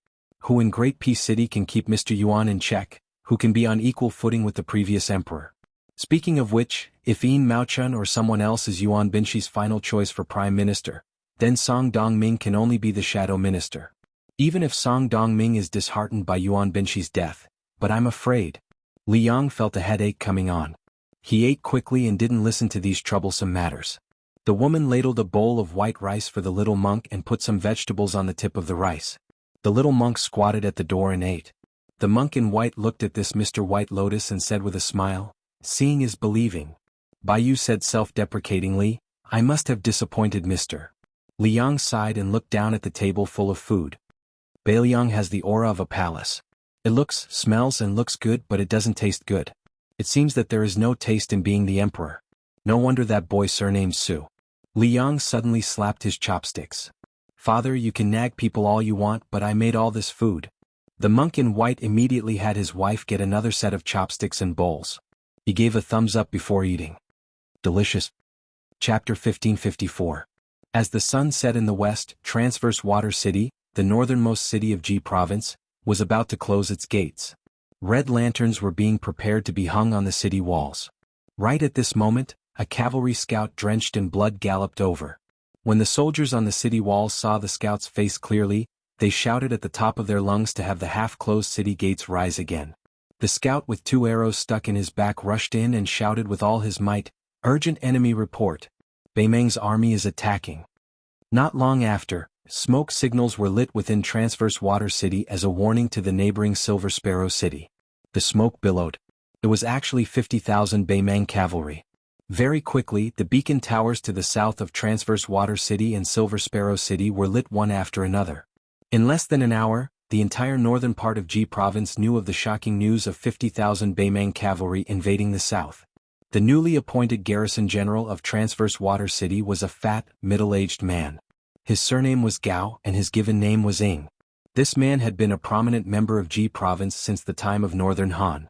Who in Great Peace City can keep Mr. Yuan in check, who can be on equal footing with the previous emperor? Speaking of which, if Yin Maochun or someone else is Yuan Binshi's final choice for prime minister, then Song Dongming can only be the shadow minister. Even if Song Dongming is disheartened by Yuan Binshi's death, but I'm afraid. Liang felt a headache coming on. He ate quickly and didn't listen to these troublesome matters. The woman ladled a bowl of white rice for the little monk and put some vegetables on the tip of the rice. The little monk squatted at the door and ate. The monk in white looked at this Mr. White Lotus and said with a smile, seeing is believing. Bai Yu said self-deprecatingly, I must have disappointed Mr. Liang sighed and looked down at the table full of food. Bailiang has the aura of a palace. It looks, smells and looks good, but it doesn't taste good. It seems that there is no taste in being the emperor. No wonder that boy surnamed Su. Liang suddenly slapped his chopsticks. Father, you can nag people all you want, but I made all this food. The monk in white immediately had his wife get another set of chopsticks and bowls. He gave a thumbs up before eating. Delicious. Chapter 1554. As the sun set in the west, Transverse Water City, the northernmost city of Ji Province, was about to close its gates. Red lanterns were being prepared to be hung on the city walls. Right at this moment, a cavalry scout drenched in blood galloped over. When the soldiers on the city walls saw the scout's face clearly, they shouted at the top of their lungs to have the half-closed city gates rise again. The scout with 2 arrows stuck in his back rushed in and shouted with all his might, urgent enemy report. Beimeng's army is attacking. Not long after, smoke signals were lit within Transverse Water City as a warning to the neighboring Silver Sparrow City. The smoke billowed. It was actually 50,000 Beimeng cavalry. Very quickly, the beacon towers to the south of Transverse Water City and Silver Sparrow City were lit one after another. In less than an hour, the entire northern part of Ji Province knew of the shocking news of 50,000 Beimeng cavalry invading the south. The newly appointed garrison general of Transverse Water City was a fat, middle-aged man. His surname was Gao and his given name was Ying. This man had been a prominent member of Ji Province since the time of Northern Han.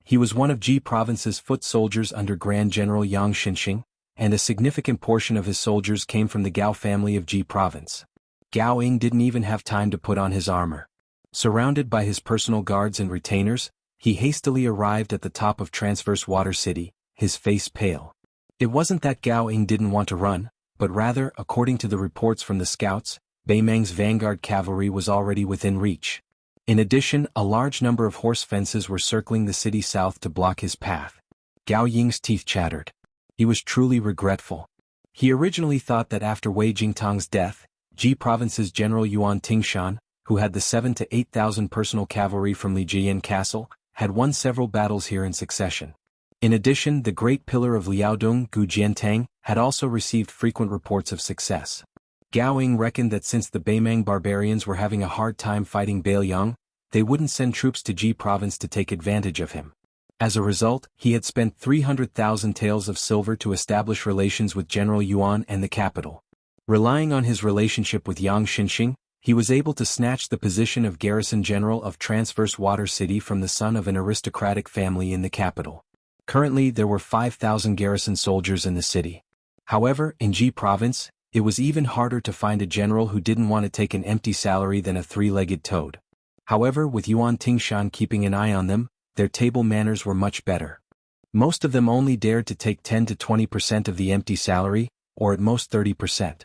He was one of Ji Province's foot soldiers under Grand General Yang Xinxing, and a significant portion of his soldiers came from the Gao family of Ji Province. Gao Ying didn't even have time to put on his armor. Surrounded by his personal guards and retainers, he hastily arrived at the top of Transverse Water City, his face pale. It wasn't that Gao Ying didn't want to run, but rather, according to the reports from the scouts, Beimeng's vanguard cavalry was already within reach. In addition, a large number of horse fences were circling the city south to block his path. Gao Ying's teeth chattered. He was truly regretful. He originally thought that after Wei Jingtang's death, Ji Province's General Yuan Tingshan, who had the 7,000 to 8,000 personal cavalry from Lijian Castle, had won several battles here in succession. In addition, the great pillar of Liaodong, Gu Jiantang, had also received frequent reports of success. Gao Ying reckoned that since the Beimeng barbarians were having a hard time fighting Bailiang, they wouldn't send troops to Ji Province to take advantage of him. As a result, he had spent 300,000 taels of silver to establish relations with General Yuan and the capital. Relying on his relationship with Yang Xinxing, he was able to snatch the position of garrison general of Transverse Water City from the son of an aristocratic family in the capital. Currently there were 5,000 garrison soldiers in the city. However, in Ji Province, it was even harder to find a general who didn't want to take an empty salary than a 3-legged toad. However, with Yuan Tingshan keeping an eye on them, their table manners were much better. Most of them only dared to take 10 to 20% of the empty salary, or at most 30%.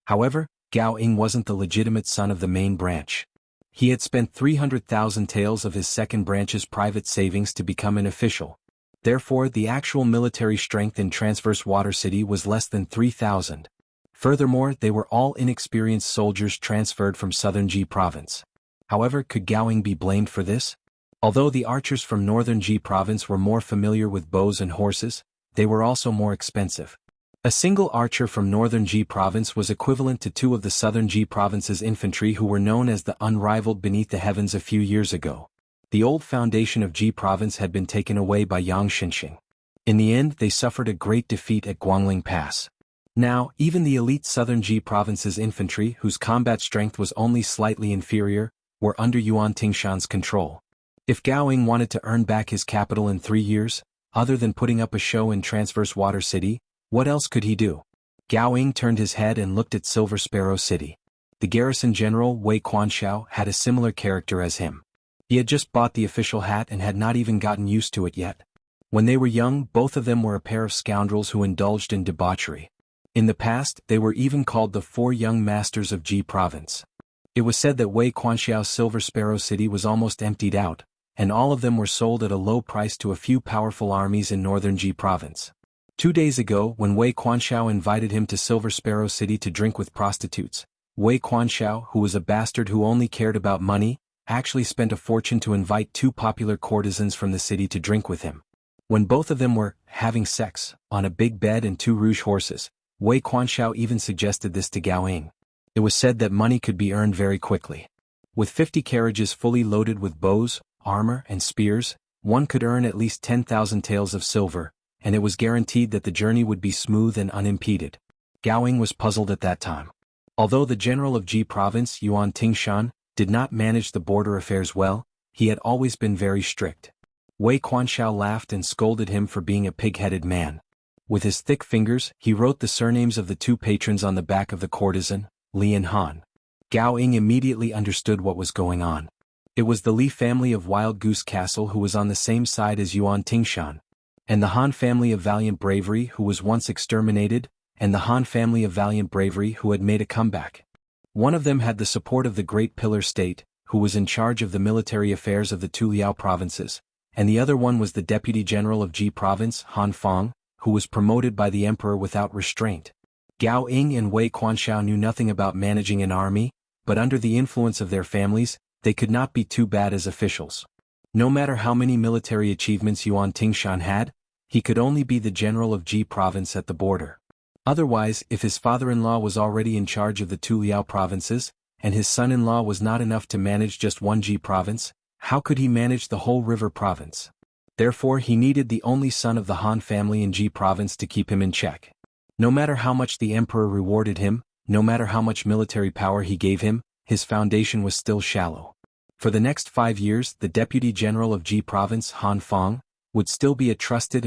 However, Gao Ying wasn't the legitimate son of the main branch. He had spent 300,000 taels of his second branch's private savings to become an official. Therefore, the actual military strength in Transverse Water City was less than 3,000. Furthermore, they were all inexperienced soldiers transferred from southern Ji province. However, could Gao Ying be blamed for this? Although the archers from northern Ji province were more familiar with bows and horses, they were also more expensive. A single archer from northern Ji province was equivalent to 2 of the southern Ji province's infantry who were known as the unrivaled beneath the heavens a few years ago. The old foundation of Ji province had been taken away by Yang Xinxing. In the end, they suffered a great defeat at Guangling Pass. Now, even the elite southern Ji province's infantry, whose combat strength was only slightly inferior, were under Yuan Tingshan's control. If Gao Ying wanted to earn back his capital in 3 years, other than putting up a show in Transverse Water City, what else could he do? Gao Ying turned his head and looked at Silver Sparrow City. The garrison general Wei Quanxiao had a similar character as him. He had just bought the official hat and had not even gotten used to it yet. When they were young, both of them were a pair of scoundrels who indulged in debauchery. In the past, they were even called the 4 young masters of Ji province. It was said that Wei Quanxiao's Silver Sparrow City was almost emptied out, and all of them were sold at a low price to a few powerful armies in northern Ji province. 2 days ago, when Wei Quanxiao invited him to Silver Sparrow City to drink with prostitutes, Wei Quanxiao, who was a bastard who only cared about money, actually spent a fortune to invite 2 popular courtesans from the city to drink with him. When both of them were having sex on a big bed and 2 rouge horses, Wei Quanxiao even suggested this to Gao Ying. It was said that money could be earned very quickly. With 50 carriages fully loaded with bows, armor, and spears, one could earn at least 10,000 taels of silver, and it was guaranteed that the journey would be smooth and unimpeded. Gao Ying was puzzled at that time. Although the general of Ji province, Yuan Tingshan, did not manage the border affairs well, he had always been very strict. Wei Quanxiao laughed and scolded him for being a pig-headed man. With his thick fingers, he wrote the surnames of the 2 patrons on the back of the courtesan, Li and Han. Gao Ying immediately understood what was going on. It was the Li family of Wild Goose Castle who was on the same side as Yuan Tingshan, and the Han family of Valiant Bravery who was once exterminated, and the Han family of Valiant Bravery who had made a comeback. One of them had the support of the Great Pillar State, who was in charge of the military affairs of the 2 Liao provinces, and the other one was the Deputy General of Ji Province, Han Fang, who was promoted by the Emperor without restraint. Gao Ying and Wei Quanxiao knew nothing about managing an army, but under the influence of their families, they could not be too bad as officials. No matter how many military achievements Yuan Tingshan had, he could only be the general of Ji province at the border. Otherwise, if his father-in-law was already in charge of the 2 Liao provinces, and his son-in-law was not enough to manage just one Ji province, how could he manage the whole river province? Therefore he needed the only son of the Han family in Ji province to keep him in check. No matter how much the emperor rewarded him, no matter how much military power he gave him, his foundation was still shallow. For the next 5 years, the deputy general of Ji province, Han Fang, would still be a trusted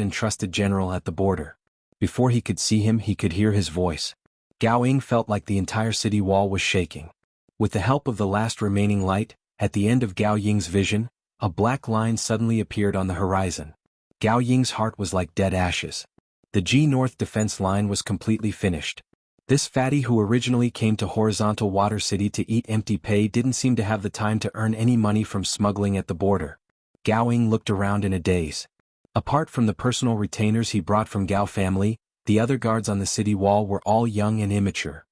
general at the border. Before he could see him, he could hear his voice. Gao Ying felt like the entire city wall was shaking. With the help of the last remaining light, at the end of Gao Ying's vision, a black line suddenly appeared on the horizon. Gao Ying's heart was like dead ashes. The Ji North defense line was completely finished. This fatty who originally came to Horizontal Water City to eat empty pay didn't seem to have the time to earn any money from smuggling at the border. Gao Ying looked around in a daze. Apart from the personal retainers he brought from Gao family, the other guards on the city wall were all young and immature.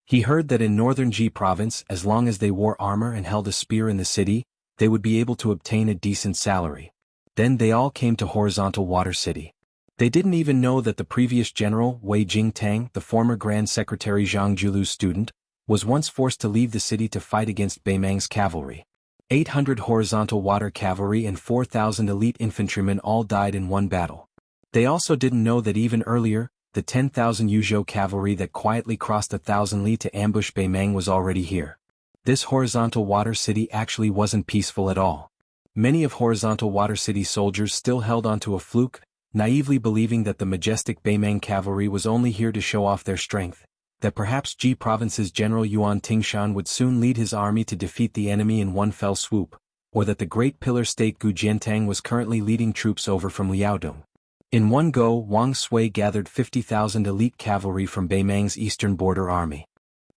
He heard that in northern Ji province, as long as they wore armor and held a spear in the city, they would be able to obtain a decent salary. Then they all came to Horizontal Water City. They didn't even know that the previous general, Wei Jingtang, the former Grand Secretary Zhang Julu's student, was once forced to leave the city to fight against Beimang's cavalry. 800 horizontal water cavalry and 4,000 elite infantrymen all died in one battle. They also didn't know that even earlier, the 10,000 Yuzhou cavalry that quietly crossed 1,000 li to ambush Beimang was already here. This horizontal water city actually wasn't peaceful at all. Many of horizontal water city soldiers still held onto a fluke, naively believing that the majestic Beimang cavalry was only here to show off their strength, that perhaps Ji province's general Yuan Tingshan would soon lead his army to defeat the enemy in one fell swoop, or that the Great Pillar State Gu Jiantang was currently leading troops over from Liaodong. In one go, Wang Sui gathered 50,000 elite cavalry from Beimang's eastern border army.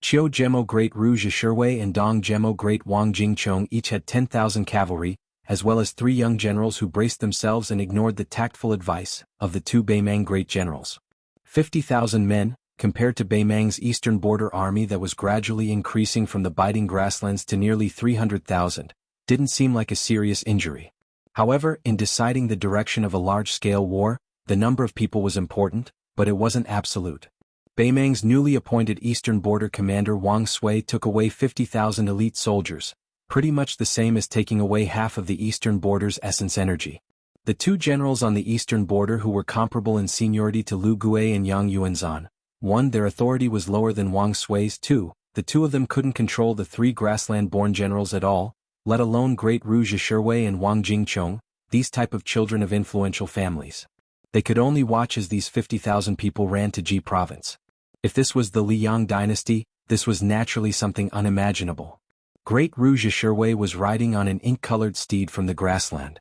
Qiu Gemo Great Rouge Ashurwei and Dong Gemo Great Wang Jingchong each had 10,000 cavalry, as well as 3 young generals who braced themselves and ignored the tactful advice of the 2 Beimang great generals. 50,000 men, compared to Beimang's eastern border army that was gradually increasing from the biting grasslands to nearly 300,000, didn't seem like a serious injury. However, in deciding the direction of a large-scale war, the number of people was important, but it wasn't absolute. Beimang's newly appointed eastern border commander Wang Sui took away 50,000 elite soldiers, pretty much the same as taking away half of the eastern border's essence energy. The 2 generals on the eastern border who were comparable in seniority to Lu Gui and Yang Yuanzhan, 1. Their authority was lower than Wang Sui's. 2. The 2 of them couldn't control the 3 grassland-born generals at all, let alone Great Rouge Ashurwei and Wang Jingchong, these type of children of influential families. They could only watch as these 50,000 people ran to Ji province. If this was the Liang dynasty, this was naturally something unimaginable. Great Rouge Ashurwei was riding on an ink-colored steed from the grassland.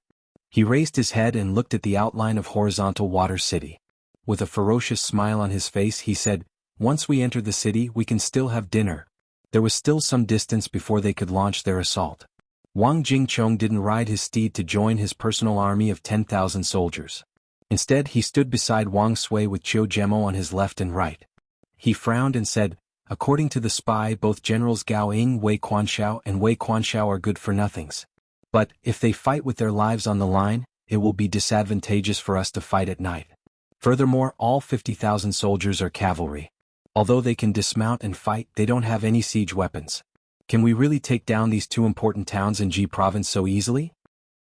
He raised his head and looked at the outline of horizontal water city. With a ferocious smile on his face he said, "Once we enter the city we can still have dinner." There was still some distance before they could launch their assault. Wang Jingchong didn't ride his steed to join his personal army of 10,000 soldiers. Instead he stood beside Wang Sui with Qiu Gemo on his left and right. He frowned and said, "According to the spy, both generals Gao Ying, Wei Quanxiao and Wei Quanxiao are good for nothings. But, if they fight with their lives on the line, it will be disadvantageous for us to fight at night. Furthermore, all 50,000 soldiers are cavalry. Although they can dismount and fight, they don't have any siege weapons. Can we really take down these 2 important towns in Ji province so easily?"